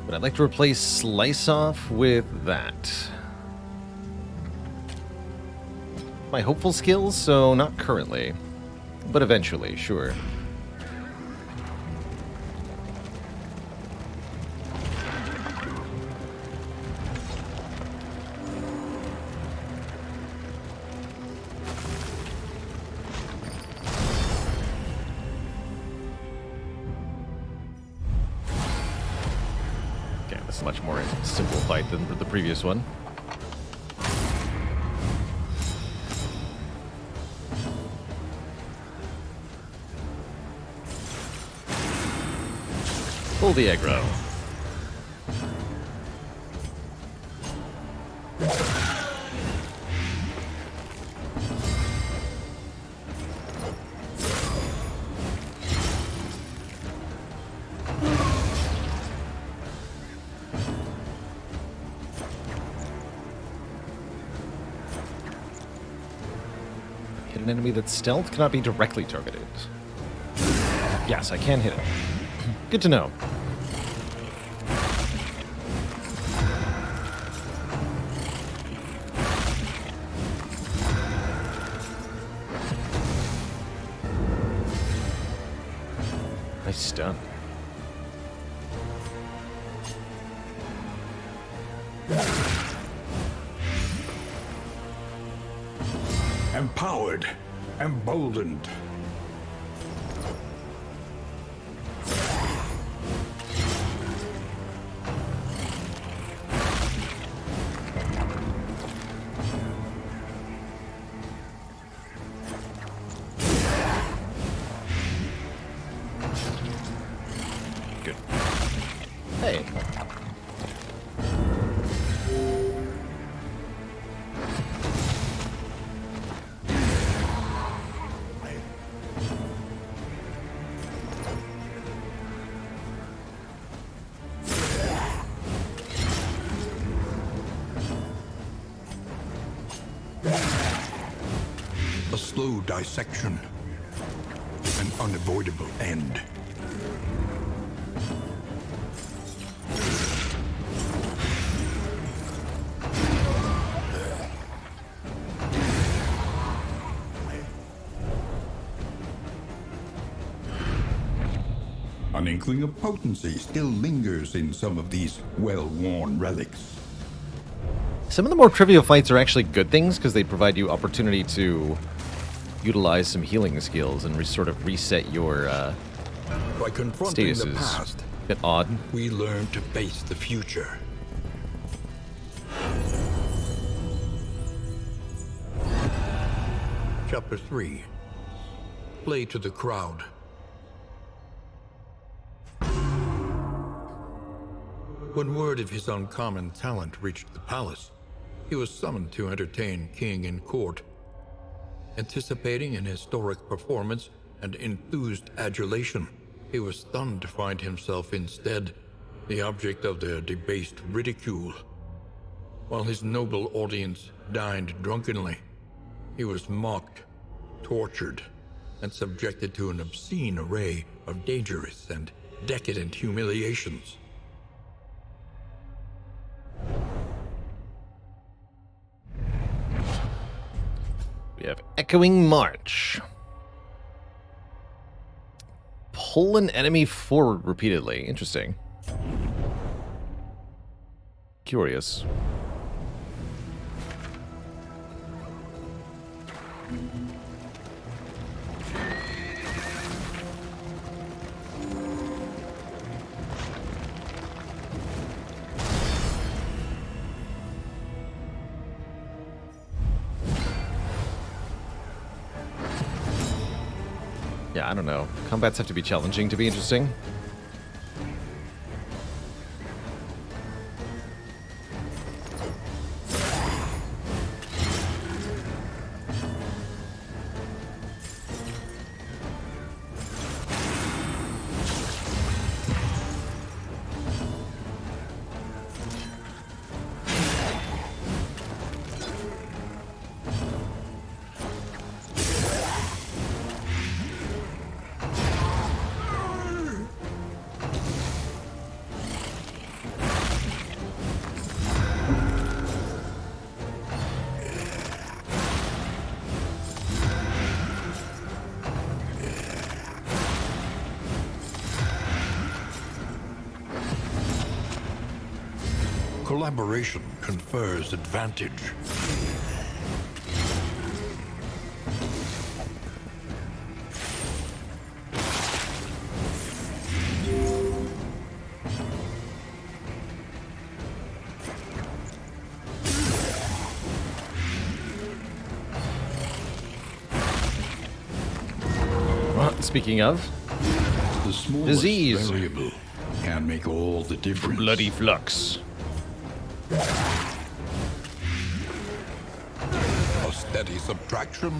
But I'd like to replace Slice Off with that. My hopeful skills, so not currently. But eventually, sure. Okay, this is much more simple fight than the previous one. Pull the aggro. Hit an enemy that's stealth cannot be directly targeted. Yes, I can hit it. Good to know. Nice stun. Empowered, emboldened. Good. Hey. A slow dissection. An unavoidable end. An inkling of potency still lingers in some of these well-worn relics. Some of the more trivial fights are actually good things because they provide you opportunity to utilize some healing skills and sort of reset your By confronting the statuses. past, Bit odd. we learn to face the future. Chapter 3. Play to the crowd. When word of his uncommon talent reached the palace, he was summoned to entertain king and court. Anticipating an historic performance and enthused adulation, he was stunned to find himself instead the object of their debased ridicule. While his noble audience dined drunkenly, he was mocked, tortured, and subjected to an obscene array of dangerous and decadent humiliations. We have Echoing March. Pull an enemy forward repeatedly. Interesting. Curious. Yeah, I don't know. Combats have to be challenging to be interesting. Collaboration confers advantage. Well, speaking of, The smallest Disease. variable can make all the difference. bloody flux. A steady subtraction,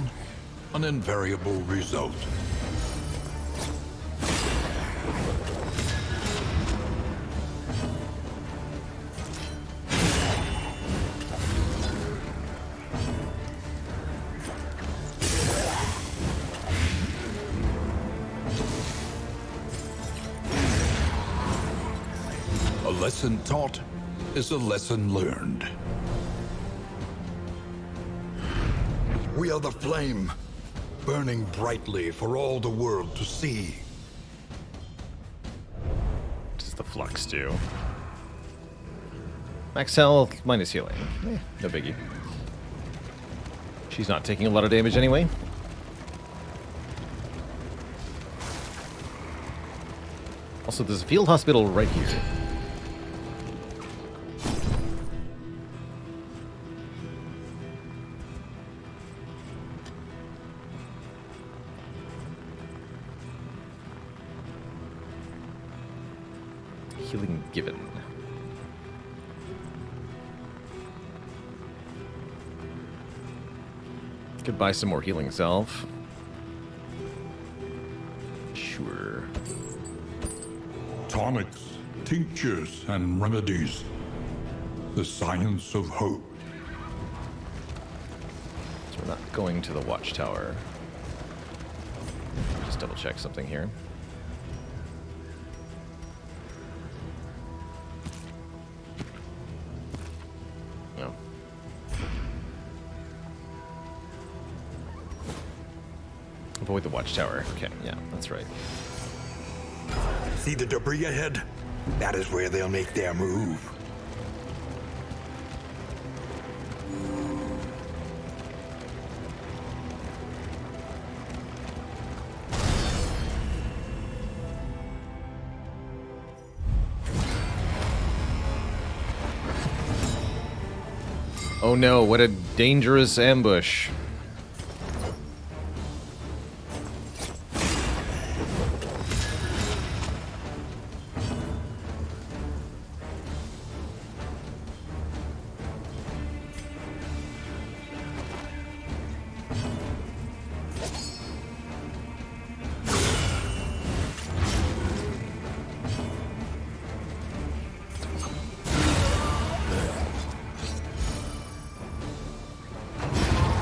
an invariable result. A lesson taught is a lesson learned. We are the flame, burning brightly for all the world to see. What does the flux do? Max health minus healing. No biggie. She's not taking a lot of damage anyway. Also, there's a field hospital right here. Healing given. Could buy some more healing salve. Sure. Tonics, tinctures, and remedies. The science of hope. So we're not going to the watchtower. Just double check something here. No. Avoid the watchtower. Okay, yeah, that's right. See the debris ahead? That is where they'll make their move. Oh no, what a dangerous ambush.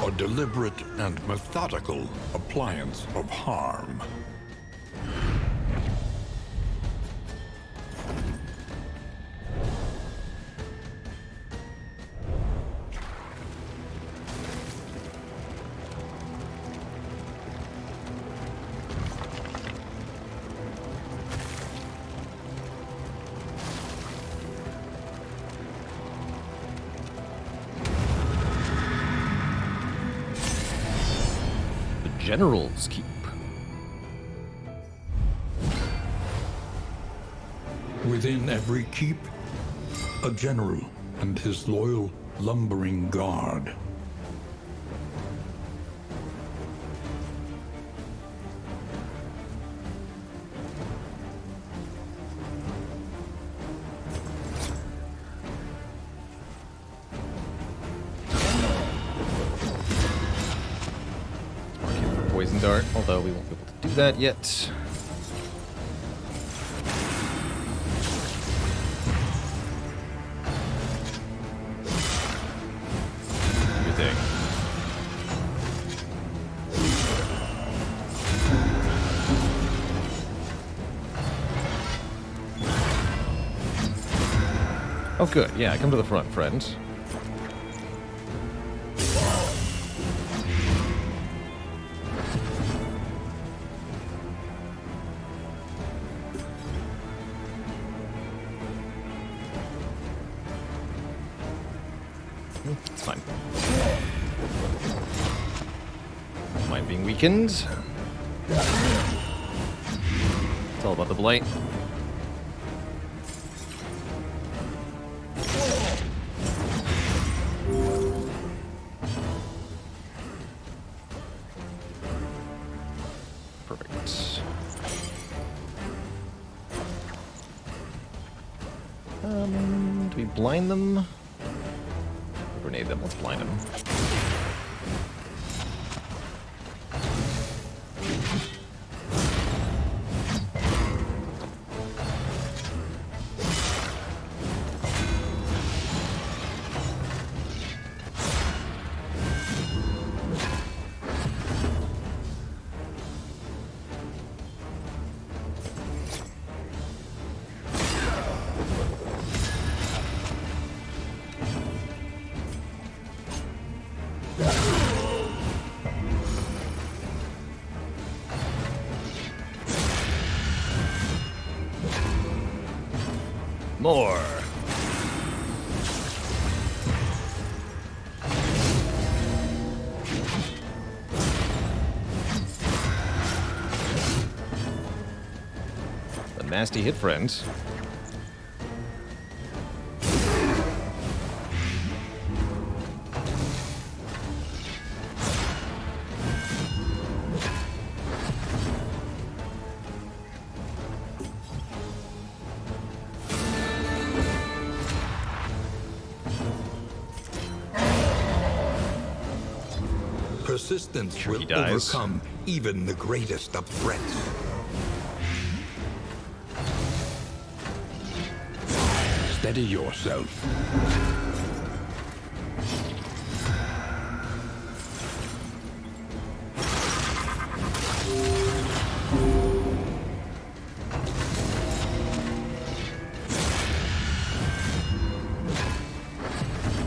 A deliberate and methodical appliance of harm. General's Keep. Within every keep, a general and his loyal, lumbering guard. Poison dart, although we won't be able to do that yet. Good thing. Oh, good. Yeah, come to the front, friend. It's fine. Mine being weakened. It's all about the blight. Perfect. Do we blind them? Grenade them. Let's blind them. More. A nasty hit, friends. Persistence Sure he will dies. overcome even the greatest of threats. Steady yourself.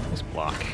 Nice block.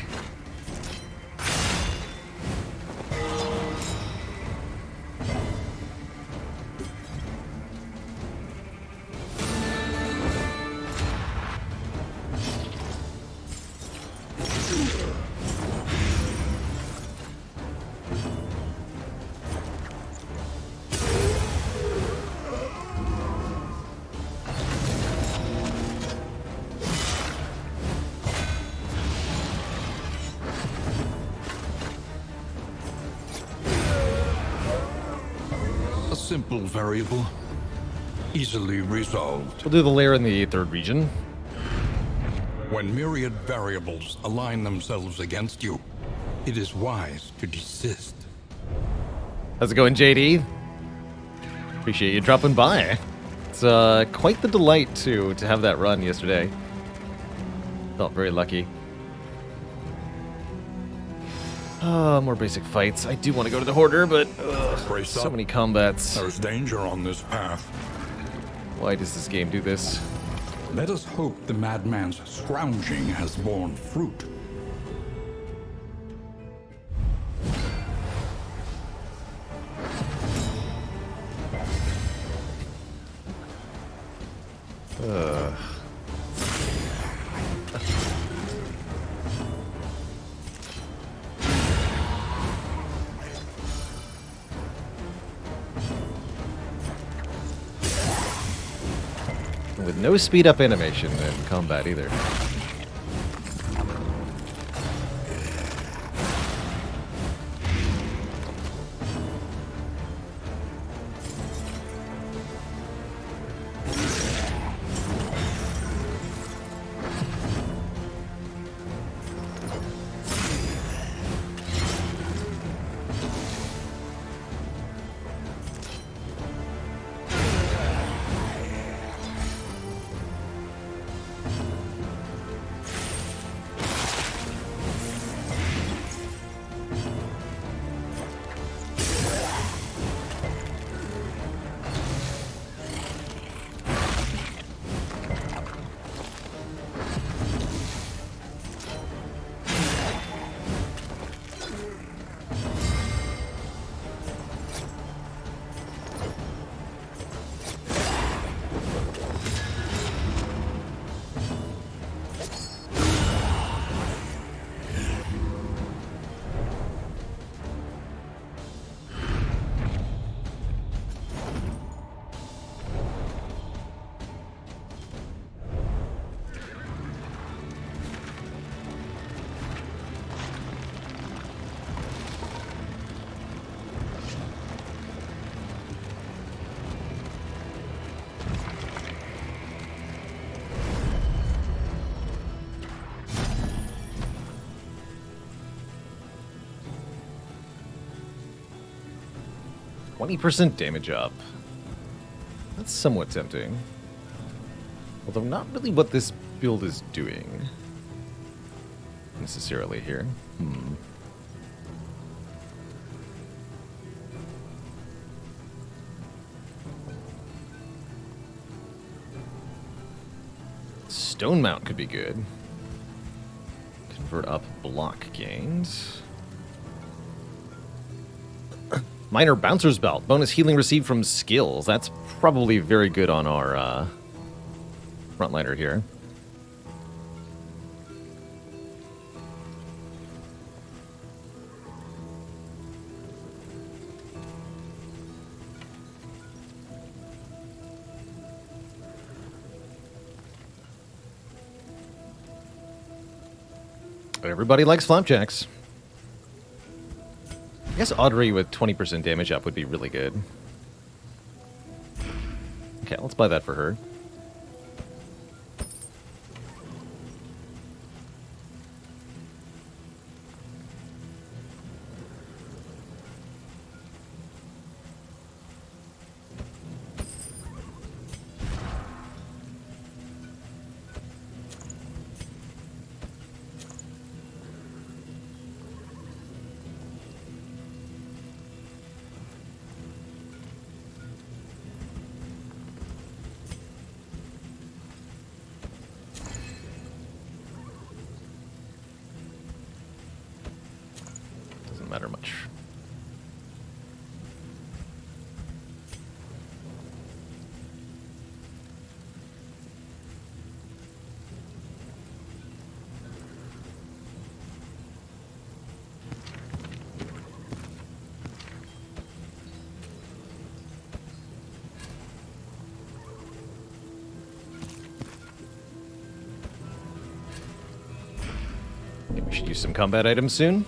A simple variable, easily resolved. We'll do the lair in the third region. When myriad variables align themselves against you, it is wise to desist. How's it going, JD? Appreciate you dropping by. It's quite the delight to have that run yesterday. Felt very lucky. More basic fights. I do want to go to the Hoarder, but Brace so up. many combats. There's danger on this path. Why does this game do this? Let us hope the madman's scrounging has borne fruit. With no speed up animation in combat either. %20 damage up. That's somewhat tempting. Although not really what this build is doing. Necessarily here. Stone Mount could be good. Convert up block gains. Minor Bouncer's Belt. Bonus healing received from skills. That's probably very good on our frontliner here. Everybody likes flapjacks. I guess Audrey with 20% damage up would be really good. Okay, let's buy that for her. Matter much. Maybe we should use some combat items soon.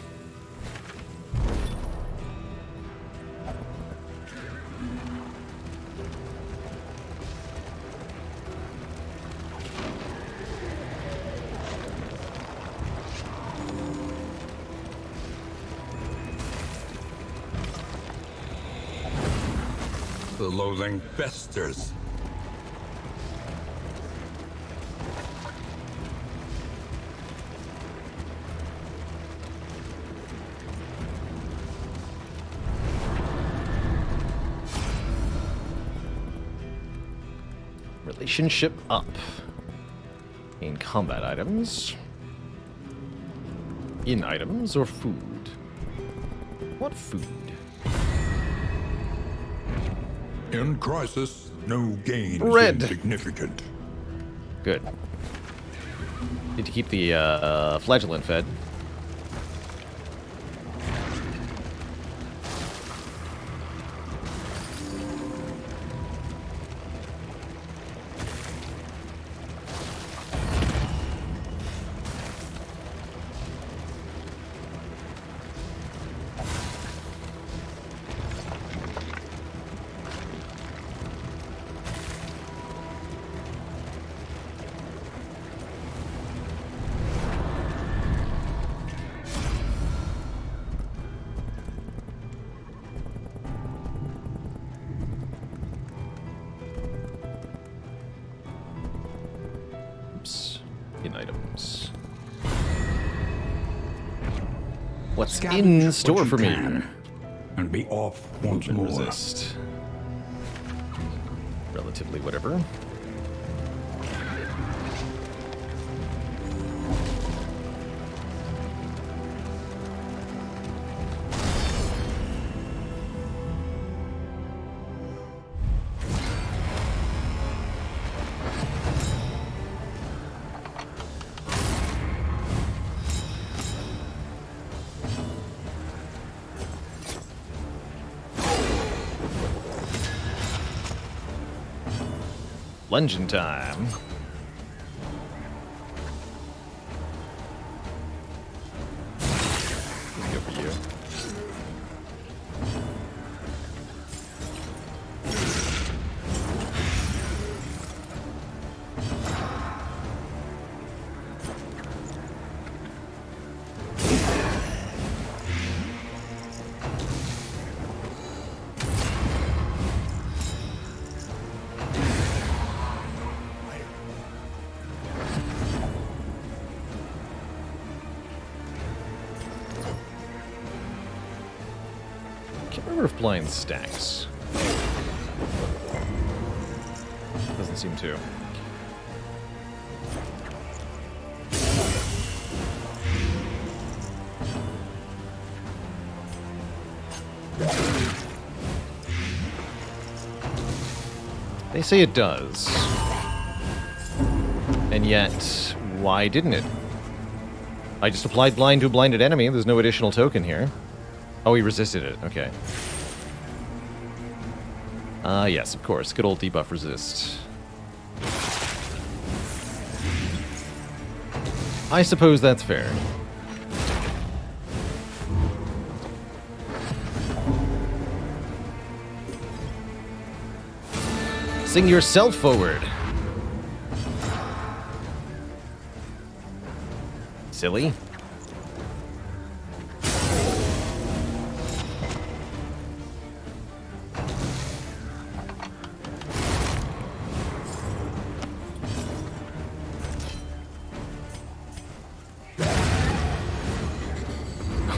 The loathing festers. Relationship up. In combat items. In items or food? What food? In crisis, no gain Bread. is insignificant. Good. Need to keep the flagellant fed. In items. What's Scavenge in store what you for me? can, and be off once Movement more. resist. Relatively whatever. Lungeon time. Let's go for you. Can't remember if blind stacks. Doesn't seem to. They say it does. And yet, why didn't it? I just applied blind to a blinded enemy. There's no additional token here. Oh, he resisted it. Okay. Yes, of course. Good old debuff resist. I suppose that's fair. Sing yourself forward. Silly.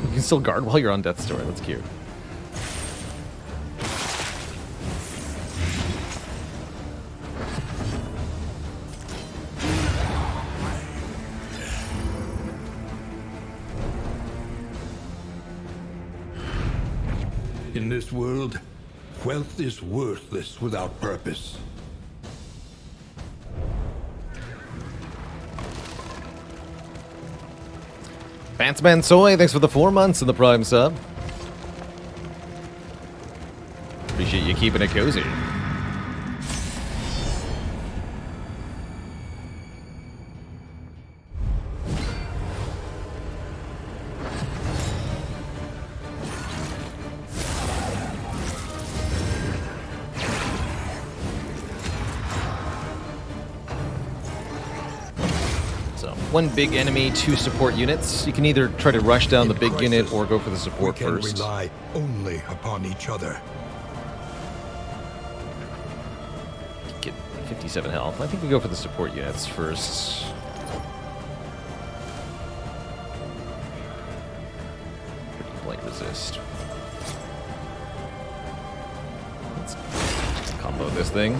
You can still guard while you're on death's door. That's cute. In this world, wealth is worthless without purpose. Fantsman Soy, thanks for the 4 months in the Prime sub. Appreciate you keeping it cozy. One big enemy, 2 support units. You can either try to rush down the big unit or go for the support we can first. rely only upon each other. Get 57 health. I think we go for the support units first. Pretty light resist. Let's combo this thing.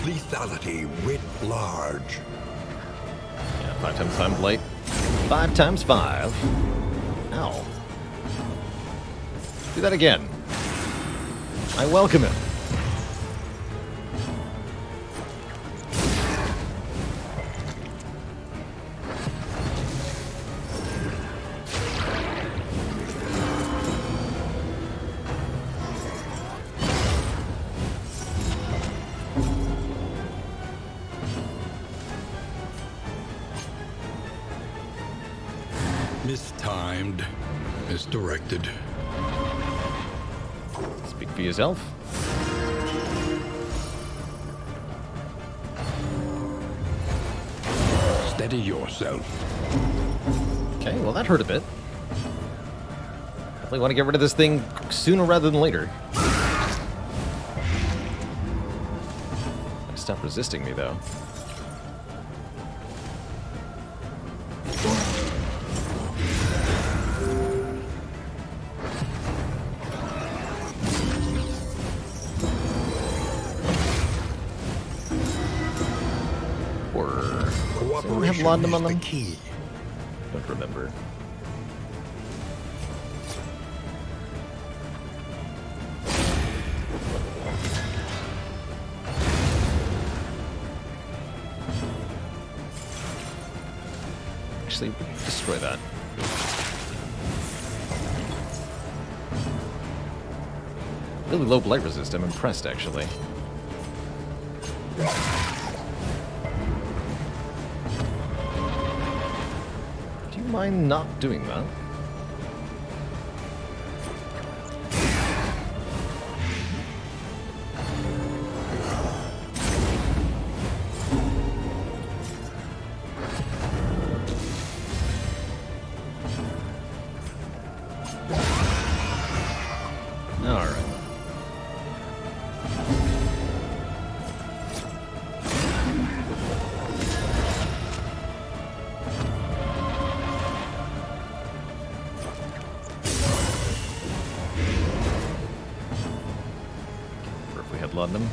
Lethality writ large. Yeah, 5 times 5 blight. 5 times 5. Ow. Do that again. I welcome it. Mistimed. Misdirected. Speak for yourself. Steady yourself. Okay, well that hurt a bit. Definitely want to get rid of this thing sooner rather than later. Stop resisting me though. Or have laudanum on is the them? key. Don't remember. Actually, destroy that. Really low blight resist. I'm impressed, actually. Do you mind not doing that? All right. Or if we had laudanum.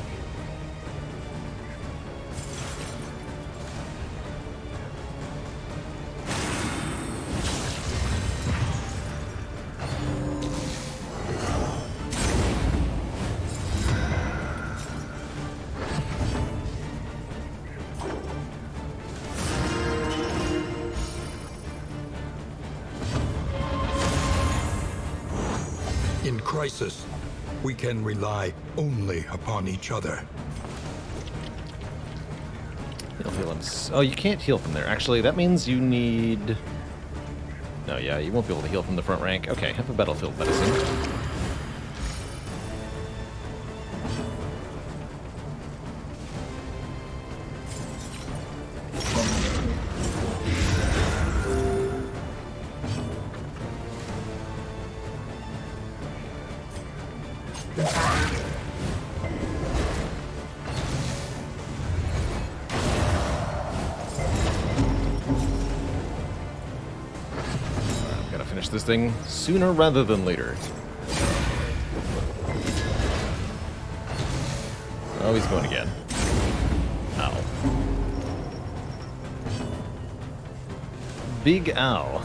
In crisis, we can rely only upon each other. Heal him. Oh, you can't heal from there. Actually, that means you need... No, yeah, you won't be able to heal from the front rank. Okay, have a battlefield medicine. Gotta finish this thing sooner rather than later. Oh, he's going again. Ow. Big ow.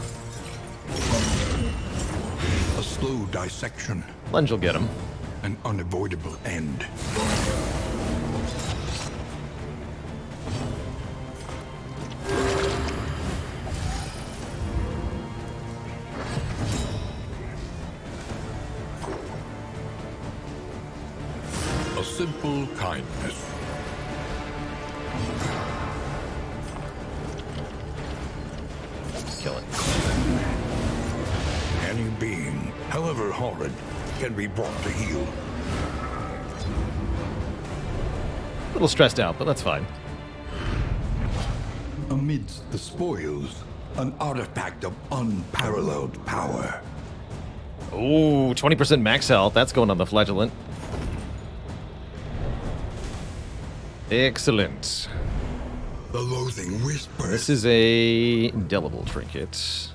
A slow dissection, Lunge will get him. an unavoidable end. A simple kindness. Just kill it. Any being, however horrid, can be brought to heel. A little stressed out, but that's fine. Amidst the spoils, an artifact of unparalleled power. Ooh, 20% max health. That's going on the flagellant. Excellent. The loathing whispers. This is a indelible trinket.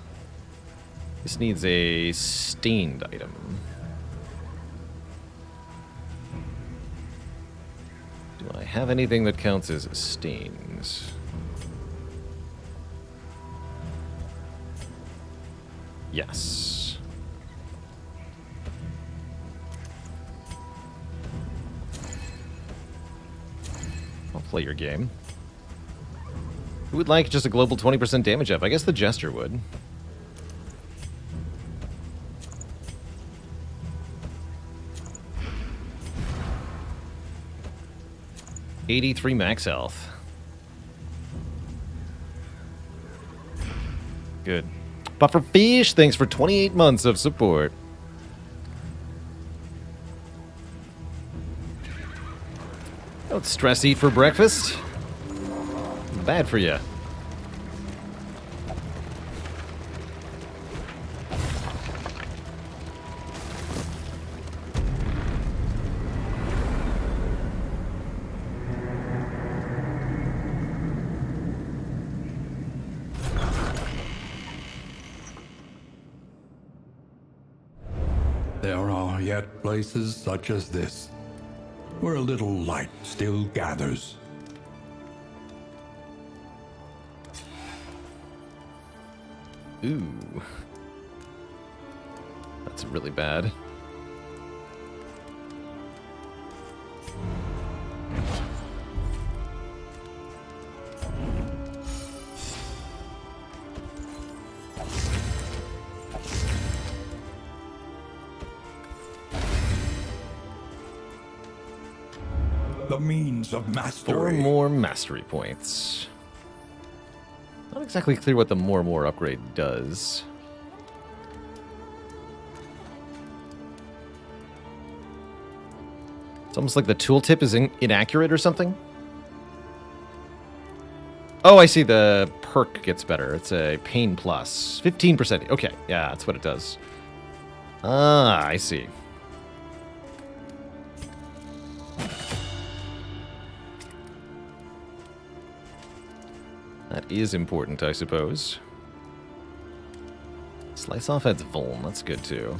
This needs a stained item. Do I have anything that counts as stains? Yes. I'll play your game. Who would like just a global 20% damage up? I guess the Jester would. $83 max health. Good. Buffer Fish, thanks for 28 months of support. Don't stress eat for breakfast. Bad for you. There are yet places such as this, where a little light still gathers. Ooh. That's really bad. The means of 4 mastery. more mastery points. Not exactly clear what the more upgrade does. It's almost like the tooltip is inaccurate or something. Oh, I see. The perk gets better. It's a pain plus. 15%. Okay, yeah, that's what it does. Ah, I see. That is important, I suppose. Slice off adds Vuln. That's good, too.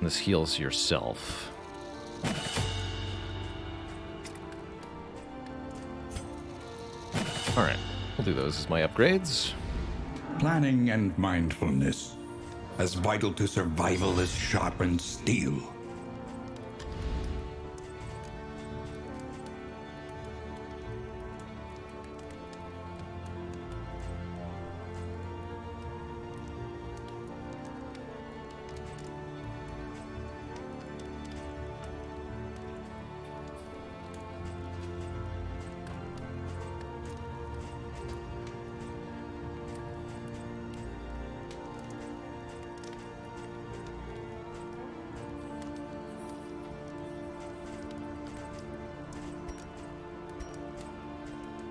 This heals yourself. Alright, we'll do those as my upgrades. Planning and mindfulness, as vital to survival as sharpened steel.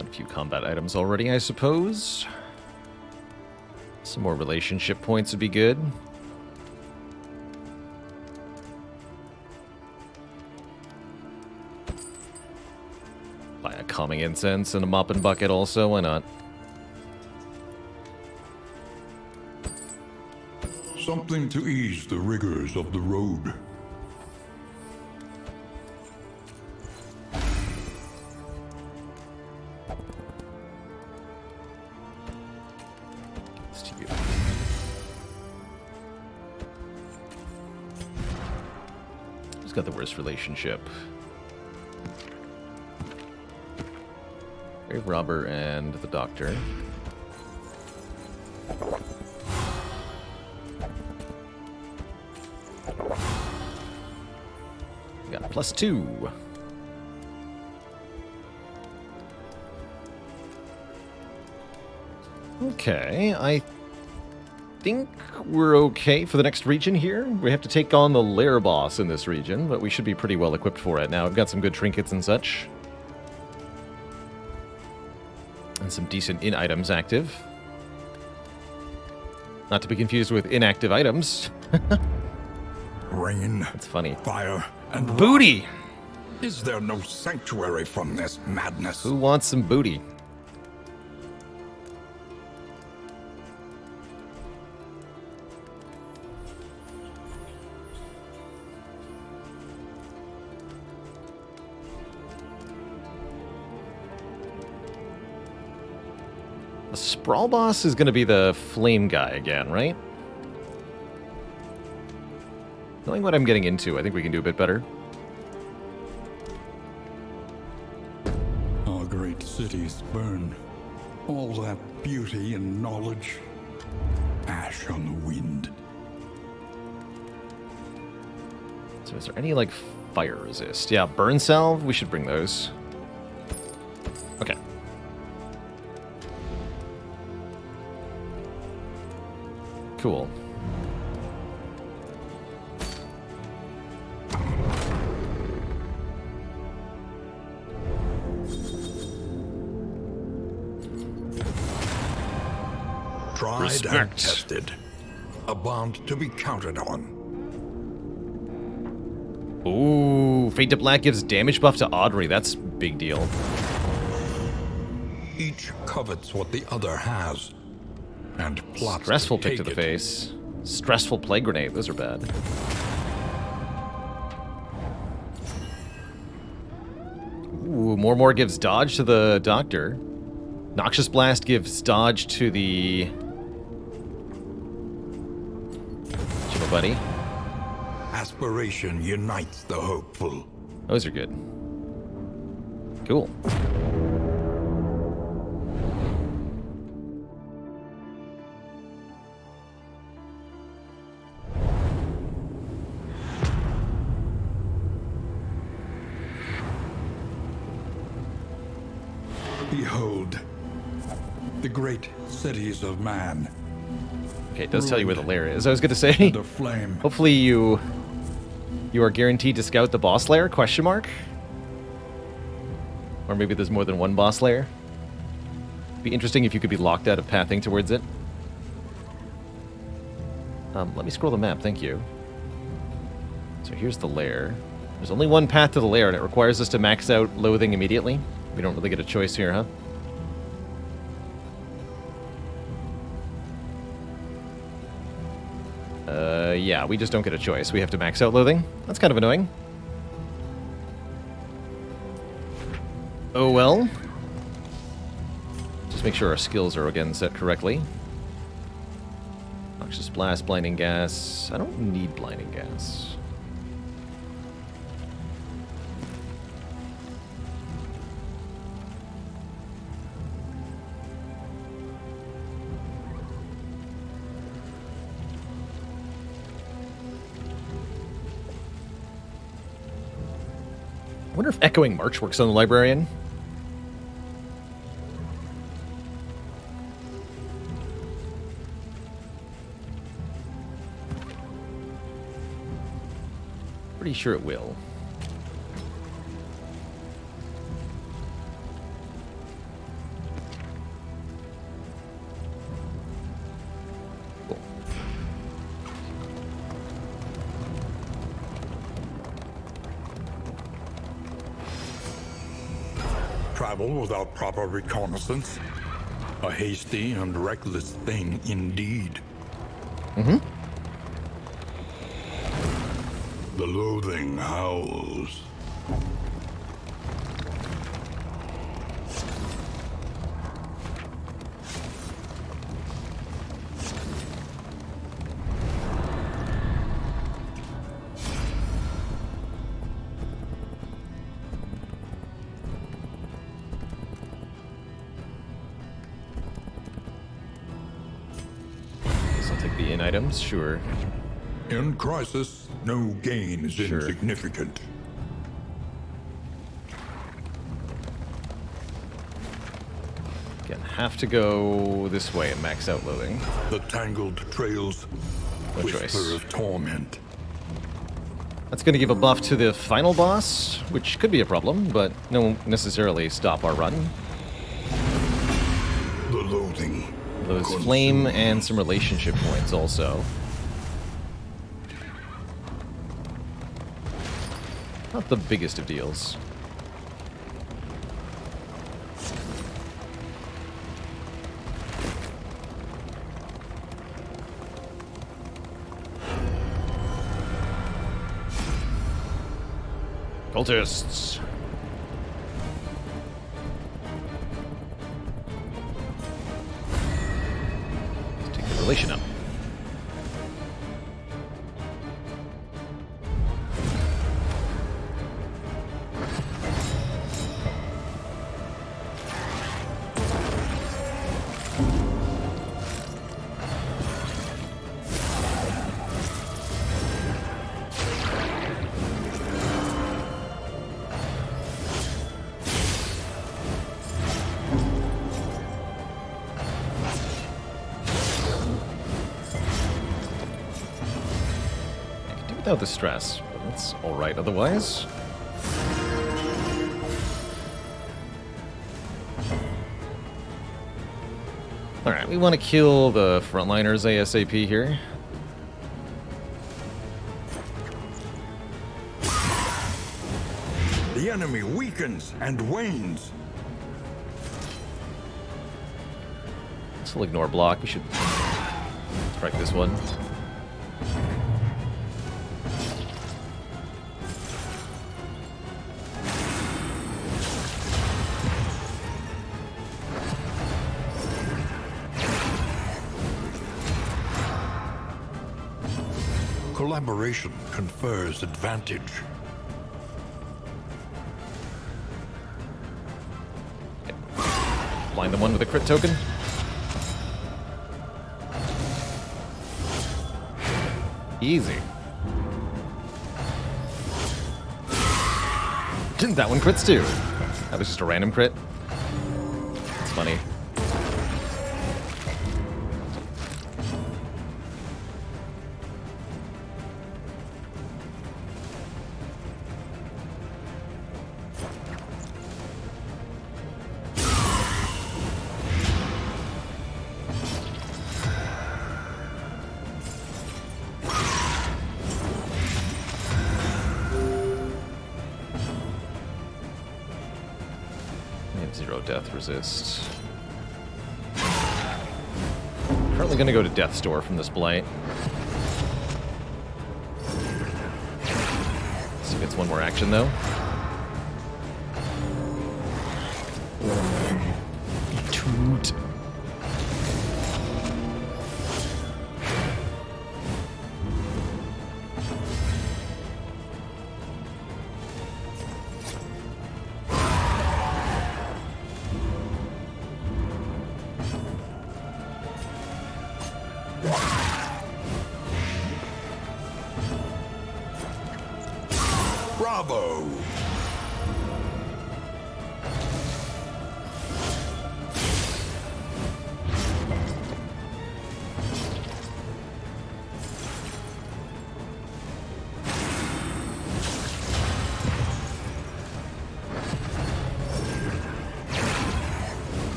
A few combat items already, I suppose. Some more relationship points would be good. Buy a calming incense and a mop and bucket also, why not? Something to ease the rigors of the road. It's to you. Who's got the worst relationship? Grave robber and the doctor. We got +2. Okay, I think we're okay for the next region here. We have to take on the lair boss in this region, but we should be pretty well equipped for it now. We've got some good trinkets and such. And some decent items active. Not to be confused with inactive items. Rain, That's funny. fire, and Booty! Is there no sanctuary from this madness? Who wants some booty? The Sprawl boss is going to be the flame guy again, right? Knowing what I'm getting into, I think we can do a bit better. Our great cities burn. All that beauty and knowledge. Ash on the wind. So is there any, like, fire resist? Yeah, burn salve, we should bring those. Okay. Cool. Tried Respect. and tested. A bond to be counted on. Ooh, Fade to Black gives damage buff to Audrey. That's big deal. Each covets what the other has. And plots Stressful to pick take to the it. face. Stressful Plague Grenade. Those are bad. Ooh, more gives dodge to the Doctor. Noxious Blast gives dodge to the... Chill, buddy. Aspiration unites the hopeful. Those are good. Cool. Behold, the great cities of man. Okay, it does tell you where the lair is. I was going to say, And a flame. hopefully you are guaranteed to scout the boss lair, question mark? Or maybe there's more than one boss lair. Be interesting if you could be locked out of pathing towards it. Let me scroll the map, thank you. So here's the lair. There's only one path to the lair, and it requires us to max out loathing immediately. We don't really get a choice here, huh? Yeah, we just don't get a choice. We have to max out loathing. That's kind of annoying. Oh well. Just make sure our skills are again set correctly. Noxious Blast, Blinding Gas. I don't need Blinding Gas. I wonder if Echoing March works on the Librarian. Pretty sure it will. Cool. Travel without proper reconnaissance. A hasty and reckless thing indeed. Mm-hmm. The loathing howls. Guess I'll take the in items, sure. In crisis, no gain is Sure. insignificant. Again, have to go this way and max out loathing. The tangled trails, No whisper choice. of torment. That's going to give a buff to the final boss, which could be a problem, but no necessarily stop our run. The loathing. Those flame and some relationship points also. Not the biggest of deals. Cultists. Let's take the relation up. Without the stress, but that's alright otherwise. Alright, we want to kill the frontliners ASAP here. The enemy weakens and wanes. This will ignore block. We should strike this one. Collaboration confers advantage. Blind the one with a crit token. Easy. That one crits too. That was just a random crit. It's funny. Zero death resist. Currently gonna go to Death's Door from this blight. So gets one more action though. Toot. Bravo!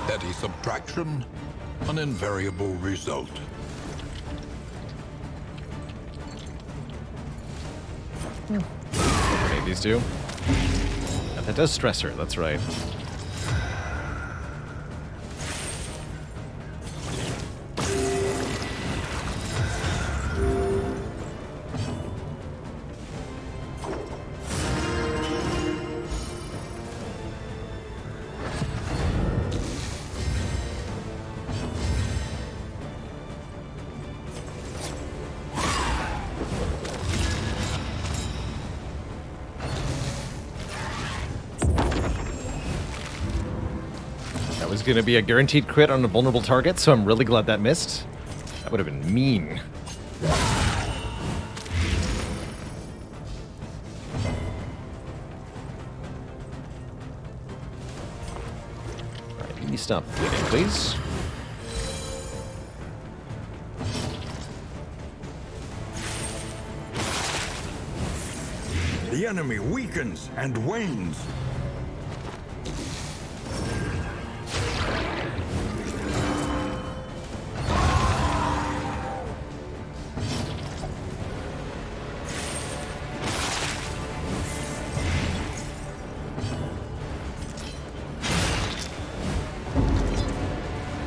Steady subtraction, an invariable result. Grenade these two. And that does stress her, that's right. Was going to be a guaranteed crit on a vulnerable target, so I'm really glad that missed. That would have been mean. Alright, can you stop bleeding, please? The enemy weakens and wanes.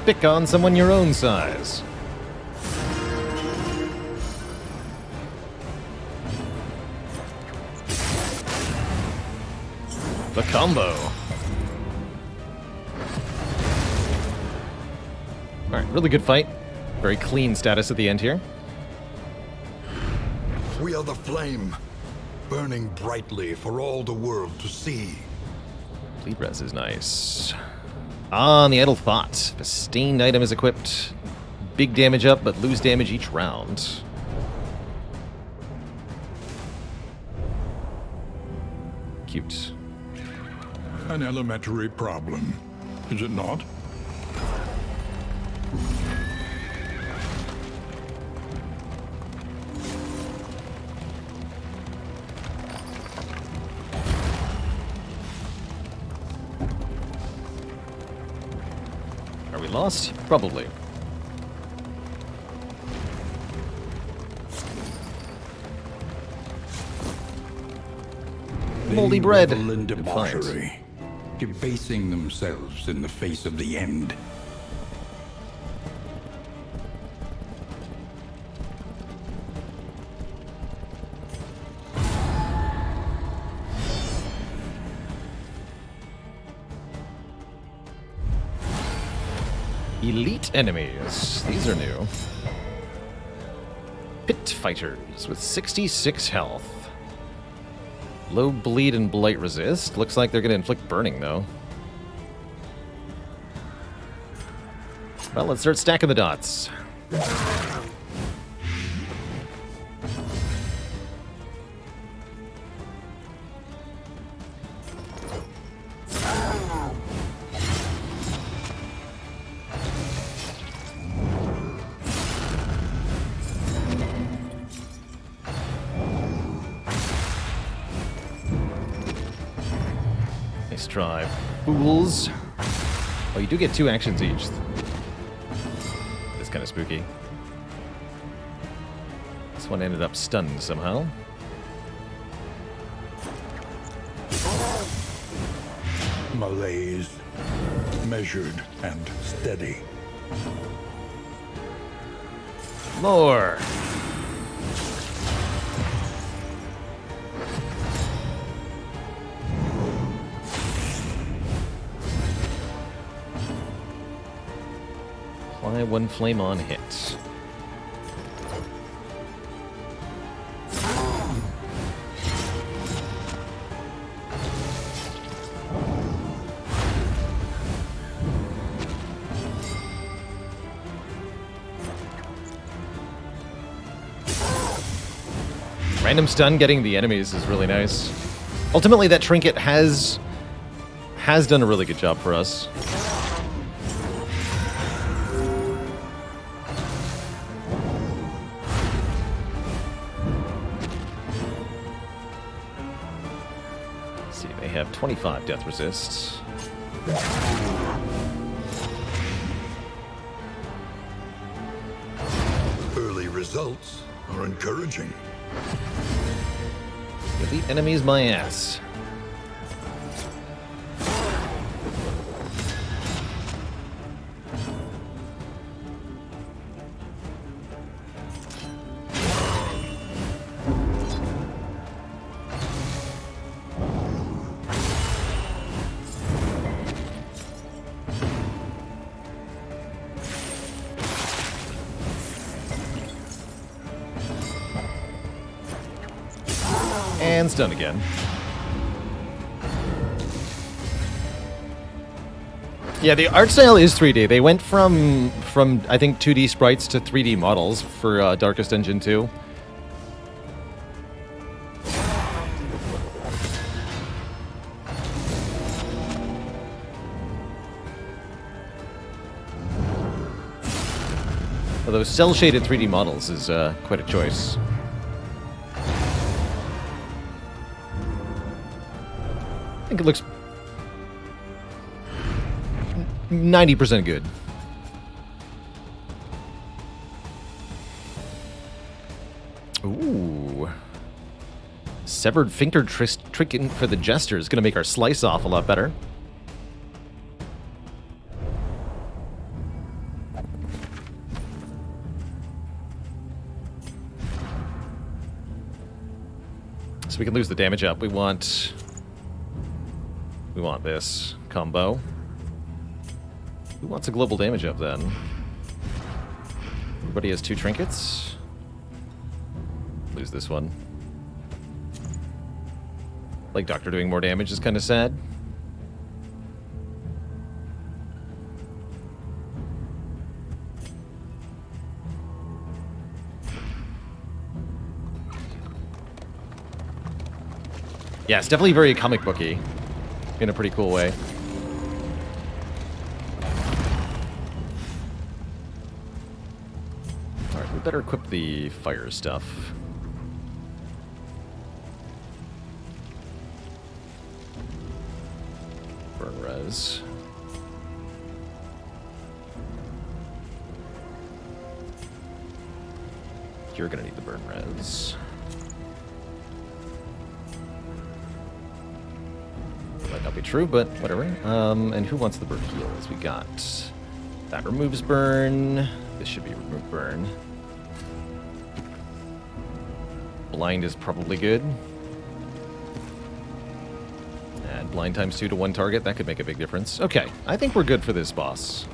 Pick on someone your own size. The combo. Alright, really good fight. Very clean status at the end here. We are the flame, burning brightly for all the world to see. Bleed res is nice. On the Idle Thought. Sustained item is equipped. Big damage up, but lose damage each round. Cute. An elementary problem, is it not? Are we lost? Probably. Moldy bread. Revel in Good find. debauchery, debasing themselves in the face of the end. Elite enemies. These are new. Pit fighters with 66 health. Low bleed and blight resist. Looks like they're going to inflict burning, though. Well, let's start stacking the dots. Nice try. Fools. Oh, you do get 2 actions each. It's kind of spooky. This one ended up stunned somehow. Malaise, measured and steady. More. Apply 1 flame on hit. Random stun getting the enemies is really nice. Ultimately, that trinket has done a really good job for us. Let's see, they have 25 death resist. Early results are encouraging. Elite enemies, my ass. And stun again. Yeah, the art style is 3D. They went from I think 2D sprites to 3D models for Darkest Dungeon 2. Although cel-shaded 3D models is quite a choice. I think it looks 90% good. Ooh. Severed finger tricking for the jester is going to make our slice off a lot better. So we can lose the damage up. We want this combo. Who wants a global damage up then? Everybody has 2 trinkets. Lose this one. Like Doctor doing more damage is kind of sad. Yeah, it's definitely very comic booky in a pretty cool way. Alright, we better equip the fire stuff. Burn res. You're gonna need the burn res. Might not be true, but whatever. And who wants the burn heals? We got that removes burn. This should be remove burn. Blind is probably good. Add blind times 2 to 1 target. That could make a big difference. Okay, I think we're good for this boss,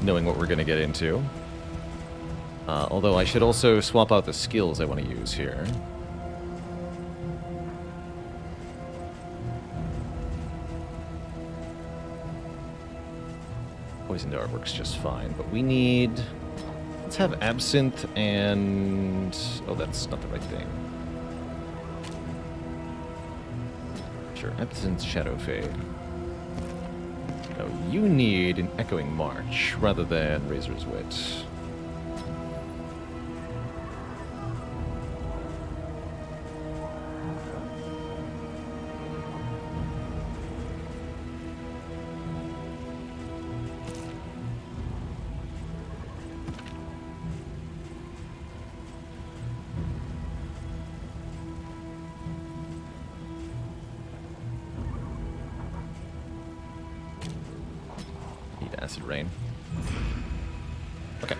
knowing what we're going to get into. Although I should also swap out the skills I want to use here. Poison dart works just fine, but we need... Let's have absinthe and... Oh, that's not the right thing. Sure, absinthe, shadow fade. No, you need an echoing march rather than razor's wit. Acid rain. Okay.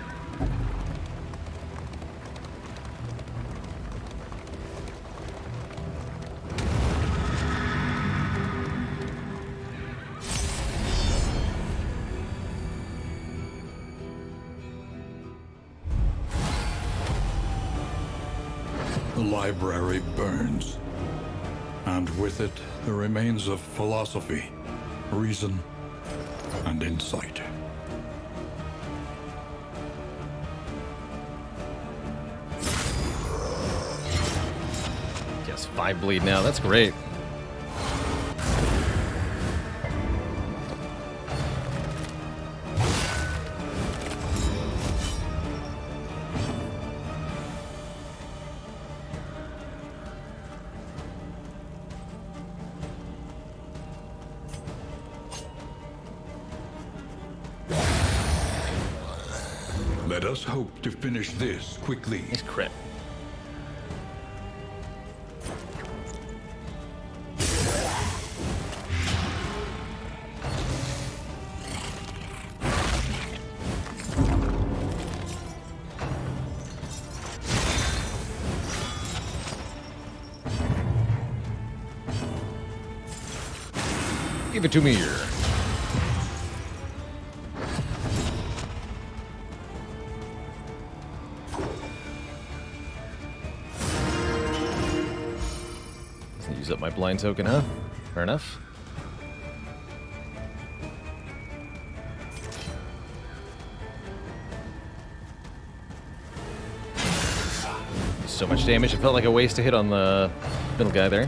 The library burns, and with it the remains of philosophy, reason, and insight. Yes, 5 bleed now. That's great. Let us hope to finish this quickly. Nice crit. Give it to me here. Use up my blind token, huh? Fair enough. So much damage, it felt like a waste to hit on the middle guy there.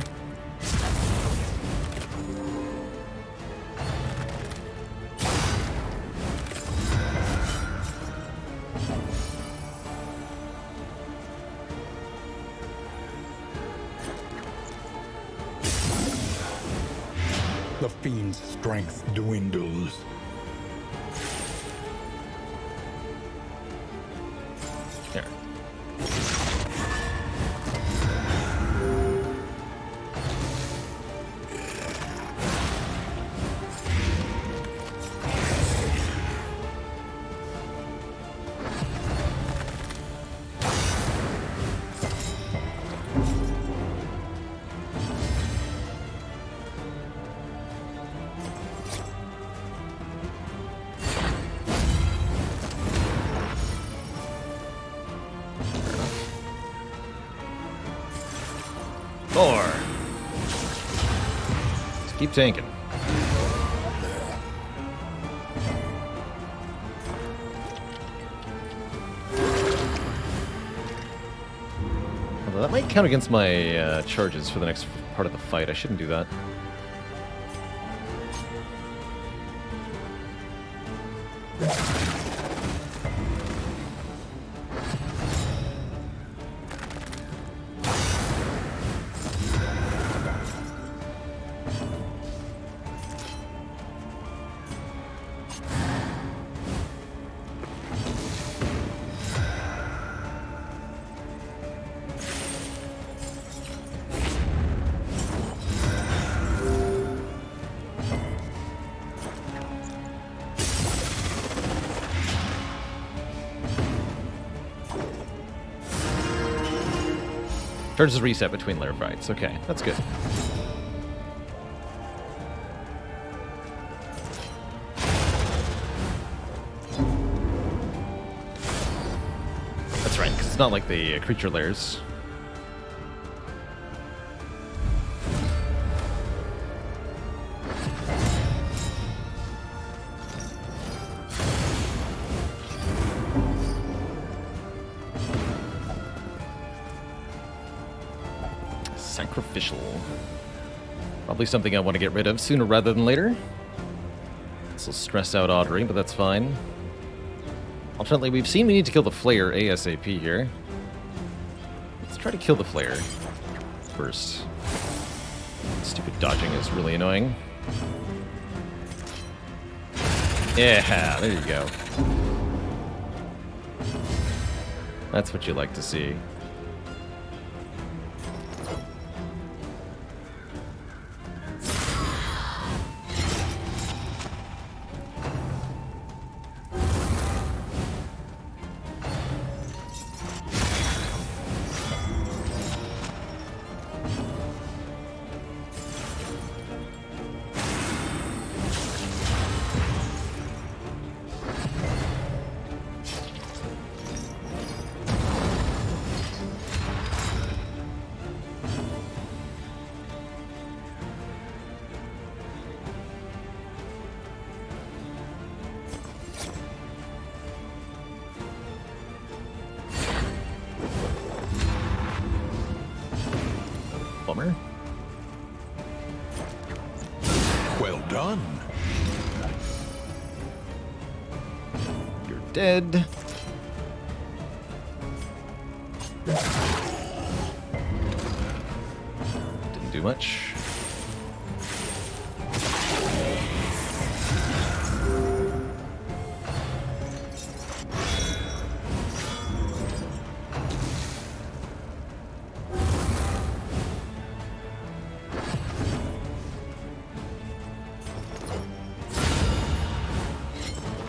the fiend's strength dwindles. There. Four. Just keep tanking. Although that might count against my charges for the next part of the fight. I shouldn't do that. Charges reset between layer fights. Okay, that's good. That's right, because it's not like the creature layers. Sacrificial. Probably something I want to get rid of sooner rather than later. This will stress out Audrey, but that's fine. Alternately, we've seen we need to kill the Flayer ASAP here. Let's try to kill the Flayer first. Stupid dodging is really annoying. Yeah, there you go. That's what you like to see. Bummer. Well done. You're dead. Didn't do much.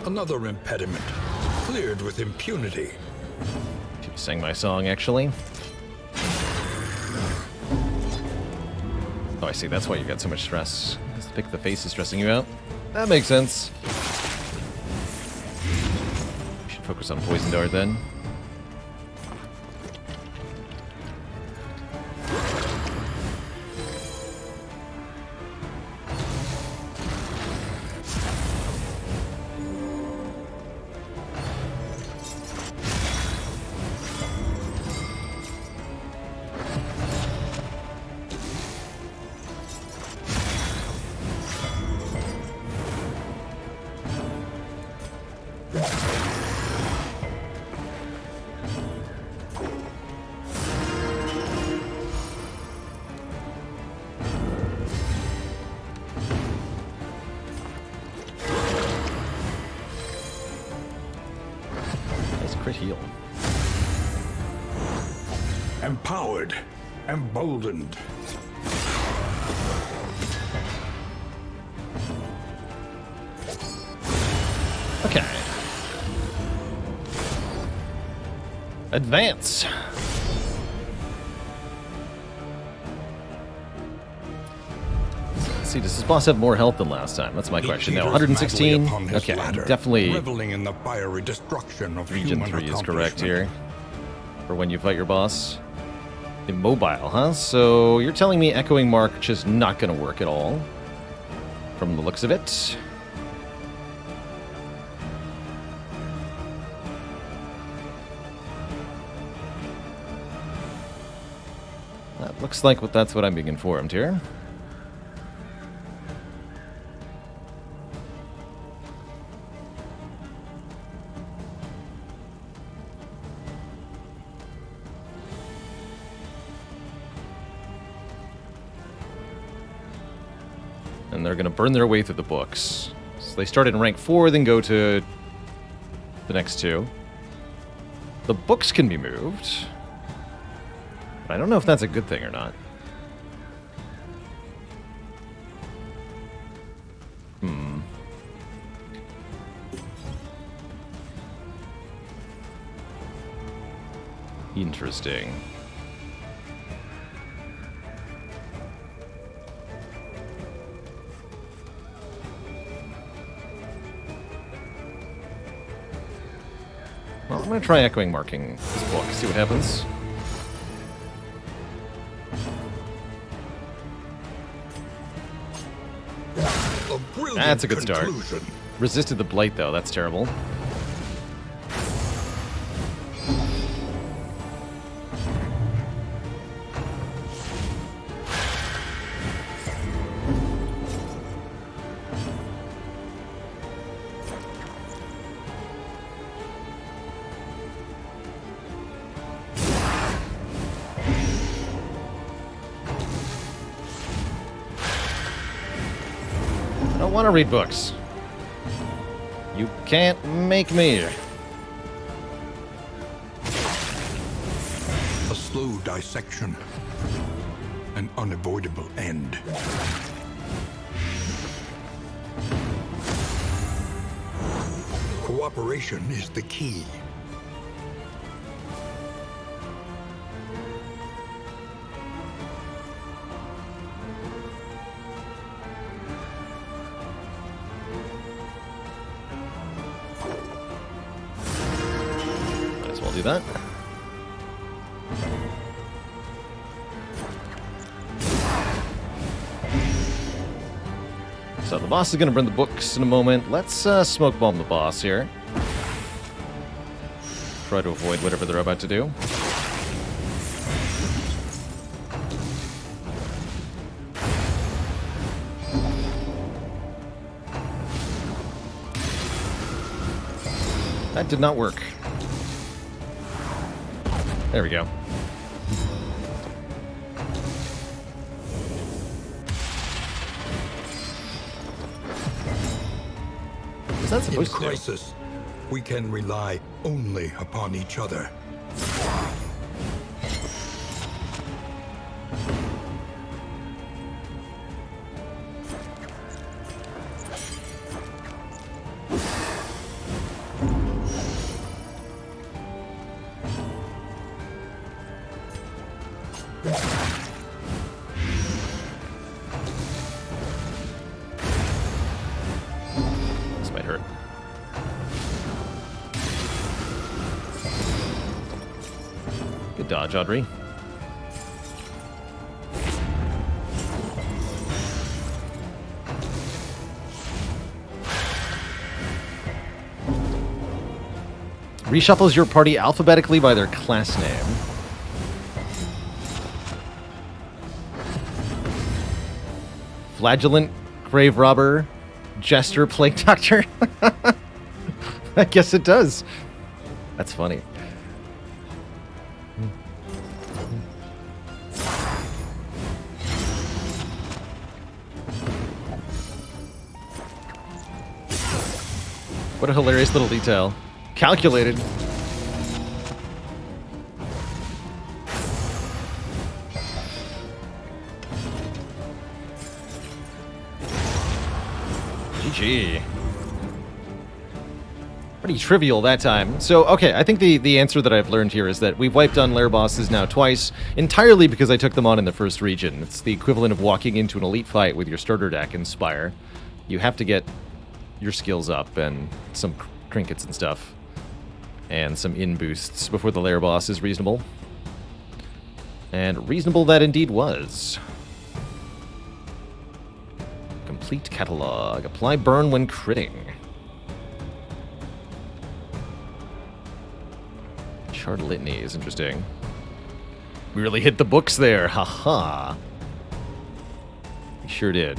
Another impediment, cleared with impunity. Should have sang my song, actually. Oh, I see. That's why you got so much stress. Because the pick of the face is stressing you out. That makes sense. You should focus on Poison Dart then. heal. Empowered, emboldened. Okay. Advance. Let's see, does this boss have more health than last time? That's my question. No, 116. Okay, definitely reveling in the fiery destruction of Region human 3 is correct here. accomplishment. For when you fight your boss. Immobile, huh? So you're telling me Echoing March is not going to work at all? From the looks of it. That looks like that's what I'm being informed here. And they're going to burn their way through the books. So they start in rank 4, then go to the next 2. The books can be moved. But I don't know if that's a good thing or not. Interesting. Well, I'm going to try echoing marking this book, see what happens. That's a good start. Resisted the blight, though. That's terrible. I don't want to read books. You can't make me. A slow dissection. An unavoidable end. Cooperation is the key. Might as well do that. So the boss is going to burn the books in a moment. Let's smoke bomb the boss here. Try to avoid whatever they're about to do. That did not work. There we go. Is that In supposed to do? crisis, we can rely only upon each other. This might hurt. Good dodge, Audrey. Reshuffles your party alphabetically by their class name. Flagellant, Grave Robber, Jester, Plague Doctor. I guess it does. That's funny. What a hilarious little detail. Calculated. GG. Pretty trivial that time. So, okay, I think the answer that I've learned here is that we've wiped on lair bosses now twice, entirely because I took them on in the first region. It's the equivalent of walking into an elite fight with your starter deck in Spire. You have to get your skills up and some trinkets and stuff, and some in boosts before the lair boss is reasonable. And reasonable that indeed was. Complete catalog. Apply burn when critting. Shard Litany is interesting. We really hit the books there, haha. We sure did.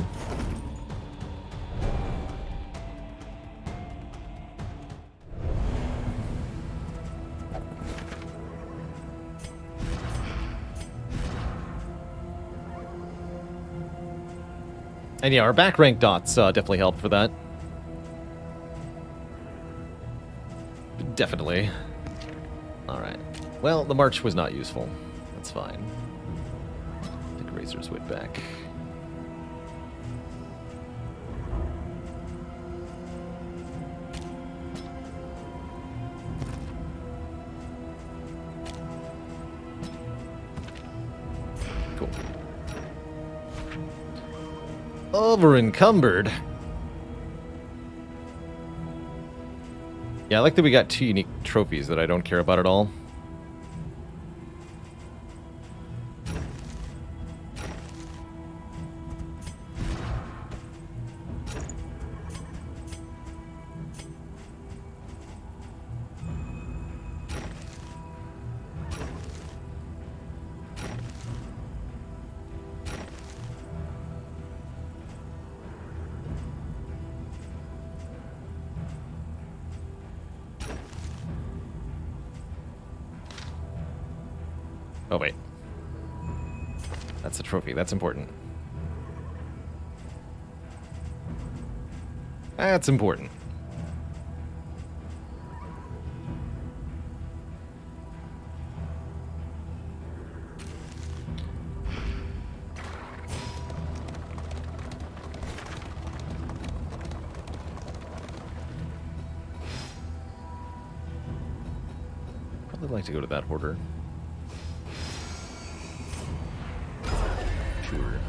And yeah, our back rank dots definitely helped for that. Definitely. Alright. Well, the march was not useful. That's fine. Take Razor's Wit back. Cool. Over encumbered. Yeah, I like that we got 2 unique trophies that I don't care about at all. Oh, wait. That's a trophy. That's important. That's important. Probably like to go to that hoarder. Sure.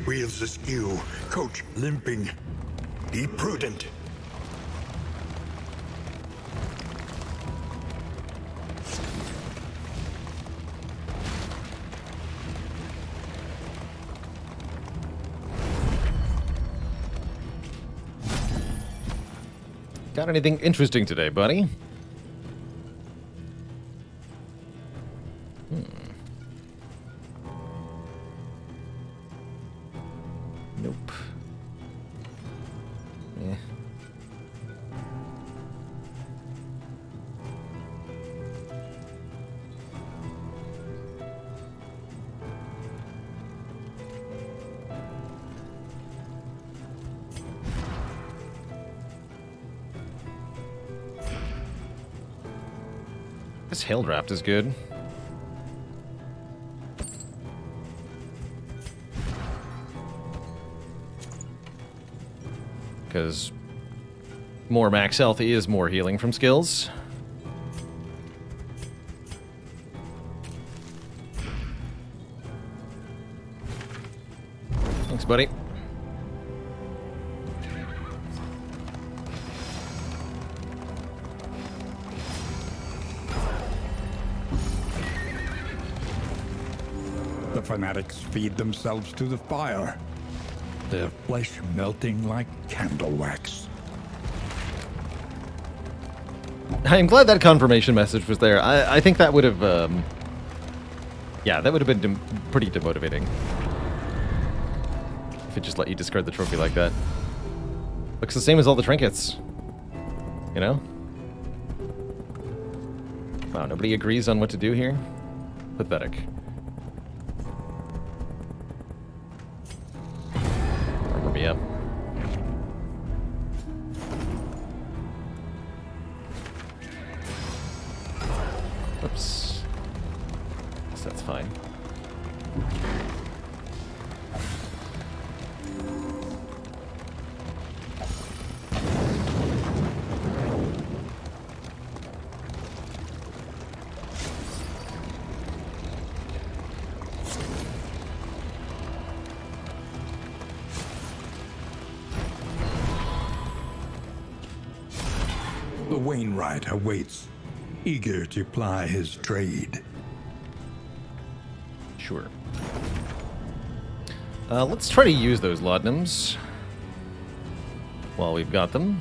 Wheels askew, coach limping. Be prudent. Got anything interesting today, buddy? Nope. Eh. This hail draft is good. Because more max health is more healing from skills. Thanks, buddy. The fanatics feed themselves to the fire, their flesh melting like candle wax. I'm glad that confirmation message was there. I think that would have, yeah, that would have been pretty demotivating. If it just let you discard the trophy like that. Looks the same as all the trinkets. You know? Wow, nobody agrees on what to do here? Pathetic. Armor me up. Oops. Guess that's fine. The Wainwright awaits, eager to ply his trade. Sure. Let's try to use those laudanums while we've got them.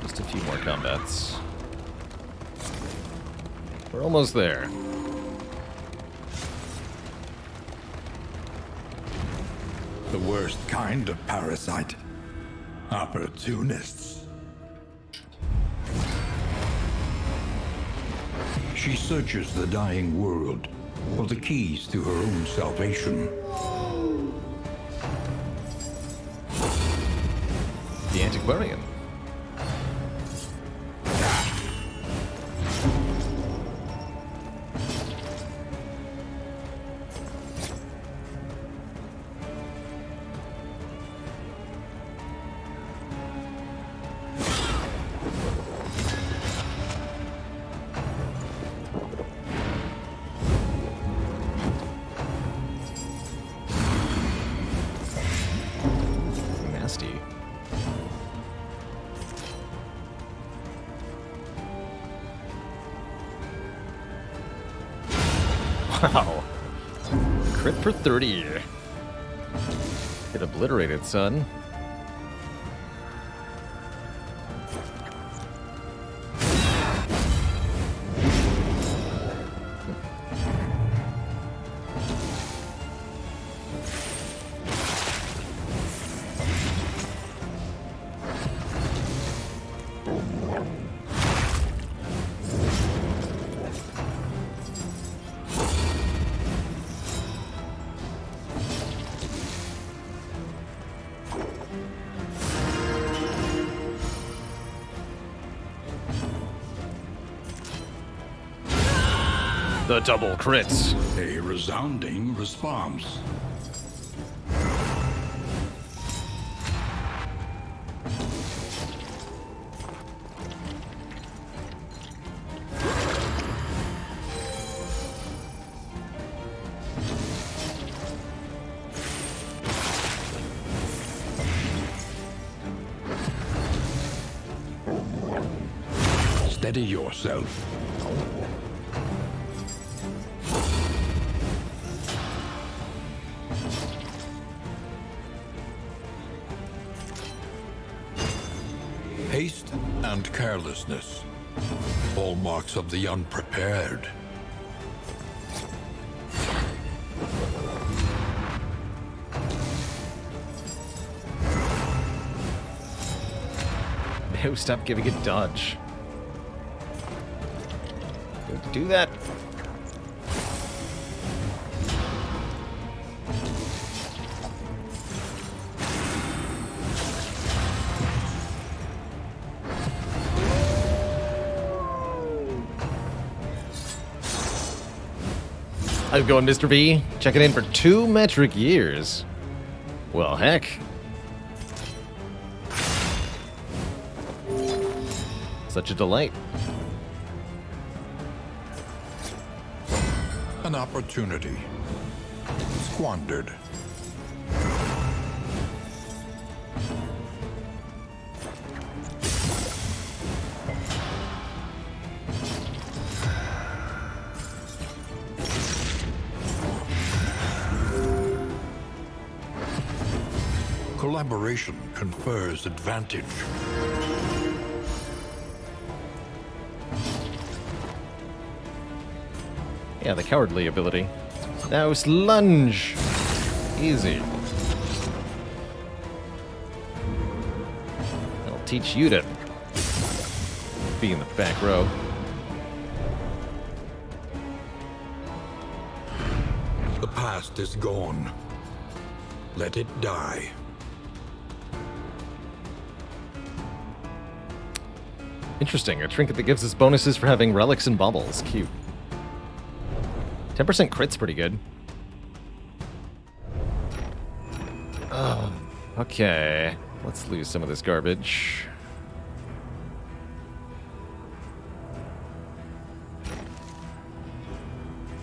Just a few more combats. We're almost there. The worst kind of parasite. Opportunists. She searches the dying world for the keys to her own salvation. The antiquarian. Nasty. Wow. Crit for 30. Get obliterated, son. The double crits. A resounding response. Steady yourself. Haste and carelessness, hallmarks of the unprepared. No, stop giving it dodge. Don't do that. How's it going, Mr. B? Checking in for 2 metric years. Well, heck. Such a delight. An opportunity squandered. Collaboration confers advantage. Yeah, the cowardly ability. Now lunge. Easy. I'll teach you to be in the back row. The past is gone. Let it die. Interesting. A trinket that gives us bonuses for having relics and bubbles. Cute. 10% crit's pretty good. Oh, okay. Let's lose some of this garbage.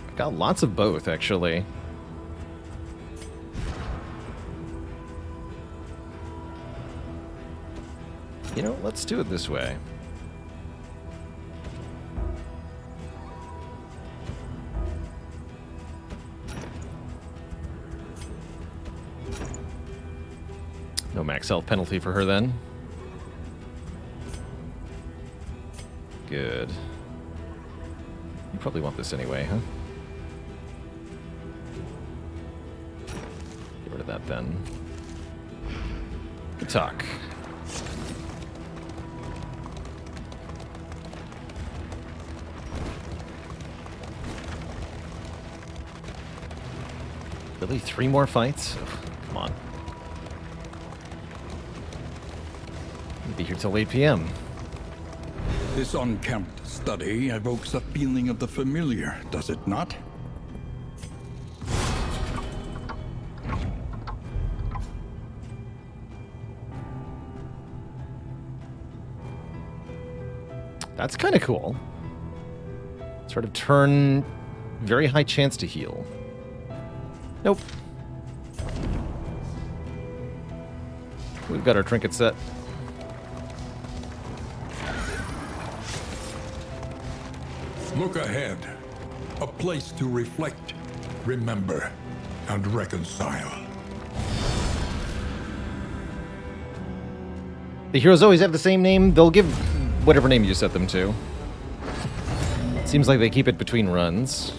I've got lots of both, actually. You know, let's do it this way. No max health penalty for her then. Good. You probably want this anyway, huh? Get rid of that then. Good talk. Really? 3 more fights? Ugh, come on. Be here till 8 p.m. This unkempt study evokes a feeling of the familiar, does it not? That's kind of cool. Sort of turn very high chance to heal. Nope. We've got our trinket set. Look ahead. A place to reflect, remember, and reconcile. The heroes always have the same name. They'll give whatever name you set them to. Seems like they keep it between runs.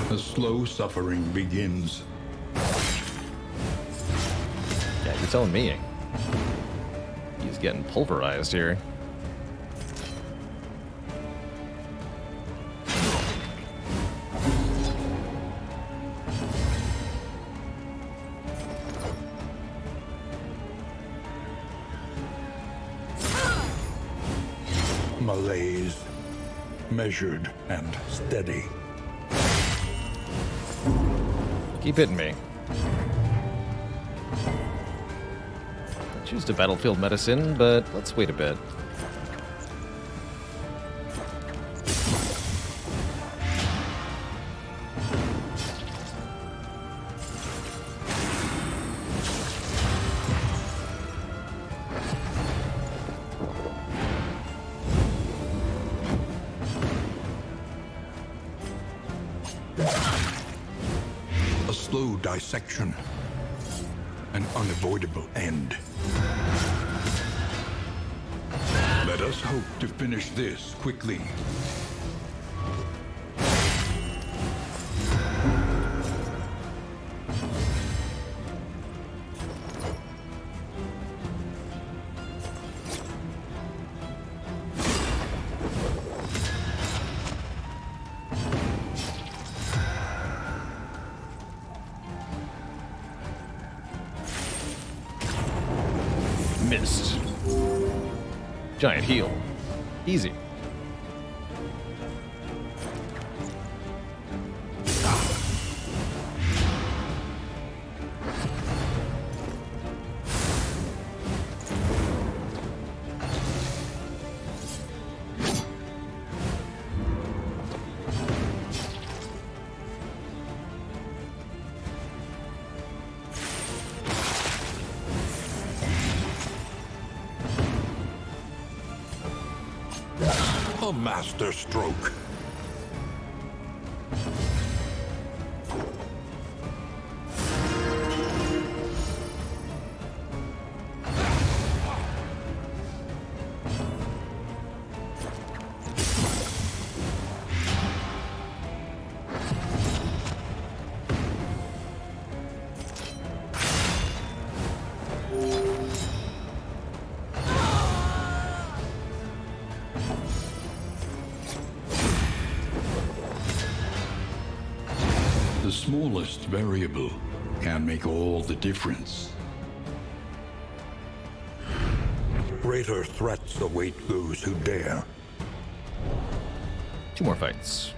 The slow suffering begins. Yeah, you're telling me. He's getting pulverized here. Malaise, measured and steady. Keep hitting me. Choose to battlefield medicine, but let's wait a bit. A slow dissection. An unavoidable end. Let us hope to finish this quickly. Missed. Giant heal. Easy. A master stroke. smallest variable can make all the difference. Greater threats await those who dare. 2 more fights.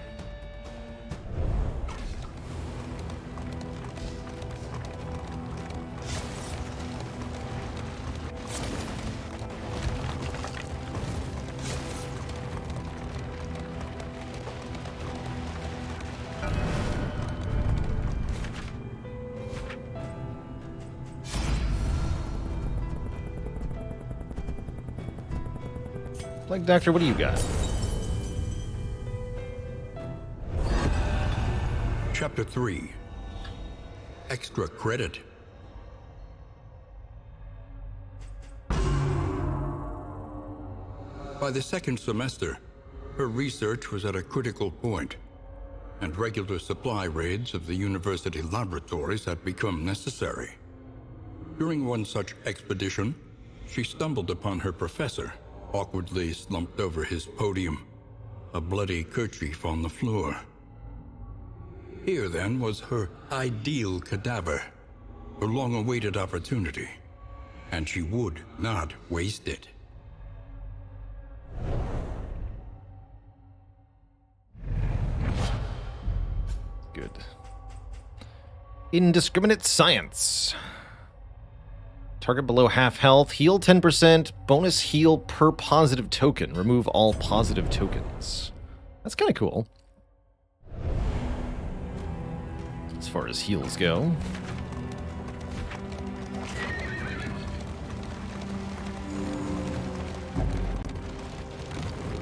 Plague Doctor, what do you got? Chapter 3. Extra credit. By the second semester, her research was at a critical point, and regular supply raids of the university laboratories had become necessary. During one such expedition, she stumbled upon her professor, awkwardly slumped over his podium, a bloody kerchief on the floor. Here, then, was her ideal cadaver, her long-awaited opportunity, and she would not waste it. Good. Indiscriminate Science. Target below half health, heal 10%, bonus heal per positive token. Remove all positive tokens. That's kind of cool. As far as heals go.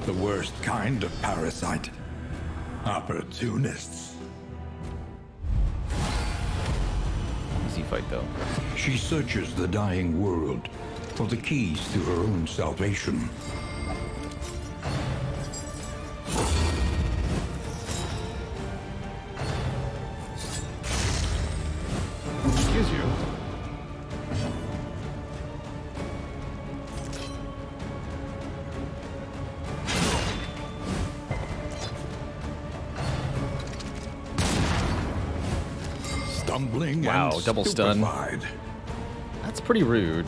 The worst kind of parasite. Opportunists. Easy fight, though. She searches the dying world for the keys to her own salvation. Excuse you. Stumbling Wow, and double stun. stupefied. That's pretty rude.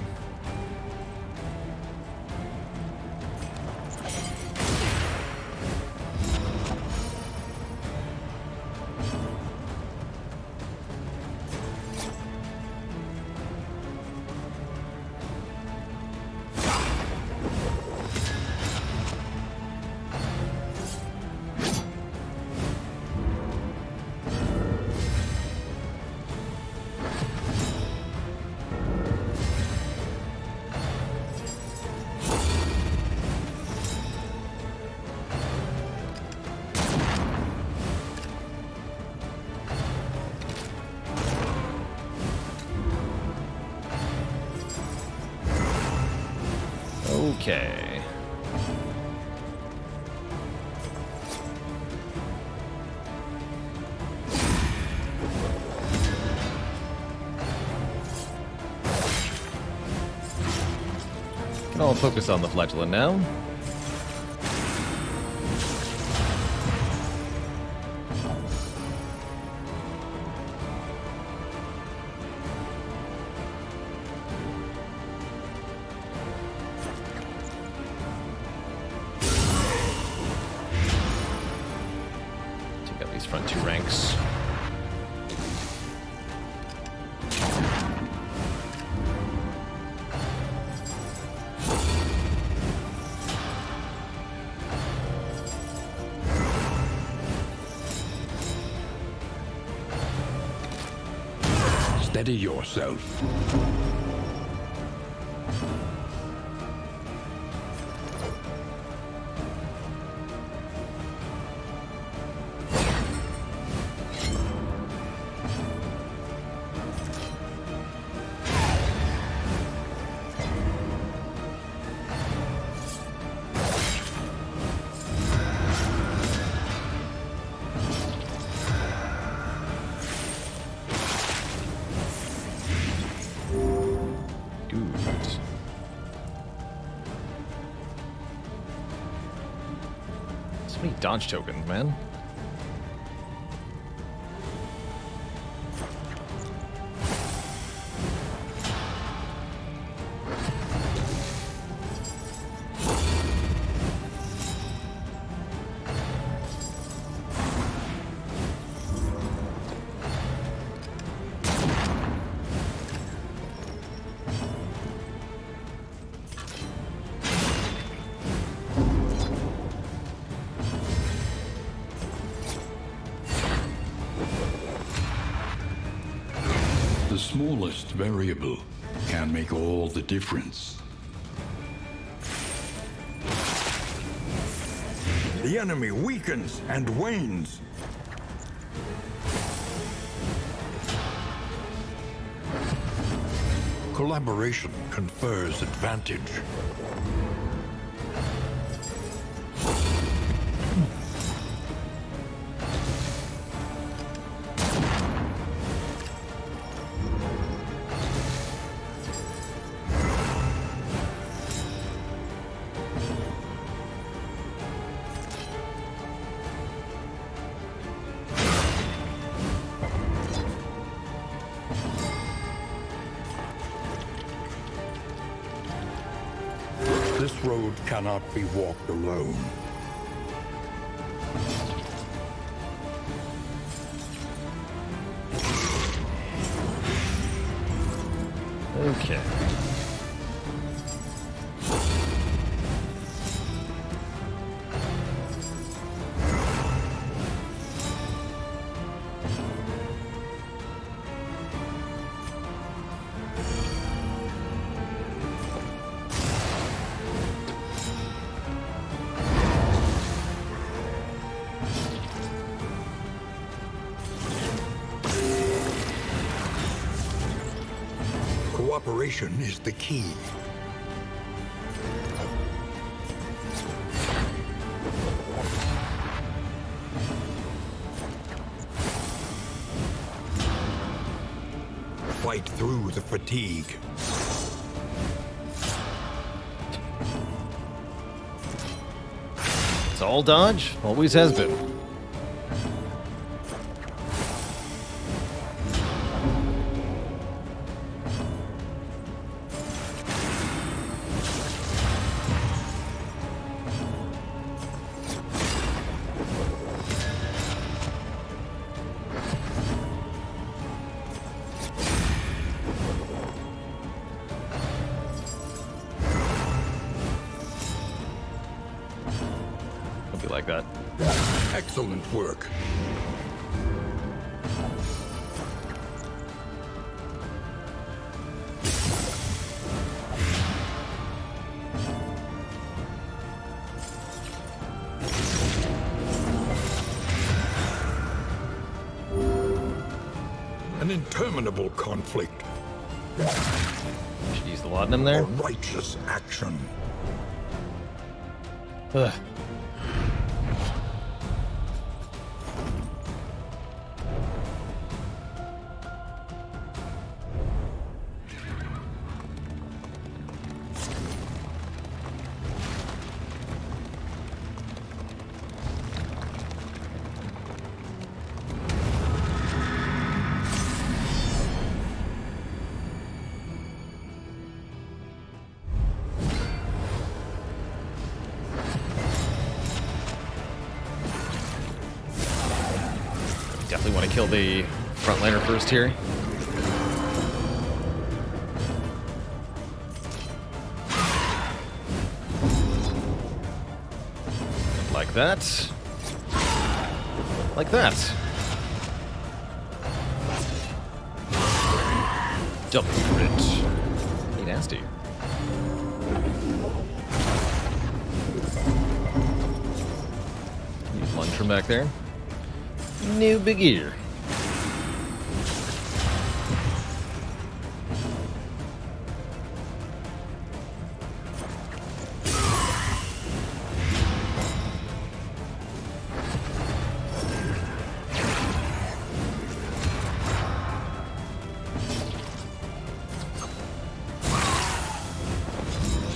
Okay. Can all focus on the flatulent now. Front 2 ranks. Steady yourself. So many dodge tokens, man. smallest variable can make all the difference. The enemy weakens and wanes. Collaboration confers advantage. This road cannot be walked alone. Okay. Cooperation is the key. Fight through the fatigue. It's all dodge. Always has been. Don't be like that. Excellent work. An interminable conflict. Should use the laudanum A there. righteous action. Ugh. Definitely want to kill the frontliner first here. Like that. Like that. Double crit. Hey, nasty. Use lunge from back there. No big ear.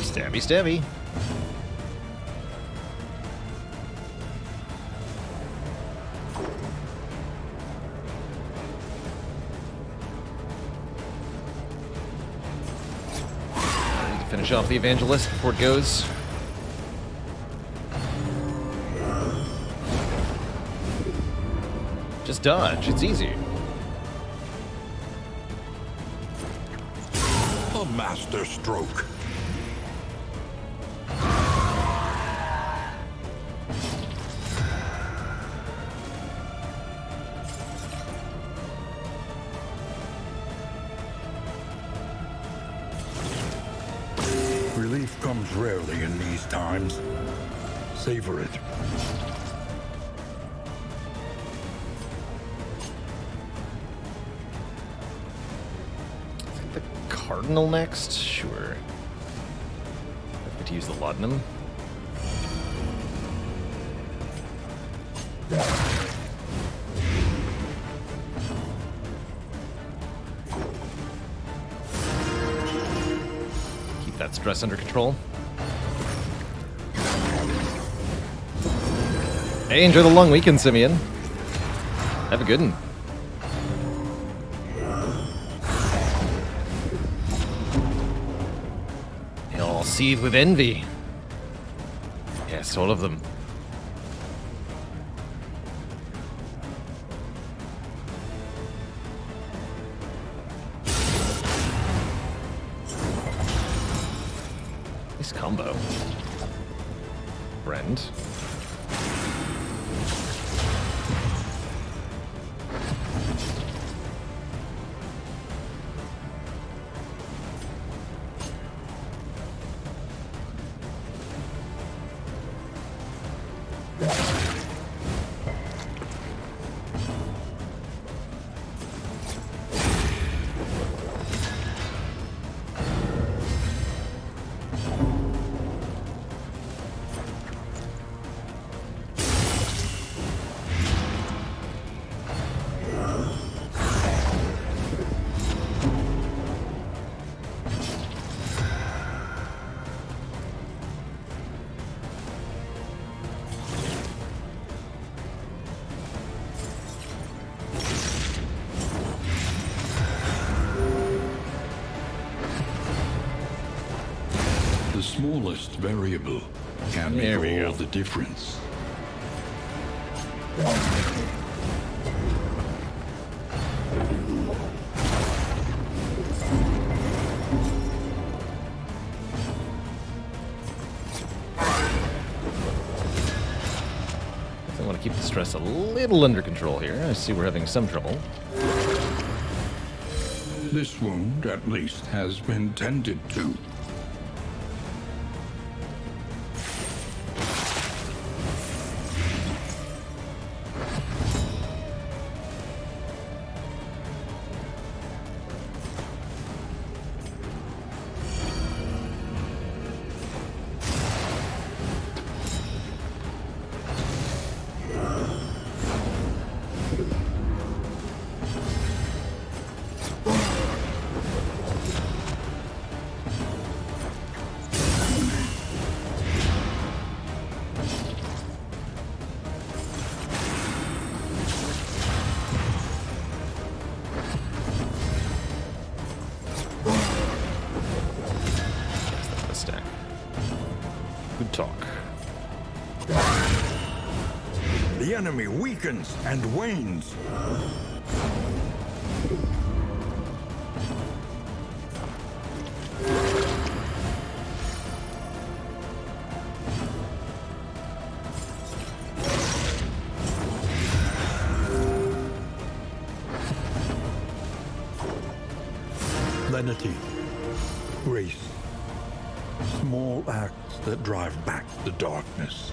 Stabby, stabby. Finish off the evangelist before it goes. Just dodge, it's easy. A master stroke. comes rarely in these times. Savor it. The Cardinal next? Sure. Happy to use the Laudanum. Keep that stress under control. Hey, enjoy the long weekend, Simeon. Have a good one. They all seethe with envy. Yes, all of them. Nice combo. Friend. The smallest variable can There we make all go. the difference. I want to keep the stress a little under control here. I see we're having some trouble. This wound, at least, has been tended to. The stack. Good talk. The enemy weakens and wanes. Lenity, grace, small acts that drive back the darkness.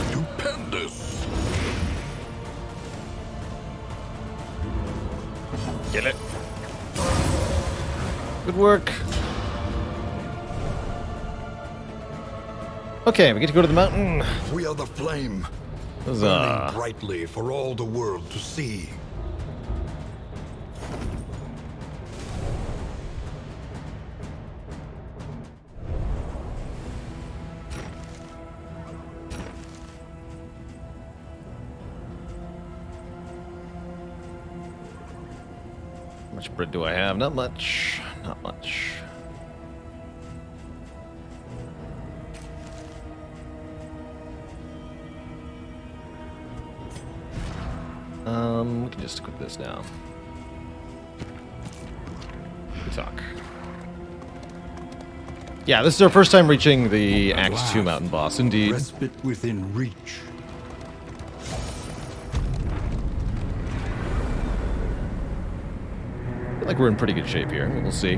Stupendous! Get it. Good work. Okay, we get to go to the mountain. We are the flame, Huzzah. burning brightly for all the world to see. How much bread do I have? Not much. Not much. We can just equip this now. Good talk. Yeah, this is our first time reaching the Act 2 last. mountain boss, indeed. Respite within reach. feel like we're in pretty good shape here. We'll see.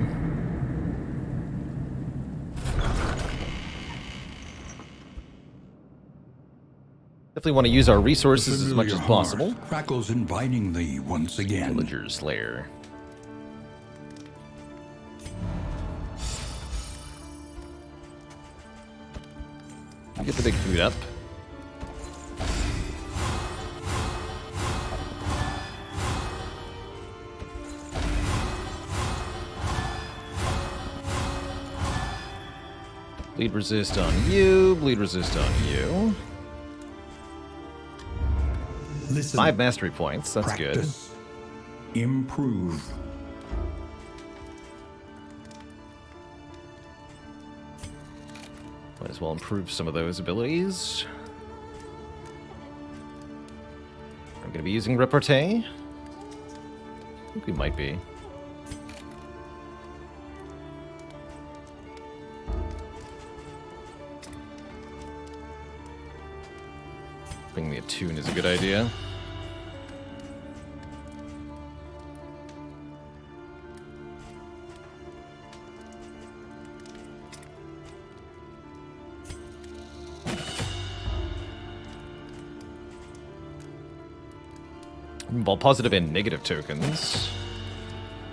Definitely want to use our resources as much as possible. Crackles invitingly once again. Villager's Lair. Get the big food up. Bleed resist on you, bleed resist on you. Listen, 5 mastery points, that's practice, improve. good. Might as well improve some of those abilities. I'm going to be using Repartee. I think we might be. Being the attune is a good idea. Involve positive and negative tokens.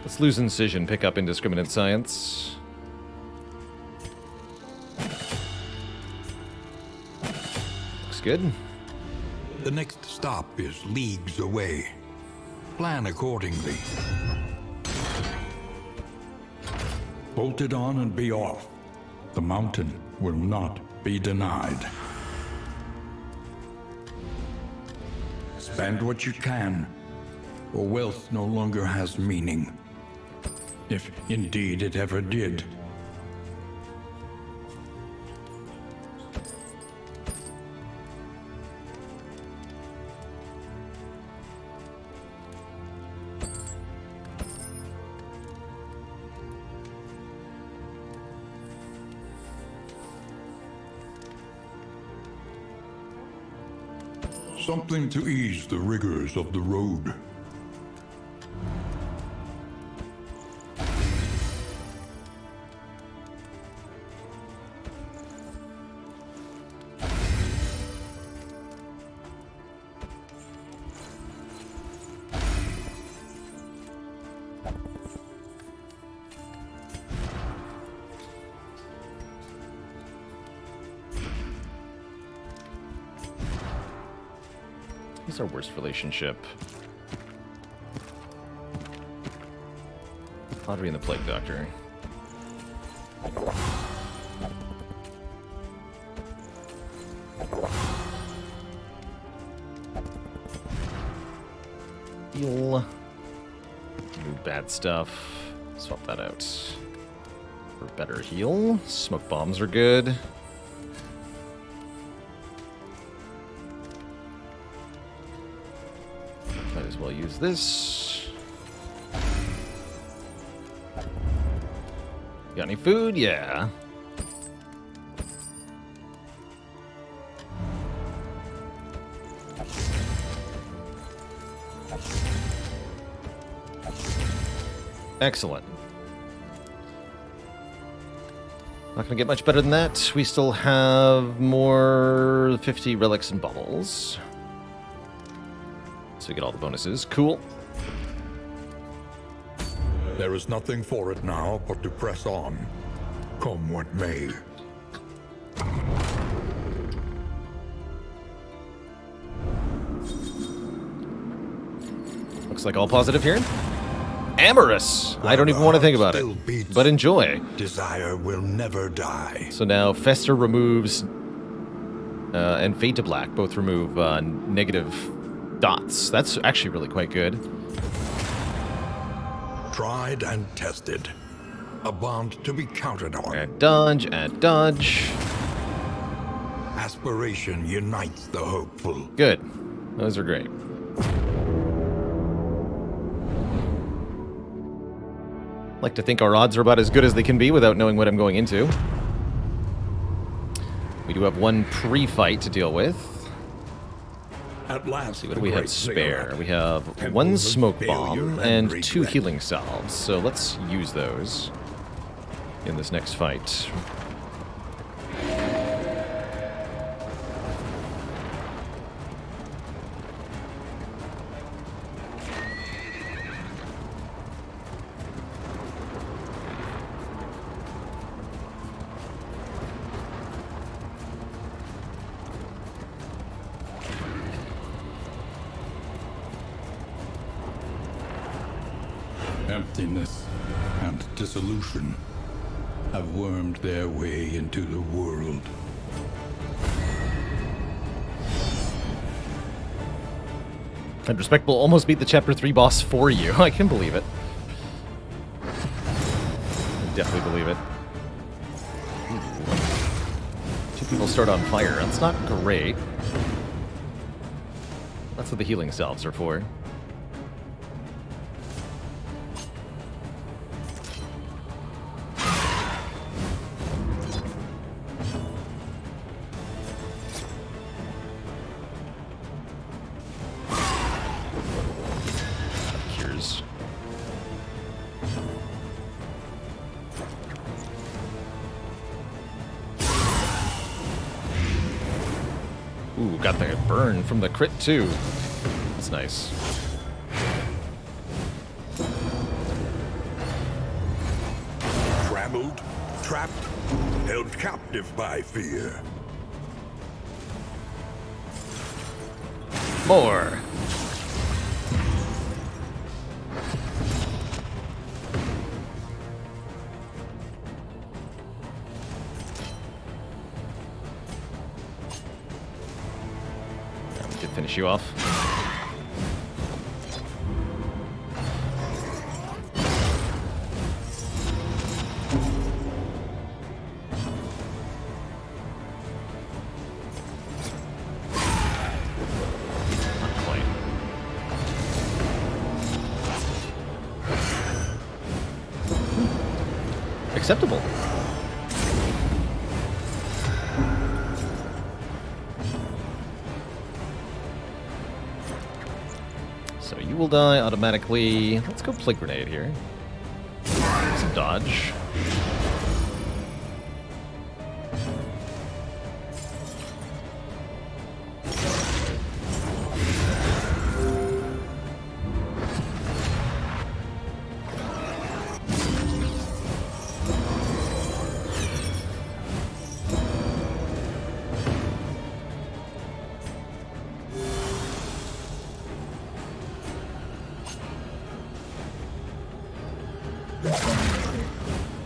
Let's lose incision, pick up indiscriminate science. Looks good. The next stop is leagues away. Plan accordingly. Bolt it on and be off. The mountain will not be denied. Spend what you can, or wealth no longer has meaning. If indeed it ever did. Something to ease the rigors of the road. What's our worst relationship? Audrey and the Plague Doctor. Heal. Do bad stuff. Swap that out for better heal. Smoke bombs are good. Might as well use this. Got any food? Yeah. Excellent. Not gonna get much better than that. We still have more 50 relics and baubles. So we get all the bonuses. Cool. There is nothing for it now but to press on, come what may. Looks like all positive here. Amorous! I don't even want to think about it. But enjoy. Desire will never die. So now Fester removes and Fade to Black both remove negative dots. That's actually really quite good. Tried and tested. A bond to be counted on. Add dodge, add dodge. Aspiration unites the hopeful. Good. Those are great. Like to think our odds are about as good as they can be without knowing what I'm going into. We do have one pre-fight to deal with. At last, Let's see, what do we have spare? We have one smoke bomb and 2 healing salves, so let's use those in this next fight. Emptiness and dissolution have wormed their way into the world. And Respect will almost beat the Chapter 3 boss for you. I can believe it. I definitely believe it. Ooh. 2 people start on fire. That's not great. That's what the healing salves are for. Cures. Ooh, got the burn from the crit too. That's nice. Trammeled, trapped, held captive by fear. More. We did finish you off. Not quite. Acceptable. So you will die automatically. Let's go Plague Grenade here. Some dodge.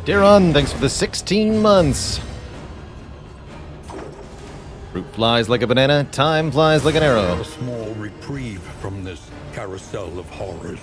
Daron, thanks for the 16 months. Fruit flies like a banana, time flies like an arrow. A small reprieve from this carousel of horrors.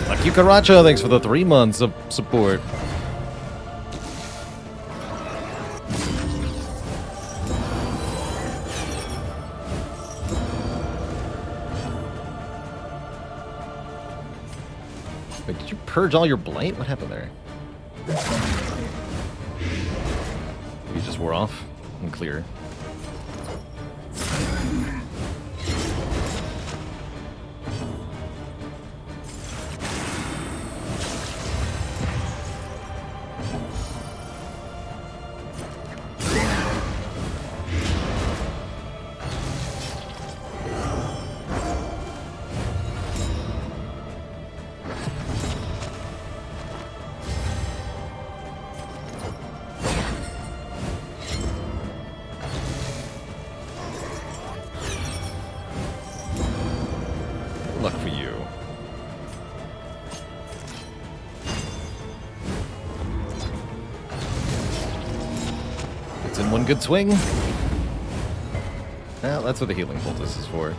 Lucky Karacha, thanks for the 3 months of support. Wait, did you purge all your blight? What happened there? You just wore off? Unclear. In one good swing. Well, that's what the healing poultice is for.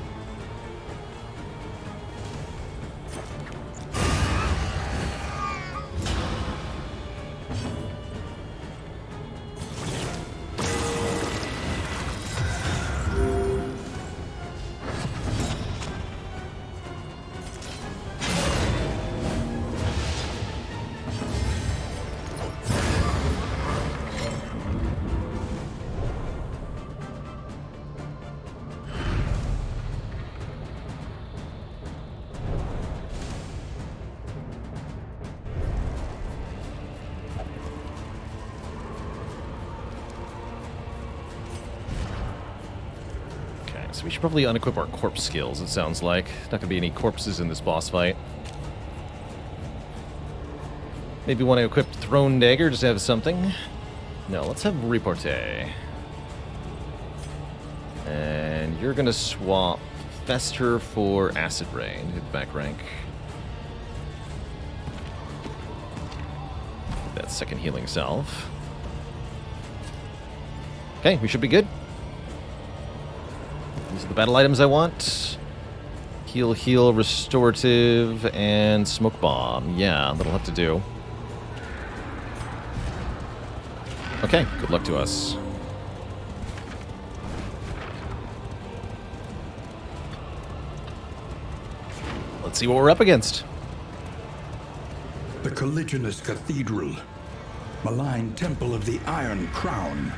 So we should probably unequip our corpse skills, it sounds like. Not going to be any corpses in this boss fight. Maybe want to equip Thrown Dagger just to have something. No, let's have Repartee. And you're going to swap Fester for Acid Rain. Hit back rank. That second healing salve. Okay, we should be good. These are the battle items I want. Heal, heal, restorative, and smoke bomb. Yeah, that'll have to do. Okay, good luck to us. Let's see what we're up against. The Colliginous Cathedral. Malign Temple of the Iron Crown.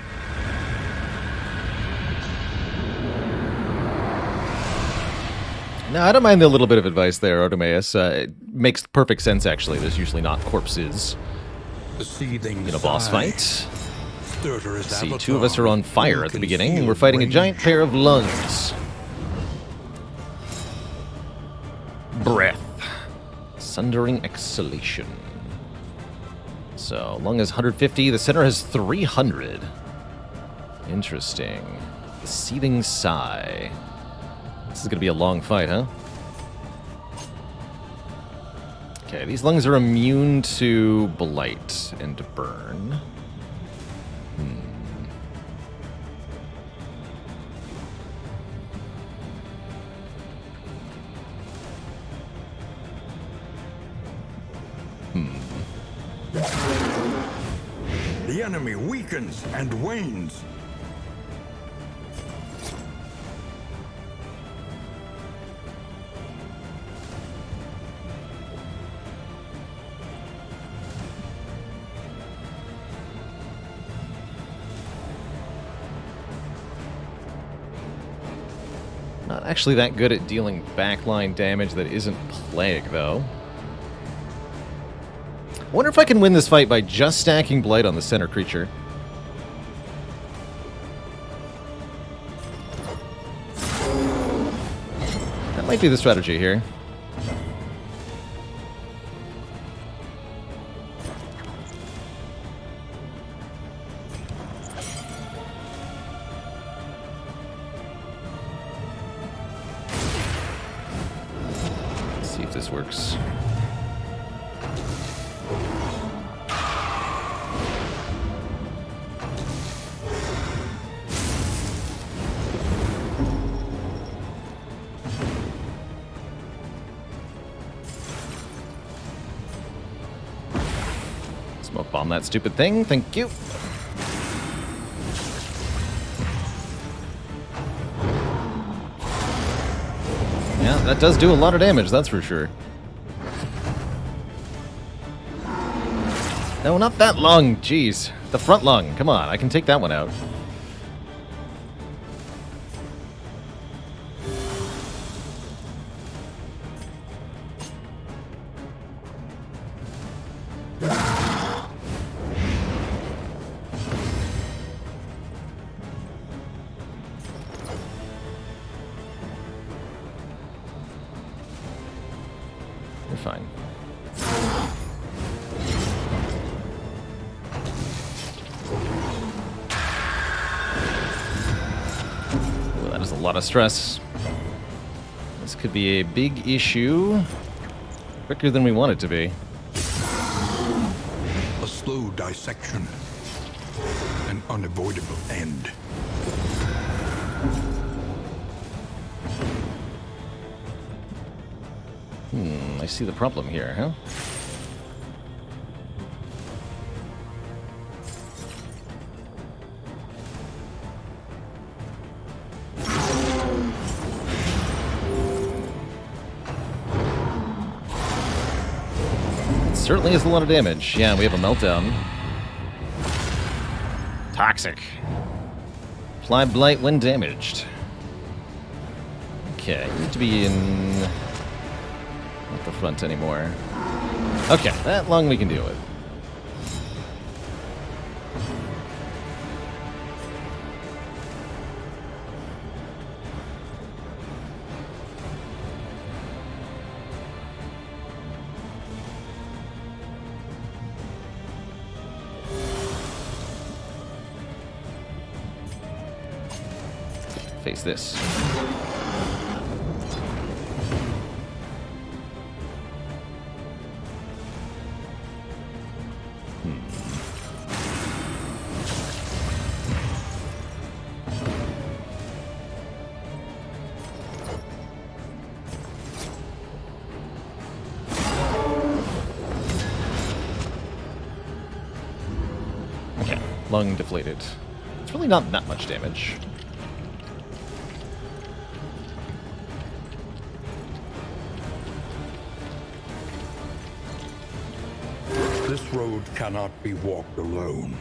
No, I don't mind the little bit of advice there, Artemis. It makes perfect sense, actually. There's usually not corpses The seething in a boss sigh. fight. Stertorous See, avatar, two of us are on fire at the beginning, and we're concealed fighting a rage. giant pair of lungs. Breath. Sundering exhalation. So, lung is 150, the center has 300. Interesting. The seething sigh. This is going to be a long fight, huh? Okay, these lungs are immune to blight and to burn. The enemy weakens and wanes. Not actually that good at dealing backline damage that isn't plague, though. I wonder if I can win this fight by just stacking Blight on the center creature. That might be the strategy here. Let's see if this works. Smoke bomb that stupid thing, thank you. Yeah, that does do a lot of damage, that's for sure. No, not that lung, jeez. The front lung, come on, I can take that one out. You're fine. Ooh, that is a lot of stress. This could be a big issue. Quicker than we want it to be. A slow dissection. An unavoidable end. I see the problem here, huh? Certainly is a lot of damage. Yeah, we have a meltdown. Toxic. Apply blight when damaged. Okay, you need to be in... not the front anymore. Okay, that lung we can deal with. Face this. Okay, lung deflated. It's really not that much damage. This road cannot be walked alone.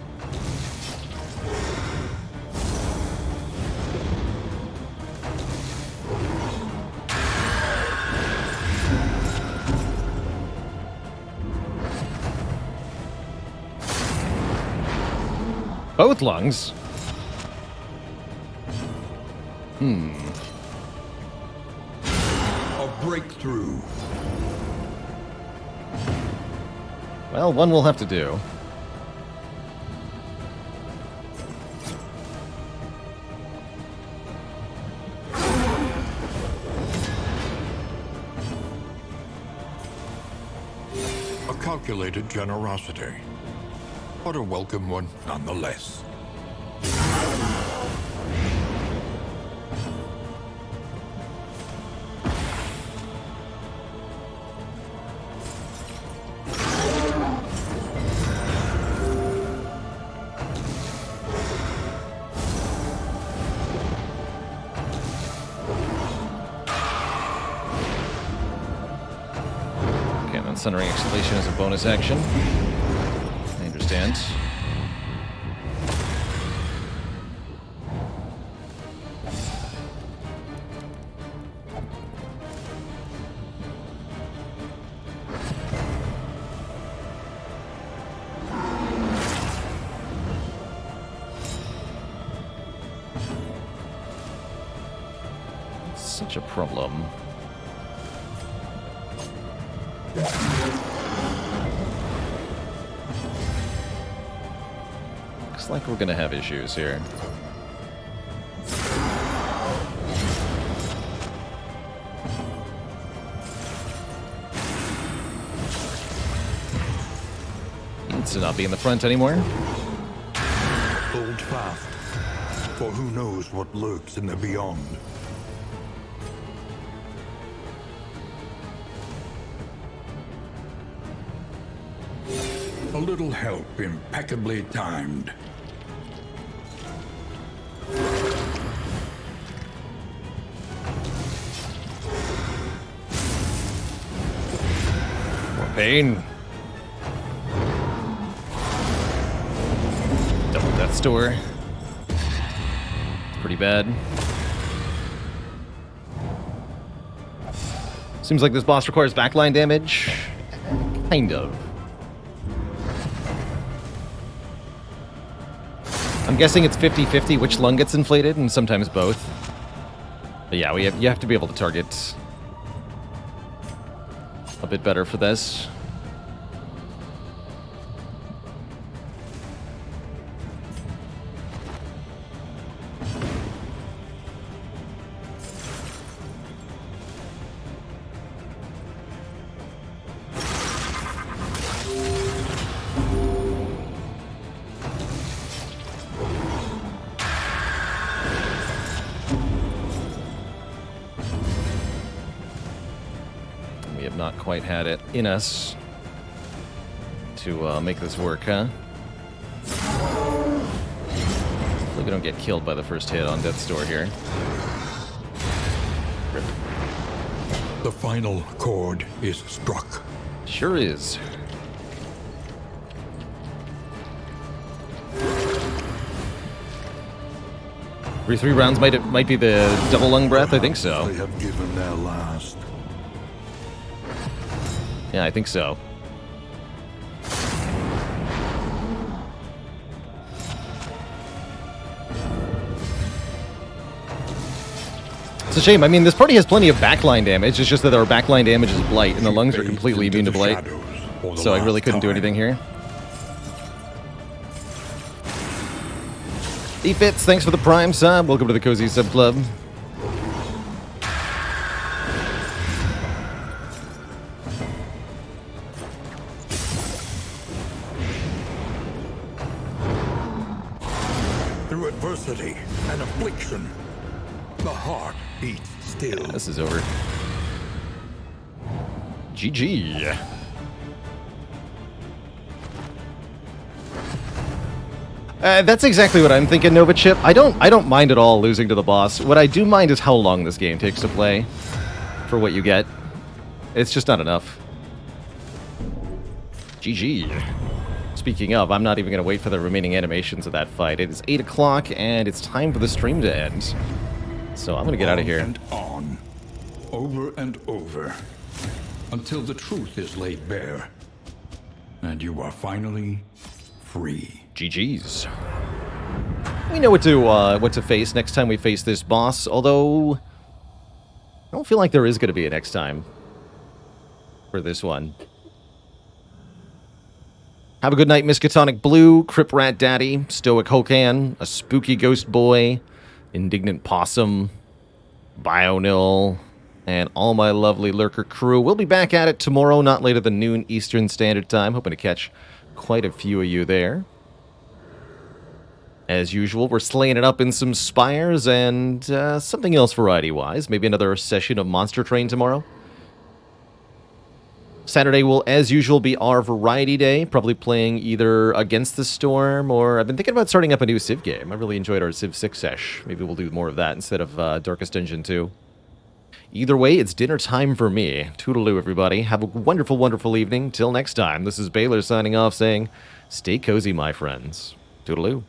Both lungs? A breakthrough. Well, one will have to do. A calculated generosity, but a welcome one nonetheless. Centering Exhalation is a bonus action. I understand. Such a problem. Looks like we're gonna have issues here. Needs to not be in the front anymore. Hold fast, for who knows what lurks in the beyond. A little help impeccably timed. More pain. Double death store. It's pretty bad. Seems like this boss requires backline damage. Kind of. I'm guessing it's 50-50 which lung gets inflated, and sometimes both. But yeah, you have to be able to target a bit better for this. not quite had it in us to make this work, huh? Hopefully we don't get killed by the first hit on Death's Door here. The final chord is struck. Sure is. Three rounds might be the double lung breath. I think so. They have given their last. Yeah, I think so. It's a shame. I mean, this party has plenty of backline damage. It's just that our backline damage is blight, and the lungs are completely immune to blight. So I really couldn't do anything here. Defits, thanks for the Prime sub. Welcome to the Cozy Sub Club. Through adversity and affliction, the heart beats still. This is over. GG. That's exactly what I'm thinking, Nova Chip. I don't mind at all losing to the boss. What I do mind is how long this game takes to play for what you get. It's just not enough. GG. Speaking of, I'm not even going to wait for the remaining animations of that fight. It is 8 o'clock, and it's time for the stream to end. So I'm going to get out of here. And on, over and over, until the truth is laid bare, and you are finally free. GG's. We know what to face next time we face this boss, although I don't feel like there is going to be a next time for this one. Have a good night, Miskatonic Blue, Crip Rat Daddy, Stoic Hokan, a Spooky Ghost Boy, Indignant Possum, Bionil, and all my lovely Lurker crew. We'll be back at it tomorrow, not later than noon Eastern Standard Time. Hoping to catch quite a few of you there. As usual, we're slaying it up in some Spires and something else variety-wise. Maybe another session of Monster Train tomorrow. Saturday will, as usual, be our variety day. Probably playing either Against the Storm or... I've been thinking about starting up a new Civ game. I really enjoyed our Civ 6 sesh. Maybe we'll do more of that instead of Darkest Dungeon 2. Either way, it's dinner time for me. Toodaloo, everybody. Have a wonderful, wonderful evening. Till next time, this is Baylor signing off saying, stay cozy, my friends. Toodaloo.